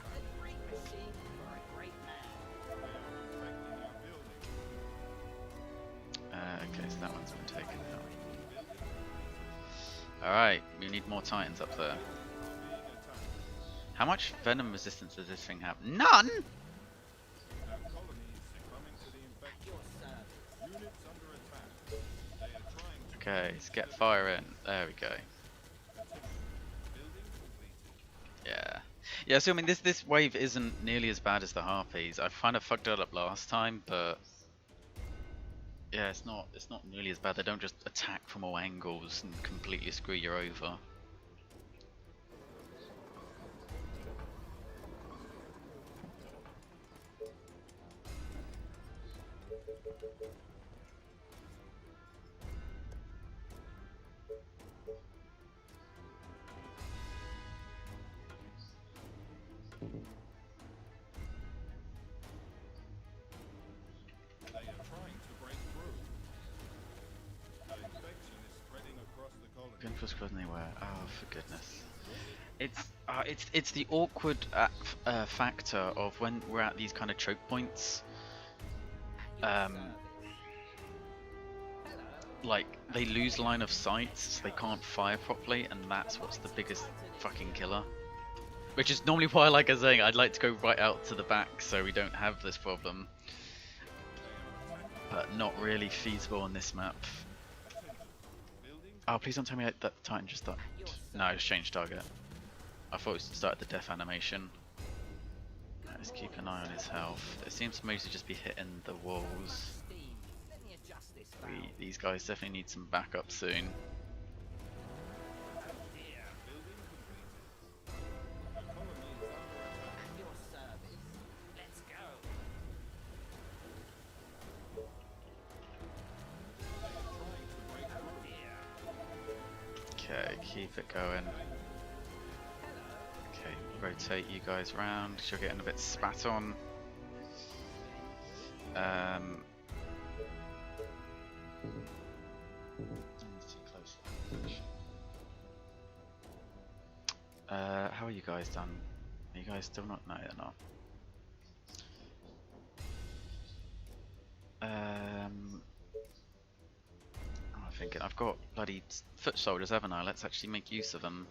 A great machine for a great man. Okay, so that one's been taken out. Alright, we need more Titans up there. How much venom resistance does this thing have? None?! At your service. Okay, let's get fire in. There we go. Yeah. Yeah, so I mean this wave isn't nearly as bad as the Harpies. I kind of fucked it up last time, but yeah, it's not nearly as bad. They don't just attack from all angles and completely screw you over. They are trying to break through. The infection is spreading across the colony. Gun for squad anywhere. Oh, for goodness. It's the awkward factor of when we're at these kind of choke points. Like they lose line of sight, so they can't fire properly, and that's what's the biggest fucking killer. Which is normally why, like I was saying, I'd like to go right out to the back so we don't have this problem. But not really feasible on this map. Oh, please don't tell me that Titan just died. No, it's changed target. I thought it started the death animation. Let's keep an eye on his health. It seems to mostly just be hitting the walls. Let me adjust this valve. These guys definitely need some backup soon. Oh dear. The colony is under attack. At your service. Let's go. They are trying to break Oh through. dear. Okay, keep it going. rotate you guys around. You're getting a bit spat on. How are you guys done? Are you guys still not? No, they're not. I'm thinking I've got bloody foot soldiers, haven't I? Let's actually make use of them.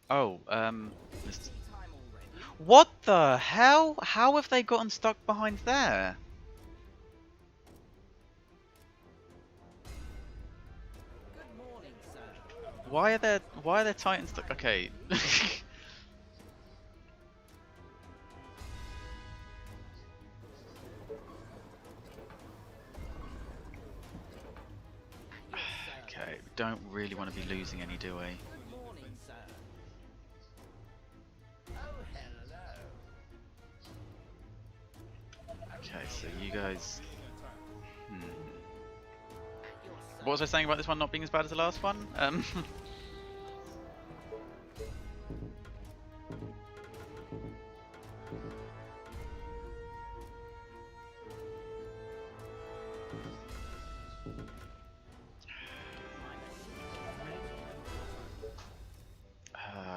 Oh, what the hell? How have they gotten stuck behind there? Good morning, sir. Why are there Titans stuck? Okay. Okay, we don't really want to be losing any, do we? Good morning, sir. Oh, hello. Okay, so you guys. Hmm. Your What was I saying about this one not being as bad as the last one?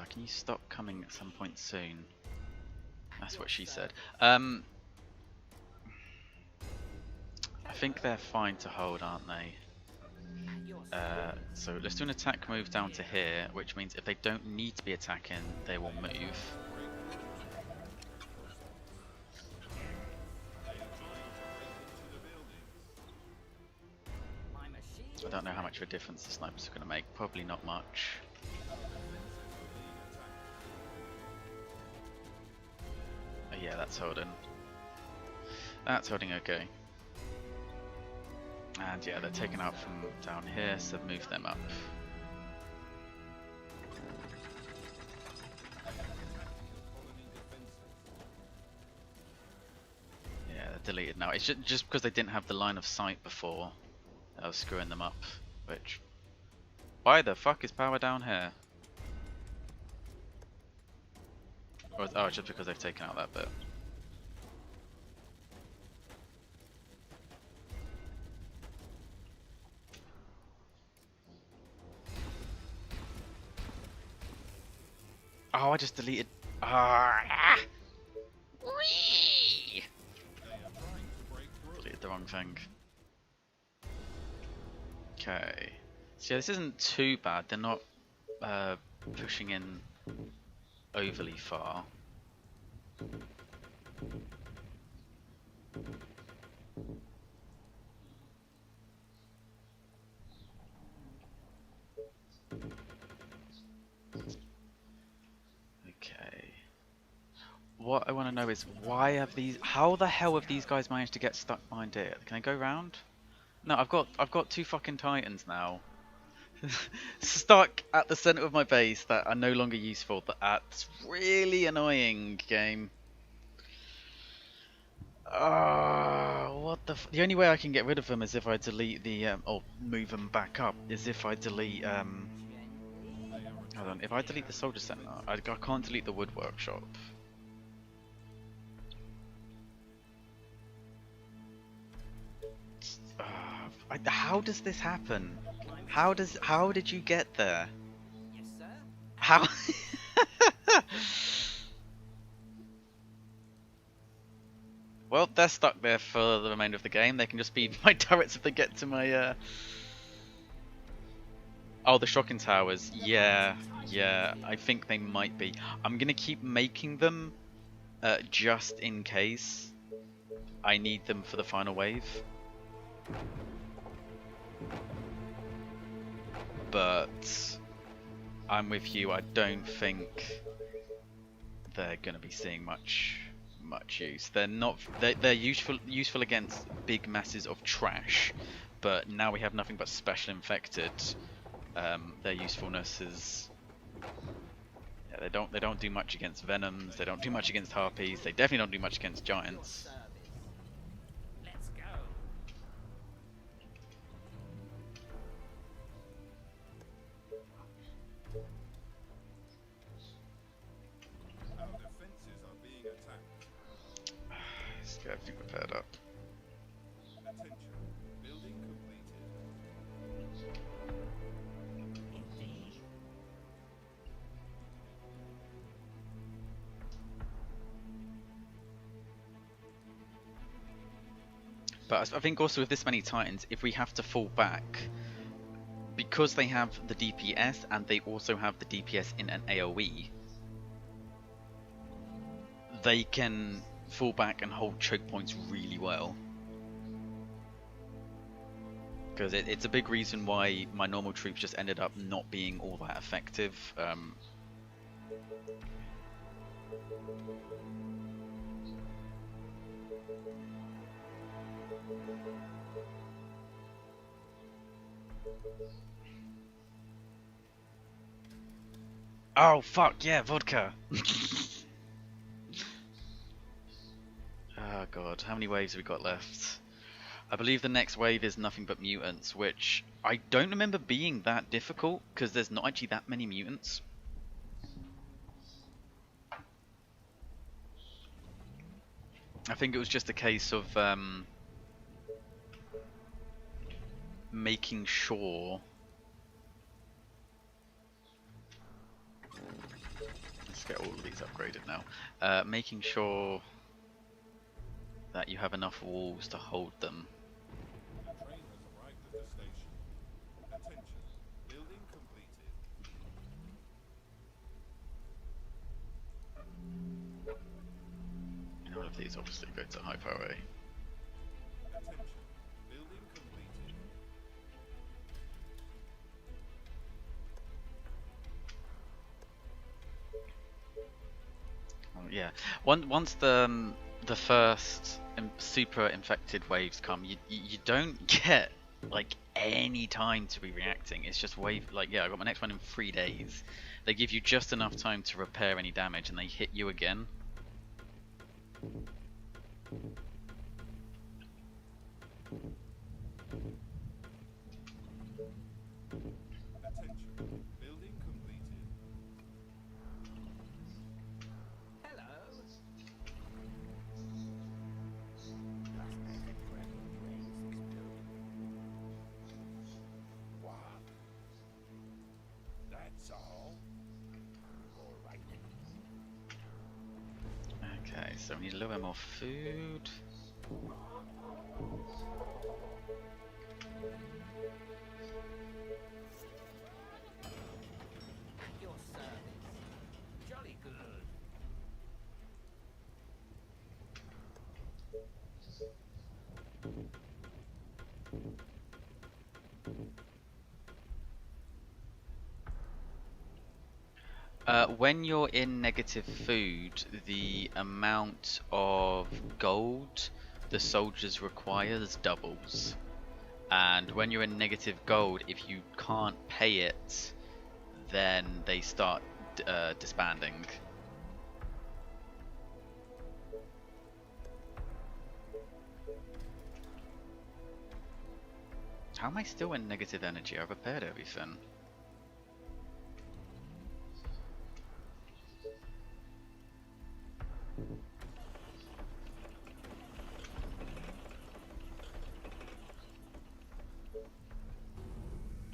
Can you stop coming at some point soon? That's what she said. I think they're fine to hold, aren't they? So let's do an attack move down to here, which means if they don't need to be attacking, they will move. I don't know how much of a difference the snipers are going to make. Probably not much. Oh, yeah, that's holding. That's holding okay. And yeah, they're taken out from down here, so move them up. Yeah, they're deleted now. It's just because they didn't have the line of sight before. I was screwing them up, which... Why the fuck is power down here? Or, oh, just because they've taken out that bit. Oh, I just deleted... Ah! Whee! Deleted the wrong thing. Okay. So yeah, this isn't too bad. They're not pushing in overly far. Okay. What I want to know is why have these? How the hell have these guys managed to get stuck behind it? Can I go round? No, I've got two fucking Titans now. Stuck at the center of my base that are no longer useful. That's really annoying, game. What the? The only way I can get rid of them is if I delete the or move them back up. Is if I delete Hold on. If I delete the soldier center, I can't delete the wood workshop. How does this happen? How did you get there? Yes, sir. How? Well, they're stuck there for the remainder of the game. They can just be my turrets if they get to my Oh, the shocking towers. Yeah, I think they might be. I'm gonna keep making them just in case I need them for the final wave. But I'm with you. I don't think they're going to be seeing much use. They're not. They're useful against big masses of trash. But now we have nothing but special infected. Their usefulness is. Yeah, they don't do much against venoms. They don't do much against harpies. They definitely don't do much against giants. Let's go. But I think also with this many Titans, if we have to fall back, because they have the DPS and they also have the DPS in an AoE, they can fall back and hold choke points really well. Because it's a big reason why my normal troops just ended up not being all that effective. Oh fuck yeah, vodka! Oh god, how many waves have we got left? I believe the next wave is nothing but mutants, which I don't remember being that difficult, because there's not actually that many mutants. I think it was just a case of making sure. Let's get all of these upgraded now. Making sure that you have enough walls to hold them. The train has arrived at the station. Attention. Building completed. And all of these obviously go to high power A. Attention. Building completed. Yeah. Once the first super infected waves come, you don't get like any time to be reacting. It's just wave, like, yeah, I got my next one in 3 days. They give you just enough time to repair any damage and they hit you again. Attention. Building completed. Hello. Wow. That's all? All right. Okay, so we need a little bit more food. At your service. Jolly good. When you're in negative food, the amount of gold the soldiers requires doubles. And when you're in negative gold, if you can't pay it, then they start disbanding. How am I still in negative energy? I've repaired everything.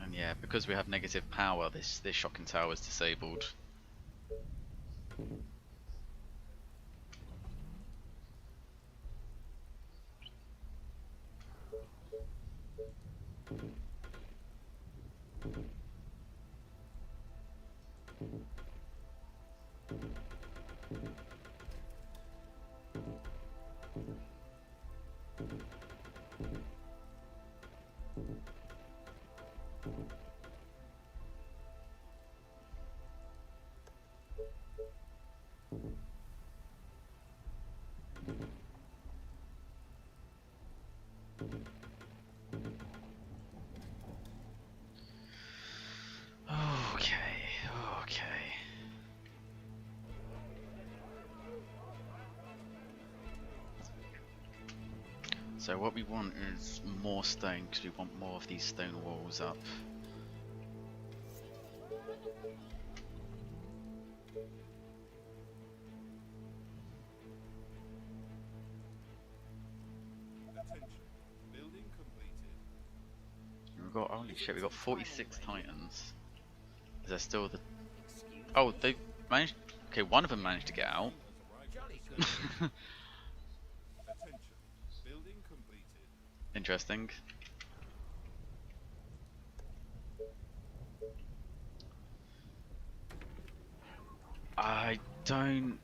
And yeah, because we have negative power, this shocking tower is disabled. Okay. So what we want is more stone, because we want more of these stone walls up. Attention. Building completed. We've got, holy shit, we've got 46 titans. Is there still the... Excuse Oh, me. they managed... Okay, one of them managed to get out. Has arrived at Jolly the good. station. Attention. Building completed. Interesting. I don't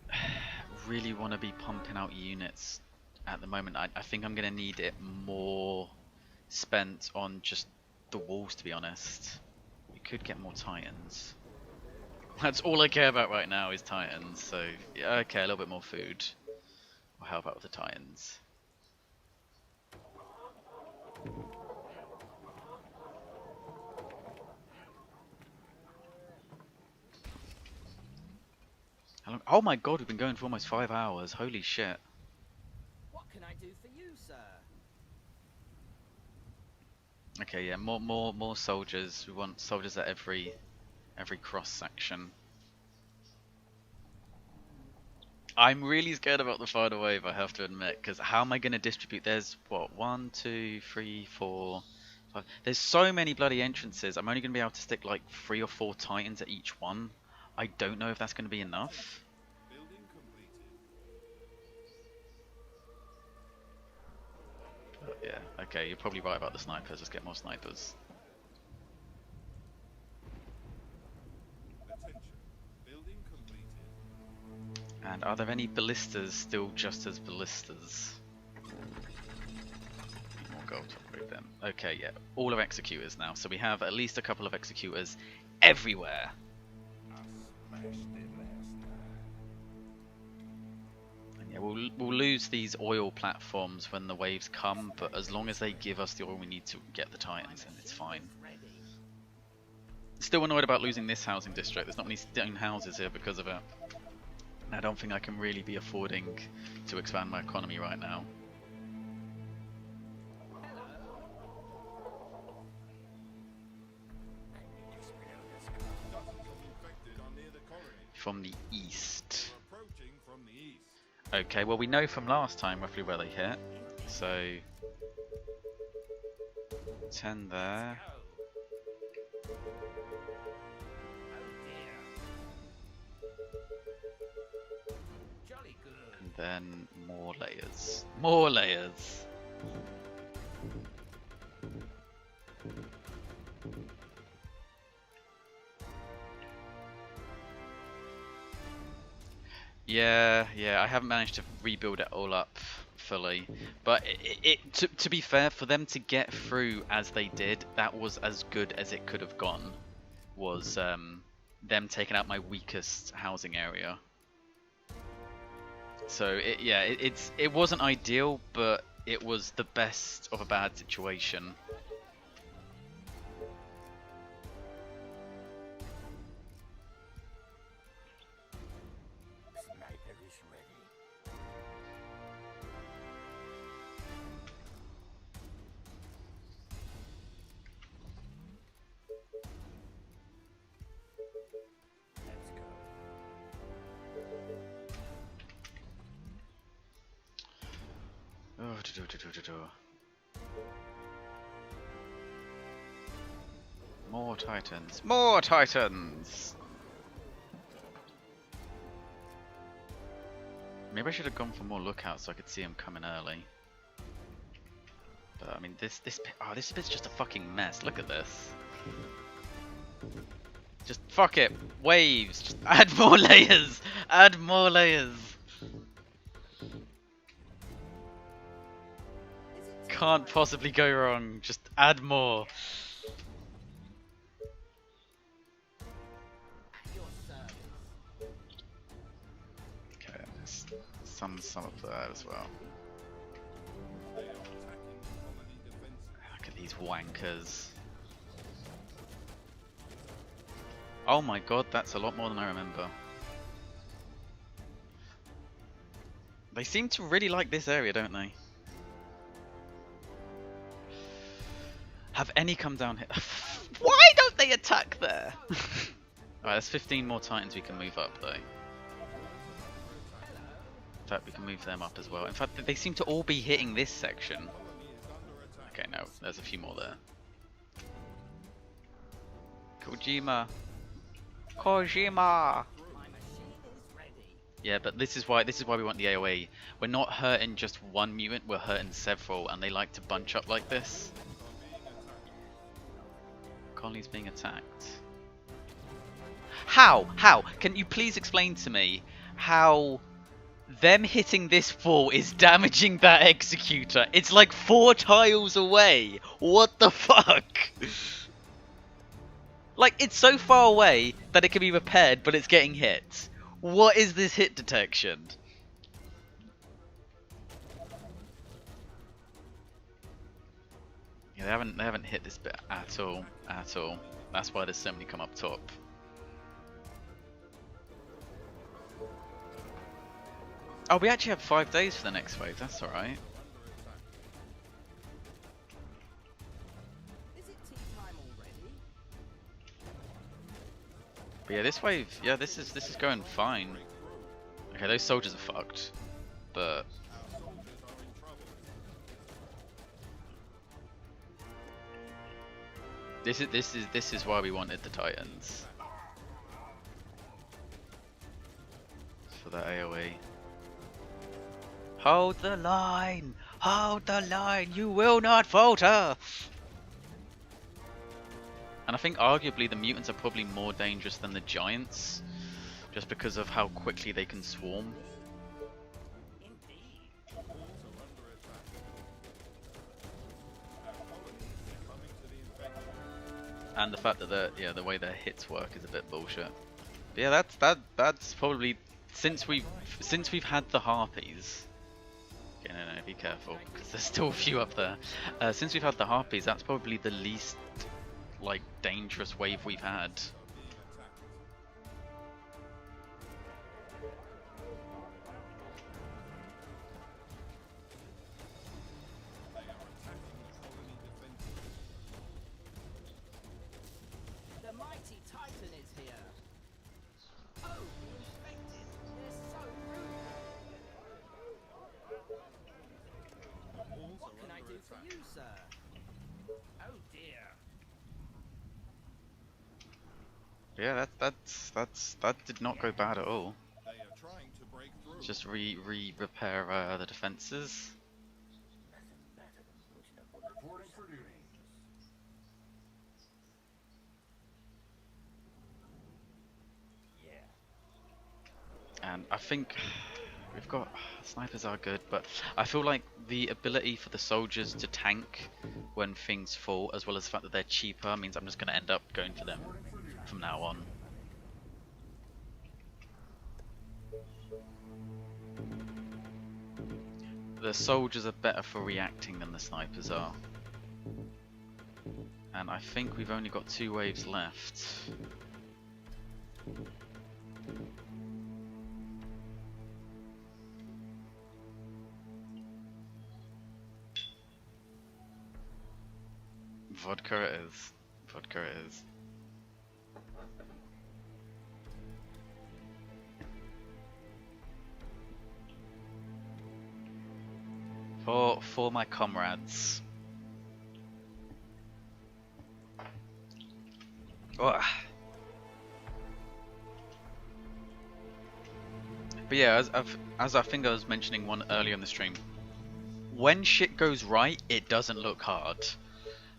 really want to be pumping out units at the moment. I think I'm going to need it more spent on just the walls, to be honest. We could get more Titans. That's all I care about right now is Titans, so yeah, okay, a little bit more food will help out with the Titans. How long? Oh my god, we've been going for almost 5 hours. Holy shit. What can I do for you, sir? Okay, yeah, more soldiers. We want soldiers at every cross section. I'm really scared about the final wave, I have to admit, because how am I going to distribute? There's what, 1, 2, 3, 4, 5. There's so many bloody entrances. I'm only going to be able to stick like 3 or 4 Titans at each one. I don't know if that's going to be enough. Building completed. But yeah, okay, you're probably right about the snipers. Let's get more snipers. Attention. Building completed. And are there any ballistas still just as ballistas? Need more gold to upgrade them. Okay, yeah, all are executors now. So we have at least a couple of executors everywhere. I smashed it last night. And yeah, we'll lose these oil platforms when the waves come, but as long as they give us the oil we need to get the Titans, then it's fine. Ready. Still annoyed about losing this housing district. There's not many stone houses here because of it. I don't think I can really be affording to expand my economy right now. Dozens of infected are near the colony. From the east. We're approaching from the east. Okay, well we know from last time roughly where they hit. So 10 there. Oh dear. Jolly good. And then more layers. More layers! Yeah, I haven't managed to rebuild it all up fully, but to be fair, for them to get through as they did, that was as good as it could have gone. Was them taking out my weakest housing area. So it wasn't ideal, but it was the best of a bad situation. Sniper is ready. Let's go. Oh, More Titans! More Titans! Maybe I should have gone for more lookouts so I could see them coming early. But I mean, this bit's just a fucking mess. Look at this. Just fuck it. Waves. Just add more layers. Add more layers. Can't possibly go wrong. Just add more. Your service. Okay, there's some up there as well. They are attacking the colony defenses. Look at these wankers. Oh my god, that's a lot more than I remember. They seem to really like this area, don't they? Have any come down here? Why don't they attack there? Alright, there's 15 more Titans we can move up though. In fact, we can move them up as well. In fact, they seem to all be hitting this section. Colony is under attack. Okay, no, there's a few more there. Kojima! Kojima! My machine is ready. Yeah, but this is why we want the AoE. We're not hurting just one mutant, we're hurting several, and they like to bunch up like this. Colonies being attacked. How? How? Can you please explain to me how them hitting this wall is damaging that executor? It's like 4 tiles away. What the fuck? Like, it's so far away that it can be repaired, but it's getting hit. What is this hit detection? Yeah, they haven't hit this bit at all. That's why there's so many come up top. Oh, we actually have 5 days for the next wave. That's all right. Is it tea time already? But yeah, this wave, yeah, this is going fine. Okay, those soldiers are fucked, but this is why we wanted the Titans for that AOE. Hold the line! Hold the line! You will not falter! And I think arguably the mutants are probably more dangerous than the giants, just because of how quickly they can swarm. And the fact that the way their hits work is a bit bullshit. But yeah, that's probably since we've had the Harpies. Okay, no, be careful because there's still a few up there. Since we've had the Harpies, that's probably the least like dangerous wave we've had. The mighty Titan is here. Oh, the infected. They're so rude. What can I do for you, sir? Oh dear. Yeah, that did not go bad at all. They are trying to break through. Just repair the defenses. Reporting for duty. And I think we've got snipers are good, but I feel like the ability for the soldiers to tank when things fall, as well as the fact that they're cheaper, means I'm just going to end up going for them from now on. The soldiers are better for reacting than the snipers are. And I think we've only got 2 waves left. Vodka it is. Vodka it is. For my comrades. Ugh. But yeah, as I think I was mentioning one earlier in the stream, when shit goes right, it doesn't look hard.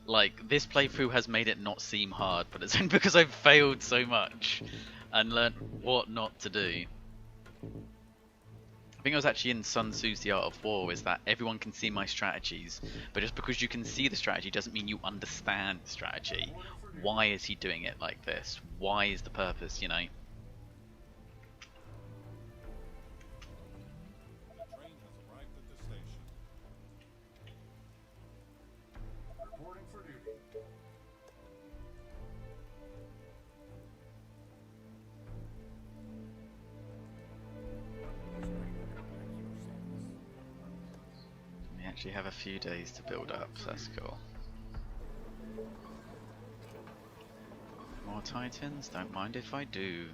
Like, this playthrough has made it not seem hard, but it's only because I've failed so much and learnt what not to do. I think it was actually in Sun Tzu's The Art of War, is that everyone can see my strategies, but just because you can see the strategy doesn't mean you understand the strategy. Why is he doing it like this? Why is the purpose, you know? The train has arrived at the station. Reporting for duty. We actually have a few days to build up, so that's cool. More Titans? Don't mind if I do.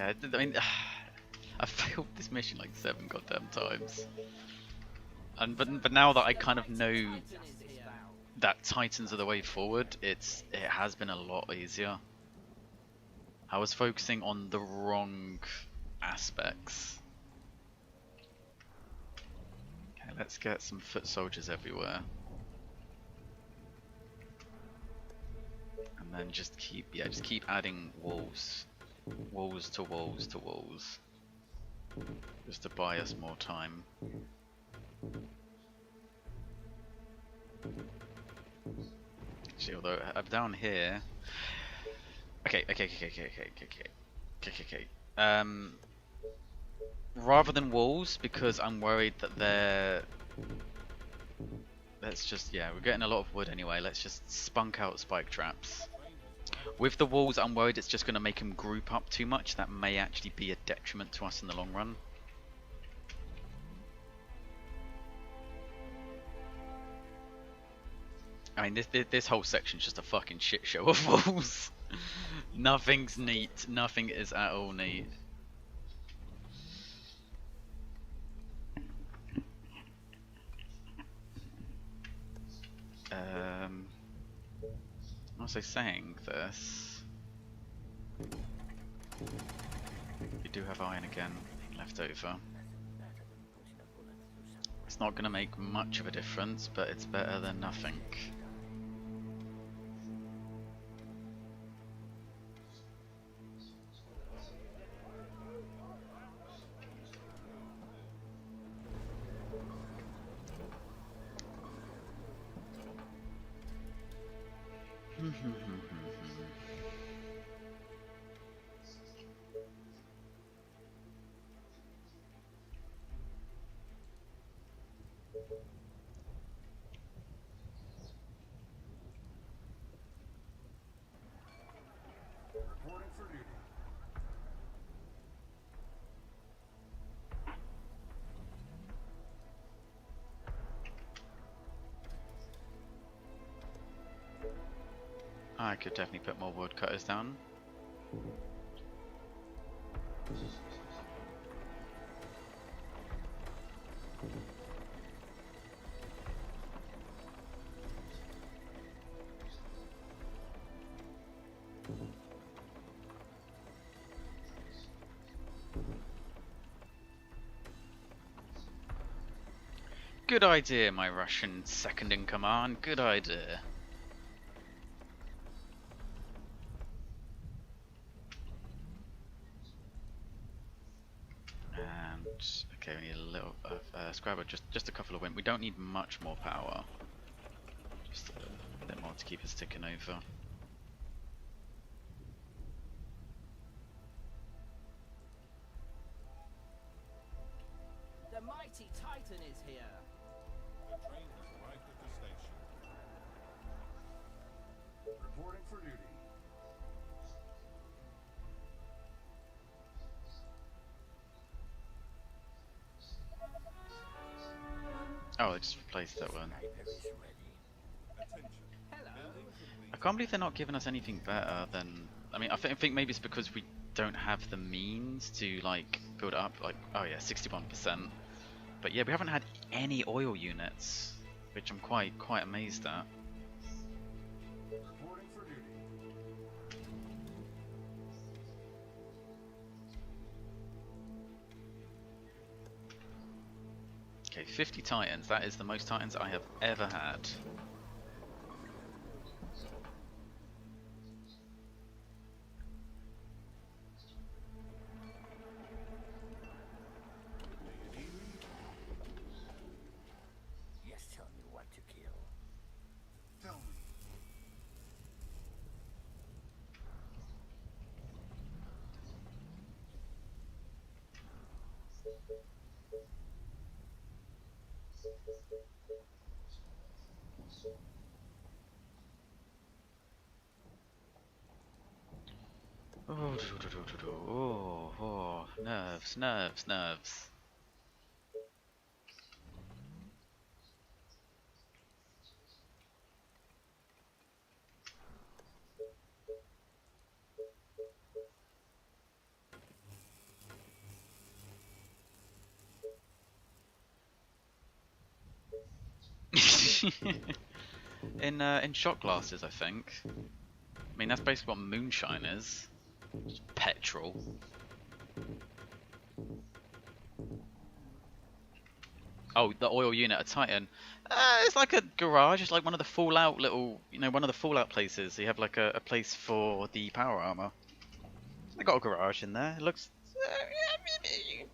Yeah, I mean, I failed this mission like 7 goddamn times. And but now that I kind of know Titan is here. that Titans are the way forward, it has been a lot easier. I was focusing on the wrong aspects. Okay, let's get some foot soldiers everywhere. And then just keep adding walls. Walls to walls to walls. Just to buy us more time. Actually, although I'm down here. Okay. Rather than walls, because I'm worried that they're. Let's just, yeah, we're getting a lot of wood anyway. Let's just spunk out spike traps. With the walls, I'm worried it's just going to make them group up too much. That may actually be a detriment to us in the long run. I mean, this whole section's just a fucking shit show of walls. Nothing's neat. Nothing is at all neat. Also saying this, we do have iron again left over. It's not going to make much of a difference, but it's better than nothing. Reporting for duty. I could definitely put more woodcutters down. Good idea, my Russian second in command. Good idea. And okay, we need a little scrabber, just a couple of wind. We don't need much more power. Just a bit more to keep us ticking over. The mighty Titan is here. The train has arrived at the station. Reporting for duty. Oh, I just replaced that one. Attention. Hello. Building complete. I can't believe they're not giving us anything better than. I mean, I think maybe it's because we don't have the means to like build up. Like, oh yeah, 61%. But yeah, we haven't had any oil units, which I'm quite amazed at. Reporting for duty. Okay, 50 Titans. That is the most Titans I have ever had. Do you need me? Yes, tell me what to kill. Tell me. Oh, nerves. In shot glasses, I think. I mean, that's basically what moonshine is. Just petrol. Oh, the oil unit at Titan. It's like a garage. It's like one of the Fallout little, one of the Fallout places. You have like a place for the power armor. They got a garage in there. It looks.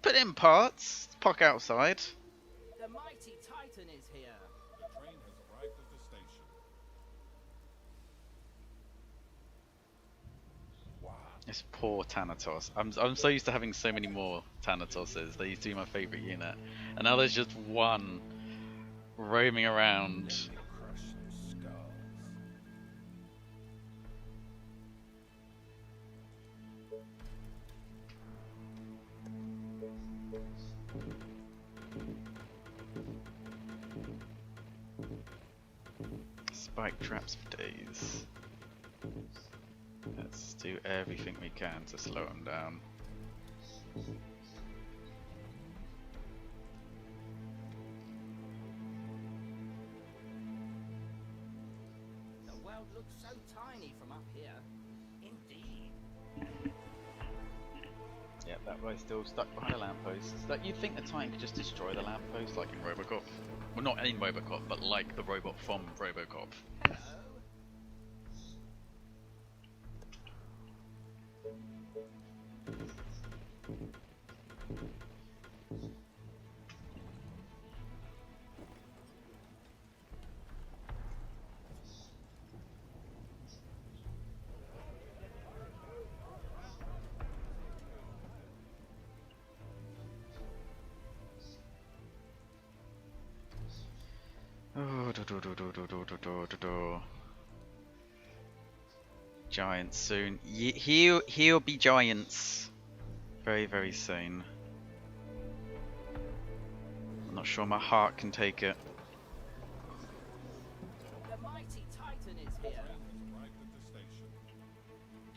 Put in parts. Park outside. The mighty Titan is here. The train has arrived at the station. Wow. It's poor Thanatos. I'm so used to having so many more Thanatoses. They used to be my favourite unit. And now there's just one roaming around. Let me crush some skulls. Spike traps for days. Let's do everything we can to slow them down. The world looks so tiny from up here. Indeed. Yep, that guy's still stuck behind a lamppost. Like, you'd think the Titan could just destroy the lamppost like in Robocop. Well, not in Robocop, but like the robot from Robocop. Hello. Oh, Giants soon. He'll be giants very, very soon. I'm not sure my heart can take it. The mighty Titan is here. The train has arrived at the station.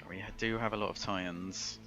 We do have a lot of Titans.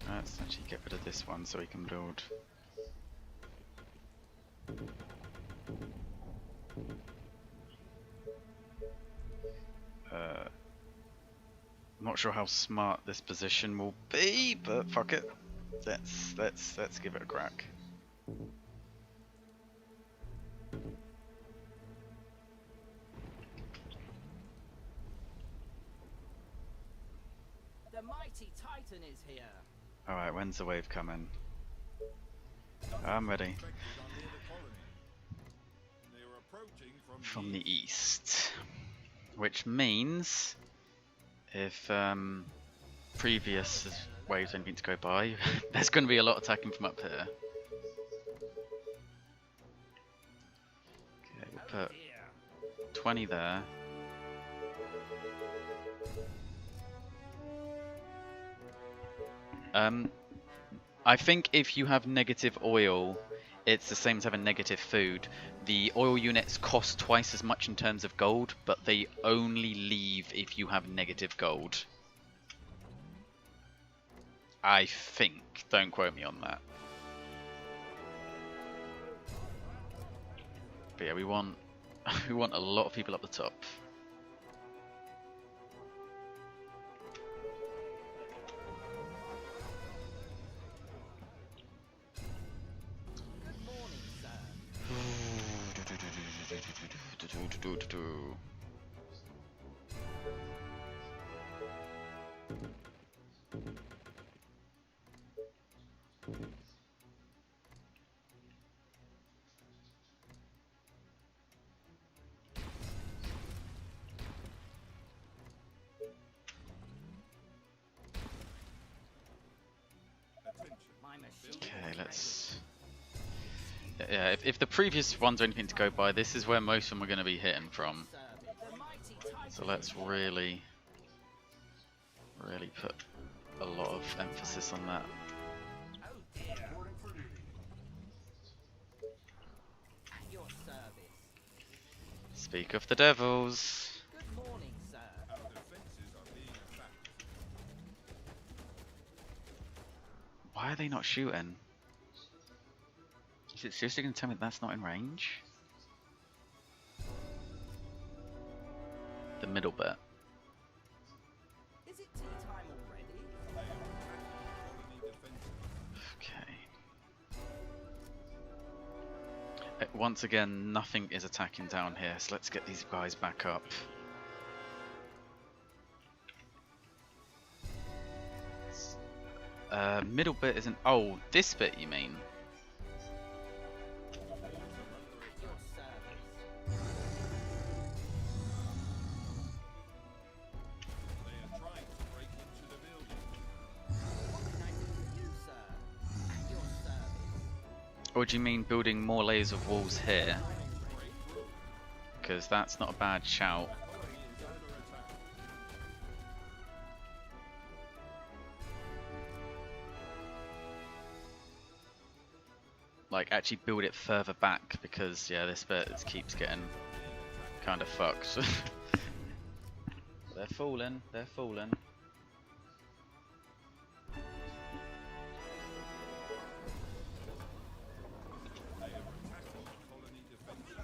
Let's actually get rid of this one so we can build. I'm not sure how smart this position will be, but fuck it. Let's give it a crack. The mighty Titan is here. Alright, when's the wave coming? I'm ready. Expected on near the colony. They are approaching From the east. Which means if previous waves don't need to go by, there's going to be a lot attacking from up here. Okay, we'll put 20 there. I think if you have negative oil, it's the same as having negative food. The oil units cost twice as much in terms of gold, but they only leave if you have negative gold. I think. Don't quote me on that. But yeah, we want a lot of people up the top. Good morning, sir. My machine Okay, is let's. Yeah, if the previous one's are anything to go by, this is where most of them are going to be hitting from. ready. The mighty Titan So let's really put a lot of emphasis on that. Oh dear. Reporting for duty. At your service. Speak of the devils. Good morning, sir. Our defenses are being attacked. Why are they not shooting? Is it seriously going to tell me that's not in range? The middle bit. Is it tea time already? They are attacking the colony defenses. Okay. Once again, nothing is attacking down here, so let's get these guys back up. Middle bit isn't. Oh, this bit you mean? At your service. They are trying to break into the building. What can I do for you, sir? At your service. Or do you mean building more layers of walls here? Because that's not a bad shout. Colony is under attack. Like, actually build it further back, because, yeah, this bit keeps getting kind of fucked. They're falling, they're falling. They are attacking the colony defenses.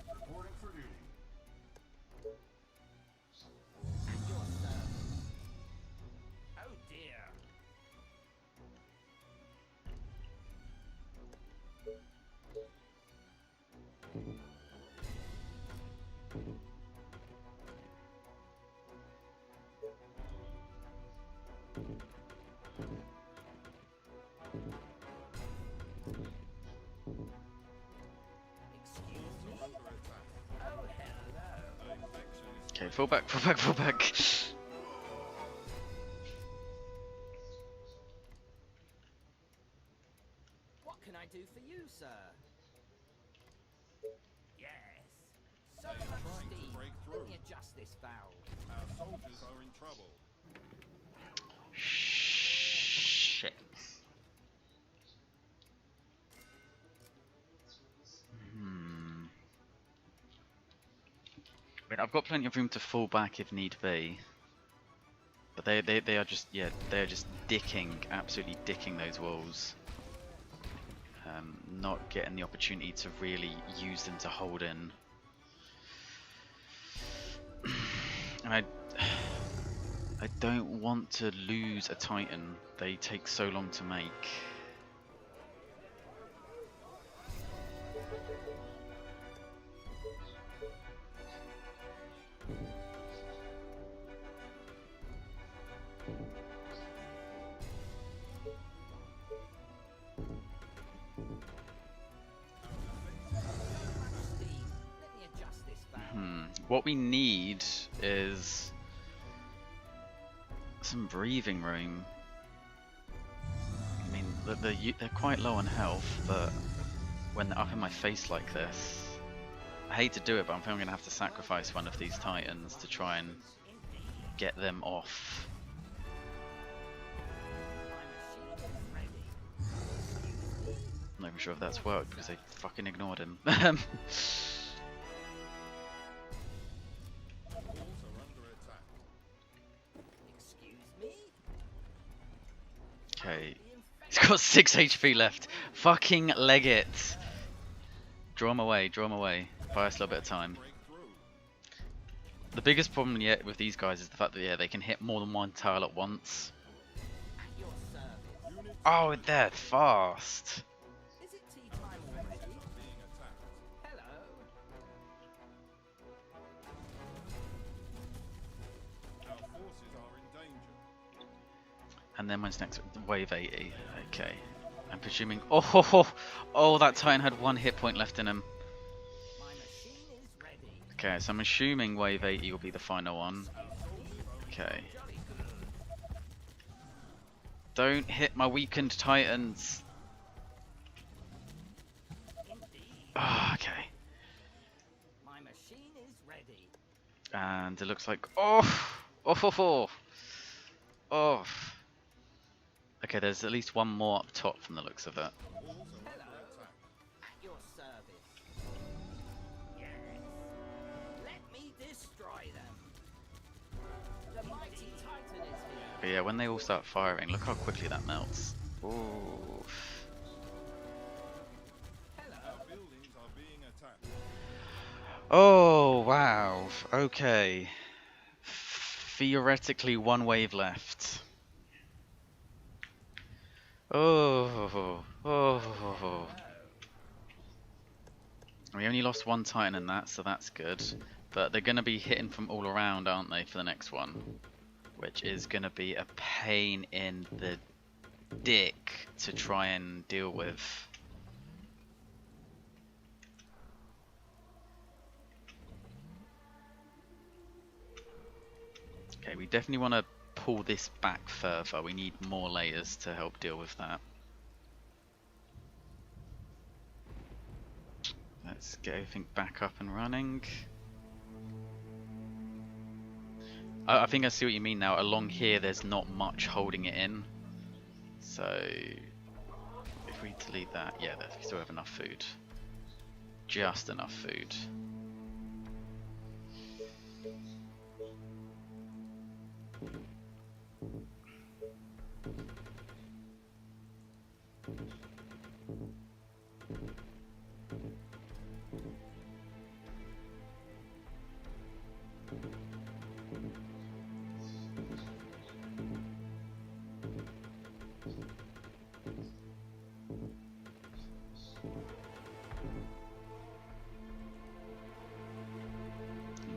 Reporting for duty. At your service. Oh dear. Excuse me? Under attack. Oh hello. The infection is Okay, fall back, fall back, fall back. What can I do for you, sir? Yes. So They are much trying to steam. break Let through. me adjust this valve. our soldiers are in trouble. Shit. I mean, I've got plenty of room to fall back if need be. But they are just, yeah, they're just dicking, absolutely dicking those walls. Not getting the opportunity to really use them to hold in. And I don't want to lose a Titan. They take so long to make. Steam. Let me adjust this valve. What we need is some breathing room. I mean, they're quite low on health, but when they're up in my face like this, I hate to do it, but I'm going to have to sacrifice one of these Titans to try and get them off. My machine is ready. I'm not even sure if that's worked because they fucking ignored him. The walls are under attack. Excuse me? Okay, The he's got 6 HP left. Fucking leg it. Draw him away, draw him away. Buy us a little bit of time. Break through. The biggest problem yet with these guys is the fact that, yeah, they can hit more than one tile at once. At your service. Units Oh, they're fast. Is it tea time already? are being attacked. Hello. Our forces are in danger. And then when's next? Wave 80. Okay. I'm presuming. Oh, that Titan had 1 hit point left in him. My machine is ready. Okay, so I'm assuming wave 80 will be the final one. Okay. Jolly good. Don't hit my weakened Titans. Indeed. Ah, okay. My machine is ready. And it looks like. Oh. Okay, there's at least one more up top from the looks of it. Walls are Hello. under attack. At your service. Yes. Let me destroy them. The mighty Titan is here. But yeah, when they all start firing, look how quickly that melts. Ooh. Hello. Our buildings are being attacked. Oh, wow. Okay. Theoretically, 1 wave left. Oh. We only lost 1 Titan in that, so that's good. But they're going to be hitting from all around, aren't they, for the next one? Which is going to be a pain in the dick to try and deal with. Okay, we definitely want to pull this back further. We need more layers to help deal with that. Let's get everything back up and running. I think I see what you mean now. Along here, there's not much holding it in. So, if we delete that, yeah, we still have enough food. Just enough food.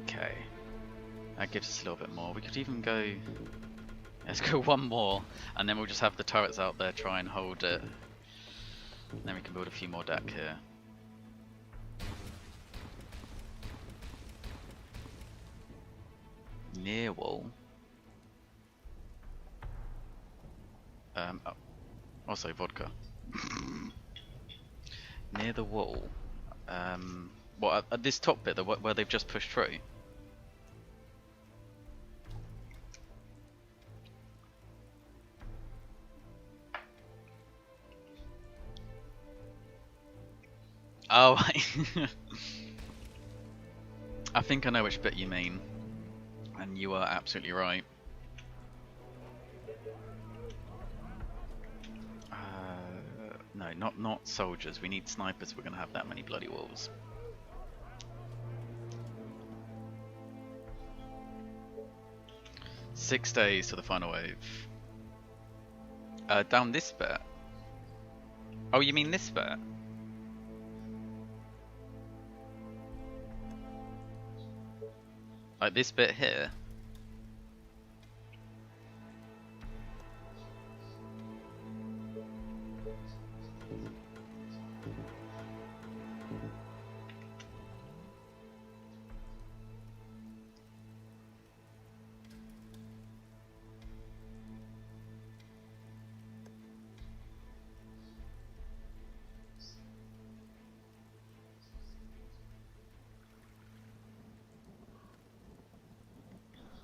Okay, that gives us a little bit more. We could even go, let's go 1 more, and then we'll just have the turrets out there try and hold it. And then we can build a few more deck here. Near wall. Oh, also vodka. Near the wall. What, at this top bit, where they've just pushed through? Oh, I think I know which bit you mean, and you are absolutely right. No, not soldiers. We need snipers. We're gonna have that many bloody walls. Six days to the final wave. Down this bit. Oh, you mean this bit? Like this bit here?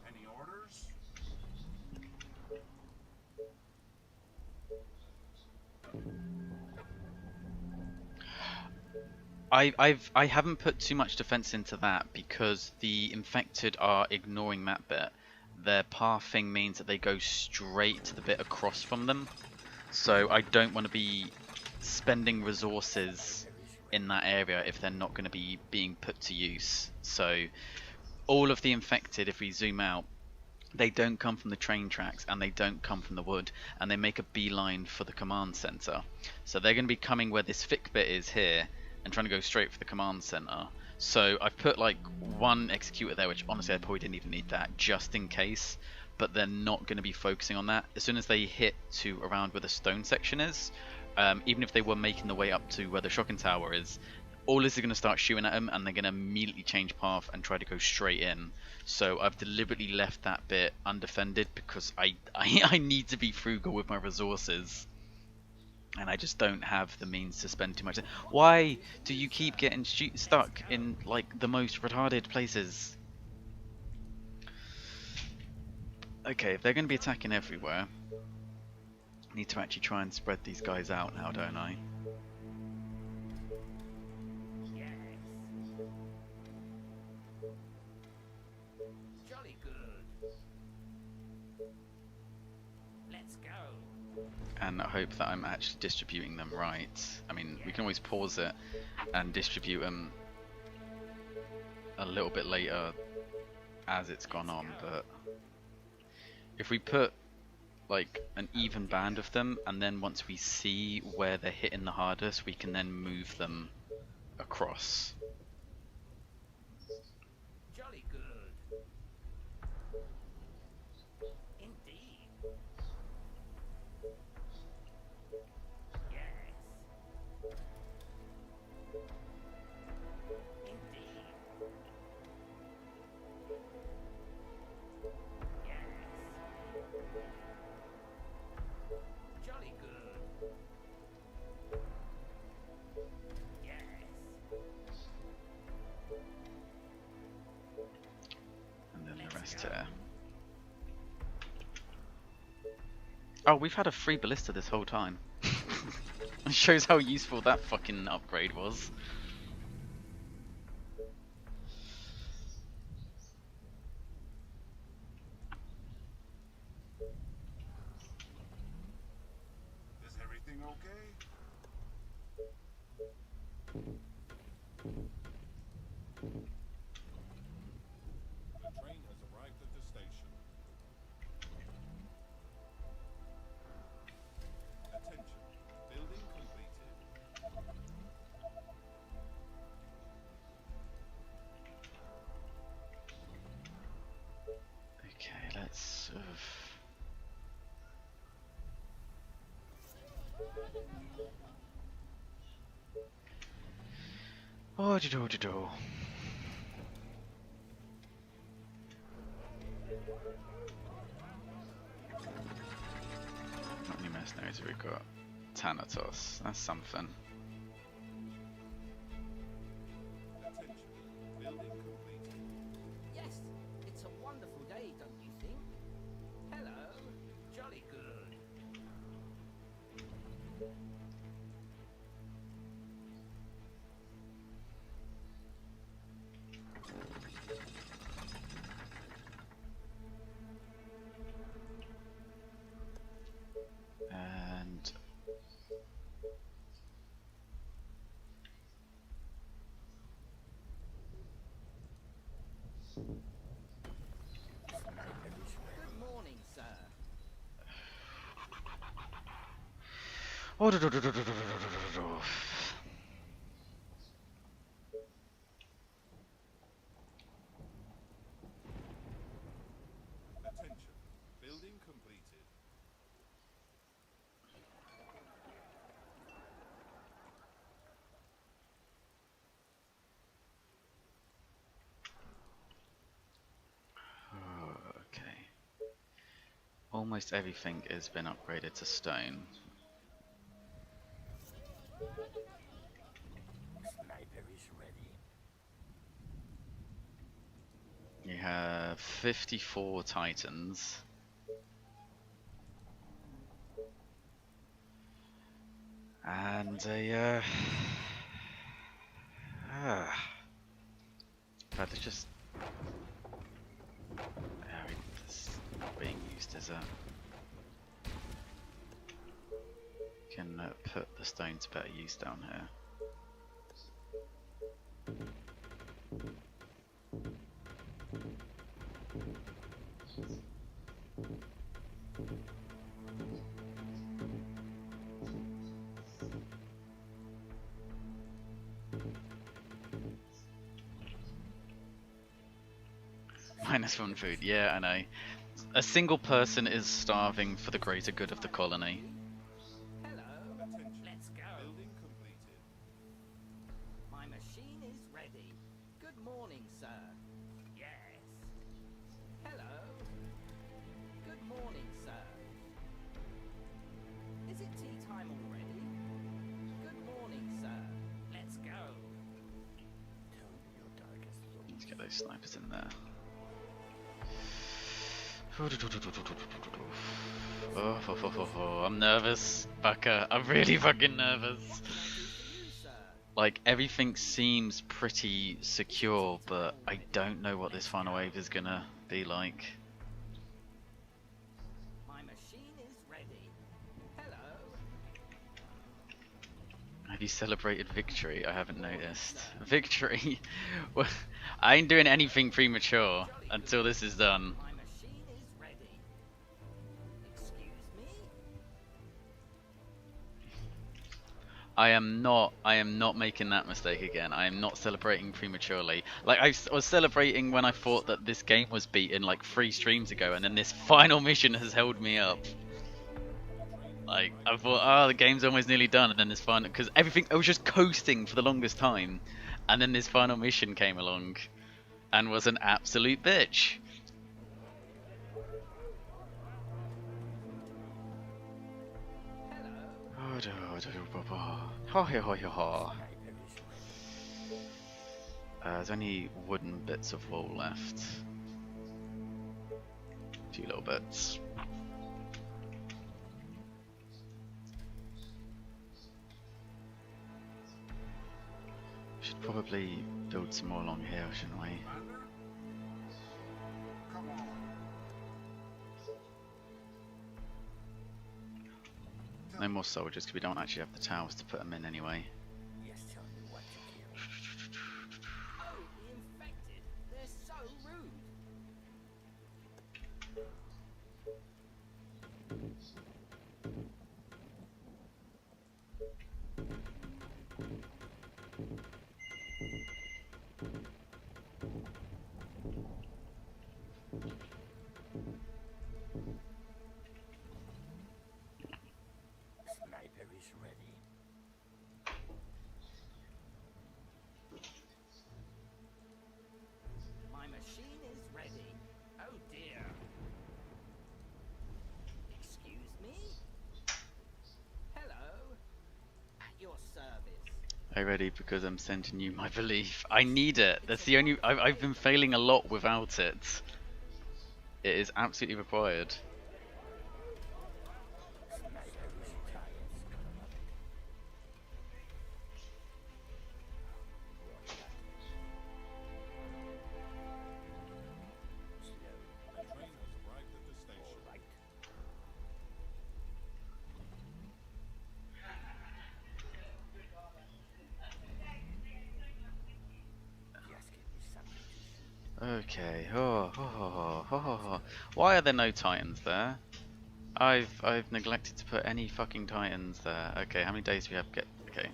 Any orders? I haven't put too much defense into that because the infected are ignoring that bit. Their pathing means that they go straight to the bit across from them. So I don't want to be spending resources in that area if they're not going to be being put to use. So all of the infected, if we zoom out, they don't come from the train tracks and they don't come from the wood, and they make a beeline for the command center. So they're going to be coming where this thick bit is here and trying to go straight for the command center. So I've put like 1 executor there, which honestly I probably didn't even need that, just in case. but they're not going to be focusing on that. As soon as they hit to around where the stone section is, even if they were making the way up to where the shocking tower is, all this is going to start shooting at them, and they're going to immediately change path and try to go straight in. So I've deliberately left that bit undefended because I need to be frugal with my resources. And I just don't have the means to spend too much. Why do you keep getting stuck in like the most retarded places? Okay, if they're going to be attacking everywhere, I need to actually try and spread these guys out now, don't I? Yes. Jolly good. Let's go. And I hope that I'm actually distributing them right. I mean, we can always pause it and distribute them a little bit later as it's gone on, but if we put like an even band of them, and then once we see where they're hitting the hardest, we can then move them across. Jolly good. Indeed. Yes. Indeed. Yes. Jolly good. Yes. And then the Let's rest go. here. Oh, we've had a free ballista this whole time. It shows how useful that fucking upgrade was. Is everything okay? The train has arrived at the station. Attention. Building completed. Okay, let's Oh, do. How many mercenaries have we got? Thanatos, that's something. Attention. Building completed. Yes, it's a wonderful day, don't you think? Hello. Jolly good. And Good morning, sir. oh, Attention. Building completed. okay. Almost everything has been upgraded to stone. Sniper is ready. You have 54 titans. And a but it's just it's not being used as a can put the stone to better use down here. -1 food, yeah, I know. A single person is starving for the greater good of the colony. Hello. Attention. Let's go. Building completed. My machine is ready. Good morning, sir. Yes. Hello. Good morning, sir. Is it tea time already? Good morning, sir. Let's go. Tell me your darkest thoughts. Let's get those snipers in there. Oh, I'm nervous, Bucker. I'm really fucking nervous. What can I do for you, sir? Like, everything seems pretty secure, but I don't know what this final wave is gonna be like. My machine is ready. Hello. Have you celebrated victory? I haven't noticed. Victory? Well, I ain't doing anything premature until this is done. My machine is ready. Excuse me? I am not making that mistake again. I am not celebrating prematurely. Like, was celebrating when I thought that this game was beaten like 3 streams ago, and then this final mission has held me up. Like, I thought, oh, the game's almost nearly done, and then this final, because everything, I was just coasting for the longest time, and then this final mission came along, and was an absolute bitch. There's only wooden bits of wall left. 2 little bits. Should probably build some more along here, shouldn't we? Commander? Come on. No more soldiers, because we don't actually have the towers to put them in anyway. Yes, tell me what to kill. Oh, the infected. They're so rude. Sniper is ready. My machine is ready. Oh dear. Excuse me? Hello? At your service. Are you ready? Because I'm sending you my belief. I need it. That's the only. I've been failing a lot without it. It is absolutely required. The train has arrived at the station. Okay. Why are there no titans there? I've neglected to put any fucking titans there. Okay, how many days do we have? Okay.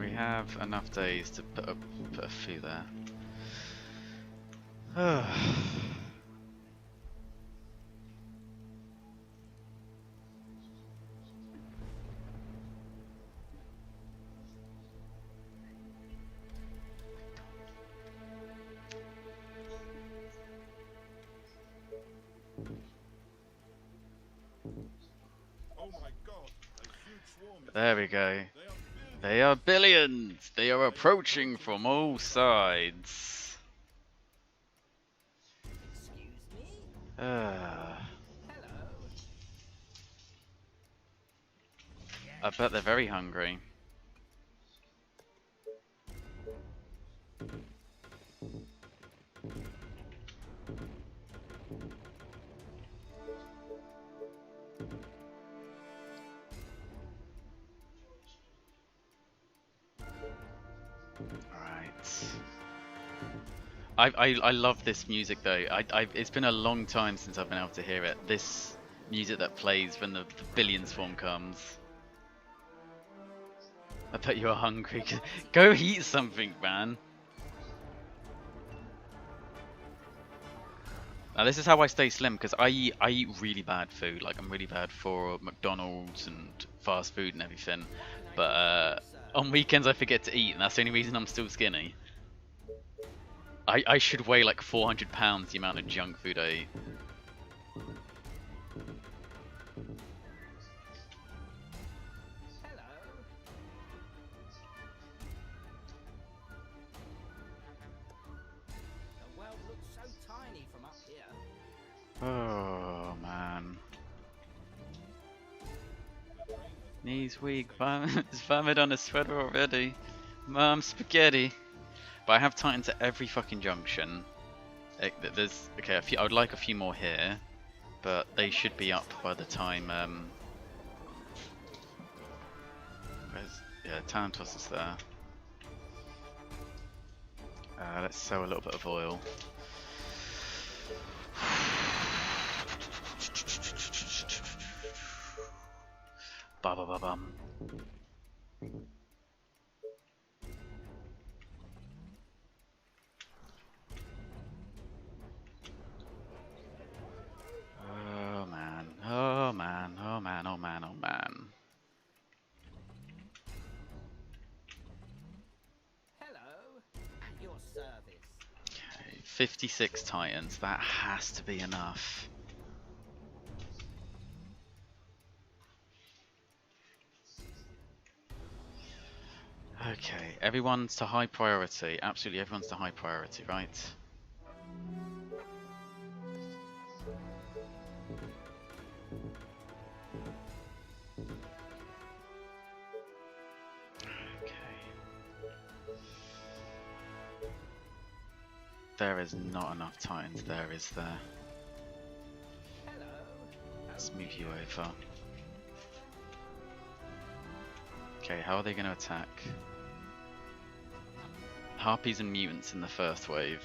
We have enough days to put a few there. Oh my god, a huge swarm is There we go. They are billions. They are billions! They are approaching from all sides. Excuse me? I Hello? bet they're very hungry. I love this music though. It's been a long time since I've been able to hear it. This music that plays when the billion swarm comes. I bet you're hungry. Go eat something, man. Now this is how I stay slim, because I eat really bad food. Like I'm really bad for McDonald's and fast food and everything. But on weekends I forget to eat, and that's the only reason I'm still skinny. I should weigh like 400 pounds the amount of junk food I eat. Hello. The world looks so tiny from up here. Oh man. Knees weak, there's vomit on his sweater already. Mom, spaghetti. But I have tightened to every fucking junction. There's okay. I would like a few more here, but they should be up by the time. Yeah, Tantos is there. Let's sell a little bit of oil. Ba ba ba bum. Oh man, oh man, oh man, oh man, oh man. Hello. At your service. Okay, 56 Titans, that has to be enough. Okay, everyone's to high priority. Absolutely everyone's to high priority, right? There is not enough Titans there, is there? Hello. Let's move you over. Okay, how are they going to attack? Harpies and mutants in the first wave.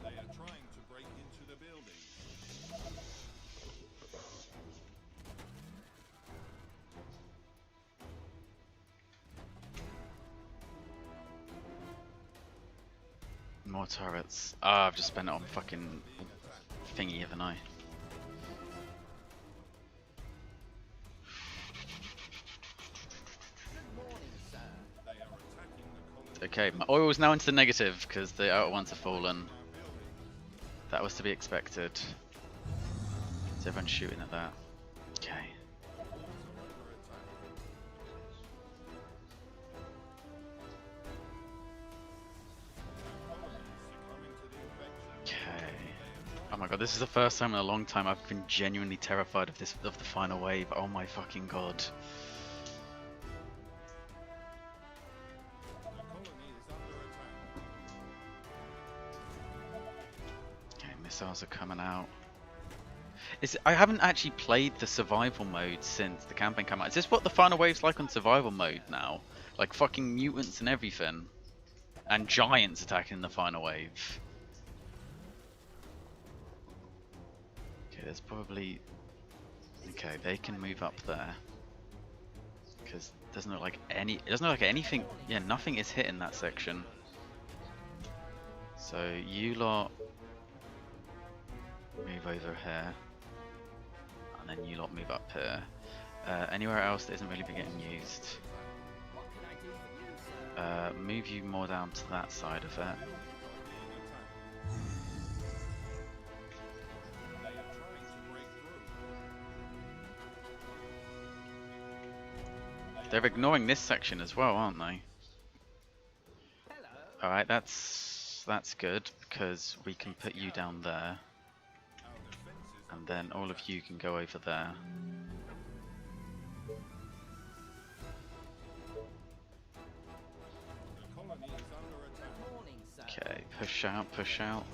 They are trying to break into the building. More turrets. Ah, I've just spent it on fucking thingy, haven't I? Good morning, sir. They are attacking the colony. Okay, my oil's now into the negative because the outer ones have fallen. That was to be expected. So everyone's shooting at that. Okay. Okay. Oh my god, this is the first time in a long time I've been genuinely terrified of the final wave. Oh my fucking god. Okay, missiles are coming out. I haven't actually played the survival mode since the campaign came out. Is this what the final wave's like on survival mode now? Like fucking mutants and everything. And giants attacking in the final wave. Okay, there's probably... Okay, they can move up there. Because it doesn't look like anything... Yeah, nothing is hitting that section. So you lot move over here. And then you lot move up here. Anywhere else that isn't really been getting used. What can I do for you, sir? Move you more down to that side of it. They're ignoring this section as well, aren't they? Hello. Alright, that's good, because we can put you down there. And then all of you can go over there. Good morning, sir. Okay, push out, push out.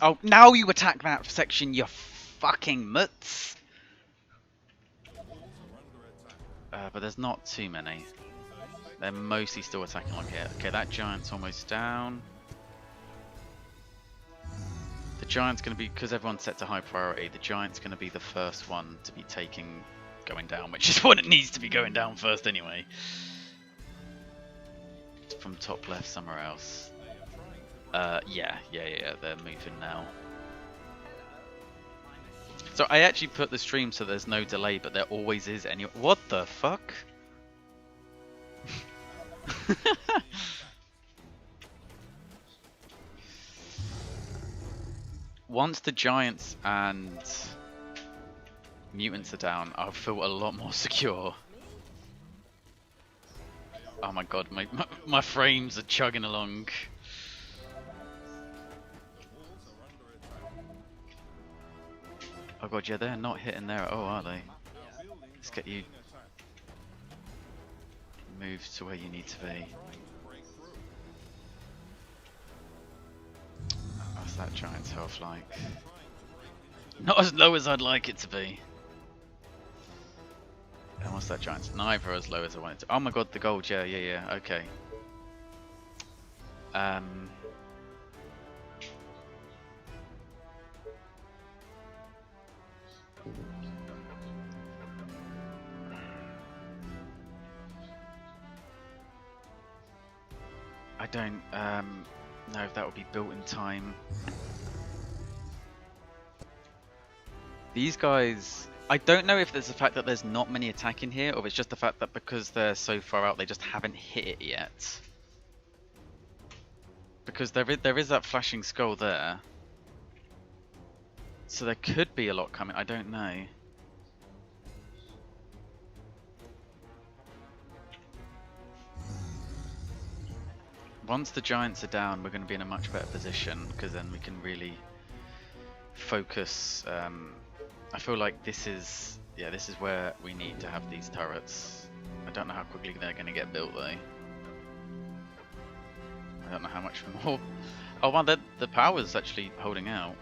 Oh, now you attack that section, you fucking mutts! But there's not too many. They're mostly still attacking like here. Okay, that giant's almost down. The giant's going to be, because everyone's set to high priority, the giant's going to be the first one to be going down, which is what it needs to be going down first anyway. From top left somewhere else. Yeah, they're moving now. So I actually put the stream so there's no delay, but there always is anyway. What the fuck? Once the giants and mutants are down, I'll feel a lot more secure. Oh my god, my frames are chugging along. Oh god, yeah, they're not hitting there at all, are they? Let's get you moved to where you need to be. What's that giant's health like? Not as low as I'd like it to be. And what's that giant's? Neither as low as I want it to. Oh my god, the gold, yeah, okay. I don't know if that would be built in time. These guys, I don't know if there's the fact that there's not many attacking here, or if it's just the fact that because they're so far out, they just haven't hit it yet. Because there is that flashing skull there. So there could be a lot coming, I don't know. Once the giants are down, we're going to be in a much better position, because then we can really focus. I feel like this is where we need to have these turrets. I don't know how quickly they're going to get built though. I don't know how much more. Oh wow, the power's actually holding out.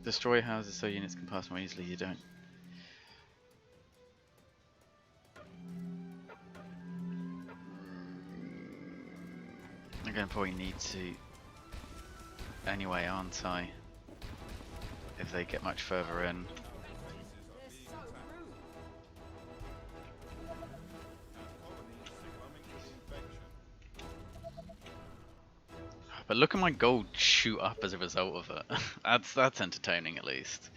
Destroy houses so units can pass more easily. You don't. I'm gonna probably need to anyway, aren't I? If they get much further in. But look at my gold shoot up as a result of it. that's entertaining at least.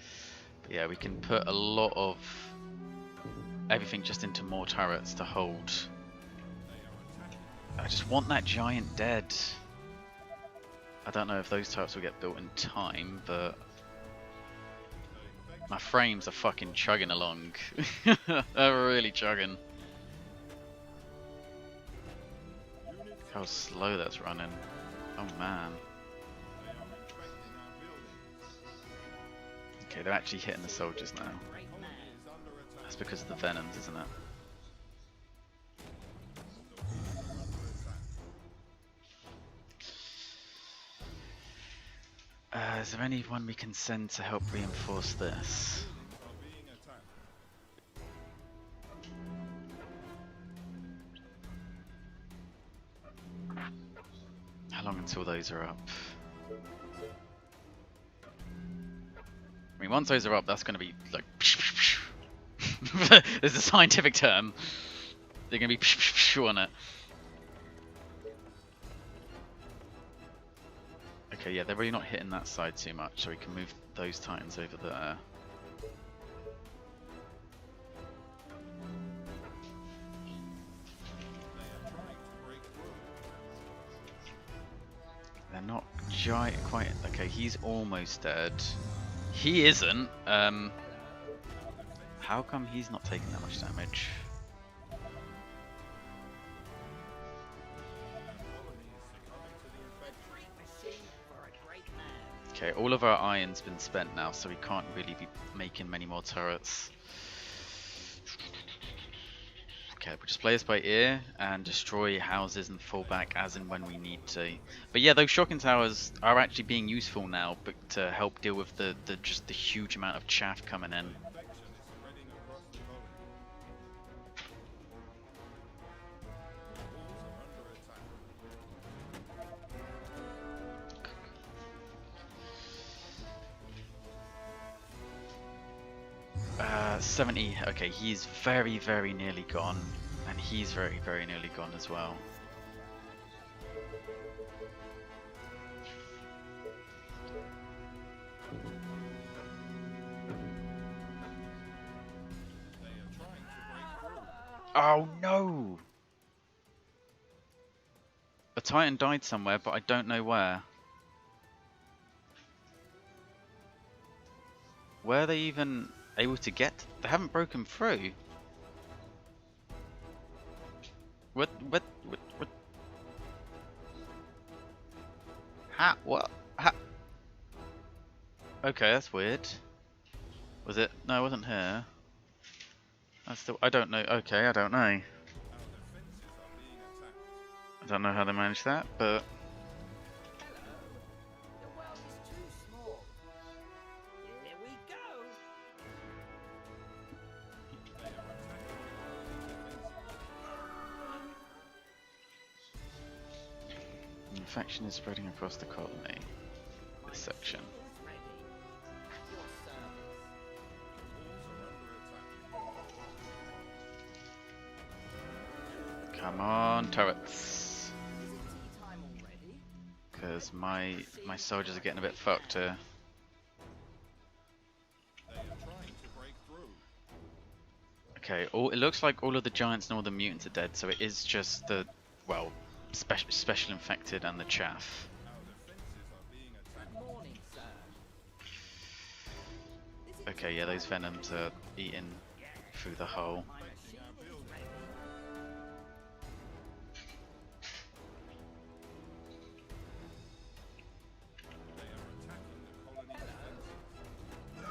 But yeah, we can put a lot of everything just into more turrets to hold. I just want that giant dead. I don't know if those turrets will get built in time, but my frames are fucking chugging along. They're really chugging. How slow that's running. Oh man. Okay, they're actually hitting the soldiers now. That's because of the venoms, isn't it? Is there anyone we can send to help reinforce this? How long until those are up? I mean, once those are up, that's going to be like... There's a scientific term. They're going to be on it. Okay, yeah, they're really not hitting that side too much, so we can move those titans over there. They're not giant quite. Okay, he's almost dead. He isn't. How come he's not taking that much damage? Okay, all of our iron's been spent now, so we can't really be making many more turrets. Okay, we'll just play this by ear and destroy houses and fall back as and when we need to. But yeah, those shocking towers are actually being useful now, but to help deal with just the huge amount of chaff coming in. That's 70. Okay, he's very, very nearly gone. And he's very, very nearly gone as well. They are trying to break through. Oh no! A Titan died somewhere, but I don't know where. Where are they even able to get? They haven't broken through. What? Ha? What? Ha? Okay, that's weird. Was it? No, it wasn't here. That's still. I don't know. Okay, I don't know. Our defenses are being attacked. I don't know how they managed that, but Hello. The world is too small. Here we go. They are attacking defensively. infection is spreading across the colony. This section. Is ready. At your service. The walls are under attack. Come on, turrets. Is it tea time already? Because my soldiers are getting a bit fucked here. They are trying to break through. Okay, it looks like all of the giants and all the mutants are dead, so it is just the, well, special infected and the chaff. Our defenses are being attacked. Good morning, sir. Is it Okay, tea yeah, those time venoms already? are eating through the hole. My machine is ready. They are attacking the colony's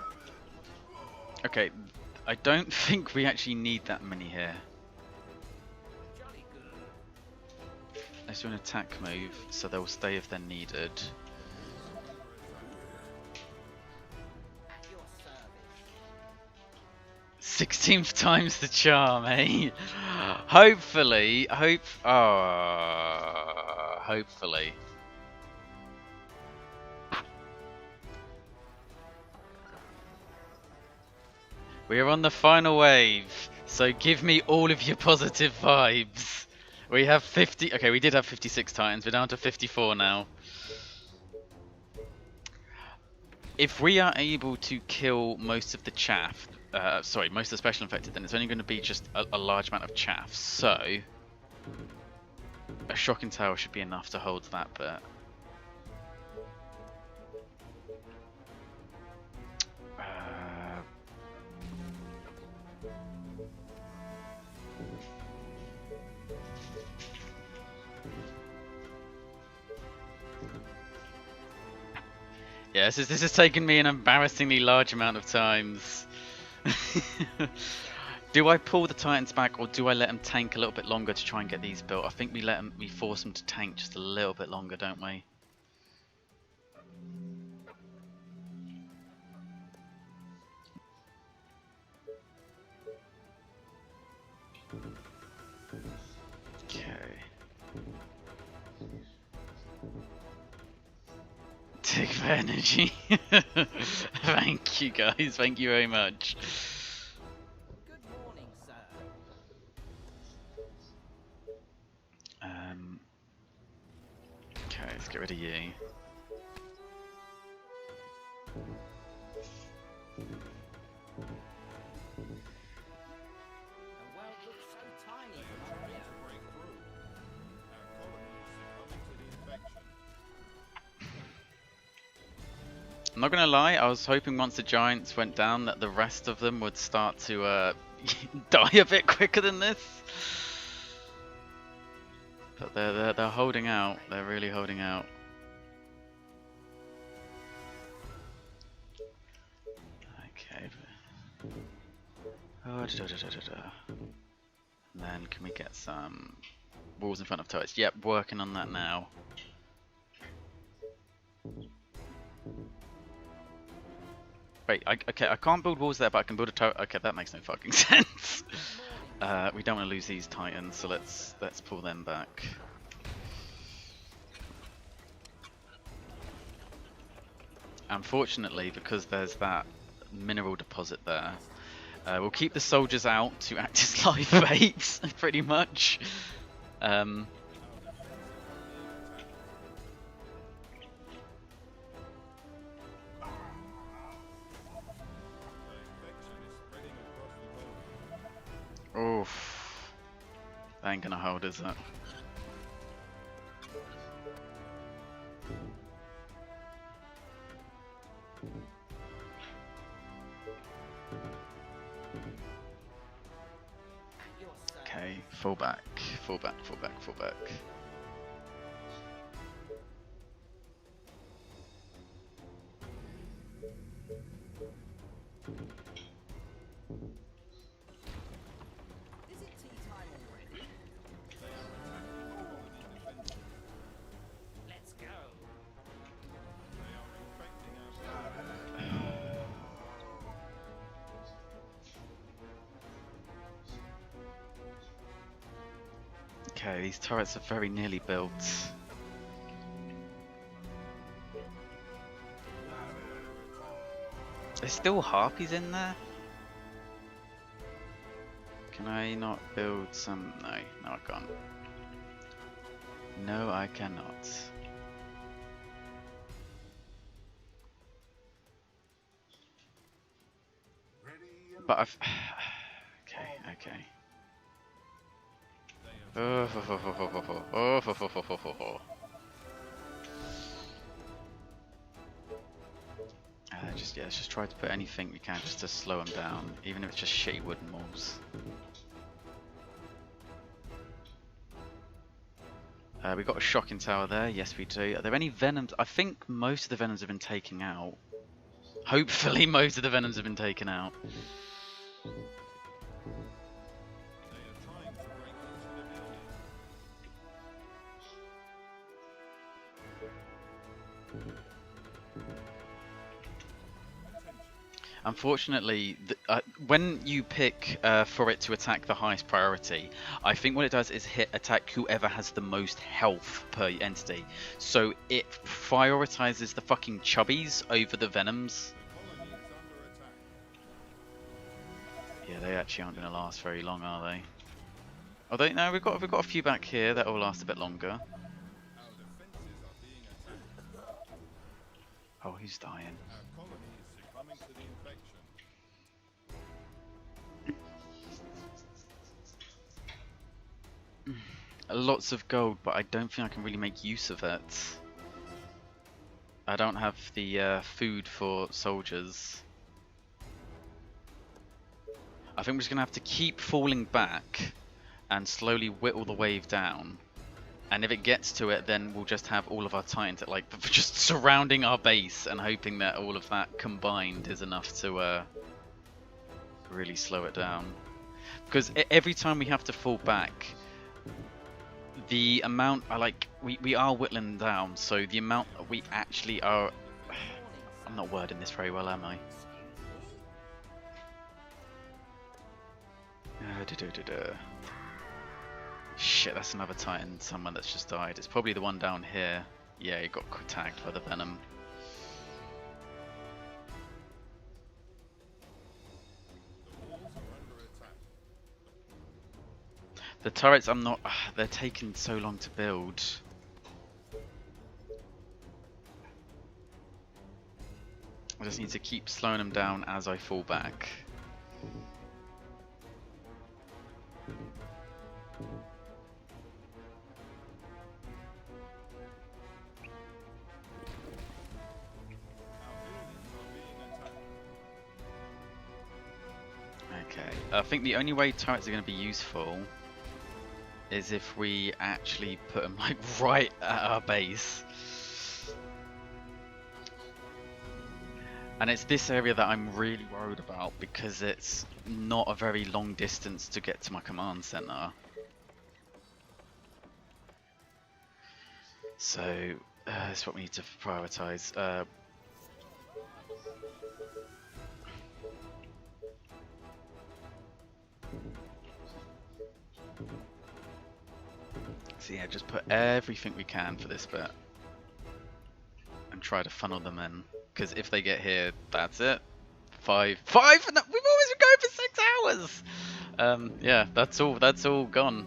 defenses. Okay, I don't think we actually need that many here. Jolly good. Let's do an attack move, so they'll stay if they're needed. At your service. 16th time's the charm, eh? Hopefully. We are on the final wave, so give me all of your positive vibes. We have 50. Okay, we did have 56 titans. We're down to 54 now. If we are able to kill most of the chaff, sorry, most of the special infected, then it's only going to be just a large amount of chaff. So, a shocking tower should be enough to hold that bit. Yeah, this has taken me an embarrassingly large amount of times. Do I pull the Titans back, or do I let them tank a little bit longer to try and get these built? I think we force them to tank just a little bit longer, don't we? Okay. Take for energy. Thank you guys, thank you very much. Good morning, sir. Okay, let's get rid of you. The world looks so tiny They from are up trying here. to break through. Our colony is succumbing to the infection. I'm not gonna lie, I was hoping once the giants went down that the rest of them would start to die a bit quicker than this. But they're holding out. They're really holding out. Okay. Oh, and then can we get some walls in front of turrets? Yep, working on that now. Wait, okay, I can't build walls there, but I can build a turret. Okay, that makes no fucking sense. We don't want to lose these titans, so let's pull them back. Unfortunately, because there's that mineral deposit there, We'll keep the soldiers out to act as live baits, pretty much. Oof. That ain't gonna hold, is it? Okay, fall back, fall back, fall back, fall back. Is it tea time already? Let's go. Okay, these turrets are very nearly built. There's still harpies in there? Can I not build some? No, no I can't. No, I cannot. But I've... Okay, okay. Just yeah, let's just try to put anything we can just to slow them down, even if it's just shitty wooden walls. We got a shocking tower there, yes we do. Are there any venoms? I think most of the venoms have been taken out. Hopefully most of the venoms have been taken out. Unfortunately, when you pick for it to attack the highest priority, I think what it does is attack whoever has the most health per entity. So it prioritizes the fucking chubbies over the venoms. Yeah, they actually aren't going to last very long, are they? Although no, we've got a few back here that will last a bit longer. Oh, he's dying. Lots of gold, but I don't think I can really make use of it. I don't have the food for soldiers. I think we're just going to have to keep falling back and slowly whittle the wave down. And if it gets to it, then we'll just have all of our titans like just surrounding our base and hoping that all of that combined is enough to really slow it down. Because every time we have to fall back, the amount we are whittling down, so the amount we actually are... I'm not wording this very well, am I? Shit, that's another titan, someone that's just died. It's probably the one down here. Yeah, he got tagged by the venom. The turrets, I'm not... they're taking so long to build. I just need to keep slowing them down as I fall back. Okay, I think the only way turrets are going to be useful is if we actually put them like right at our base. And it's this area that I'm really worried about because it's not a very long distance to get to my command center. So that's what we need to prioritize. So yeah, just put everything we can for this bit and try to funnel them in, because if they get here, that's it. 5. 5? No, we've always been going for 6 hours! Yeah, that's all gone.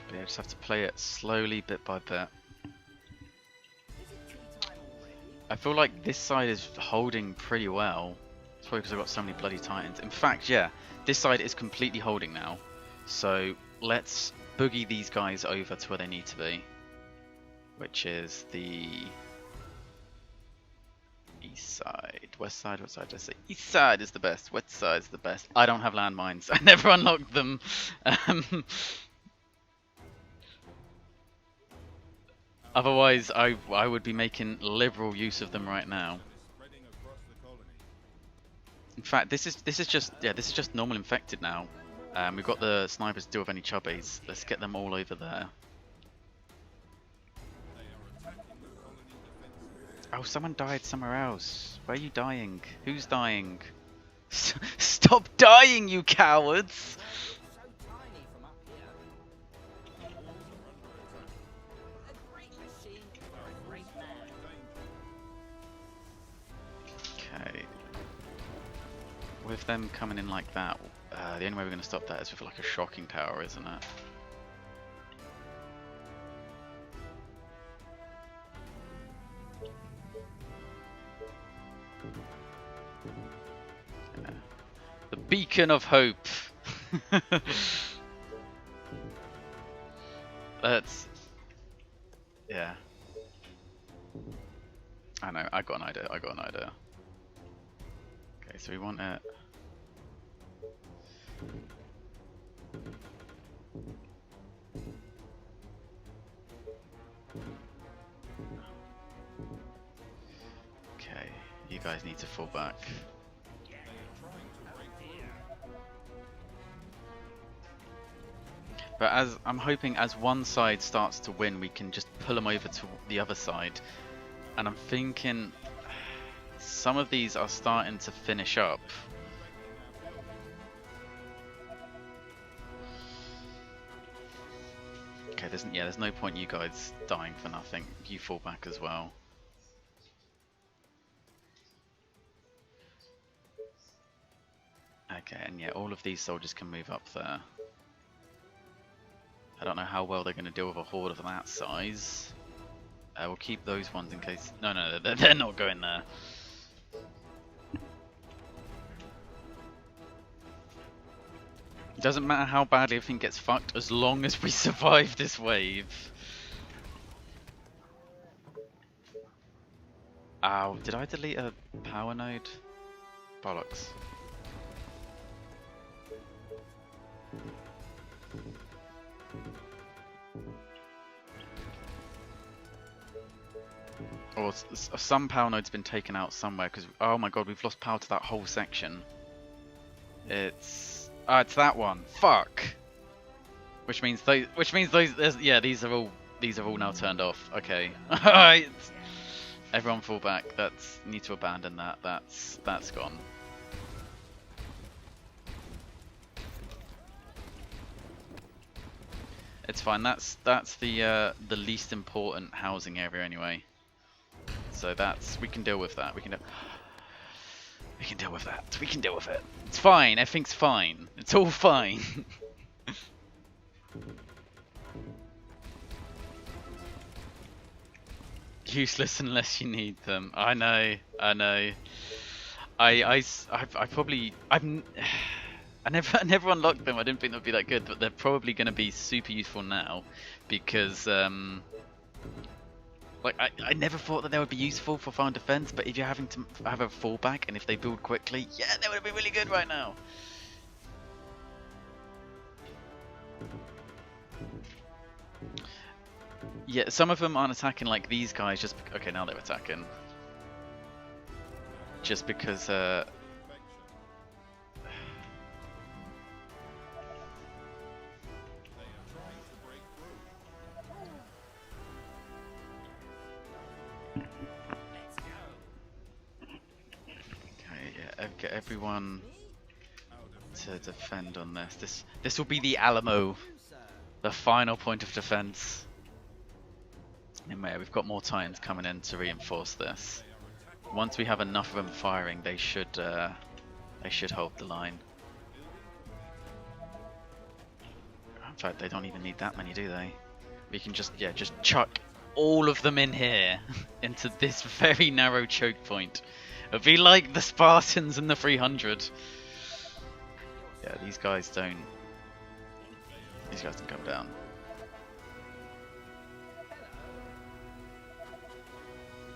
But yeah, just have to play it slowly, bit by bit. Is it tea time already? I feel like this side is holding pretty well. It's probably because I've got so many bloody titans. In fact, yeah, this side is completely holding now. So let's boogie these guys over to where they need to be, which is the east side. West side, what side did I say? East side is the best, west side is the best. I don't have landmines. I never unlocked them. Otherwise, I would be making liberal use of them right now. Spreading across the colony. In fact, this is just normal infected now. We've got the snipers deal with any chubbies. Let's get them all over there. They are attacking the colony defenses. Oh, someone died somewhere else. Where are you dying? Who's dying? Stop dying, you cowards! So tiny from up here. The walls are under attack. A great machine for a great man. Okay. With them coming in like that, the only way we're going to stop that is with like a shocking tower, isn't it? Yeah. The beacon of hope. That's... yeah. I know, I got an idea. Okay, so we want it. Okay, you guys need to fall back. They are trying to break through. But as I'm hoping, as one side starts to win, we can just pull them over to the other side. And I'm thinking some of these are starting to finish up. Okay, there's no point you guys dying for nothing. You fall back as well. Okay, and yeah, all of these soldiers can move up there. I don't know how well they're going to deal with a horde of that size. We'll keep those ones in case... No, they're not going there. It doesn't matter how badly everything gets fucked as long as we survive this wave. Ow, did I delete a power node? Bollocks. Or some power node's been taken out somewhere because, oh my god, we've lost power to that whole section. It's that one. Fuck. Which means those. Yeah, these are all now turned off. Okay. Alright. Everyone fall back. Need to abandon that. That's gone. It's fine. That's the least important housing area anyway. So we can deal with that. We can deal with that. We can deal with it. It's fine. Everything's fine. It's all fine. Useless unless you need them. I know. I never unlocked them. I didn't think they'd be that good, but they're probably going to be super useful now because like I never thought that they would be useful for farm defense, but if you're having to have a fallback and if they build quickly, yeah, they would be really good right now. Yeah, some of them aren't attacking like these guys. Just okay, now they're attacking. Just because. Get everyone to defend on this. This will be the Alamo, the final point of defense. Anyway, we've got more Titans coming in to reinforce this. Once we have enough of them firing, they should hold the line. In fact, they don't even need that many, do they? We can just chuck all of them in here into this very narrow choke point. It'll be like the Spartans and the 300. Yeah, these guys don't come down.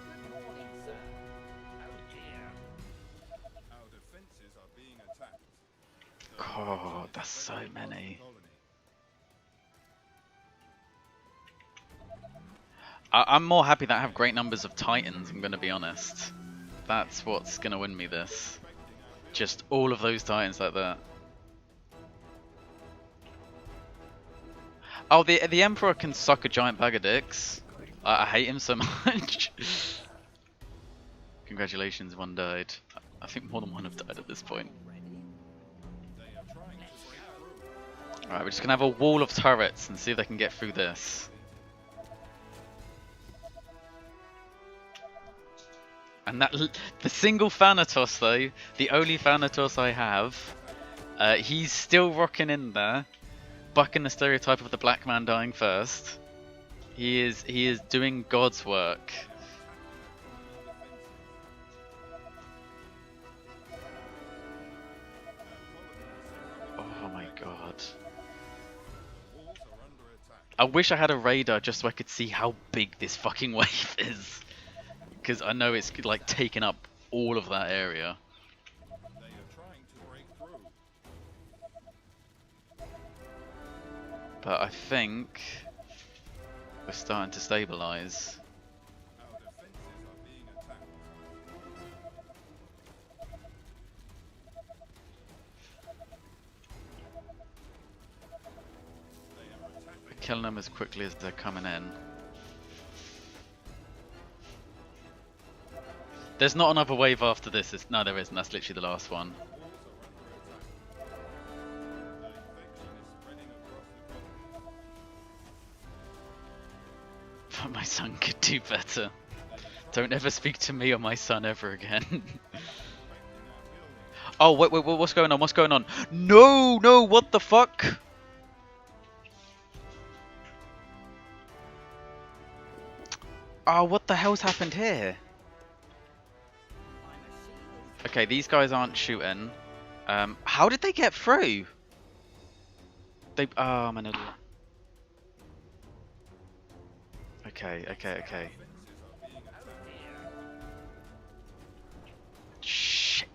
Good morning, sir. Oh dear. Our defenses are being attacked. God, that's so many. I'm more happy that I have great numbers of Titans, I'm going to be honest. That's what's going to win me this. Just all of those Titans like that. Oh, the Emperor can suck a giant bag of dicks. I hate him so much. Congratulations, one died. I think more than one have died at this point. Alright, we're just going to have a wall of turrets and see if they can get through this. And that the single Thanatos though, the only Thanatos I have, he's still rocking in there, bucking the stereotype of the black man dying first. He is doing God's work. Oh my god. I wish I had a radar just so I could see how big this fucking wave is. Because I know it's like taking up all of that area. They are trying to break through. But I think we're starting to stabilize. Our defenses are being attacked. They are attacking. We're killing them as quickly as they're coming in. There's not another wave after this. No, there isn't. That's literally the last one. But my son could do better. Don't ever speak to me or my son ever again. Oh, wait, what's going on? What's going on? No, what the fuck? Oh, what the hell's happened here? Okay, these guys aren't shooting. How did they get through? Oh, I'm an idiot. Okay. Shit.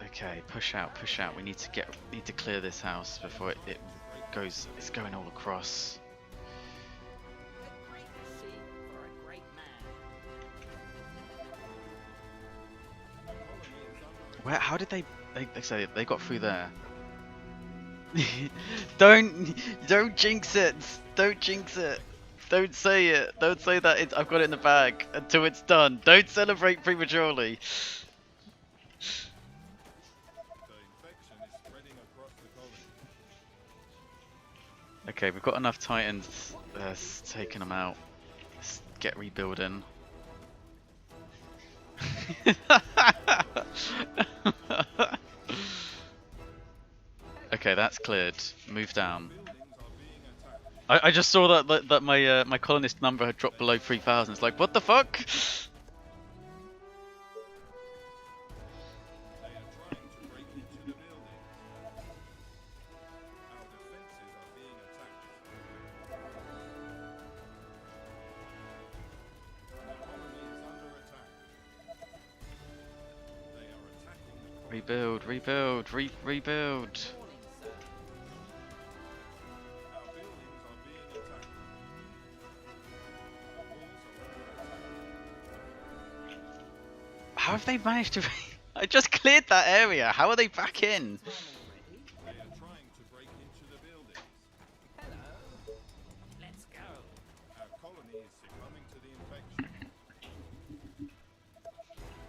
Okay, push out. We need to clear this house before it goes. It's going all across. A great machine for a great man. Where? How did they say they got through there? Don't jinx it. Don't jinx it. Don't say it. Don't say that I've got it in the bag until it's done. Don't celebrate prematurely. Okay, we've got enough Titans taking them out. Let's get rebuilding. Okay, that's cleared. Move down. I just saw that my my colonist number had dropped below 3,000. It's like, what the fuck? Rebuild. Morning, sir. How have they managed to? I just cleared that area. How are they back in? Already? They are trying to break into the buildings. Hello. succumbing to the infection.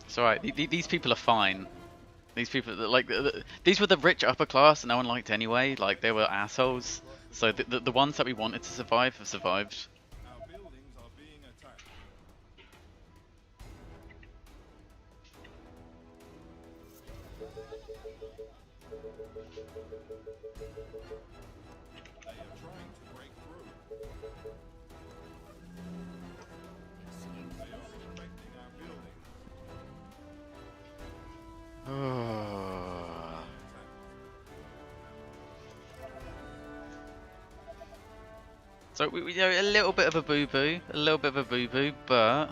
It's alright. These people are fine. These people, like, these were the rich upper class, and no one liked anyway. Like, they were assholes. So the ones that we wanted to survive have survived. Our buildings are being attacked. They are trying to break through. They are infecting our buildings. So we know a little bit of a boo-boo, but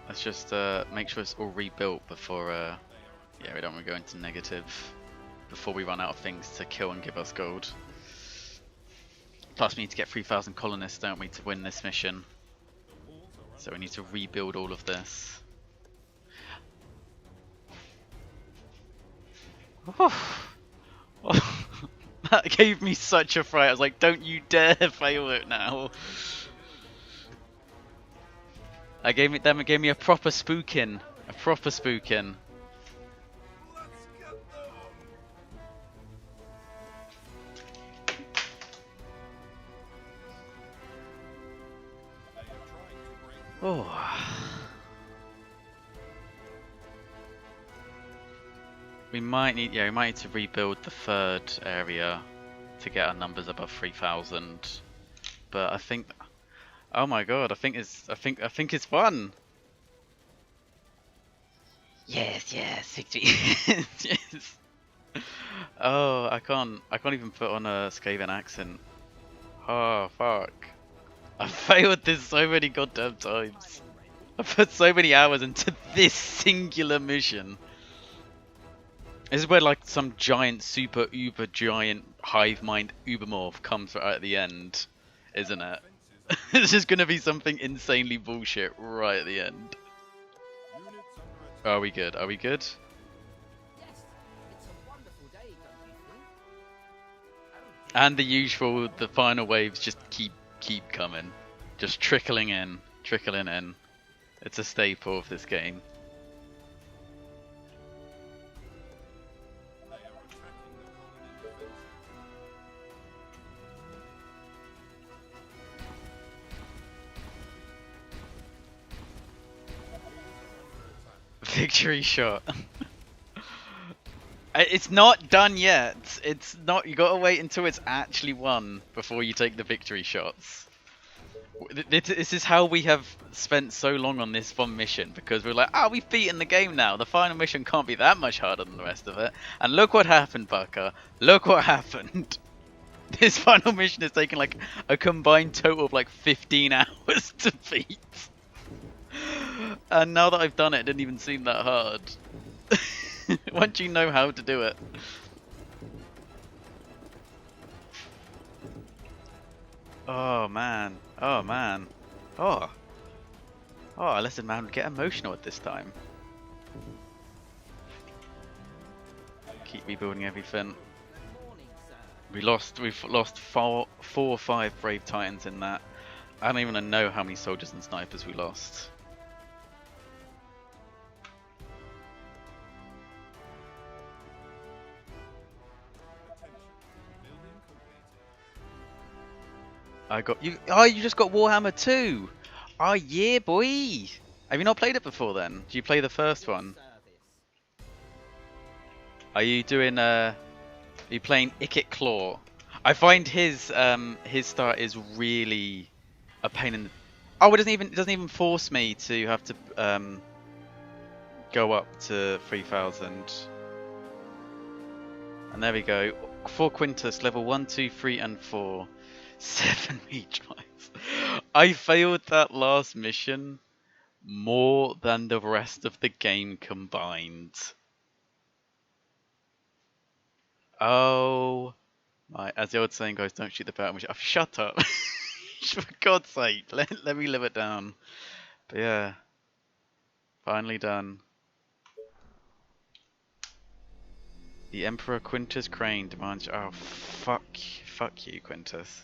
let's just make sure it's all rebuilt before, yeah, we don't want to go into negative before we run out of things to kill and give us gold. Plus we need to get 3,000 colonists, don't we, to win this mission. So we need to rebuild all of this. That gave me such a fright. I was like, don't you dare fail it now. It gave me a proper spooking. A proper spooking. Let's get them. They are trying to break through. Oh. We might need to rebuild the third area to get our numbers above 3,000. But I think, oh my god, I think it's fun. Yes, victory. Yes. Oh, I can't even put on a Skaven accent. Oh fuck. I failed this so many goddamn times. I put so many hours into this singular mission. This is where like some giant, super, uber giant hive mind ubermorph comes right at the end, isn't it? It's just gonna be something insanely bullshit right at the end. Units under attack. Are we good? Are we good? Yes, it's a wonderful day, don't you think? Oh, dear. And the usual, the final waves just keep coming, just trickling in. It's a staple of this game. They are attacking the colony defenses. Victory shot. It's not done yet. It's not. You gotta wait until it's actually won before you take the victory shots. This is how we have spent so long on this one mission, because we're like, we've beaten the game now. The final mission can't be that much harder than the rest of it. And look what happened, Bucker. Look what happened. This final mission has taken like a combined total of like 15 hours to beat. And now that I've done it, it didn't even seem that hard. Once you know how to do it. Oh man. Oh man. Oh. Oh, listen man, get emotional at this time. Keep rebuilding everything. Good morning, sir. We've lost four or five brave titans in that. I don't even know how many soldiers and snipers we lost. Building completed. I got you. Oh, you just got Warhammer 2. Oh yeah, boy. Have you not played it before then? Did you play the first one? Service. Are you doing Are you playing Ikit Claw? I find his start is really a pain in the... Oh, it doesn't even force me to have to go up to 3,000. And there we go. 4 Quintus, level 1, 2, 3, and 4. 7 reach miles. I failed that last mission more than the rest of the game combined. Oh my, as the old saying goes, don't shoot the battle machine. Oh, shut up. For God's sake, let me live it down. But yeah, finally done. The Emperor Quintus Crane demands. Oh, fuck you, Quintus.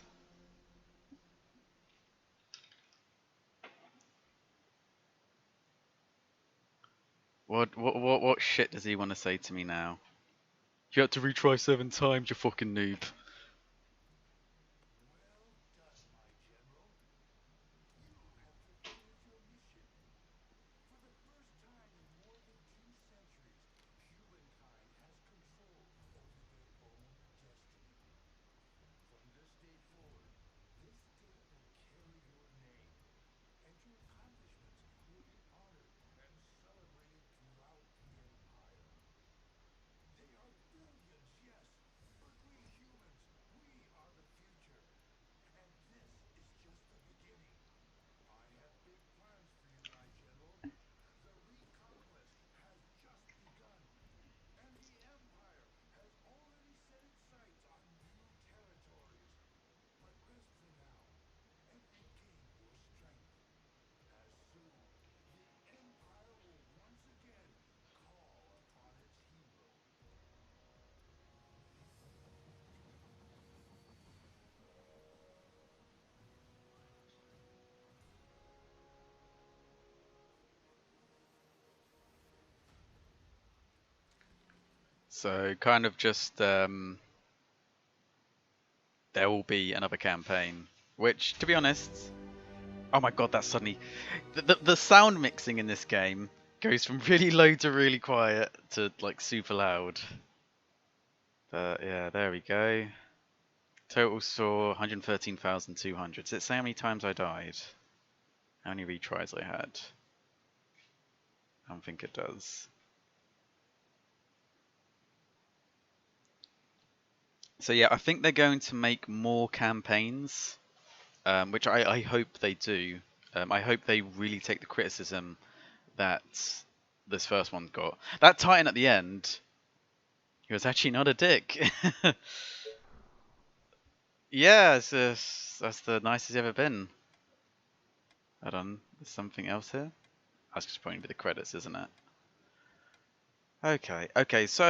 What shit does he want to say to me now? You had to retry 7 times, you fucking noob. So kind of just there will be another campaign, which to be honest, oh my god, that's suddenly the sound mixing in this game goes from really low to really quiet to like super loud. But yeah, there we go. Total saw 113,200. Does it say how many times I died? How many retries I had? I don't think it does. So yeah, I think they're going to make more campaigns, which I hope they do. I hope they really take the criticism that this first one got. That Titan at the end, he was actually not a dick. Yeah, that's the nicest he's ever been. Hold on, there's something else here? That's just pointing to the credits, isn't it? Okay, so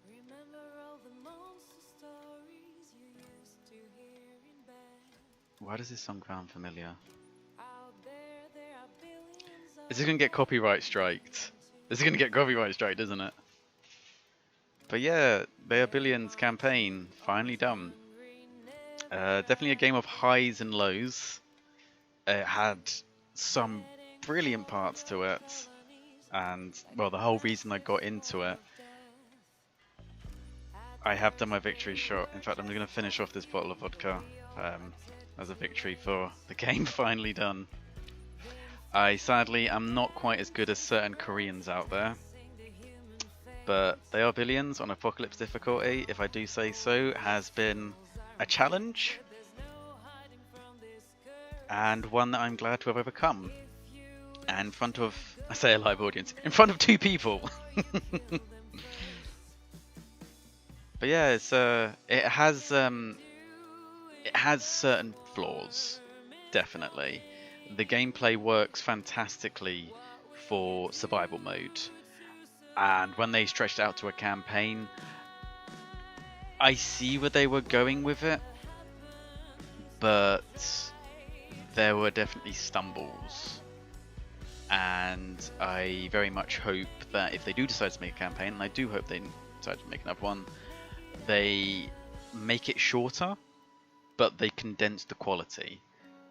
Remember all the monster stories you used to hear in bed. why does this song sound familiar? Out there are billions of Is it gonna get copyright striked? This is gonna get copyright striked, isn't it? But yeah, They Are Billions campaign finally done. Definitely a game of highs and lows. It had some brilliant parts to it, and well, the whole reason I got into it. I have done my victory shot. In fact, I'm going to finish off this bottle of vodka as a victory for the game finally done. I sadly am not quite as good as certain Koreans out there, but They Are Billions on Apocalypse difficulty, if I do say so, has been a challenge, and one that I'm glad to have overcome. And in front of, I say a live audience, in front of 2 people. But yeah, it has certain flaws, definitely. The gameplay works fantastically for survival mode, and when they stretched it out to a campaign, I see where they were going with it, but there were definitely stumbles, and I very much hope that if they do decide to make a campaign, and I do hope they decide to make another one, they make it shorter, but they condense the quality,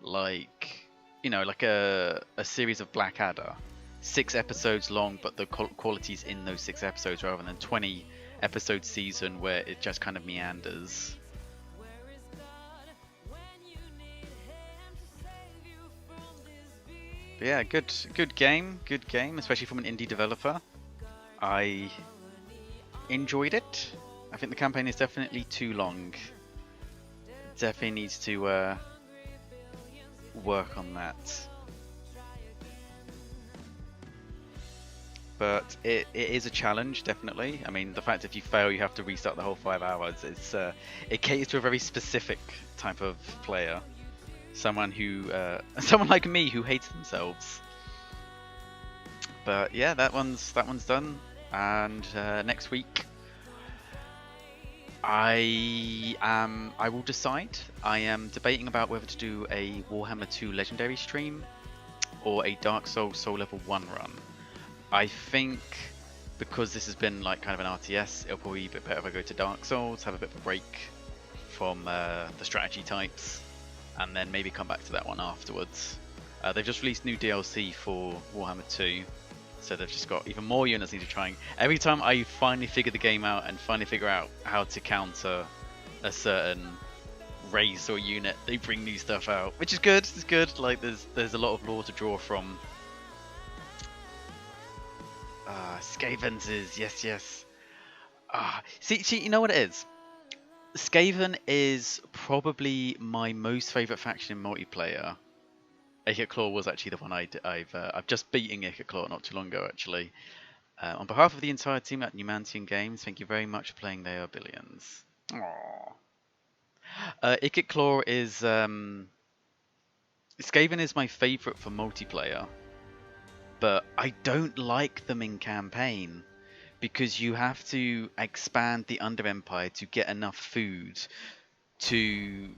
like, you know, like a series of Blackadder, 6 episodes long, but the quality's in those 6 episodes rather than 20 episode season where it just kind of meanders. But yeah, good game, especially from an indie developer. I enjoyed it. I think the campaign is definitely too long. Definitely needs to work on that. But it is a challenge, definitely. I mean, the fact if you fail, you have to restart the whole 5 hours. It caters to a very specific type of player. Someone like me who hates themselves. But yeah, that one's done. And next week I will decide. I am debating about whether to do a Warhammer 2 Legendary stream or a Dark Souls Soul Level 1 run. I think because this has been like kind of an RTS, it'll probably be a bit better if I go to Dark Souls, have a bit of a break from the strategy types, and then maybe come back to that one afterwards. They've just released new DLC for Warhammer 2, so they've just got even more units I need to try. Every time I finally figure the game out and finally figure out how to counter a certain race or unit, they bring new stuff out, which is good. It's good. Like there's a lot of lore to draw from. Skavens is yes. See, you know what it is? Skaven is probably my most favourite faction in multiplayer. Acre Claw was actually the one I've just beaten Acre Claw not too long ago actually. On behalf of the entire team at Numantian Games, thank you very much for playing They Are Billions. Aww. Acre Claw is Skaven is my favourite for multiplayer, but I don't like them in campaign because you have to expand the Under Empire to get enough food to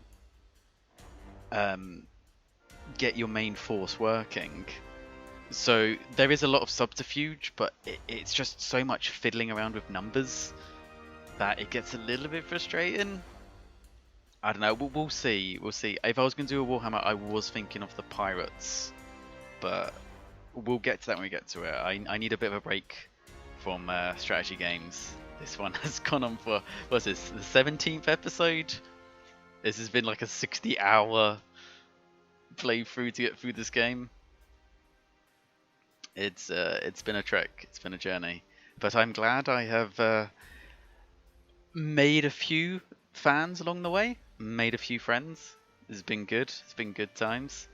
get your main force working. So there is a lot of subterfuge, but it's just so much fiddling around with numbers that it gets a little bit frustrating. I don't know, we'll see. If I was going to do a Warhammer, I was thinking of the pirates, but we'll get to that when we get to it. I need a bit of a break from strategy games. This one has gone on for, what's this, the 17th episode? This has been like a 60-hour playthrough to get through this game. It's been a trek, it's been a journey, but I'm glad I have made a few fans along the way, made a few friends. It's been good. It's been good times,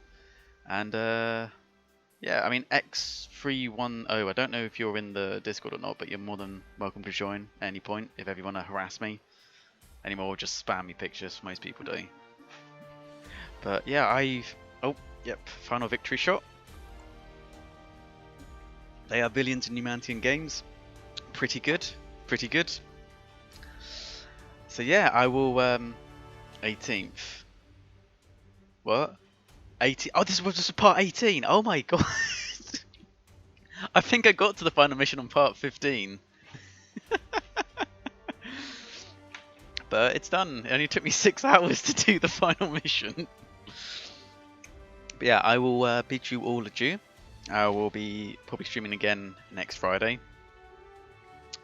and yeah, I mean X310. I don't know if you're in the Discord or not, but you're more than welcome to join at any point if ever you want to harass me anymore, or just spam me pictures. Most people do. But yeah, final victory shot. They Are Billions in Numantian Games. Pretty good. So yeah, I will 18th. What? 18. Oh, this was just part 18. Oh my god. I think I got to the final mission on part 15. But it's done. It only took me 6 hours to do the final mission. But yeah, I will bid you all adieu. I will be probably streaming again next Friday.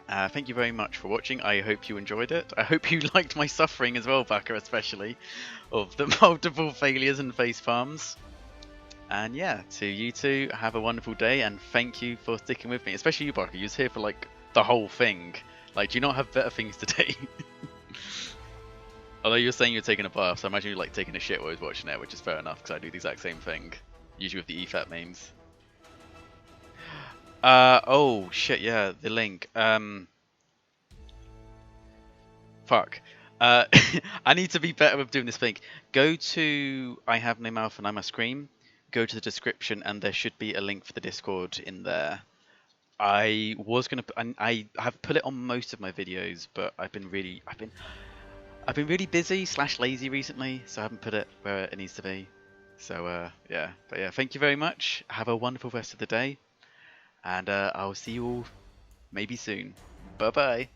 Thank you very much for watching. I hope you enjoyed it. I hope you liked my suffering as well, Baka, especially, of the multiple failures and face palms. And yeah, to you two, have a wonderful day, and thank you for sticking with me. Especially you, Baka. You was here for like the whole thing. Like, do you not have better things to do? Although you're saying you're taking a bath, so I imagine you're like taking a shit while I was watching it, which is fair enough, because I do the exact same thing. Usually with the EFAT memes. Oh shit, yeah, the link. Fuck. I need to be better with doing this thing. Go to I Have No Mouth and I Must Scream. Go to the description and there should be a link for the Discord in there. I have put it on most of my videos, but I've been really busy / lazy recently, so I haven't put it where it needs to be. So yeah, but yeah, thank you very much. Have a wonderful rest of the day. And I'll see you all maybe soon. Bye bye.